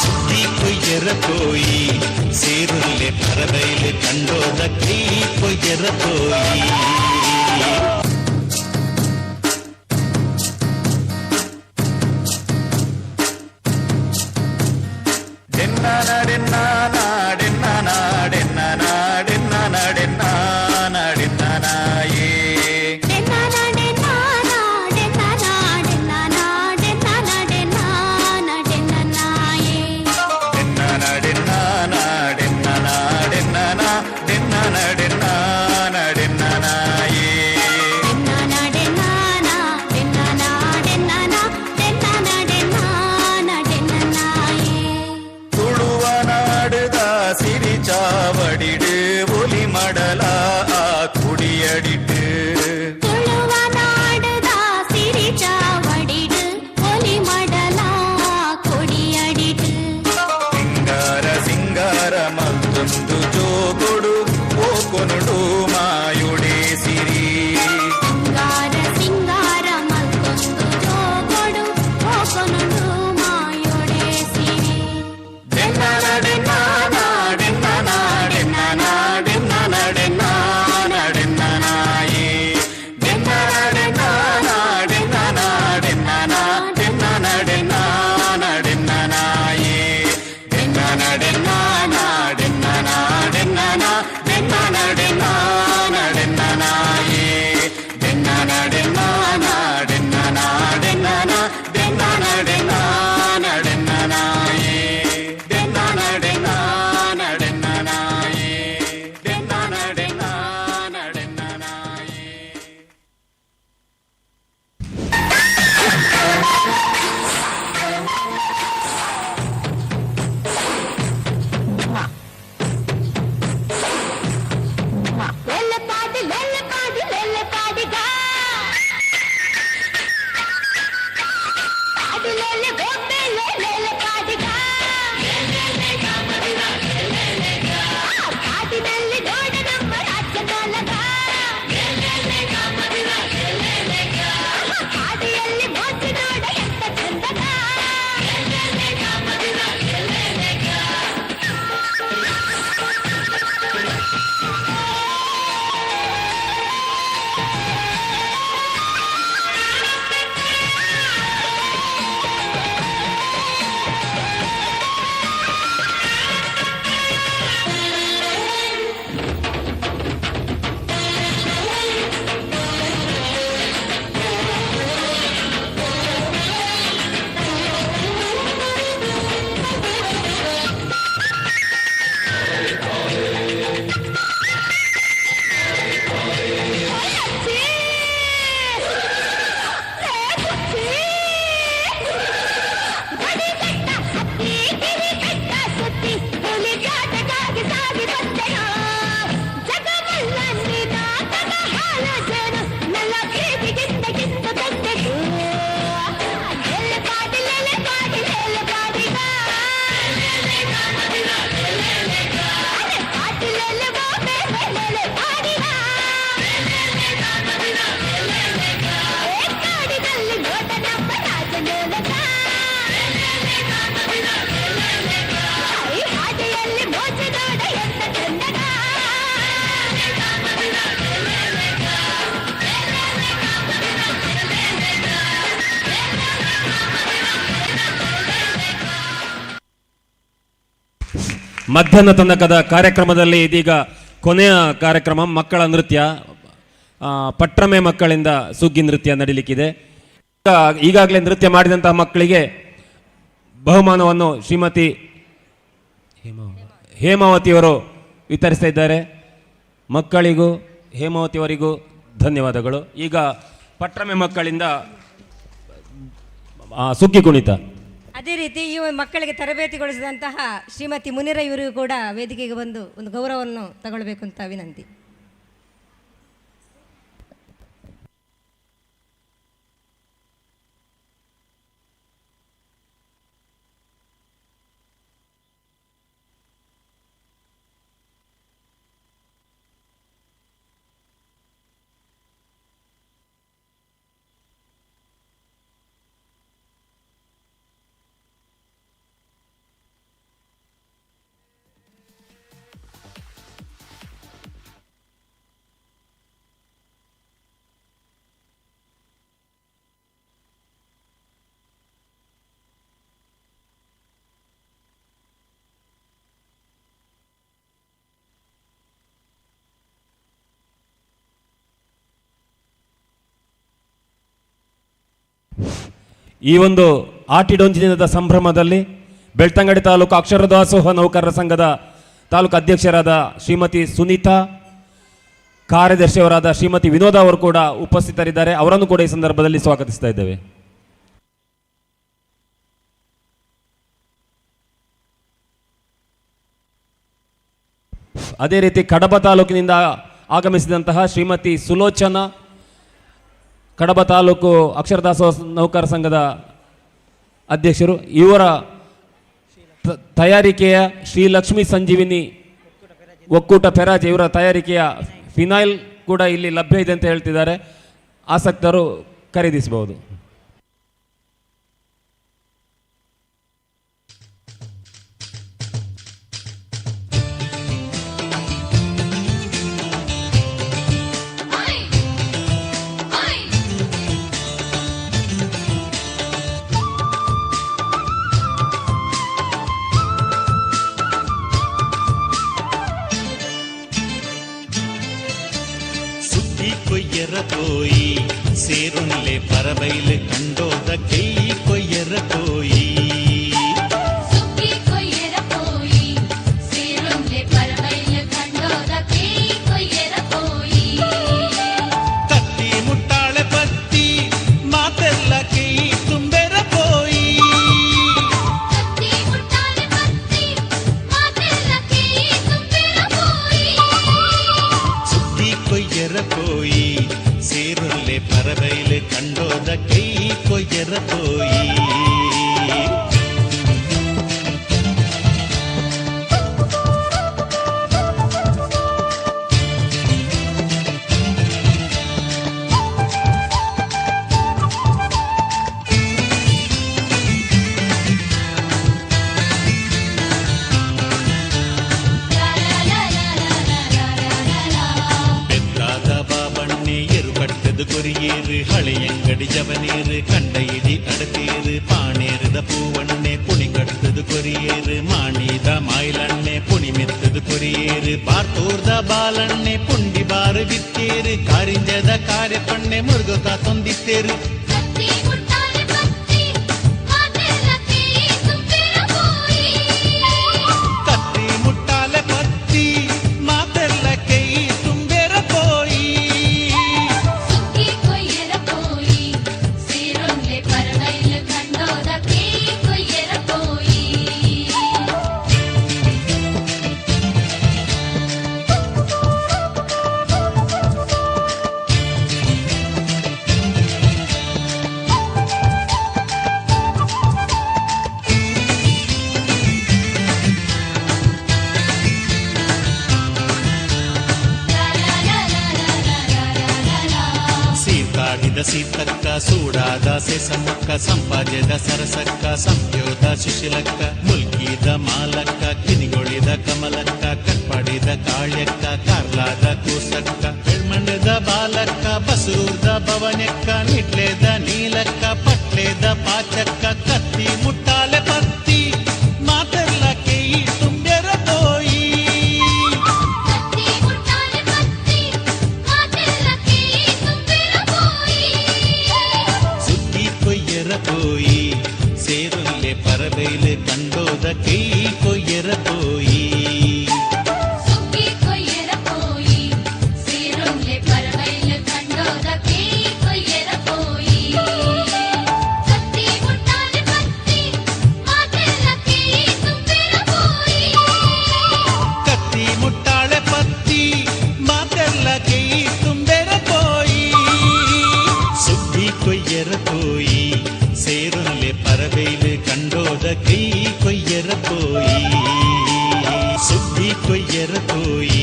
सुत्ती कोयर कोई ಸೇರುಲ್ಲೆ ಪರಬೈಲೆ ಕಂಡೋದ ಕೈ ಕೊಯ್ಯರ ಕೋಯಿ ಮಧ್ಯಾಹ್ನ ತನಕದ ಕಾರ್ಯಕ್ರಮದಲ್ಲಿ ಇದೀಗ ಕೊನೆಯ ಕಾರ್ಯಕ್ರಮ ಮಕ್ಕಳ ನೃತ್ಯ, ಪಟ್ರಮೆ ಮಕ್ಕಳಿಂದ ಸುಗ್ಗಿ ನೃತ್ಯ ನಡೀಲಿಕ್ಕಿದೆ. ಈಗಾಗಲೇ ನೃತ್ಯ ಮಾಡಿದಂತಹ ಮಕ್ಕಳಿಗೆ ಬಹುಮಾನವನ್ನು ಶ್ರೀಮತಿ ಹೇಮಾವತಿಯವರು ವಿತರಿಸ್ತಾ ಇದ್ದಾರೆ. ಮಕ್ಕಳಿಗೂ ಹೇಮಾವತಿಯವರಿಗೂ ಧನ್ಯವಾದಗಳು. ಈಗ ಪಟ್ರಮೆ ಮಕ್ಕಳಿಂದ ಸುಗ್ಗಿ ಕುಣಿತ. ಅದೇ ರೀತಿ ಈ ಮಕ್ಕಳಿಗೆ ತರಬೇತಿಗೊಳಿಸಿದಂತಹ ಶ್ರೀಮತಿ ಮುನಿರ ಇವರಿಗೂ ಕೂಡ ವೇದಿಕೆಗೆ ಬಂದು ಒಂದು ಗೌರವವನ್ನು ತಗೊಳ್ಬೇಕು ಅಂತ ವಿನಂತಿ. ಈ ಒಂದು ಆಟಿಡೊಂಜಿ ದಿನದ ಸಂಭ್ರಮದಲ್ಲಿ ಬೆಳ್ತಂಗಡಿ ತಾಲೂಕು ಅಕ್ಷರ ದಾಸೋಹ ನೌಕರರ ಸಂಘದ ತಾಲೂಕು ಅಧ್ಯಕ್ಷರಾದ ಶ್ರೀಮತಿ ಸುನೀತಾ, ಕಾರ್ಯದರ್ಶಿಯವರಾದ ಶ್ರೀಮತಿ ವಿನೋದ ಅವರು ಕೂಡ ಉಪಸ್ಥಿತರಿದ್ದಾರೆ. ಅವರನ್ನು ಕೂಡ ಈ ಸಂದರ್ಭದಲ್ಲಿ ಸ್ವಾಗತಿಸ್ತಾ ಇದ್ದೇವೆ. ಅದೇ ರೀತಿ ಕಡಬ ತಾಲೂಕಿನಿಂದ ಆಗಮಿಸಿದಂತಹ ಶ್ರೀಮತಿ ಸುಲೋಚನಾ, ಕಡಬ ತಾಲೂಕು ಅಕ್ಷರ ದಾಸೋಹ ನೌಕರ ಸಂಘದ ಅಧ್ಯಕ್ಷರು. ಇವರ ತಯಾರಿಕೆಯ ಶ್ರೀಲಕ್ಷ್ಮಿ ಸಂಜೀವಿನಿ ಒಕ್ಕೂಟ ಪೆರಾಜೆ, ಇವರ ತಯಾರಿಕೆಯ ಫಿನೈಲ್ ಕೂಡ ಇಲ್ಲಿ ಲಭ್ಯ ಇದೆ ಅಂತ ಹೇಳ್ತಿದ್ದಾರೆ. ಆಸಕ್ತರು ಖರೀದಿಸಬಹುದು. ಕೊಯ್ಯರ ಕೋಯಿ ಸೇರುನ್ಲೆ ಪರಬೈಲು ಕಂಡೋದ ಕೈ ಕೊಯ್ಯರ ಕೋಯಿ ಸುಗ್ಗಿ ಕೊಯ್ಯರ ಕೋಯಿ ಸೇರುನ್ಲೆ ಪರಬೈಲು ಕಂಡೋದ ಕೈ ಕೊಯ್ಯರ ಕೋಯಿ ಕತ್ತಿ ಮುಟ್ಟಾಳೆ ಪತ್ತಿ ಮಾತೆಲ್ಲ ಕೈ ತುಂಬೆರ ಕೋಯಿ ಕತ್ತಿ ಮುಟ್ಟಾಳೆ ಪತ್ತಿ ಮಾತೆಲ್ಲ ಕೈ ತುಂಬೆರ ಕೋಯಿ ಸುಗ್ಗಿ ಕೊಯ್ಯರ ಕೋಯಿ ಸೇರುಲ್ಲೆ ಪರಬೈಲು ಕಂಡೋದ ಕೈ ಕೊಯ್ಯರ ಕೋಯಿ கொரியேறு ஹளையங்கடி ஜவனேறு கண்டையிடி அடுத்தேறு பாணேறுத பூவண்ணே புனி கடுத்தது கொரியேறு மாணித மாயிலண்ணே புனி மெத்தது கொரியேறு பார்த்தோர்த ಬಾಲಣ್ಣೆ ಪುಂಡಿ ಬಾರು ಬಿತ್ತೇರು ಕಾರಿಂಜದ ಕಾರ್ಯ ಪಣ್ಣೆ ಮುರುಗುತ್ತಾ ತೊಂದಿತ್ತೇರು ಕತ್ತಿ ಮುಟ್ಟಾಲೆ ಪತ್ತಿ ಮಾತೆಲ್ಲ ಕೈ ತುಂಬೆರ ಕೋಯಿ ಸೀತಕ್ಕ ಸೂಡಾದ ಸೆಸಮಕ್ಕ ಸಂಪಾದ್ಯದ ಸರಸಕ್ಕ ಸಂಪ್ಯೋದ ಶಿಶಿಲಕ್ಕ ಮುಲ್ಕಿದ ಮಾಲಕ್ಕ ಕಿನಿಗೊಳಿದ ಕಮಲಕ್ಕ ಕಟ್ಪಾಡಿದ ಕಾಳ್ಯಕ್ಕ ಕಾರ್ಲಾದ ಕೂಸಕ್ಕ ಬೆಳ್ಮಣ್ಣದ ಬಾಲಕ್ಕ ಬಸೂರ್ದ ಭವನಕ್ಕ ನಿಟ್ಲೇದ ನೀಲಕ್ಕ ಪಟ್ಲೇದ ಪಾಚಕ್ಕ ಕತ್ತಿ ಮುಟ್ಟಾಲೆ ಪತ್ತಿ ಮಾತೆಲ್ಲ ಕೈ ತುಂಬೆರ కండోద కై కొయ్యర పోయి கை கொய்யர போய் சுத்தி கொய்யர போய்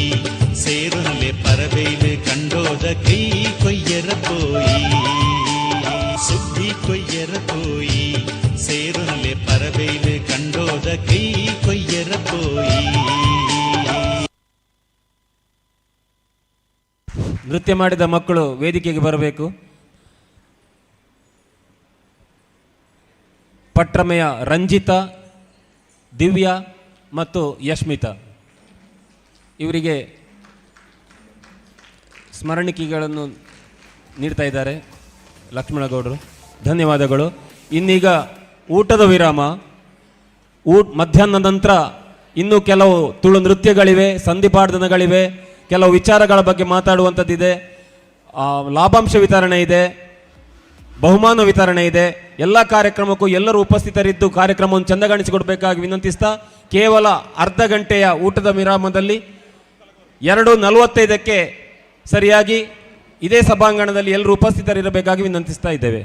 சேருனலே பறவையிலே கண்டோத கை கொய்யர போய் சுத்தி கொய்யர போய் சேருனலே பறவையிலே கண்டோத கை கொய்யர போய். ನೃತ್ಯ ಮಾಡಿದ ಮಕ್ಕಳು ವೇದಿಕೆಗೆ ಬರಬೇಕು. ಪಟ್ರಮೆಯ ರಂಜಿತಾ, ದಿವ್ಯಾ ಮತ್ತು ಯಶ್ಮಿತಾ ಇವರಿಗೆ ಸ್ಮರಣಿಕೆಗಳನ್ನು ನೀಡ್ತಾ ಇದ್ದಾರೆ ಲಕ್ಷ್ಮಣಗೌಡರು. ಧನ್ಯವಾದಗಳು. ಇನ್ನೀಗ ಊಟದ ವಿರಾಮ. ಮಧ್ಯಾಹ್ನದ ನಂತರ ಇನ್ನೂ ಕೆಲವು ತುಳು ನೃತ್ಯಗಳಿವೆ, ಸಂಧಿಪಾಡ್ದನಗಳಿವೆ, ಕೆಲವು ವಿಚಾರಗಳ ಬಗ್ಗೆ ಮಾತಾಡುವಂಥದ್ದಿದೆ, ಲಾಭಾಂಶ ವಿತರಣೆ ಇದೆ, ಬಹುಮಾನ ವಿತರಣೆ ಇದೆ. ಎಲ್ಲ ಕಾರ್ಯಕ್ರಮಕ್ಕೂ ಎಲ್ಲರೂ ಉಪಸ್ಥಿತರಿದ್ದು ಕಾರ್ಯಕ್ರಮವನ್ನು ಚಂದಗಾಣಿಸಿಕೊಡ್ಬೇಕಾಗಿ ವಿನಂತಿಸ್ತಾ ಕೇವಲ ಅರ್ಧ ಗಂಟೆಯ ಊಟದ ವಿರಾಮದಲ್ಲಿ 2:45ಕ್ಕೆ ಸರಿಯಾಗಿ ಇದೇ ಸಭಾಂಗಣದಲ್ಲಿ ಎಲ್ಲರೂ ಉಪಸ್ಥಿತರಿರಬೇಕಾಗಿ ವಿನಂತಿಸ್ತಾ ಇದ್ದೇವೆ.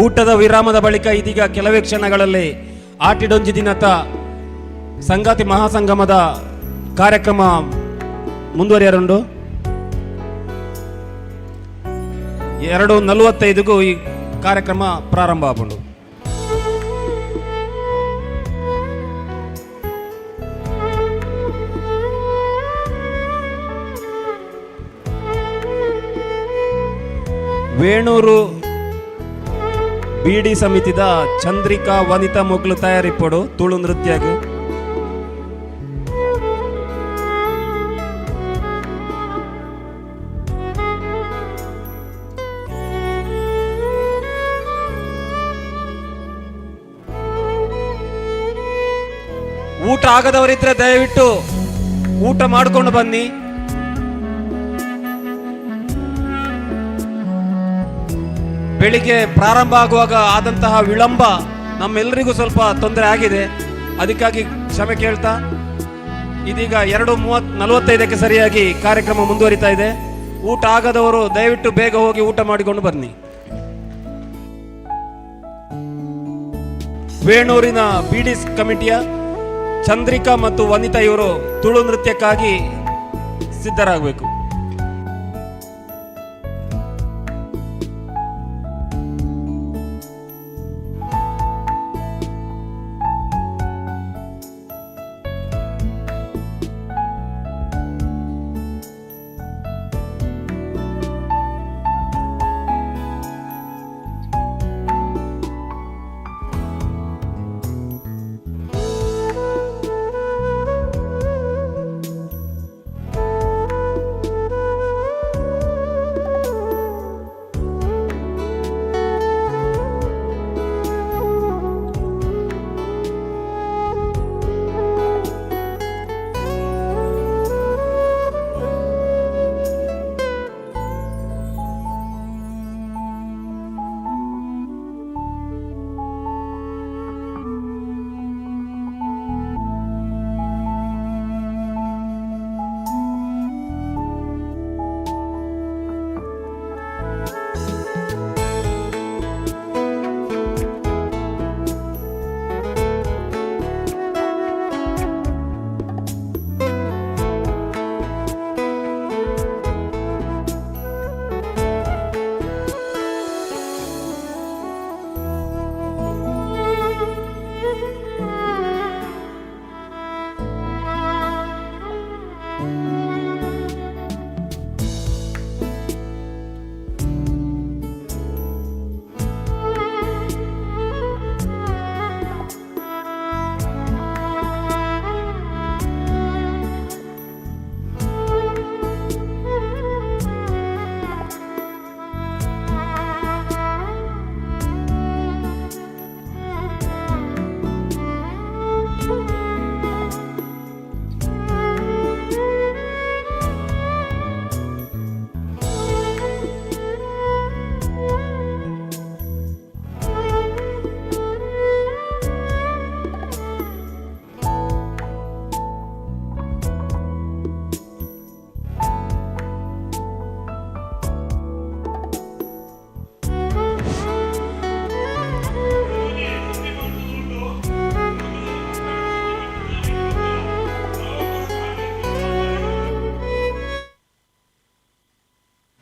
ಊಟದ ವಿರಾಮದ ಬಳಿಕ ಇದೀಗ ಕೆಲವೇ ಕ್ಷಣಗಳಲ್ಲಿ ಆಟಿಡೊಂಜಿ ದಿನದ ಸಂಗಾತಿ ಮಹಾಸಂಗಮದ ಕಾರ್ಯಕ್ರಮ ಮುಂದುವರಿಯರುಂಡು. 2:45ಗೂ ಈ ಕಾರ್ಯಕ್ರಮ ಪ್ರಾರಂಭ ಆಗುಂಡು. ವೇಣೂರು ಬಿಡಿ ಸಮಿತಿದ ಚಂದ್ರಿಕಾ ವನಿತಾ ಮೊಗ್ಲು ತಯಾರಿಪಡು ತುಳು ನೃತ್ಯಗ ಊಟ ಆಗದವರಿದ್ರೆ ದಯವಿಟ್ಟು ಊಟ ಮಾಡಿಕೊಂಡು ಬನ್ನಿ. ಬೆಳಿಗ್ಗೆ ಪ್ರಾರಂಭ ಆಗುವಾಗ ಆದಂತಹ ವಿಳಂಬ ನಮ್ಮೆಲ್ಲರಿಗೂ ಸ್ವಲ್ಪ ತೊಂದರೆ ಆಗಿದೆ, ಅದಕ್ಕಾಗಿ ಕ್ಷಮೆ ಕೇಳ್ತಾ ಇದೀಗ 2:45ಕ್ಕೆ ಸರಿಯಾಗಿ ಕಾರ್ಯಕ್ರಮ ಮುಂದುವರಿತಾ ಇದೆ. ಊಟ ಆಗದವರು ದಯವಿಟ್ಟು ಬೇಗ ಹೋಗಿ ಊಟ ಮಾಡಿಕೊಂಡು ಬನ್ನಿ. ವೇಣೂರಿನ ಬಿಡಿ ಕಮಿಟಿಯ ಚಂದ್ರಿಕಾ ಮತ್ತು ವನಿತಾ ಇವರು ತುಳು ನೃತ್ಯಕ್ಕಾಗಿ ಸಿದ್ಧರಾಗಬೇಕು.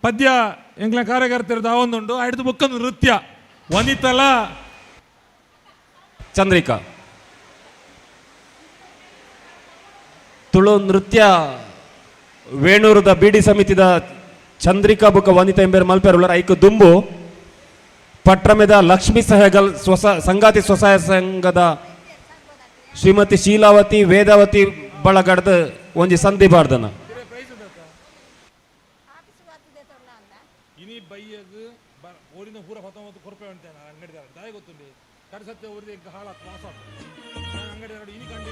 ಪದ್ಯ ಎಂಗ್ಲ ಕಾರ್ಯಕರ್ತರ ಒಂದುಂಡು ಆಯ್ದು ಬುಕ್ಕಂದು ನೃತ್ಯ ವನಿತಲ ಚಂದ್ರಿಕಾ ತುಳು ನೃತ್ಯ ವೇಣೂರದ ಬಿಡಿ ಸಮಿತಿದ ಚಂದ್ರಿಕಾ ಬುಕ್ಕ ವನಿತಾ ಎಂಬೆರ್ ಮಲ್ಪೆರುಳರ ಐಕು ದುಂಬು ಪಟ್ರಮೆದ ಲಕ್ಷ್ಮೀ ಸಹಗಲ್ ಸಂಗಾತಿ ಸ್ವಸಹಾಯ ಸಂಘದ ಶ್ರೀಮತಿ ಶೀಲಾವತಿ ವೇದಾವತಿ ಬಳಗಡ್ದ ಒಂಜಿ ಸಂಧಿ ಬಾರ್ದನ ಇನಿ ಬೈಯಗ್ ಓರಿನ ಪೂರ 19 ಕೊರಪೆ ಅಂತೇನೆ ಅಂಗಡಿದಾರ ದಾಯ ಗೊತ್ತುಂಡಿ ಕಡೆ ಸತ್ಯ ಊರಿದ ಈಗ ಹಾಳಾತ್ ಮಾಸ ಅಂಗಡಿ ಇನಿ ಕಂಡಿ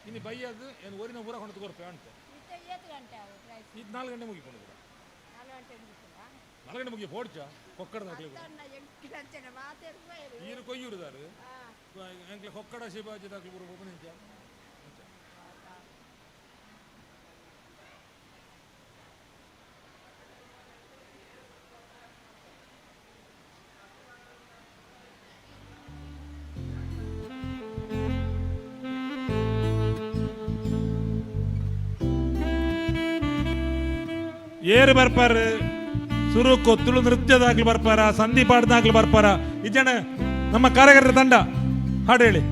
ಇನಿ ಬೈಯಗ್ ಏನು ಓರಿನ ಪೂರ 19 ಕೊರಪೆ ಅಂತ ಇದು 4 ಗಂಟೆ ಮುಗಿಕೊಂಡು 4 ಗಂಟೆ ಮುಗಿ ಪೋಡ್ಚ ಕೊಕ್ಕಡದ ಈರು ಕೊಯ್ಯೂರುದಾರು ಎಂಕ್ಲೆ ಕೊಕ್ಕಡ ಶಿವಾಜಿದಾಗ್ಲಿ ಪೂರ ಒಬ್ಬನಿಂಚ ಏರು ಬರ್ಪಾರ, ಸುರುಕು ತುಳು ನೃತ್ಯದಾಗ್ಲಿ ಬರ್ಪಾರ, ಸಂಧಿ ಪಾಡ್ದಾಗ್ಲಿ ಬರ್ಪಾರ. ಈ ಜನ ನಮ್ಮ ಕಾರ್ಯಕರ್ತರ ತಂಡ ಹಾಡು ಹೇಳಿ.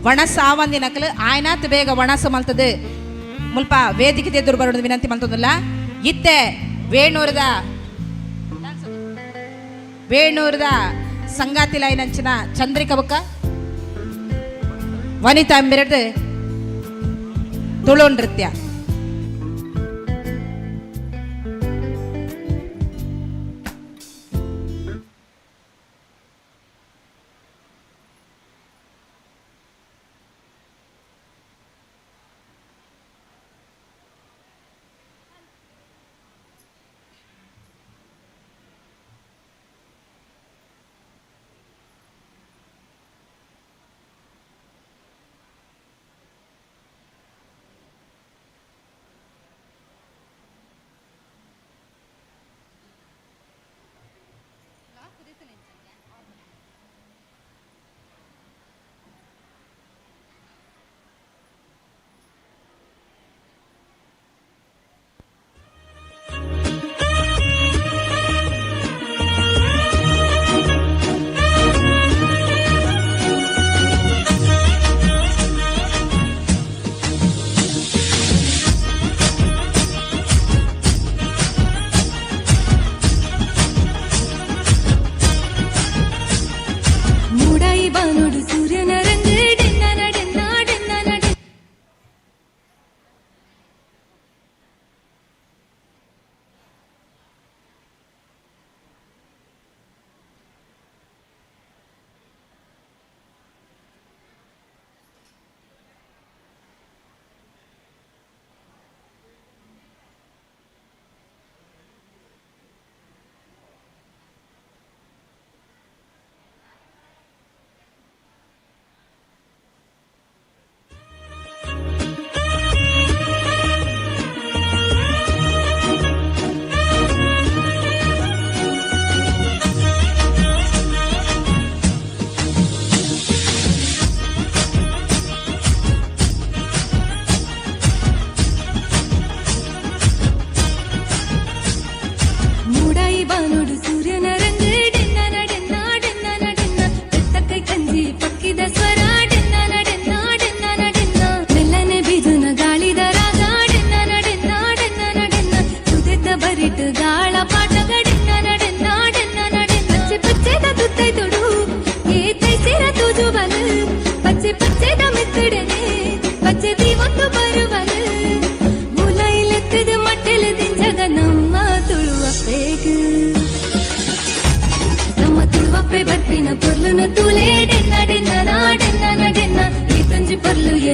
ವಣಸ ಆವಂದಿ ನಕಲು ಆಯ್ನಾತ್ ಬೇಗ ವಣಸ ಮಲ್ತದು ಮುಲ್ಪ ವೇದಿಕೆ ಎದುರು ಬರೋದು ವಿನಂತಿ ಮಲ್ತದಲ್ಲ. ಇತ್ತೆ ವೇಣೂರದ ಸಂಗಾತಿ ಲೈನಂಚಿನ ಚಂದ್ರಿಕ ಬುಕ್ಕ ವನಿತಾ ಎಂಬೆರಡು ತುಳು ನೃತ್ಯ.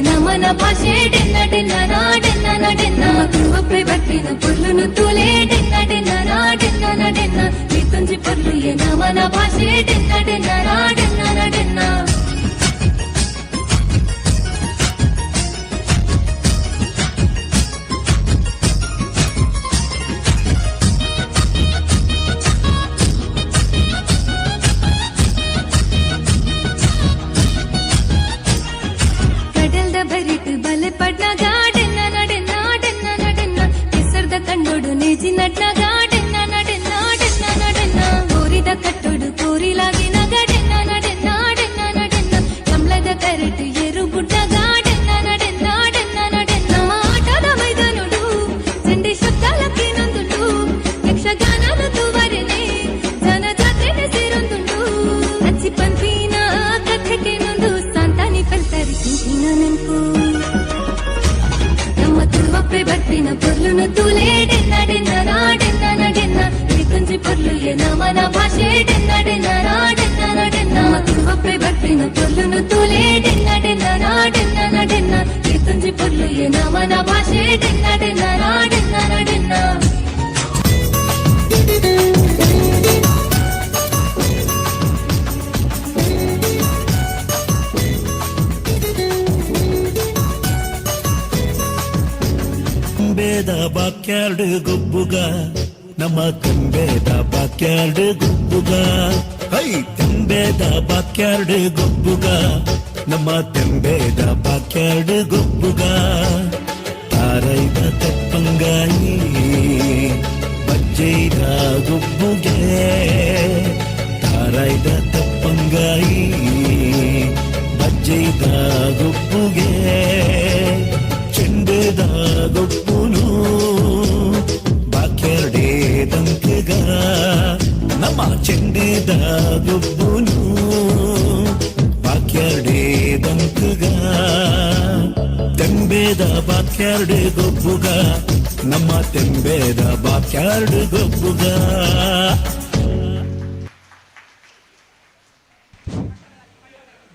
ನಮನ ಭಾಷೆ ಡೆನ್ನ ಡೆನ್ನ ನಾಡೆನ್ನ ನಡೆನ್ನ ಒಪ್ಪೆ ಬಟ್ಟಿನ ಪುರ್ಲುನು ತೂಲೆ ಡೆನ್ನ ಡೆನ್ನ ನಾಡೆನ್ನ ನಡೆನ್ನ ಈ ತುಂಜಿ ಪುರ್ಲು ಎ ನಮನ ಭಾಷೆ ಡೆನ್ನ ಡೆನ್ನ ನಾಡೆನ್ನ ನಡೆನ್ನ ನಮನ ಭಾಷೆ ಡೆನ್ನ ಡೆನ್ನ ನಾಡೆನ್ನ ನಡೆನ್ನ ಒಪ್ಪೆ ಬಟ್ಟಿನ ಪುರ್ಲುನು ತೂಲೆ ಡೆನ್ನ ಡೆನ್ನ ನಾಡೆನ್ನ ನಡೆನ್ನ ಈ ತುಂಜಿ ಪುರ್ಲು ಎ ನಮನ ಭಾಷೆ ಡೆನ್ನ ಡೆನ್ನ ನಾಡೆನ್ನ ನಡೆನ್ನ ಬೇದ ಬಾಕ್ಯಾರ್ಡ್ ಗುಬ್ಬುಗ ನಮ್ಮ ತುಂಬೆದ ಬಾಕ್ಯಾರ್ಡ್ ಗುಬ್ಬುಗ ಹೈ ತುಂಬೆದ ಬಾಕ್ಯಾರ್ಡ್ ಗುಬ್ಬುಗ ನಮ್ಮ ತುಂಬೆದ ಬಾಕ್ಯಾರ್ಡ್ ಗುಬ್ಬುಗ ತಾರೈದ ತೆಪ್ಪಂಗಾಯಿ ಬಜ್ಜೈದ ಗುಬ್ಬುಗೆ ತಾರೈದ ತೆಪ್ಪಂಗಾಯಿ ಬಜ್ಜೈದ ಗುಬ್ಬುಗೆ ಚೆಂಡೆದ ಗುಬ್ಬುನು ಬಾಕ್ಯರ್ಡೆ ದಂಕಗ ನಮ್ಮ ಚೆಂಡೆದ ಗುಬ್ಬುನು ಬಾಕ್ಯರ್ಡೆ ದಂಕಗ ತೆಂಬೇದ ಬಾಕ್ಯಾರ್ಡ್ ಗೊಬ್ಬುಗ ನಮ್ಮ ತೆಂಬೇದ ಬಾಕ್ಯಾರ್ಡ್ ಗೊಬ್ಬುಗ.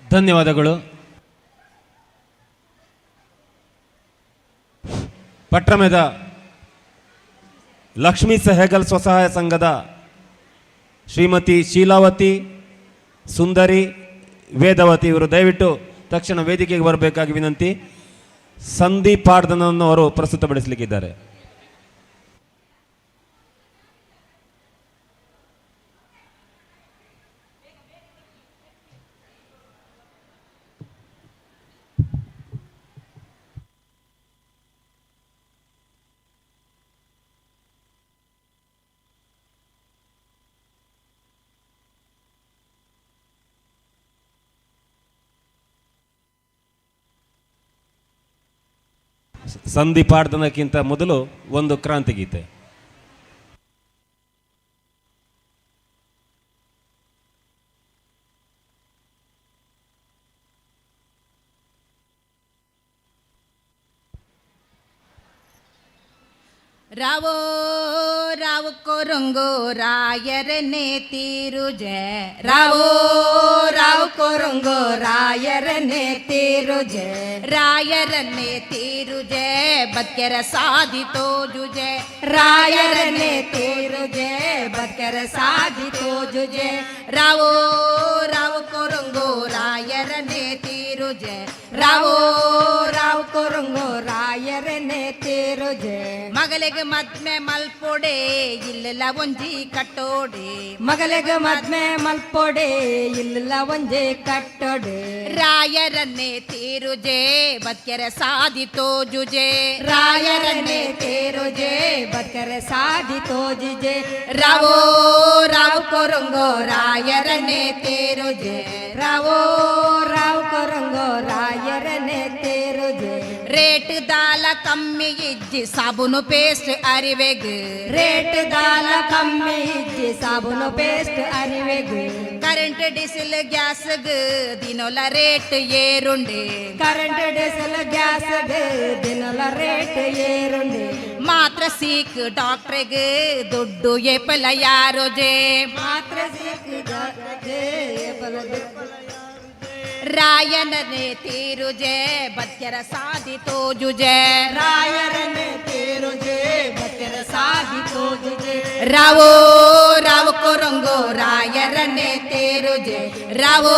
ಧನ್ಯವಾದಗಳು. ಪಟ್ರಮೆದ ಲಕ್ಷ್ಮೀ ಸಹಗಲ್ ಸ್ವಸಹಾಯ ಸಂಘದ ಶ್ರೀಮತಿ ಶೀಲಾವತಿ, ಸುಂದರಿ, ವೇದವತಿ ಇವರು ದಯವಿಟ್ಟು ತಕ್ಷಣ ವೇದಿಕೆಗೆ ಬರಬೇಕಾಗಿ ವಿನಂತಿ. ಸಂದೀಪ್ ಪಾಡ್ದನನ್ನು ಅವರು ಪ್ರಸ್ತುತಪಡಿಸಲಿಕ್ಕಿದ್ದಾರೆ. ಸಂಧಿ ಪಾಡ್ದನಕ್ಕಿಂತ ಮೊದಲು ಒಂದು ಕ್ರಾಂತಿ ಗೀತೆ. ರಾವೋ ರಾವ್ ಕೊರಂಗೋ ರಾಯರನೆ ತೀರುಜೆ ರಾವೋ ರಾವ್ ಕೊರಂಗೋ ರಾಯರನೆ ತೀರುಜೆ ರಾಯರನೆ ತೀರುಜೆ ಬತ್ಕೆರ ಸಾಧಿತೋ ಜುಜೆ ರಾಯರನೆ ತೀರುಜೆ ಬತ್ಕೆರ ಸಾಧಿತೋ ಜುಜೆ ರಾವೋ ರಾವ್ ಕೊರಂಗೋ ರಾಯರನೆ ತೀರುಜೆ ರಾವೋ ರಾವ್ ಕೊರಂಗೋ ರಾಯರನೆ ತೀರುಜೆ ಮಗಲಿಗೆ ಮದ್ಮೆ ಮಲ್ಪೊಡೆ ಇಲ್ಲ ಒಂಜಿ ಕಟ್ಟೋಡೆ ಮಗಲಿಗೆ ಮದ್ಮೆ ಮಲ್ಪೊಡೆ ಇಲ್ಲ ಒಂಜಿ ಕಟ್ಟೋಡೆ ರಾಯರನ್ನೇ ತೀರುಜೆ ಬತ್ಕೆರೆ ಸಾಧಿತೋ ಜುಜೆ ರಾಯರನ್ನೇ ತೀರುಜೆ ಬತ್ಕೆರೆ ಸಾಧಿತೋ ಜುಜೆ ರಾವೋ ರಾವ್ ಕೊರಂಗೋ ರಾಯರನ್ನೇ ತೀರುಜೆ ರಾವೋ ರಾವ್ ಕೊರಂಗೋ ರಾಯರನ್ನೇ ತೀರುಜೆ ರೇಟ್ ದಾಲ ಕಮ್ಮಿ ಇಜ್ಜಿ ಸಾಬೂನು ಪೇಸ್ಟ್ ಅರಿವೆಗ್ ರೇಟ್ ದಾಲ ಕಮ್ಮಿ ಇಜ್ಜಿ ಸಾಬೂನು ಪೇಸ್ಟ್ ಅರಿವೆಗ್ ಕರೆಂಟ್ ಡೀಸೆಲ್ ಗ್ಯಾಸ್ಗ್ ದಿನೊಲ ರೇಟ್ ಏರುಂಡೆ ಕರೆಂಟ್ ಡೀಸೆಲ್ ಗ್ಯಾಸ್ಗ್ ದಿನೊಲ ರೇಟ್ ಏರುಂಡೆ ಮಾತ್ರ ಸೀಕ್ ಡಾಕ್ಟ್ರೆಗ್ ದುಡ್ಡು ಏಪಲ ಯಾರೋಜೆ ಮಾತ್ರ ಸೀಕ್ ರಾಯರನೆ ತೀರುಜೆ ಬತ್ಕೆರ ಸಾಧಿತೋ ಜುಜೆ ರಾಯರನೆ ತೀರುಜೆ ಬತ್ಕೆರ ಸಾಧಿತೋ ಜುಜೆ ರಾವೋ ರಾವ್ ಕೊರಂಗೋ ರಾಯರನೆ ತೀರುಜೆ ರಾವೋ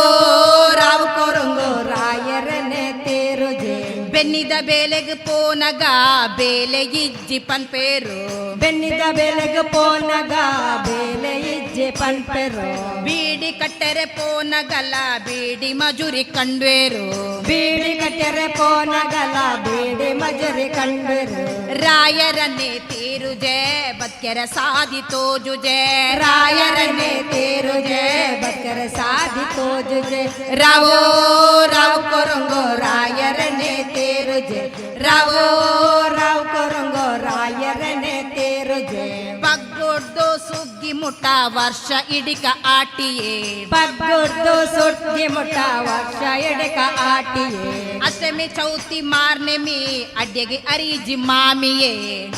ರಾವ್ ಕೊರಂಗೋ ರಾಯರನೆ ತೀರುಜೆ ಬೆನ್ನಿದ ಬೇಲೆಗ್ ಪೋನಗ ಬೇಲೆ ಇಜ್ಜಿ ಪನ್ಪೇರು ಬೆನ್ನಿದ ಬೇಲೆಗ್ ಪೋನಗ ಬೇಲೆ ಇಜ್ಜಿ ಪನ್ಪೇರು ಬೀಡಿ ಕಟ್ಟರೆ ಪೋನಗಲ ಬೀಡಿ ಮಜೂರಿ ಕಂಡ್ವೇರು ಬೀಡಿ ಕಟ್ಟರೆ ಪೋನಗಲ ಬೀಡಿ ಮಜೂರಿ ಕಂಡ್ವೇರು ರಾಯರನ್ನೇ ತೀರುಜೆ ಬತ್ಕೆರ ಸಾಧಿತೋ ಜುಜೆ ರಾಯರನ್ನೇ ತೀರುಜೆ ಬತ್ಕೆರ ಸಾಧಿತೋ ಜುಜೆ ರಾವೋ ರಾವ್ ಕೊರಂಗೋ ರಾಯರನ್ನೇ ತೀರುಜೆ ರಾವೋ ರಾವ್ ಕೊರಂಗೋ ರಾಯರನ್ನೇ ತೀರುಜೆ ಪಗ್ಗೊಡ್ದು ಸುಗ್ಗಿ ಮುಟ್ಟ ವರ್ಷ ಇಡಿಕ ಆಟಿಯೇ ಪಗ್ಗೊಡ್ದು ಸುಗ್ಗಿ ಮುಟ್ಟ ವರ್ಷ ಇಡಿಕ ಆಟಿಯೇ ಅಷ್ಟಮಿ ಚೌತಿ ಮಾರ್ನೆ ಮೀ ಅಡ್ಡೆಗೆ ಅರಿಜಿ ಮಾಮಿಯೇ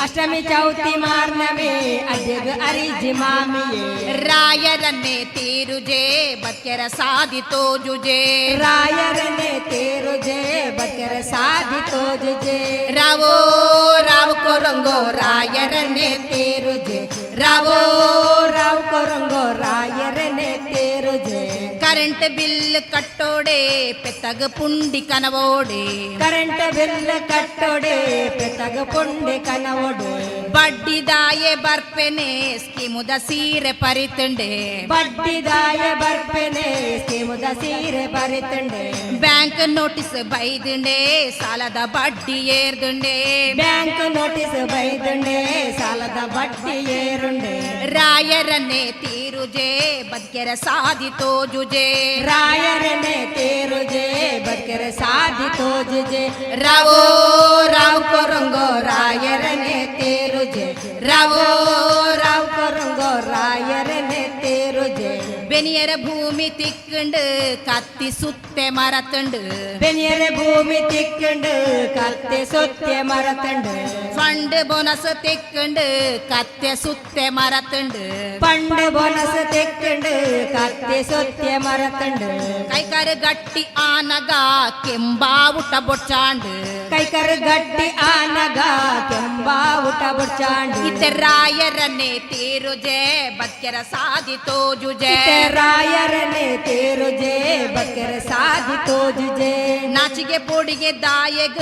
ಅಷ್ಟಮಿ ಚೌತಿ ಮಾರ್ನೆ ಮೀ ಅಡ್ಡೆಗೆ ಅರಿಜಿ ಮಾಮಿಯೇ ರಾಯರನ್ನೇ ತೀರುಜೆ ಬತ್ಕೆರ ಸಾಧಿತೋ ಜುಜೆ ರಾಯರನ್ನೇ ತೀರುಜೆ ಬತ್ಕೆರ ಸಾಧಿತೋ ಜುಜೆ ರಾವೋ ರಾವ್ ಕೊರಂಗೋ ರಾಯರನ್ನೇ ತೀರುಜೆ ರಾವೋ ರಾವ್ ಕೊರಂಗೋ ರಾಯರನ್ನೇ ತೀರುಜೆ ಕರೆಂಟ್ ಬಿಲ್ ಕಟ್ಟೋಡೆ ಪೆತ್ತಗ ಪುಂಡಿ ಕನವೋಡೆ ಕರೆಂಟ್ ಬಿಲ್ ಕಟ್ಟೋಡೆ ಪೆತ್ತಗ ಪುಂಡಿ ಕನವೋಡೆ ಬಡ್ಡಿದಾಯೆ ಬರ್ಪೆನೆ ಸ್ಕೀಮುದ ಸೀರೆ ಪರಿತಂಡೆ ಬಡ್ಡಿದಾಯ ಬರ್ಪೆನೆ ಸ್ಕೀಮುದ ಸೀರೆ ಪರಿತಂಡೆ ಬ್ಯಾಂಕ್ ನೋಟಿಸ್ ಬೈದುಂಡೆ ಸಾಲದ ಬಡ್ಡಿ ಏರ್ದುಂಡೆ ಬ್ಯಾಂಕ್ ನೋಟಿಸ್ ಬೈದುಂಡೆ ಸಾಲದ ಬಡ್ಡಿ ಏರುಂಡೆ ರಾಯರನ್ನೇ ತೀರುಜೆ ಬದ್ಕೆರ ಸಾಧಿ ತೋಜುಜೆ ರಾಯರನ್ನೇ ತೀರುಜೆ ಬದ್ಕೆರ ಸಾಧಿ ತೋಜುಜೆ ರಾವೋ ರಾವ್ ಕೊರಂಗೋ ರಾಯರನ್ನೇ ತೀರುಜೆ ರಾವೋ ರಾವ್ ಕೊರಂಗೋ ರಾಯರನ್ನೇ ತೀರುಜೆ ಬೆನಿಯರ ಭೂಮಿ ತಿಕ್ಕಂಡು ಕತ್ತಿ ಸುತ್ತೆ ಮರತಂಡು ಬೆನಿಯರ ಭೂಮಿ ತಿಕ್ಕಂಡು ಕತ್ತೆ ಸುತ್ತೆ ಮರತಂಡು ಫಂಡ್ ಬೋನಸ್ ತಿಕ್ಕಂಡು ಕತ್ತೆ ಸುತ್ತೆ ಮರತಂಡು ಪಂಡ್ ಬೋನಸ್ ತಿಕ್ಕಂಡು ಕತ್ತೆ ಸುತ್ತೆ ಮರತಂಡು ಕೈಕರ ಗಟ್ಟಿ ಆನಗ ಕೆಂಬಾವುಟ ಬೊಚ್ಚಾಂಡು ಕೈಕರ ಗಟ್ಟಿ ಆನಗ ಕೆಂಬಾವುಟ ಬೊಚ್ಚಾಂಡು ಇತ್ತೆ ರಾಯರನ್ನೇ ತೀರುಜೆ ಬದ್ಕೆರ ಸಾಧಿ ತೋಜುಜೆ ರಾಯರನ್ನೇ ತೀರುಜೆ ಬದ್ಕೆರ ಸಾಧಿ ತೋಜುಜೆ ನಾಚಿಗೆ ಪೋಡಿಗೆ ದಾಯಗ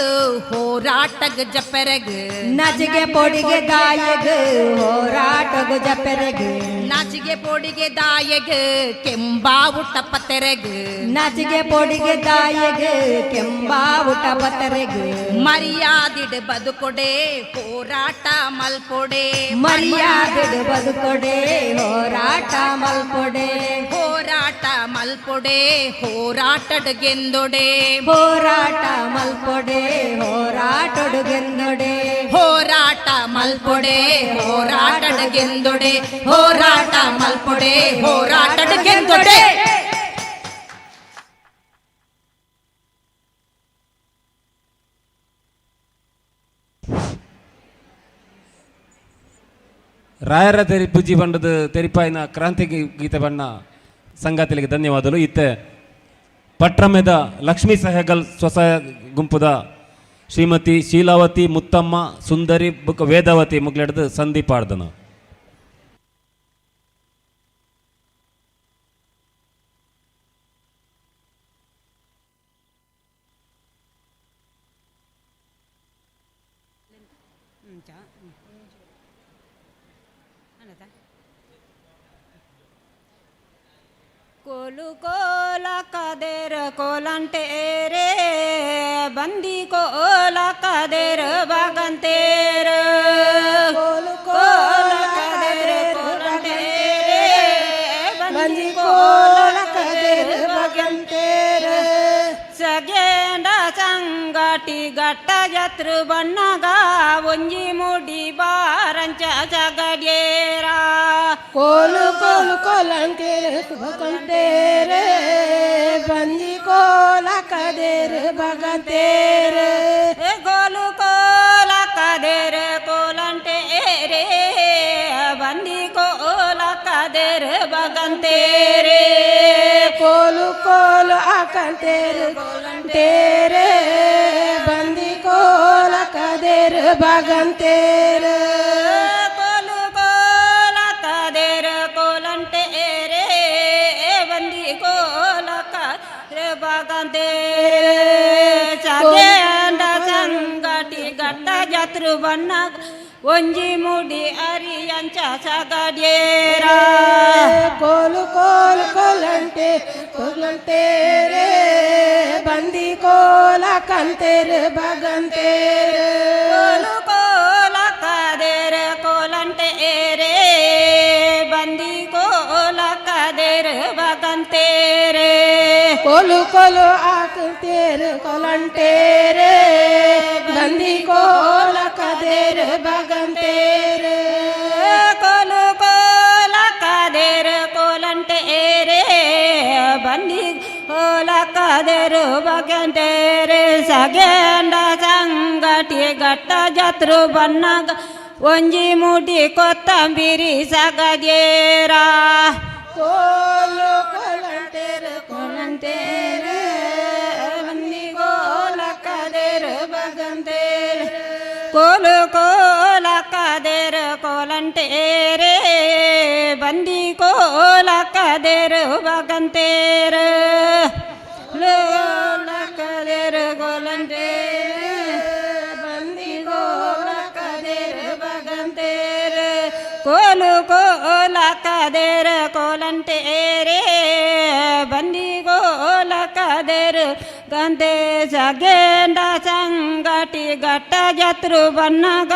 ಹೋರಾಟಗ ಜಪೆರಗ ನಾಚಿಗೆ ಪೋಡಿಗೆ ದಾಯಗ ಹೋರಾಟಗ ಜಪೆರಗ ನಾಚಿಗೆ ಪೋಡಿಗೆ ದಾಯಗ ಕೆಂಬಾವುಟ ಪತೆರಗ ನಾಚಿಗೆ ಪೋಡಿಗೆ ದಾಯಗ ಕೆಂಬಾವುಟ ಪತೆರಗ ಮರ್ಯಾದಿಡ್ ಬದುಕೊಡೆ ಹೋರಾಟ ಮಲ್ಪೊಡೆ ಮರ್ಯಾದಿಡ್ ಬದುಕೊಡೆ ಹೋರಾಟ ಮಲ್ಪೊಡೆ ಹೋರಾಟ ಮಲ್ಪೊಡೆ ಹೋರಾಟಡ್ ಗೆಂದೊಡೆ ಹೋರಾಟ ಮಲ್ಪೊಡೆ ಹೋರಾಟಡ್ ಗೆಂದೊಡೆ ಹೋರಾಟ ಮಲ್ಪೊಡೆ ಹೋರಾಟಡ್ ಗೆಂದೊಡೆ ಹೋರಾಟ ಮಲ್ಪೊಡೆ ಹೋರಾಟಡ್ ಗೆಂದೊಡೆ ರಾಯರ ಪೂಜಿ ಬಂಡದ ತೆರಿಪಾಯಿನ ಕ್ರಾಂತಿ ಗೀತೆ ಬಣ್ಣ ಸಂಗಾತಿಗಳಿಗೆ ಧನ್ಯವಾದಗಳು. ಇತ್ತೆ ಪಟ್ರಮೆದ ಲಕ್ಷ್ಮೀ ಸಹಗಲ್ ಸ್ವಸಹಾಯ ಗುಂಪುದ ಶ್ರೀಮತಿ ಶೀಲಾವತಿ ಮುತ್ತಮ್ಮ ಸುಂದರಿ ಬುಕ್ ವೇದಾವತಿ ಮುಗ್ಲೆಡ್ದು ಸಂದೀಪ್ ಆಡ್ದನ. ಕೋಲು ಕೋಲ ಕದೇರ ಕೋಲಂಟೇರೆ ಬಂದಿ ಕೋಲ ಕದೇರ ಬಗಂತೇರ ಕೋಲು ಕೋಲ ಕದೇರ ಕೋಲಂಟೇರೆ ಬಂದಿ ಕೋಲ ಕದೇರ ಬಗಂತೇರ ಸಗೇಂಡ ಸಂಗಟಿ ಗಟ್ಟ ಜತ್ರು ಬಣ್ಣಗ ಒಂಜಿ ಮುಡಿ ಬಾರಂಚ ಜಗಡ್ಯೇರ ಕೋಲು ಕೋಲು ಕೋಲಂಟೇರೆ ಬಗಂತೇರೆ ಬಂದಿ ಕೋಲ ಕದೇರ ಬಗಂತೇರೆ ಕೋಲು ಕೋಲ ಕದೇರ ಕೋಲಂಟೇರೆ ಬಂದಿ ಕೋಲ ಕದೇರ ಬಗಂತೇರೆ ಕೋಲು ಕೋಲು ಆಕಂತೇರೆ ಕೋಲಂಟೇರೆ ಬಂದಿ ಕೋಲ ಕದೇರ ಬಗಂತೇರೆ ಕೋಲು ಕೋಲ ಕದೇರ ಕೋಲಂಟೇರೆ ಬಂದಿ ಕೋಲ ಕದೇರ ಬಗಂತೇರೆ ಸಗೇಂಡ ಸಂಗಟಿ ಗಟ್ಟ ಜತ್ರು ಬಣ್ಣ ಒಂಜಿ ಮುಡಿ ಅರಿಯಂಚ ಸಗಡ್ಯೇರ ಕೋಲು ಕೋಲು ಕೋಲಂಟೆ ಕೋಲಂಟೇರೆ ಬಂದಿ ಕೋಲ ಕಂತೇರೆ ಬಗಂತೇರೆ ಕೋಲು ಕೋಲ ಕದೇರ ಕೋಲಂಟೇರೆ ಬಂದಿ ಕೋಲ ಕದೇರ ಬಗಂತೇರೆ ಕೋಲು ಕೋಲು ಆಕಂತೇರೆ ಕೋಲಂಟೇರೆ ಬಂದಿ ಕೋಲ ಕದೇರ ಬಗಂತೇರೆ ಕೋಲು ಕೋಲ ಕದೇರ ಕೋಲಂಟೇರೆ ಬಂದಿ ಕೋಲ ಕದೇರ ಬಗಂತೇರೆ ಸಗೇಂಡ ಸಂಗಟಿ ಗಟ್ಟ ಜತ್ರು ಬಣ್ಣಗ ಒಂಜಿ ಮುಡಿ ಕೊತ್ತಂಬಿರಿ ಸಗದ್ಯೇರ ಕೋಲು ಕೋಲಂಟೇರೆ ಕೋಲಂಟೇರೆ ಬಂದಿ ಕೋಲ ಕದೇರ ಬಗಂತೇರೆ ಕೋಲು ಕೋಲ ಕದೇರ ಕೋಲಂಟೇರೆ ಬಂದಿ ಕೋಲಕದೇರು ಬಗಂತೇರ ಲೋಲಕದೇರು ಗೋಲಂಟೇರ ಬಂದಿ ಕೋಲಕದೇರು ಬಗಂತೇರ ಕೋಲು ಕೋಲಕದೇರ ಕೋಲಂಟೇರೆ ಬಂದಿ ಕೋಲಕದೇರು ಗಂಧೆ ಸಗೇಂಡ ಸಂಗಟಿ ಗಟ್ಟ ಜತ್ರು ಬನ್ನಗ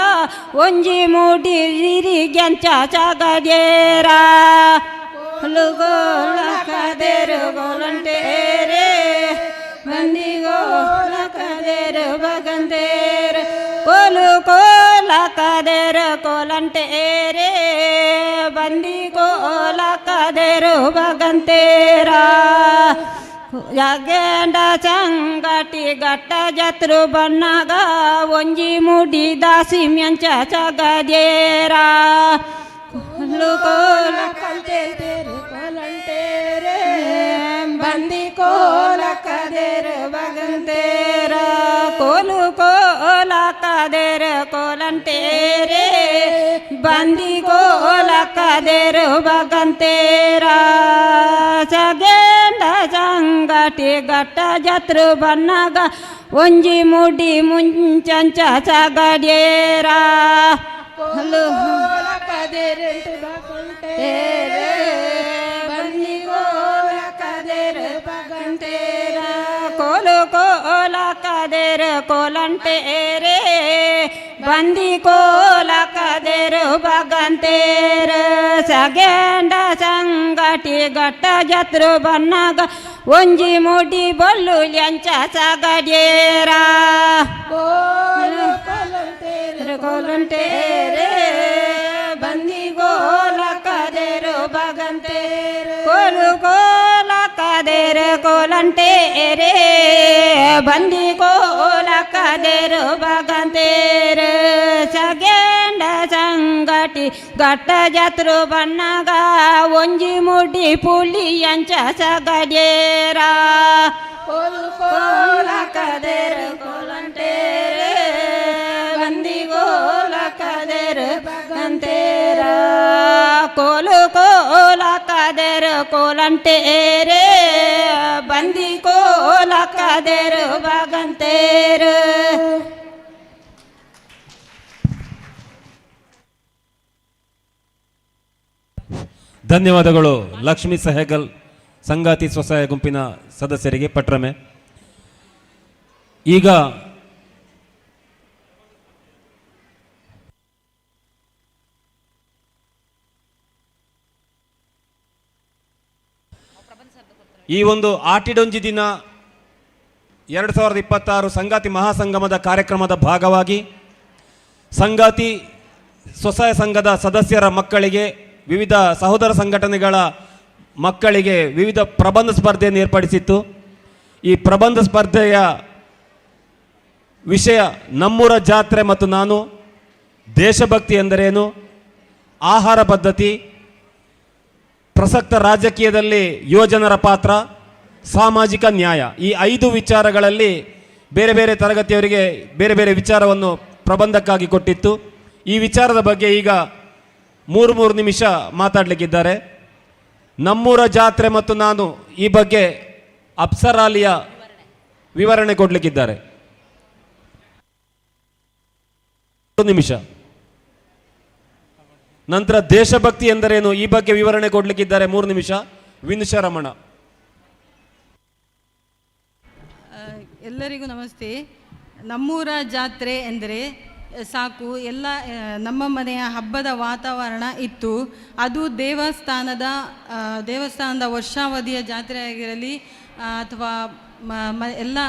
ಒಂಜಿ ಮೂಡಿ ಗಿರಿಗ್ಯಂಚ ಚಗಜೇರ ಗೋಲಕದೇರು ಗೋಲಂಟೇರೆ ಬಂದಿ ಗೋಲಕದೇರು ಬಗಂತೇರ ಕೋಲು ಕೋಲಕದೇರು ಕೋಲಂಟೇರೆ ಬಂದಿ ಕೋಲಕದೇರು ಬಗಂತೇರ ಯಾಗೇಂಡ ಸಂಗಟಿ ಗಟ್ಟ ಜತ್ರು ಬಣ್ಣಗ ಒಂಜಿ ಮುಡಿ ದಾಸಿ ಮ್ಯಂಚ ಚಗದೇರ ಕೋಲಕದೇರು ಕೋಲಂಟೇರೆ ಬಂದಿ ಕೋಲಕದೇರು ಬಗಂತೇರ ಕೋಲು ಕೋಲಕದೇರು ಕೋಲಂಟೇರೆ ಬಂದಿ ಕೋಲಕದೇರು ಬಗಂತೇರ ಸಗೇಂಡ ಸಂಗಟಿ ಗಟ್ಟ ಜತ್ರು ಬನ್ನಗ ಒಂಜಿ ಮುಡಿ ಮುಂಚಂಚ ಚಗಡೇರ ಕೋಲಕದೇರು ಬಗಂತೇರೆ ಬಂದಿ ಕೋಲಕದೇರು ಬಗಂತೇರ ಕೋಲು ಕೋಲಕದೇರು ಕೋಲಂಟೇರೆ ಬಂದಿ ಕೋಲಕದೇರು ಬಗಂತೇರ ಸಗೇಂಡ ಸಂಗಟಿ ಗಟ್ಟ ಜತ್ರು ಬನ್ನಗ ಒಂಜಿ ಮುಡಿ ಬೊಲ್ಲು ಲ್ಯಂಚ ಸಗಡೇರ ಕೋಲಂಟೇರೆ ಬಂದಿ ಕೋಲಕದೇರು ಬಗಂತೇರ ಕೋಲು ಕೋಲಕದೇರು ಕೋಲಂಟೇರೆ ಬಂದಿ ಕೋಲಕದೇರು ಬಗಂತೇರ ಸಗೇಂಡ ಸಂಗಟಿ ಗಟ್ಟ ಜತ್ರು ಬನ್ನಗ ಒಂಜಿ ಮುಡಿ ಪುಲಿ ಅಂಚ ಸಗಡೇರ ಕೋಲಕದೇರು ಕೋಲಂಟೇರೆ ಬಂದಿ ಕೋಲಕದೇರು ಬಗಂತೇರ ಕೋಲು ಕೋಲಕದೇರು ಕೋಲಂಟೇರೆ ಬಂದಿ ಕೋಲಕದೇರು ಬಗಂತೇರ ಧನ್ಯವಾದಗಳು ಲಕ್ಷ್ಮೀ ಸಹಗಲ್ ಸಂಗಾತಿ ಸ್ವಸಹಾಯ ಗುಂಪಿನ ಸದಸ್ಯರಿಗೆ ಪಟ್ರಮೆ. ಈಗ ಈ ಒಂದು ಆಟಿಡೊಂಜಿ ದಿನ 2026 ಸಂಗಾತಿ ಮಹಾಸಂಗಮದ ಕಾರ್ಯಕ್ರಮದ ಭಾಗವಾಗಿ ಸಂಗಾತಿ ಸ್ವಸಹಾಯ ಸಂಘದ ಸದಸ್ಯರ ಮಕ್ಕಳಿಗೆ, ವಿವಿಧ ಸಹೋದರ ಸಂಘಟನೆಗಳ ಮಕ್ಕಳಿಗೆ ವಿವಿಧ ಪ್ರಬಂಧ ಸ್ಪರ್ಧೆಯನ್ನು ಏರ್ಪಡಿಸಿತ್ತು. ಈ ಪ್ರಬಂಧ ಸ್ಪರ್ಧೆಯ ವಿಷಯ ನಮ್ಮೂರ ಜಾತ್ರೆ ಮತ್ತು ನಾನು, ದೇಶಭಕ್ತಿ ಎಂದರೇನು, ಆಹಾರ ಪದ್ಧತಿ, ಪ್ರಸಕ್ತ ರಾಜಕೀಯದಲ್ಲಿ ಯುವಜನರ ಪಾತ್ರ, ಸಾಮಾಜಿಕ ನ್ಯಾಯ, ಈ 5 ವಿಚಾರಗಳಲ್ಲಿ ಬೇರೆ ಬೇರೆ ತರಗತಿಯವರಿಗೆ ಬೇರೆ ಬೇರೆ ವಿಚಾರವನ್ನು ಪ್ರಬಂಧಕ್ಕಾಗಿ ಕೊಟ್ಟಿತ್ತು. ಈ ವಿಚಾರದ ಬಗ್ಗೆ ಈಗ 3 ನಿಮಿಷ ಮಾತಾಡಲಿಕ್ಕಿದ್ದಾರೆ. ನಮ್ಮೂರ ಜಾತ್ರೆ ಮತ್ತು ನಾನು ಈ ಬಗ್ಗೆ ಅಪ್ಸರಾಲಿಯ ವಿವರಣೆ ಕೊಡಲಿಕ್ಕಿದ್ದಾರೆ. 1 ನಿಮಿಷ. ನಂತರ ದೇಶಭಕ್ತಿ ಎಂದರೇನು ಈ ಬಗ್ಗೆ ವಿವರಣೆ ಕೊಡಲಿಕ್ಕಿದ್ದಾರೆ 3 ನಿಮಿಷ ವಿನುಷ ರಮಣ. ಎಲ್ಲರಿಗೂ ನಮಸ್ತೆ. ನಮ್ಮೂರ ಜಾತ್ರೆ ಎಂದರೆ ಸಾಕು, ಎಲ್ಲ ನಮ್ಮ ಮನೆಯ ಹಬ್ಬದ ವಾತಾವರಣ ಇತ್ತು. ಅದು ದೇವಸ್ಥಾನದ ವರ್ಷಾವಧಿಯ ಜಾತ್ರೆ ಆಗಿರಲಿ ಅಥವಾ ಎಲ್ಲ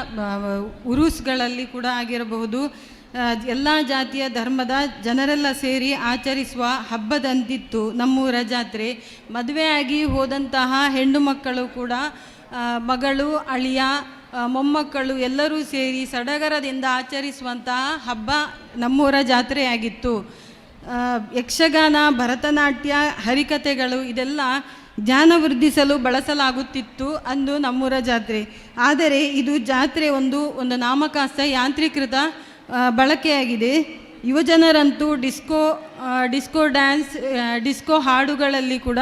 ಉರುಸ್ಗಳಲ್ಲಿ ಕೂಡ ಆಗಿರಬಹುದು. ಎಲ್ಲ ಜಾತಿಯ ಧರ್ಮದ ಜನರೆಲ್ಲ ಸೇರಿ ಆಚರಿಸುವ ಹಬ್ಬದಂತಿತ್ತು ನಮ್ಮೂರ ಜಾತ್ರೆ. ಮದುವೆಯಾಗಿ ಹೋದಂತಹ ಹೆಣ್ಣು ಮಕ್ಕಳು ಕೂಡ ಮಗಳು, ಅಳಿಯ, ಮೊಮ್ಮಕ್ಕಳು ಎಲ್ಲರೂ ಸೇರಿ ಸಡಗರದಿಂದ ಆಚರಿಸುವಂತಹ ಹಬ್ಬ ನಮ್ಮೂರ ಜಾತ್ರೆಯಾಗಿತ್ತು. ಯಕ್ಷಗಾನ, ಭರತನಾಟ್ಯ, ಹರಿಕಥೆಗಳು ಇದೆಲ್ಲ ಜ್ಞಾನ ವೃದ್ಧಿಸಲು ಬಳಸಲಾಗುತ್ತಿತ್ತು ಅಂದು ನಮ್ಮೂರ ಜಾತ್ರೆ. ಆದರೆ ಇದು ಜಾತ್ರೆ ಒಂದು ನಾಮಕಾಸ್ತ ಯಾಂತ್ರೀಕೃತ ಬಳಕೆಯಾಗಿದೆ. ಯುವಜನರಂತೂ ಡಿಸ್ಕೋ ಡ್ಯಾನ್ಸ್, ಡಿಸ್ಕೋ ಹಾಡುಗಳಲ್ಲಿ ಕೂಡ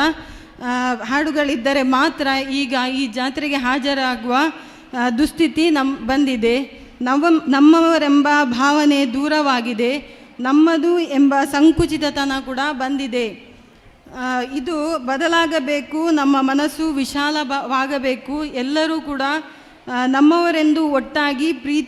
ಹಾಡುಗಳಿದ್ದರೆ ಮಾತ್ರ ಈಗ ಈ ಜಾತ್ರೆಗೆ ಹಾಜರಾಗುವ ದುಸ್ಥಿತಿ ಬಂದಿದೆ. ನಮ್ಮವರೆಂಬ ಭಾವನೆ ದೂರವಾಗಿದೆ. ನಮ್ಮದು ಎಂಬ ಸಂಕುಚಿತತನ ಕೂಡ ಬಂದಿದೆ. ಇದು ಬದಲಾಗಬೇಕು. ನಮ್ಮ ಮನಸ್ಸು ವಿಶಾಲವಾಗಬೇಕು. ಎಲ್ಲರೂ ಕೂಡ ನಮ್ಮವರೆಂದು ಒಟ್ಟಾಗಿ ಪ್ರೀತಿ